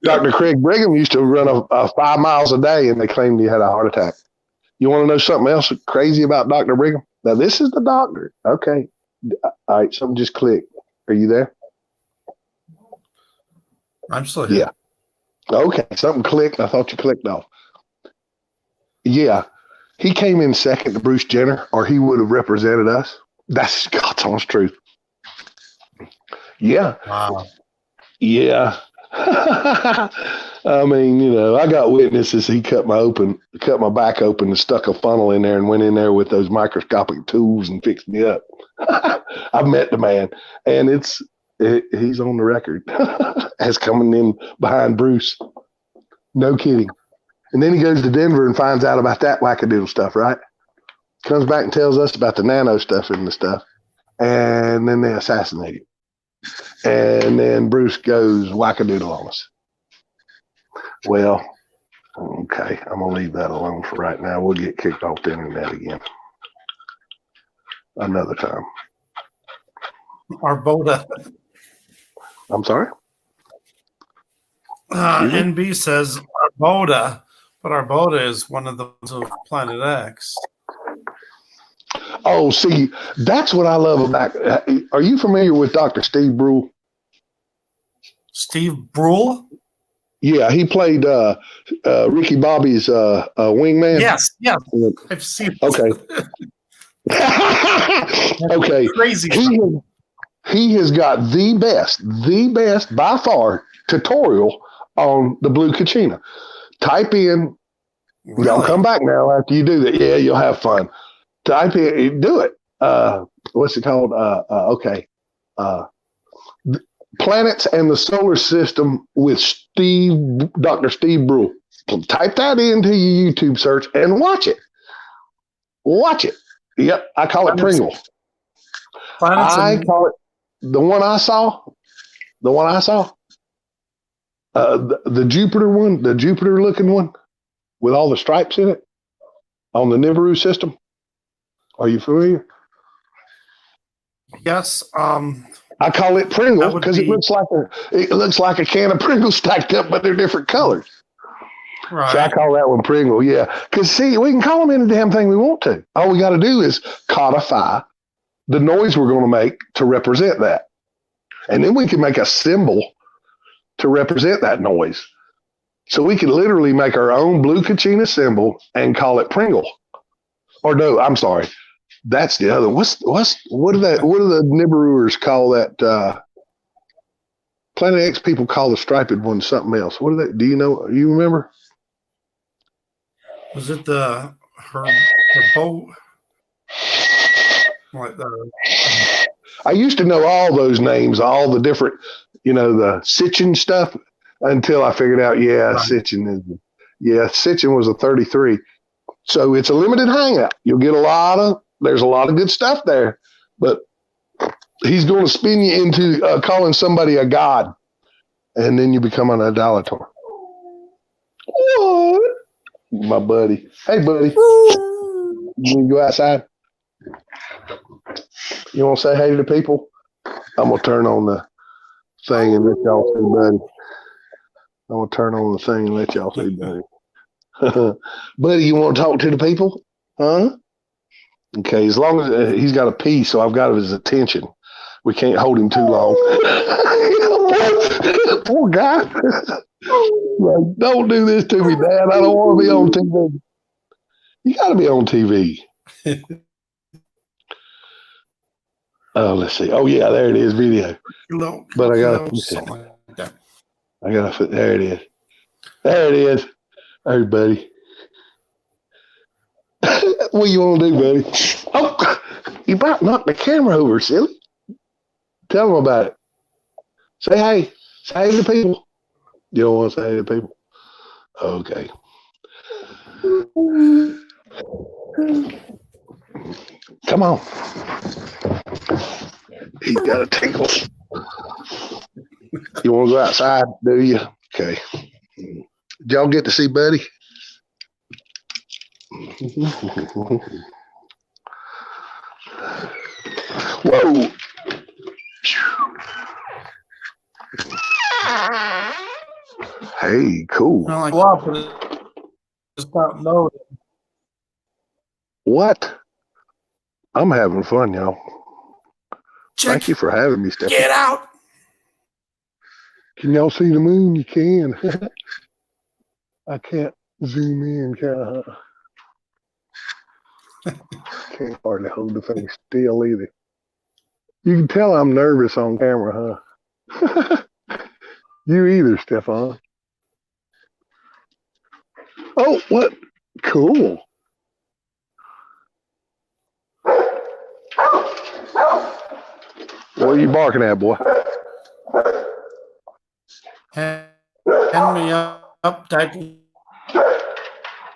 Dr. Craig Brigham used to run a 5 miles a day, and they claimed he had a heart attack. You want to know something else crazy about Dr. Brigham? Now, this is the doctor. Okay. All right, something just clicked. Are you there? I'm still here. Yeah. Okay, something clicked. I thought you clicked off. Yeah. He came in second to Bruce Jenner, or he would have represented us. That's God's honest truth. Yeah. Wow. Yeah. I mean, I got witnesses. He cut my back open and stuck a funnel in there and went in there with those microscopic tools and fixed me up. I've met the man, and he's on the record as coming in behind Bruce. No kidding. And then he goes to Denver and finds out about that wackadoodle stuff, right? Comes back and tells us about the nano stuff and the stuff. And then they assassinate him. And then Bruce goes wackadoodle on us. Well, okay, I'm going to leave that alone for right now. We'll get kicked off the internet again another time. Arboda. I'm sorry? NB says Arboda, but Arboda is one of the ones of Planet X. Oh, see, that's what I love about. Are you familiar with Dr. Steve Brule? Steve Brule? Yeah, he played Ricky Bobby's wingman. Yes, I've seen. Okay. Okay. Crazy. He has got the best by far tutorial on the Blue Kachina. Type in. Really? Y'all come back now after you do that. Yeah, you'll have fun. Type in, do it. What's it called? Okay. Planets and the Solar System with Dr. Steve Brule. Type that into your YouTube search and watch it. Watch it. Yep, I call it Pringle. I call it the one I saw. The Jupiter one, the Jupiter looking one with all the stripes in it on the Nibiru system. Are you familiar? Yes. I call it Pringle because it looks like a can of Pringles stacked up, but they're different colors. Right. So I call that one Pringle, yeah. Because, see, we can call them any damn thing we want to. All we got to do is codify the noise we're going to make to represent that. And then we can make a symbol to represent that noise. So we can literally make our own Blue Kachina symbol and call it Pringle. Or no, I'm sorry. That's the other. What do the Nibiruers call that? Planet X people call the striped one something else. What do they? Do you know? You remember? Was it her boat? Like I used to know all those names, all the different, the Sitchin stuff, until I figured out, right. Sitchin was a 33. So it's a limited hangout. You'll get there's a lot of good stuff there, but he's going to spin you into calling somebody a god, and then you become an idolater. What? My buddy. Hey, buddy. You want to go outside? You want to say hey to the people? I'm going to turn on the thing and let y'all see, buddy. I'm going to turn on the thing and let y'all see, buddy. Buddy, you want to talk to the people? Huh? Okay, as long as he's got a pee, so I've got his attention. We can't hold him too long. Poor guy. Like, don't do this to me, Dad. I don't want to be on TV. You got to be on TV. Oh, let's see. Oh, yeah, there it is, video. But I got to. There it is. There it is. Hey, buddy. What you want to do, buddy? Oh, you about knocked the camera over, silly. Tell them about it. Say hey. Say hey to people. You don't want to say hey to people? Okay. Come on. He's got a tickle. You want to go outside, do you? Okay. Did y'all get to see Buddy? Whoa. Hey, cool. I don't like WAP, but it's not loaded. What? I'm having fun, y'all. Thank you for having me, Stephanie. Get out! Can y'all see the moon? You can. I can't zoom in, can I? Can't hardly hold the thing still either. You can tell I'm nervous on camera, huh? You either, Stefan. Oh, what? Cool. What are you barking at, boy? Hand me up, type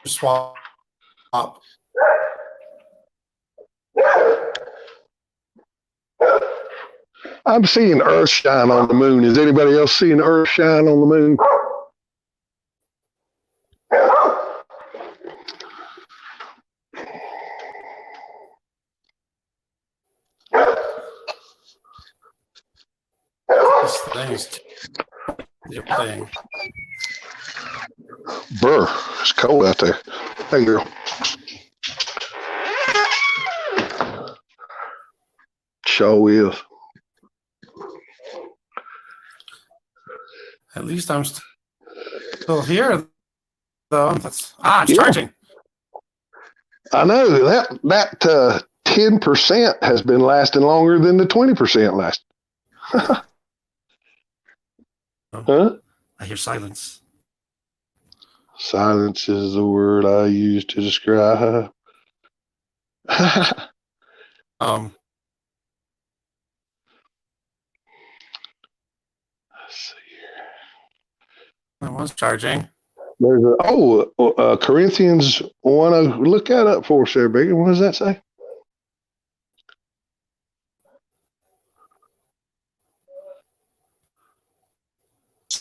swap. I'm seeing Earth shine on the moon. Is anybody else seeing Earth shine on the moon? This thing is the thing. Brr, it's cold out there. Hey, girl. Show is. At least I'm still here, though. It's charging. I know that 10% has been lasting longer than the 20% last. Huh? I hear silence. Silence is the word I use to describe. Let's see here. I was charging. There's Corinthians 1. Look that up for us there, Bigger. What does that say?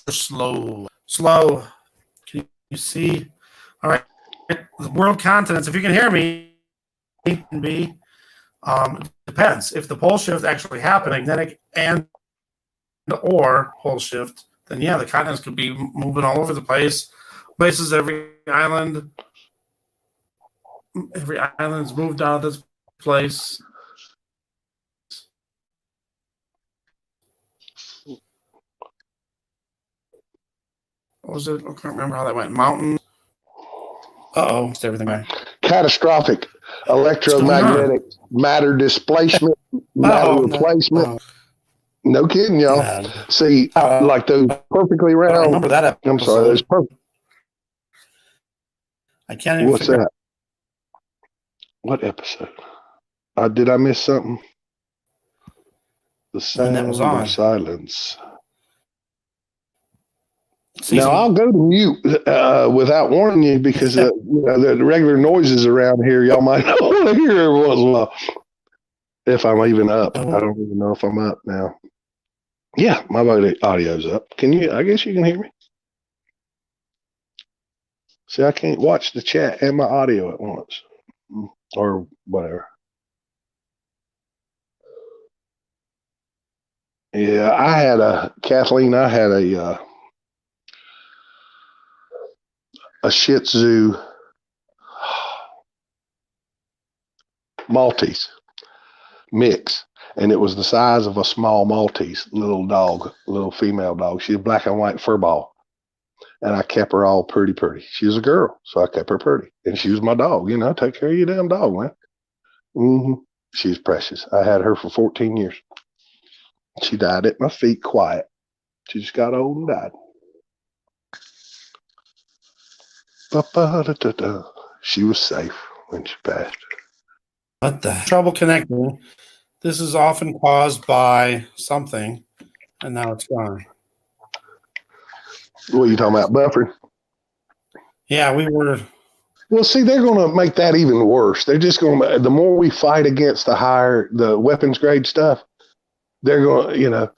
Slow. Can you see? All right. The world continents. If you can hear me, can be. Depends. If the pole shift actually happening, then or pole shift, then yeah, the continents could be moving all over the place. Places, every island's moved out of this place. What was it? I can't remember how that went. Mountain. It's everything right. Catastrophic electromagnetic matter displacement, matter replacement. No kidding, y'all. See, like those perfectly round. I remember that episode. I'm sorry, those perfect. I can't even. What's that? What episode? Did I miss something? The sound of silence. Now I'll go to mute without warning you because the regular noises around here, y'all might not want to hear every once in a while. If I'm even up, I don't even know if I'm up now. Yeah, my audio's up. Can you? I guess you can hear me. See, I can't watch the chat and my audio at once, or whatever. Yeah, Kathleen. I had a Shih Tzu Maltese mix, and it was the size of a small Maltese little female dog. She's a black and white fur ball, and I kept her all pretty. She was a girl, so I kept her pretty, and she was my dog. Take care of your damn dog, man. She's precious. I had her for 14 years. She died at my feet, quiet. She just got old and died. Ba-ba-da-da-da. She was safe when she passed. What the trouble connecting? This is often caused by something, and now it's gone. What are you talking about, buffering? Yeah, we were. Well, see, they're going to make that even worse. They're just going to, the more we fight against the weapons grade stuff, they're going to,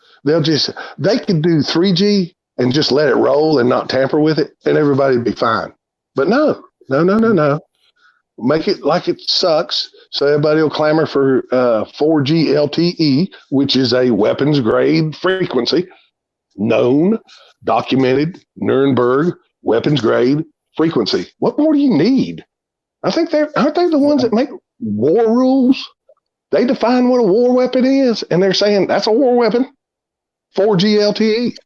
they could do 3G and just let it roll and not tamper with it, and everybody would be fine. But no. Make it like it sucks, so everybody will clamor for 4G LTE, which is a weapons grade frequency, known, documented, Nuremberg weapons grade frequency. What more do you need? I think aren't they the ones that make war rules? They define what a war weapon is, and they're saying that's a war weapon. 4G LTE.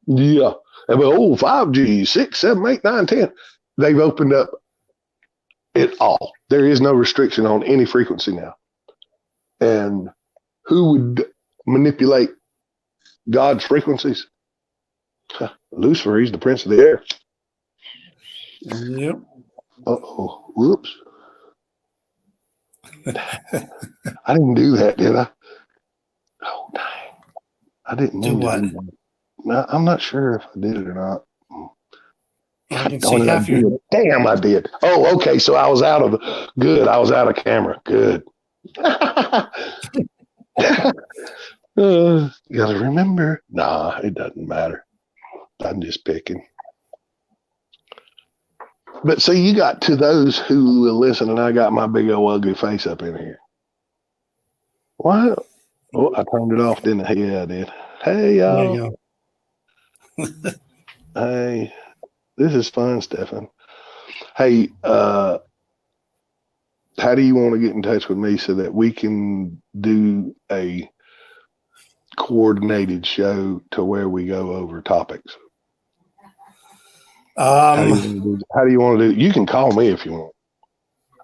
Yeah. But 5G, 6, 7, 8, 9, 10. They've opened up it all. There is no restriction on any frequency now. And who would manipulate God's frequencies? Lucifer, he's the prince of the air. Yep. Uh-oh. Whoops. I didn't do that, did I? Oh, dang. I didn't Do what? No, I'm not sure if I did it or not. I can see half your. your. Damn, I did. Oh, okay. So I was out of camera. Good. You gotta remember. Nah, it doesn't matter. I'm just picking. But so you got to those who will listen, and I got my big old ugly face up in here. What? Oh, I turned it off, didn't I? Yeah, I did. Hey, y'all. There you go. Hey, this is fun, Stefan. Hey, how do you want to get in touch with me so that we can do a coordinated show to where we go over topics? How do you want to do? You can call me if you want.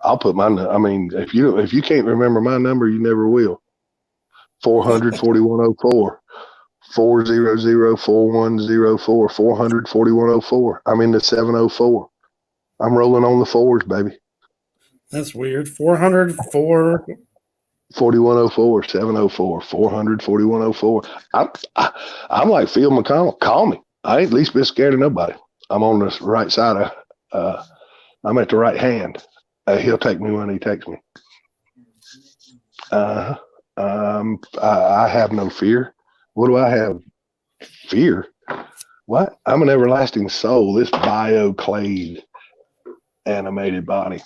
I'll put my. I mean, if you can't remember my number, you never will. 400-4104. 400-4104. 400-4104. I'm in the 704. I'm rolling on the fours, baby. That's weird. 404. 4104, 704, 400-4104. I'm like Phil McConnell. Call me. I ain't least bit scared of nobody. I'm on the right side of. I'm at the right hand. He'll take me when he takes me. I have no fear. What do I have? Fear? What? I'm an everlasting soul. This bioclade animated body.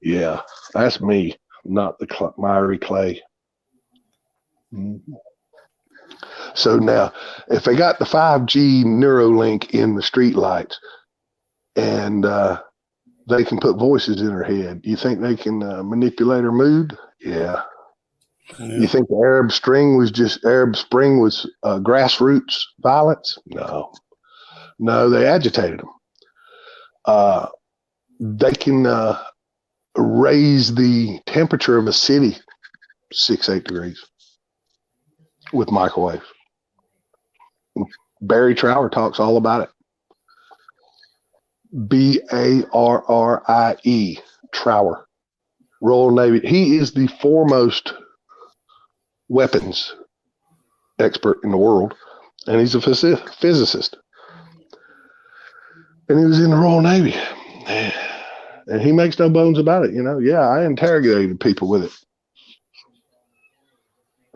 Yeah, that's me, not the miry clay. Mm-hmm. So now, if they got the 5G Neuralink in the streetlights and they can put voices in her head, you think they can manipulate her mood? Yeah. You think the Arab Spring was grassroots violence? No, they agitated them. They can raise the temperature of a city 6-8 degrees with microwaves. Barry Trower talks all about it. Barrie, Trower, Royal Navy. He is the foremost weapons expert in the world, and he's a physicist. And he was in the Royal Navy. And he makes no bones about it, Yeah, I interrogated people with it.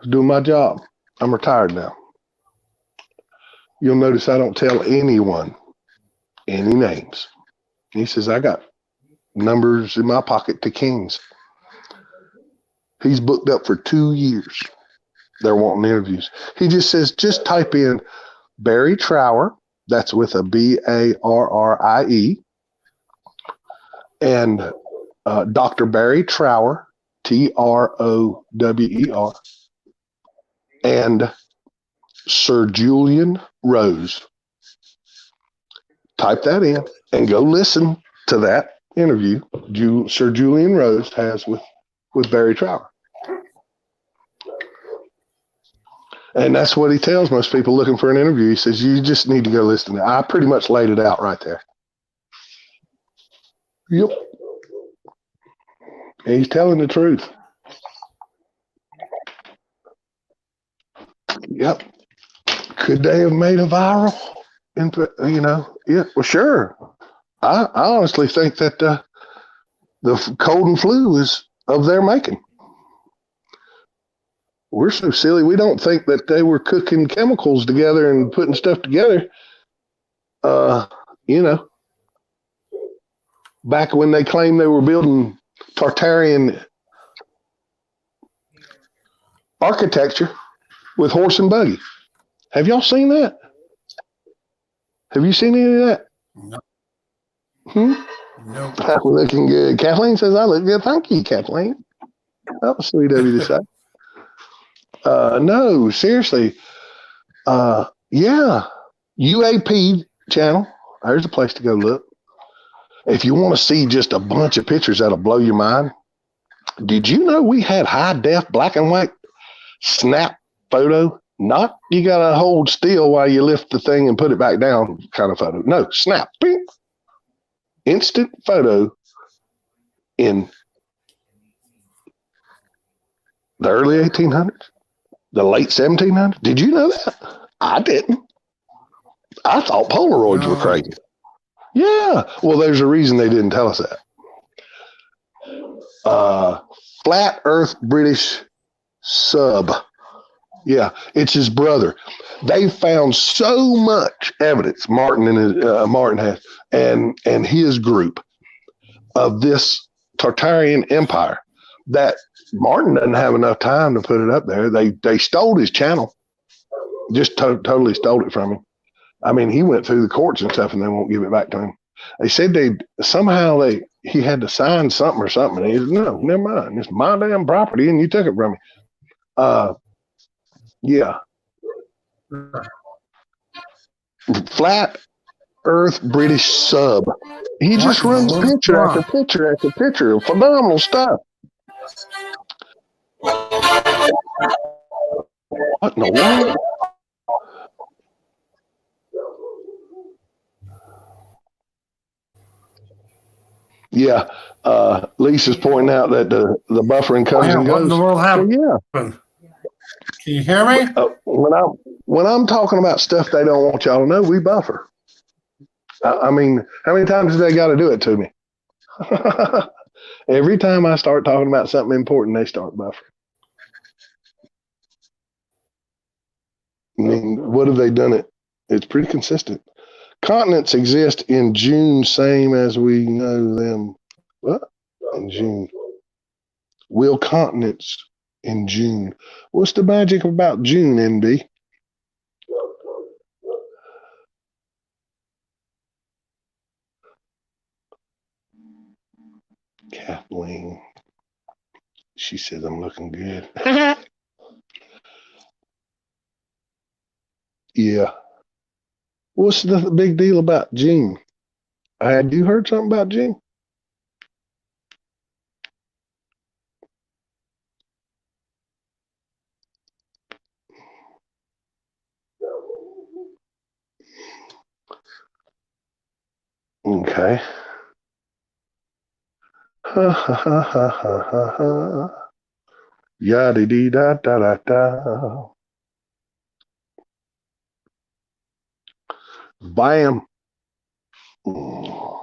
I was doing my job. I'm retired now. You'll notice I don't tell anyone any names. He says, I got numbers in my pocket to kings. He's booked up for 2 years. They're wanting interviews. He just says, just type in Barry Trower. That's with a Barrie. And Dr. Barry Trower, Trower, and Sir Julian Rose. Type that in and go listen to that interview Sir Julian Rose has with Barry Trower. And that's what he tells most people looking for an interview. He says, you just need to go listen to it. I pretty much laid it out right there. Yep. He's telling the truth. Yep. Could they have made a viral? Yeah, well, sure. I honestly think that the cold and flu is of their making. We're so silly. We don't think that they were cooking chemicals together and putting stuff together. You know, back when they claimed they were building Tartarian architecture with horse and buggy. Have y'all seen that? Have you seen any of that? No. Hmm? No. Looking good. Kathleen says, I look good. Thank you, Kathleen. That was sweet of you to say. No, seriously. Yeah. UAP channel. There's a place to go look. If you want to see just a bunch of pictures that'll blow your mind, did you know we had high def black and white snap photo? Not you got to hold still while you lift the thing and put it back down kind of photo. No, snap. Bing. Instant photo in the early 1800s, the late 1700s. Did you know that? I didn't. I thought Polaroids were crazy. Yeah. Well, there's a reason they didn't tell us that. Flat Earth British sub. Yeah, it's his brother. They found so much evidence, Martin has, and his group of this Tartarian empire that Martin doesn't have enough time to put it up there. They stole his channel, just totally stole it from him. I mean, he went through the courts and stuff, and they won't give it back to him. They said he had to sign something or something. And he said, no, never mind. It's my damn property, and you took it from me. Yeah. Flat Earth British sub. He just runs picture after picture after picture of phenomenal stuff. What in the world? Yeah. Lisa's pointing out that the buffering comes and goes. What in the world happened? Well, yeah. Can you hear me? When I'm talking about stuff they don't want y'all to know, we buffer. I mean, how many times do they got to do it to me? Every time I start talking about something important, they start buffering. I mean, what have they done it? It's pretty consistent. Continents exist in June, same as we know them. What? In June. Will continents in June? What's the magic about June, NB? Kathleen. She says I'm looking good. Yeah. What's the big deal about June? Had you heard something about June? Okay. Ha ha ha ha ha ha ha. Yada dee da da da da. Bam. Boom,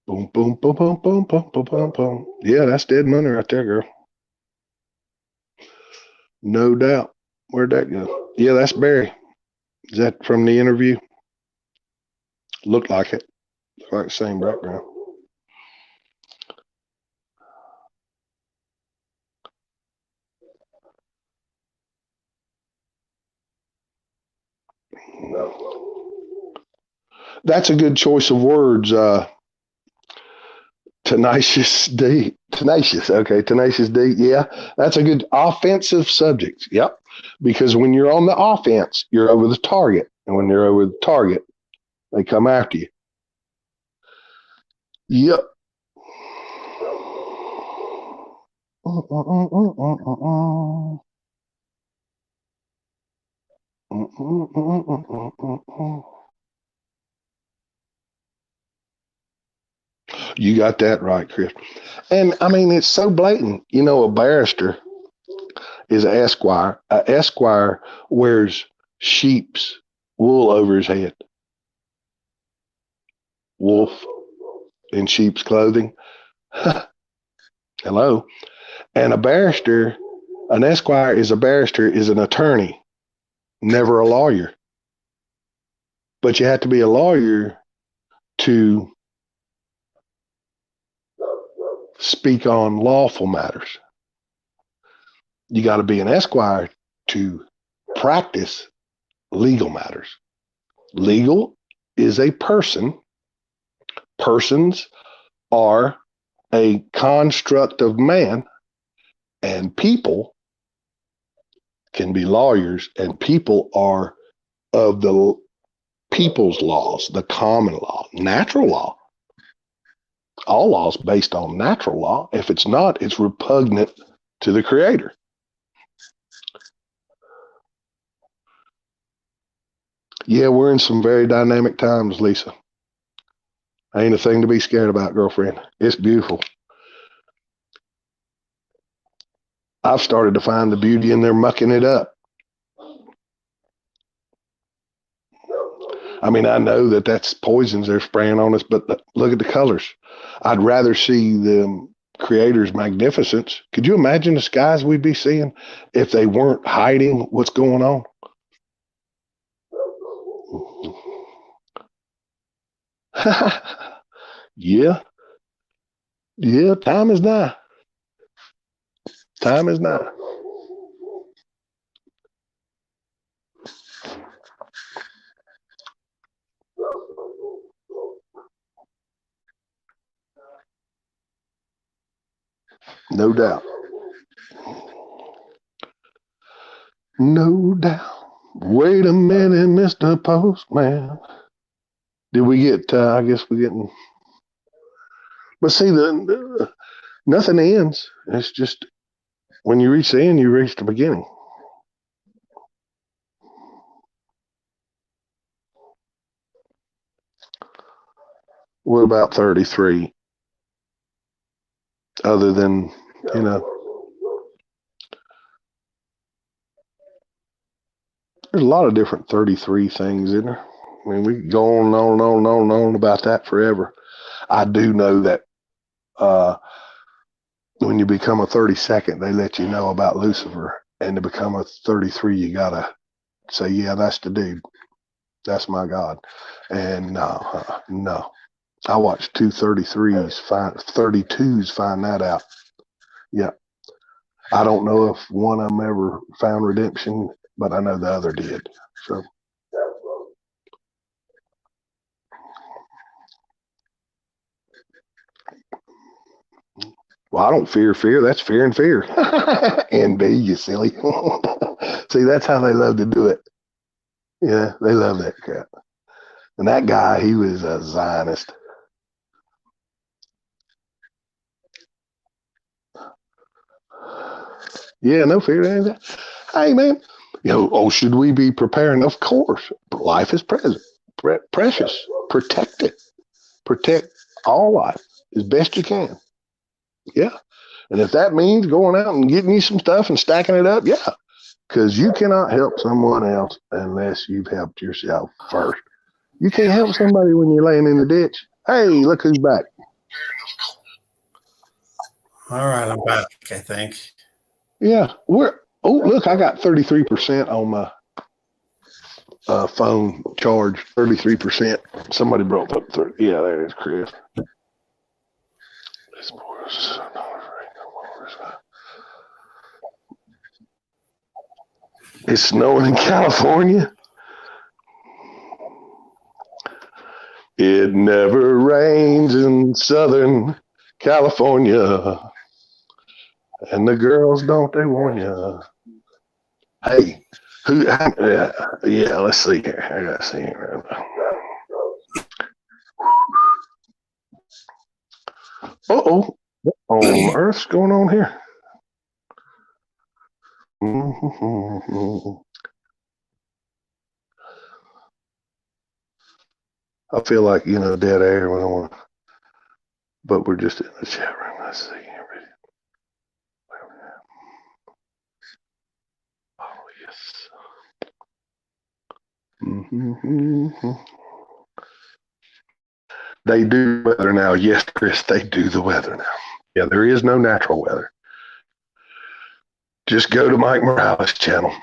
boom, boom, boom, boom, boom, boom, boom, boom. Yeah, that's dead money right there, girl. No doubt. Where'd that go? Yeah, that's Barry. Is that from the interview? Looked like it. Looked like the same background. No. That's a good choice of words. Tenacious D. Tenacious. Okay. Tenacious D. Yeah. That's a good offensive subject. Yep. Because when you're on the offense, you're over the target. And when you're over the target, they come after you. Yep. You got that right, Chris. And I mean, it's so blatant. You know, a barrister is an esquire. An esquire wears sheep's wool over his head. Wolf in sheep's clothing. Hello. And a barrister, an esquire is a barrister, is an attorney, never a lawyer. But you have to be a lawyer to speak on lawful matters. You got to be an esquire to practice legal matters. Legal is a person. Persons are a construct of man, and people can be lawyers, and people are of the people's laws, the common law, natural law. All laws based on natural law. If it's not, it's repugnant to the Creator. Yeah, we're in some very dynamic times, Lisa. Ain't a thing to be scared about, girlfriend. It's beautiful. I've started to find the beauty in their mucking it up. I mean, I know that that's poisons they're spraying on us, but look at the colors. I'd rather see the Creator's magnificence. Could you imagine the skies we'd be seeing if they weren't hiding what's going on? Yeah. Yeah, time is nigh. Time is nigh. No doubt. No doubt. Wait a minute, Mr. Postman. Did we get, I guess we're getting, but see, nothing ends. It's just, when you reach the end, you reach the beginning. What about 33? Other than, you know, there's a lot of different 33 things in there. I mean, we can go on and on and on and on and on about that forever. I do know that when you become a 32nd, they let you know about Lucifer. And to become a 33, you got to say, yeah, that's the dude. That's my God. And no. I watched two 32s find that out. Yeah. I don't know if one of them ever found redemption, but I know the other did. So. Well, I don't fear fear. That's fear and fear. And be, you silly. See, that's how they love to do it. Yeah, they love that crap. And that guy, he was a Zionist. Yeah, no fear. Hey, man. Should we be preparing? Of course. Life is precious. Protect it. Protect all life as best you can. Yeah. And if that means going out and getting you some stuff and stacking it up, yeah. Because you cannot help someone else unless you've helped yourself first. You can't help somebody when you're laying in the ditch. Hey, look who's back. All right, I'm back, I think. Yeah. Look, I got 33% on my phone charge. 33%. Somebody brought up 30. Yeah, there it is, Chris. It's snowing in California. It never rains in Southern California. And the girls, don't they warn you? Hey, yeah, let's see here. I got to see here. Uh-oh. What on earth's going on here? I feel like, dead air when I want to. but we're just in the chat room. Let's see. Oh, yes. Mm-hmm. They do weather now. Yes, Chris, they do the weather now. Yeah, there is no natural weather. Just go to Mike Morales' channel.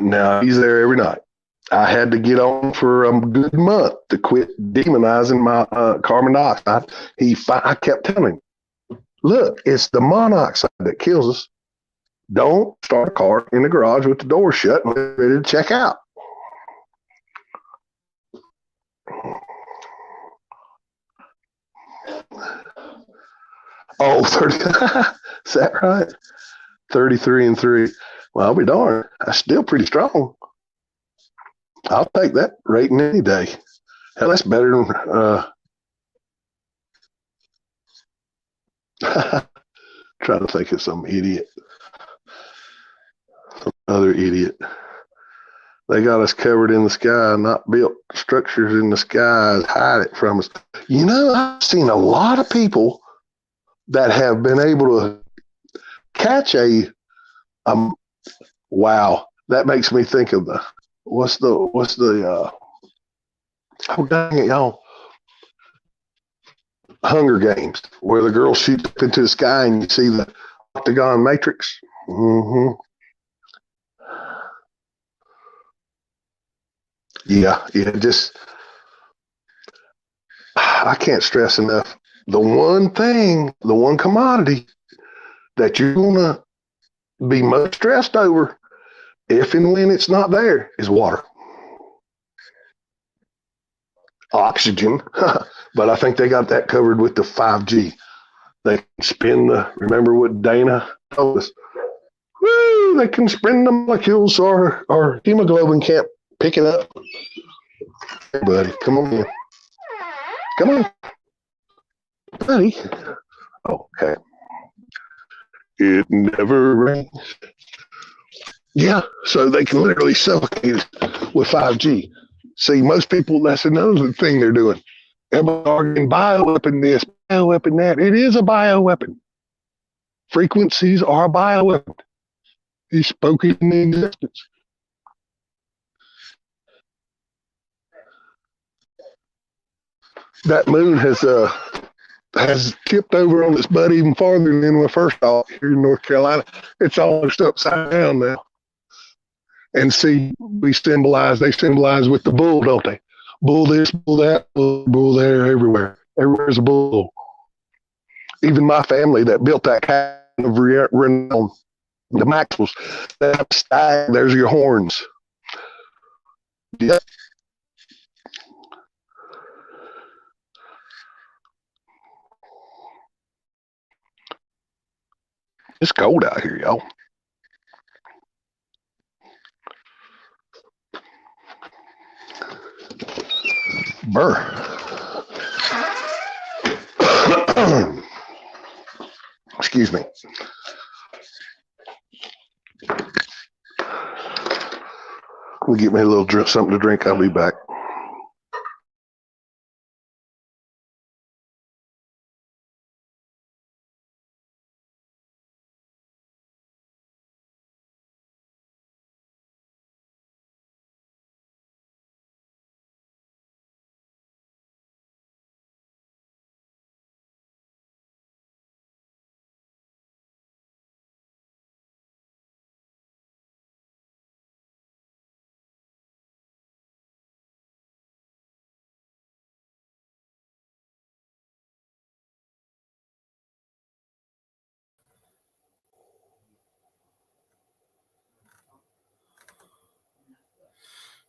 Now, he's there every night. I had to get on for a good month to quit demonizing my carbon dioxide. I kept telling him, look, it's the monoxide that kills us. Don't start a car in the garage with the door shut and ready to check out. Oh, 30. Is that right? 33-3. Well, I'll be darned. That's still pretty strong. I'll take that rating any day. Hell, that's better than trying to think of some idiot. Some other idiot. They got us covered in the sky, not built structures in the skies, hide it from us. You know, I've seen a lot of people that have been able to catch wow, that makes me think of what's the oh dang it, y'all, Hunger Games, where the girl shoots up into the sky and you see the octagon matrix. Mm-hmm. Yeah, just I can't stress enough. The one commodity that you're gonna be most stressed over if and when it's not there is water. Oxygen, but I think they got that covered with the 5G. They can spin remember what Dana told us? Woo, they can spin the molecules so our hemoglobin can't pick it up. Hey, buddy, come on in. Come on. Buddy. Okay. It never rains. Yeah, so they can literally suffocate it with 5G. See, most people, that's another thing they're doing. Everybody's arguing bioweapon this, bioweapon that. It is a bioweapon. Frequencies are a bioweapon. He spoke it into existence. That moon has tipped over on its butt even farther than when we first saw it here in North Carolina. It's almost upside down now. And see, they symbolize with the bull, don't they? Bull this, bull that, bull there, everywhere. Everywhere's a bull. Even my family that built that kind of renown, the Maxwells, that stag, there's your horns. Yep. It's cold out here, y'all. Burr. Excuse me. We'll get me a little something to drink. I'll be back.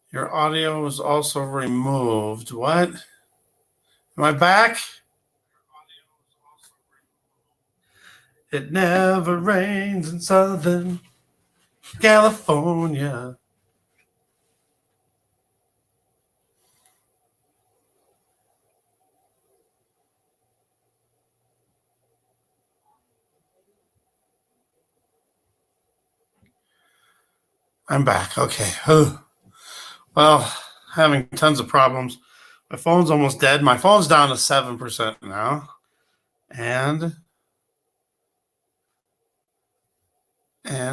Your audio was also removed. What? Am I back? It never rains in Southern California. I'm back. Okay. Well, having tons of problems My phone's almost dead. My phone's down to 7% now. And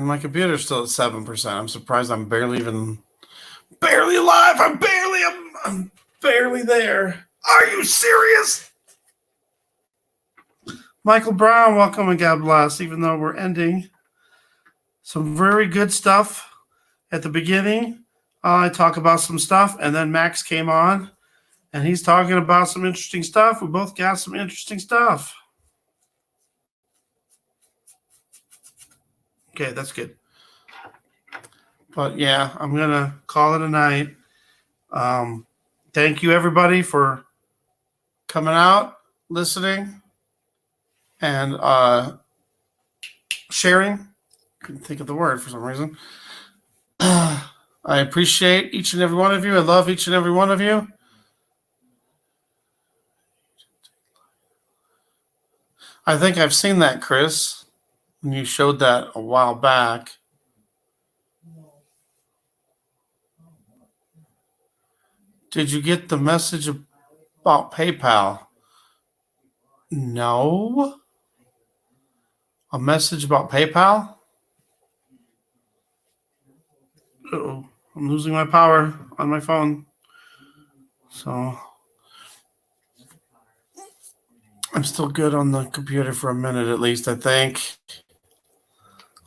my computer's still at 7%. I'm surprised I'm barely alive. I'm barely there. Are you serious? Michael Brown, welcome and God bless. Even though we're ending some very good stuff at the beginning, I talk about some stuff, and then Max came on, and he's talking about some interesting stuff. We both got some interesting stuff. Okay, that's good. But yeah, I'm going to call it a night. Thank you, everybody, for coming out, listening, and sharing. Couldn't think of the word for some reason. I appreciate each and every one of you. I love each and every one of you. I think I've seen that, Chris. You showed that a while back. Did you get the message about PayPal? No. A message about PayPal? Uh-oh. I'm losing my power on my phone. So I'm still good on the computer for a minute at least, I think.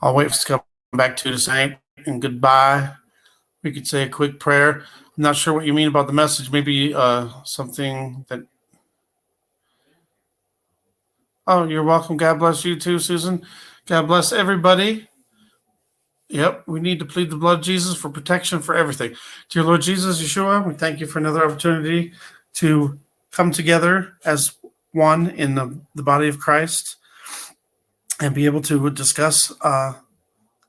I'll wait for it to come back to say and goodbye. We could say a quick prayer. I'm not sure what you mean about the message. Maybe something that... Oh, you're welcome. God bless you too, Susan. God bless everybody. Yep, we need to plead the blood of Jesus for protection for everything. Dear Lord Jesus, Yeshua, we thank you for another opportunity to come together as one in the body of Christ and be able to discuss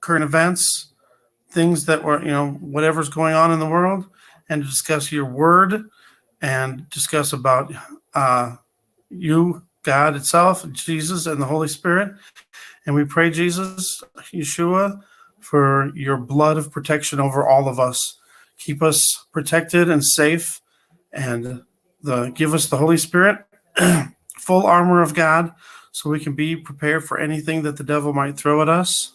current events, things that were, whatever's going on in the world, and to discuss your word and discuss about you, God itself, Jesus, and the Holy Spirit. And we pray, Jesus, Yeshua, for your blood of protection over all of us. Keep us protected and safe, and give us the Holy Spirit, full armor of God, so we can be prepared for anything that the devil might throw at us.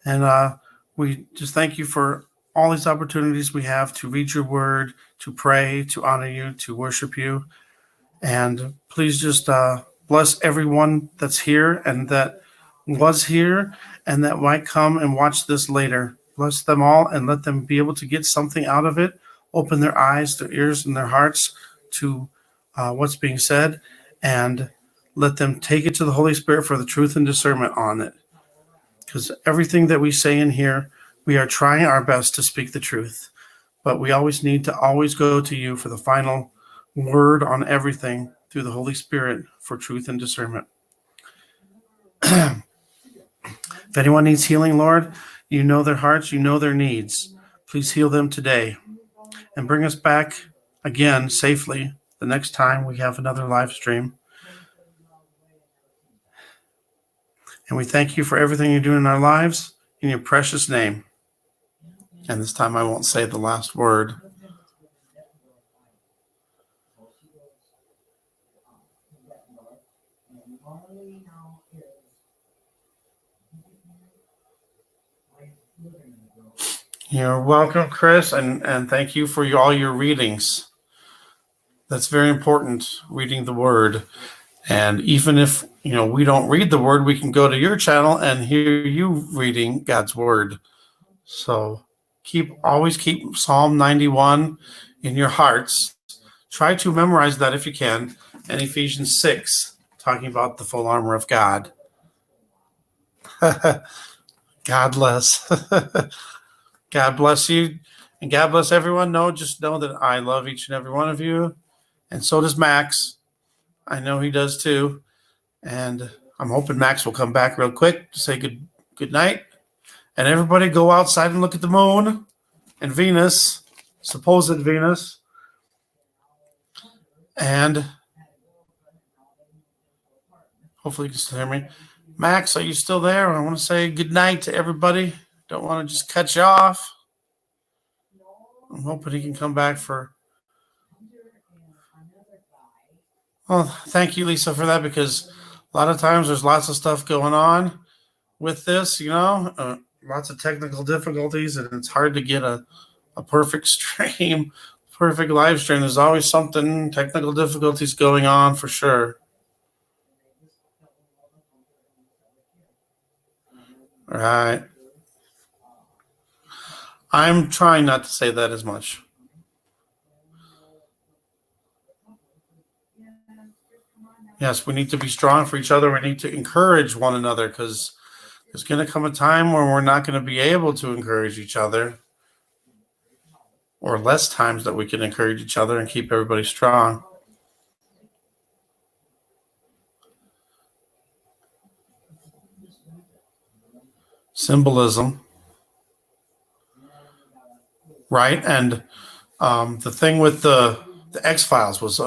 And we just thank you for all these opportunities we have to read your word, to pray, to honor you, to worship you. And please just bless everyone that's here and that was here and that might come and watch this later. Bless them all and let them be able to get something out of it. Open their eyes, their ears, and their hearts to what's being said, and let them take it to the Holy Spirit for the truth and discernment on it. Because everything that we say in here, we are trying our best to speak the truth. But we always need to always go to you for the final word on everything through the Holy Spirit for truth and discernment. If anyone needs healing, Lord, you know their hearts, you know their needs. Please heal them today and bring us back again safely the next time we have another live stream. And we thank you for everything you're doing in our lives in your precious name. And this time I won't say the last word. You're welcome, Chris, and thank you for all your readings. That's very important, reading the word. And even if we don't read the word, we can go to your channel and hear you reading God's word. So always keep Psalm 91 in your hearts. Try to memorize that if you can. And Ephesians 6, talking about the full armor of God. God bless. God bless you. And God bless everyone. Just know that I love each and every one of you. And so does Max. I know he does too. And I'm hoping Max will come back real quick to say good night. And everybody go outside and look at the moon and Venus, supposed Venus. And hopefully you can still hear me. Max, are you still there? I want to say good night to everybody. Don't want to just cut you off. I'm hoping he can come back for Well, thank you, Lisa, for that, because a lot of times there's lots of stuff going on with this, lots of technical difficulties, and it's hard to get a perfect stream, perfect live stream. There's always something, technical difficulties going on for sure. All right. I'm trying not to say that as much. Yes, we need to be strong for each other. We need to encourage one another, because there's going to come a time when we're not going to be able to encourage each other, or less times that we can encourage each other and keep everybody strong. Symbolism. Right? And the thing with the X-Files was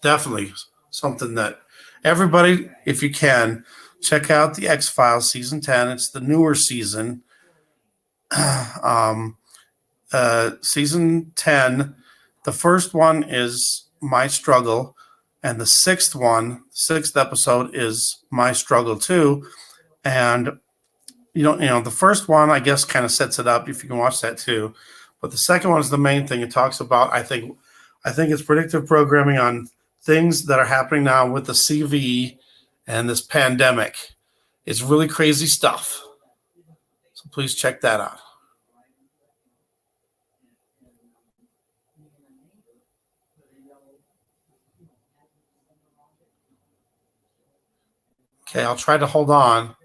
definitely something that everybody, if you can, check out the X-Files season 10. It's the newer season. Season 10, the first one is My Struggle, and the sixth episode is My Struggle Too. And the first one, I guess, kind of sets it up, if you can watch that too. But the second one is the main thing. It talks about, I think it's predictive programming on things that are happening now with the CV and this pandemic. It's really crazy stuff. So please check that out. Okay, I'll try to hold on.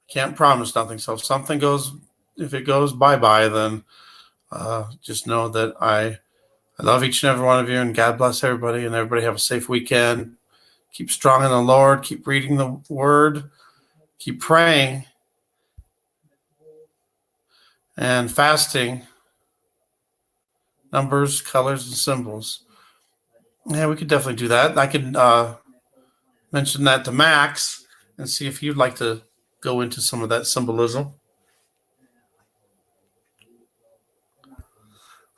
Can't promise nothing. So if it goes bye-bye, then just know that I love each and every one of you, and God bless everybody, and everybody have a safe weekend. Keep strong in the Lord. Keep reading the Word. Keep praying and fasting. Numbers, colors, and symbols. Yeah, we could definitely do that. I could mention that to Max and see if you'd like to go into some of that symbolism.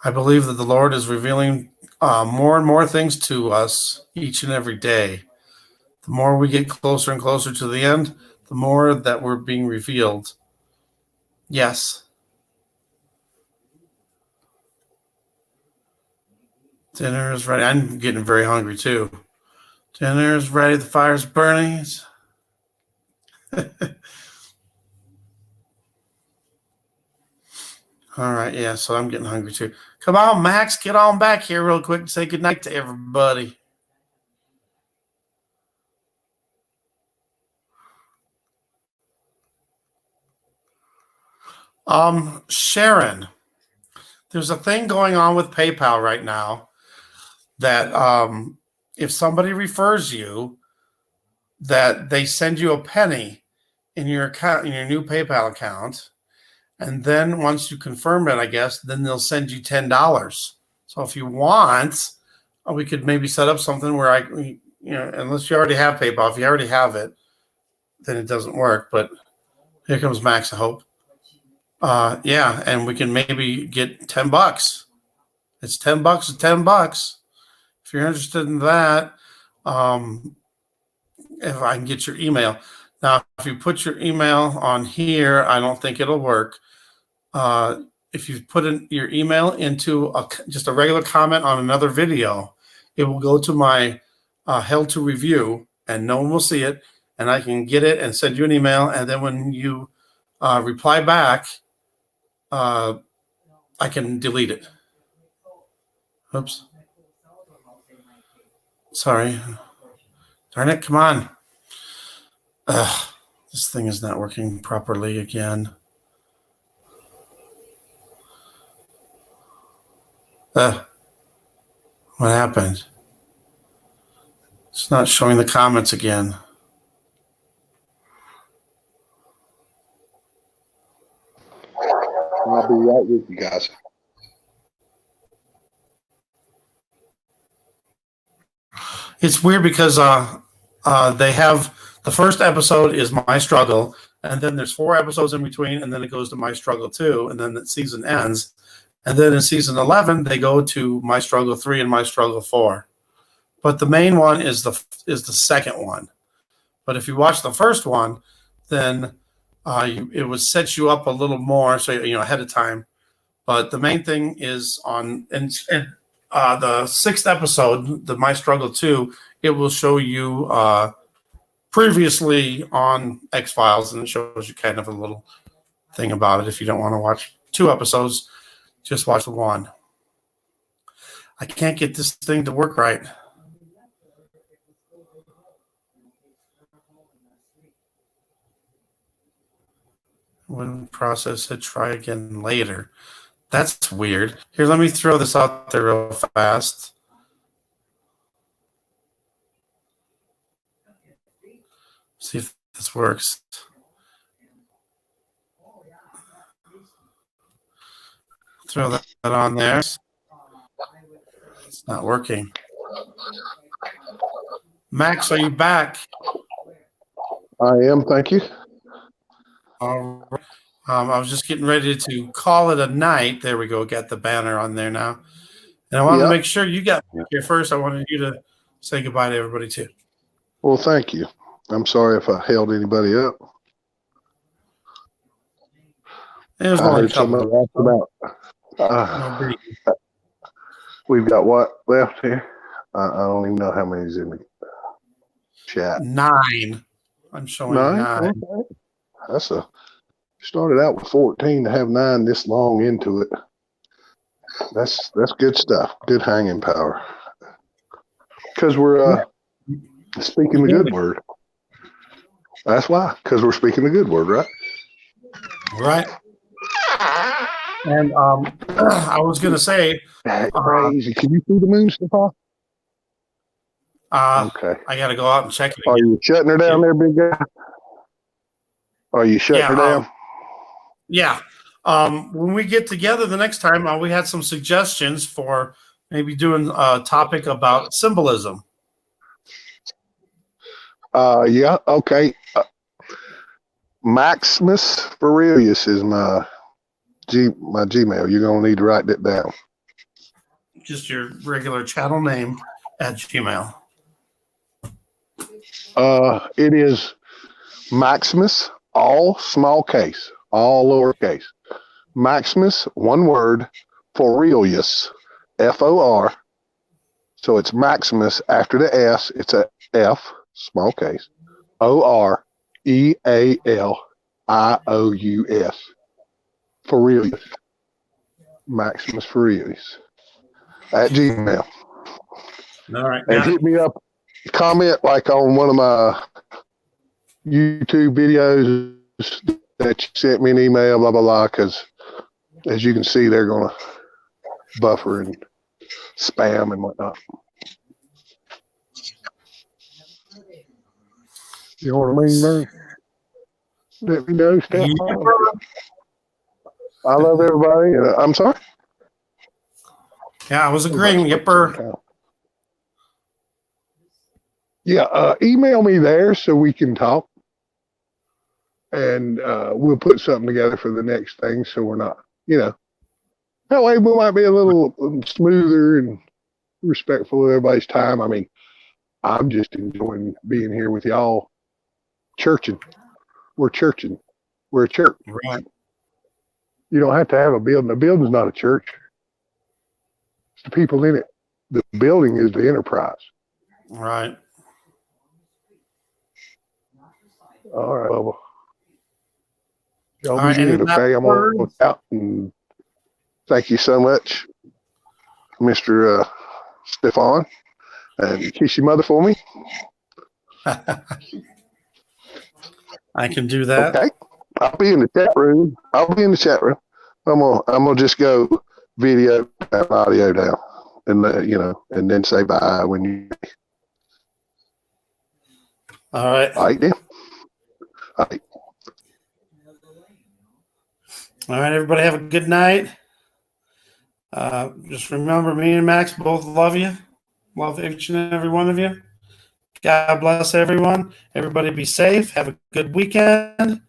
I believe that the Lord is revealing more and more things to us each and every day. The more we get closer and closer to the end, the more that we're being revealed. Yes. Dinner is ready. I'm getting very hungry too. Dinner is ready. The fire's burning. All right, yeah, so I'm getting hungry too. Come on, Max, get on back here real quick and say goodnight to everybody. Sharon, there's a thing going on with PayPal right now that if somebody refers you, that they send you a penny in your account, in your new PayPal account. And then once you confirm it, I guess, then they'll send you $10. So if you want, we could maybe set up something where unless you already have PayPal, if you already have it, then it doesn't work. But here comes Max, I hope. Yeah, and we can maybe get $10. It's $10. It's $10. If you're interested in that, if I can get your email. Now, if you put your email on here, I don't think it'll work. If you put in your email into just a regular comment on another video, it will go to my held to review, and no one will see it, and I can get it and send you an email, and then when you reply back, I can delete it. Oops. Sorry. Darn it, come on. This thing is not working properly again. What happened? It's not showing the comments again. I'll be right with you guys. It's weird because they have the first episode is My Struggle, and then there's 4 episodes in between, and then it goes to My Struggle 2, and then the season ends. And then in season 11, they go to My Struggle 3 and My Struggle 4. but the main one is the second one. But if you watch the first one, then it would set you up a little more, so ahead of time. But the main thing is on the sixth episode, the My Struggle 2. It will show you previously on X-Files, and it shows you kind of a little thing about it. If you don't want to watch 2 episodes, just watch the one. I can't get this thing to work right. When process it, try again later. That's weird. Here, let me throw this out there real fast. See if this works. Throw that on there. It's not working. Max, are you back? I am, thank you. I was just getting ready to call it a night. There we go. Got the banner on there now. And I wanted to make sure you got here first. I wanted you to say goodbye to everybody too. Well, thank you. I'm sorry if I held anybody up. There's I only heard a couple. somebody ask about. We've got what left here? I don't even know how many's in the chat. 9. I'm showing 9. Okay. That's started out with 14 to have 9 this long into it. That's good stuff. Good hanging power. Because we're speaking the good word. That's why. Because we're speaking the good word, right? Right. And I was going to say, crazy. Can you see the moon, Stefan? Okay. I got to go out and check it Are again. you shutting her down there, big guy? Are you shutting her down? Yeah. When we get together the next time, we had some suggestions for maybe doing a topic about symbolism. Yeah. Okay. Maximus Aurelius is my Gmail. You're gonna need to write that down. Just your regular channel name at Gmail. It is Maximus, all small case, all lowercase. Maximus, one word, Aurelius, FOR. So it's Maximus after the S. It's a F, small case. OREALIOUS. Aurelius. Maximus Aurelius. At Gmail. All right. And hit me up, comment like on one of my YouTube videos that you sent me an email, blah, blah, blah, because as you can see, they're going to buffer and spam and whatnot. You know what I mean, man? Let me know, Steph. I love everybody. I'm sorry? Yeah, I was agreeing. Yipper. Yeah, email me there so we can talk. And we'll put something together for the next thing so we're not, that way we might be a little smoother and respectful of everybody's time. I mean, I'm just enjoying being here with y'all churching. We're churching. We're a church. Right. You don't have to have a building. A building's not a church. It's the people in it. The building is the enterprise. Right. All right, Bubba. Y'all All right, be good, okay? I'm going to look out and thank you so much, Mr. Stefan. And kiss your mother for me. I can do that. Okay. I'll be in the chat room. I'm gonna just go video and audio down and and then say bye when you. All right. All right then. All right. All right, everybody have a good night. Just remember, me and Max both love you. Love each and every one of you. God bless everyone. Everybody be safe. Have a good weekend.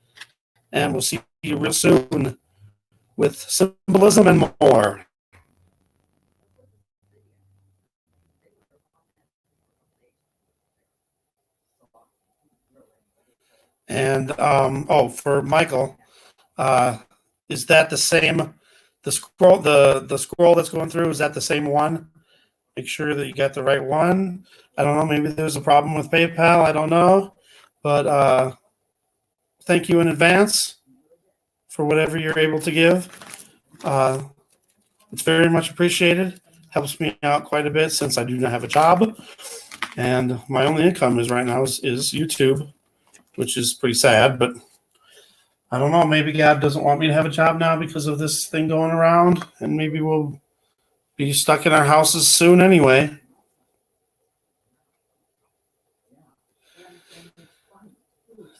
And we'll see you real soon with symbolism and more. And for Michael, is that the same? The scroll that's going through, is that the same one? Make sure that you got the right one. I don't know. Maybe there's a problem with PayPal. I don't know, but thank you in advance for whatever you're able to give. It's very much appreciated. Helps me out quite a bit since I do not have a job, and my only income is right now is YouTube, which is pretty sad. But I don't know. Maybe God doesn't want me to have a job now because of this thing going around, and maybe we'll be stuck in our houses soon anyway.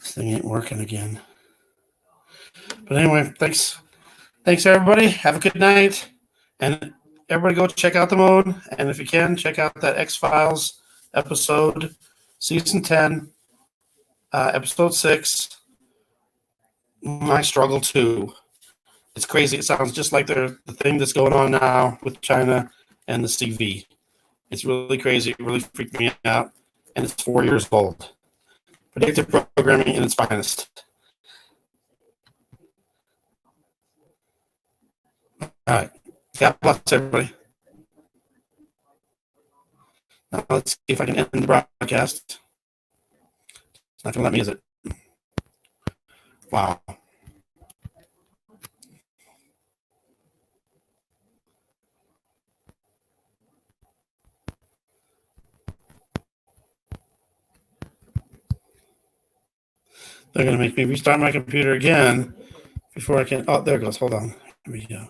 This thing ain't working again. But anyway, thanks everybody. Have a good night, and everybody go check out the moon. And if you can, check out that X-Files episode, season 10, episode 6. My struggle too. It's crazy. It sounds just like the thing that's going on now with China and the CV. It's really crazy. It really freaked me out. And it's 4 years old. Predictive programming in its finest. All right. God bless everybody. Now let's see if I can end the broadcast. It's not going to let me, is it? Wow. They're going to make me restart my computer again before I can. Oh, there it goes. Hold on. Here we go.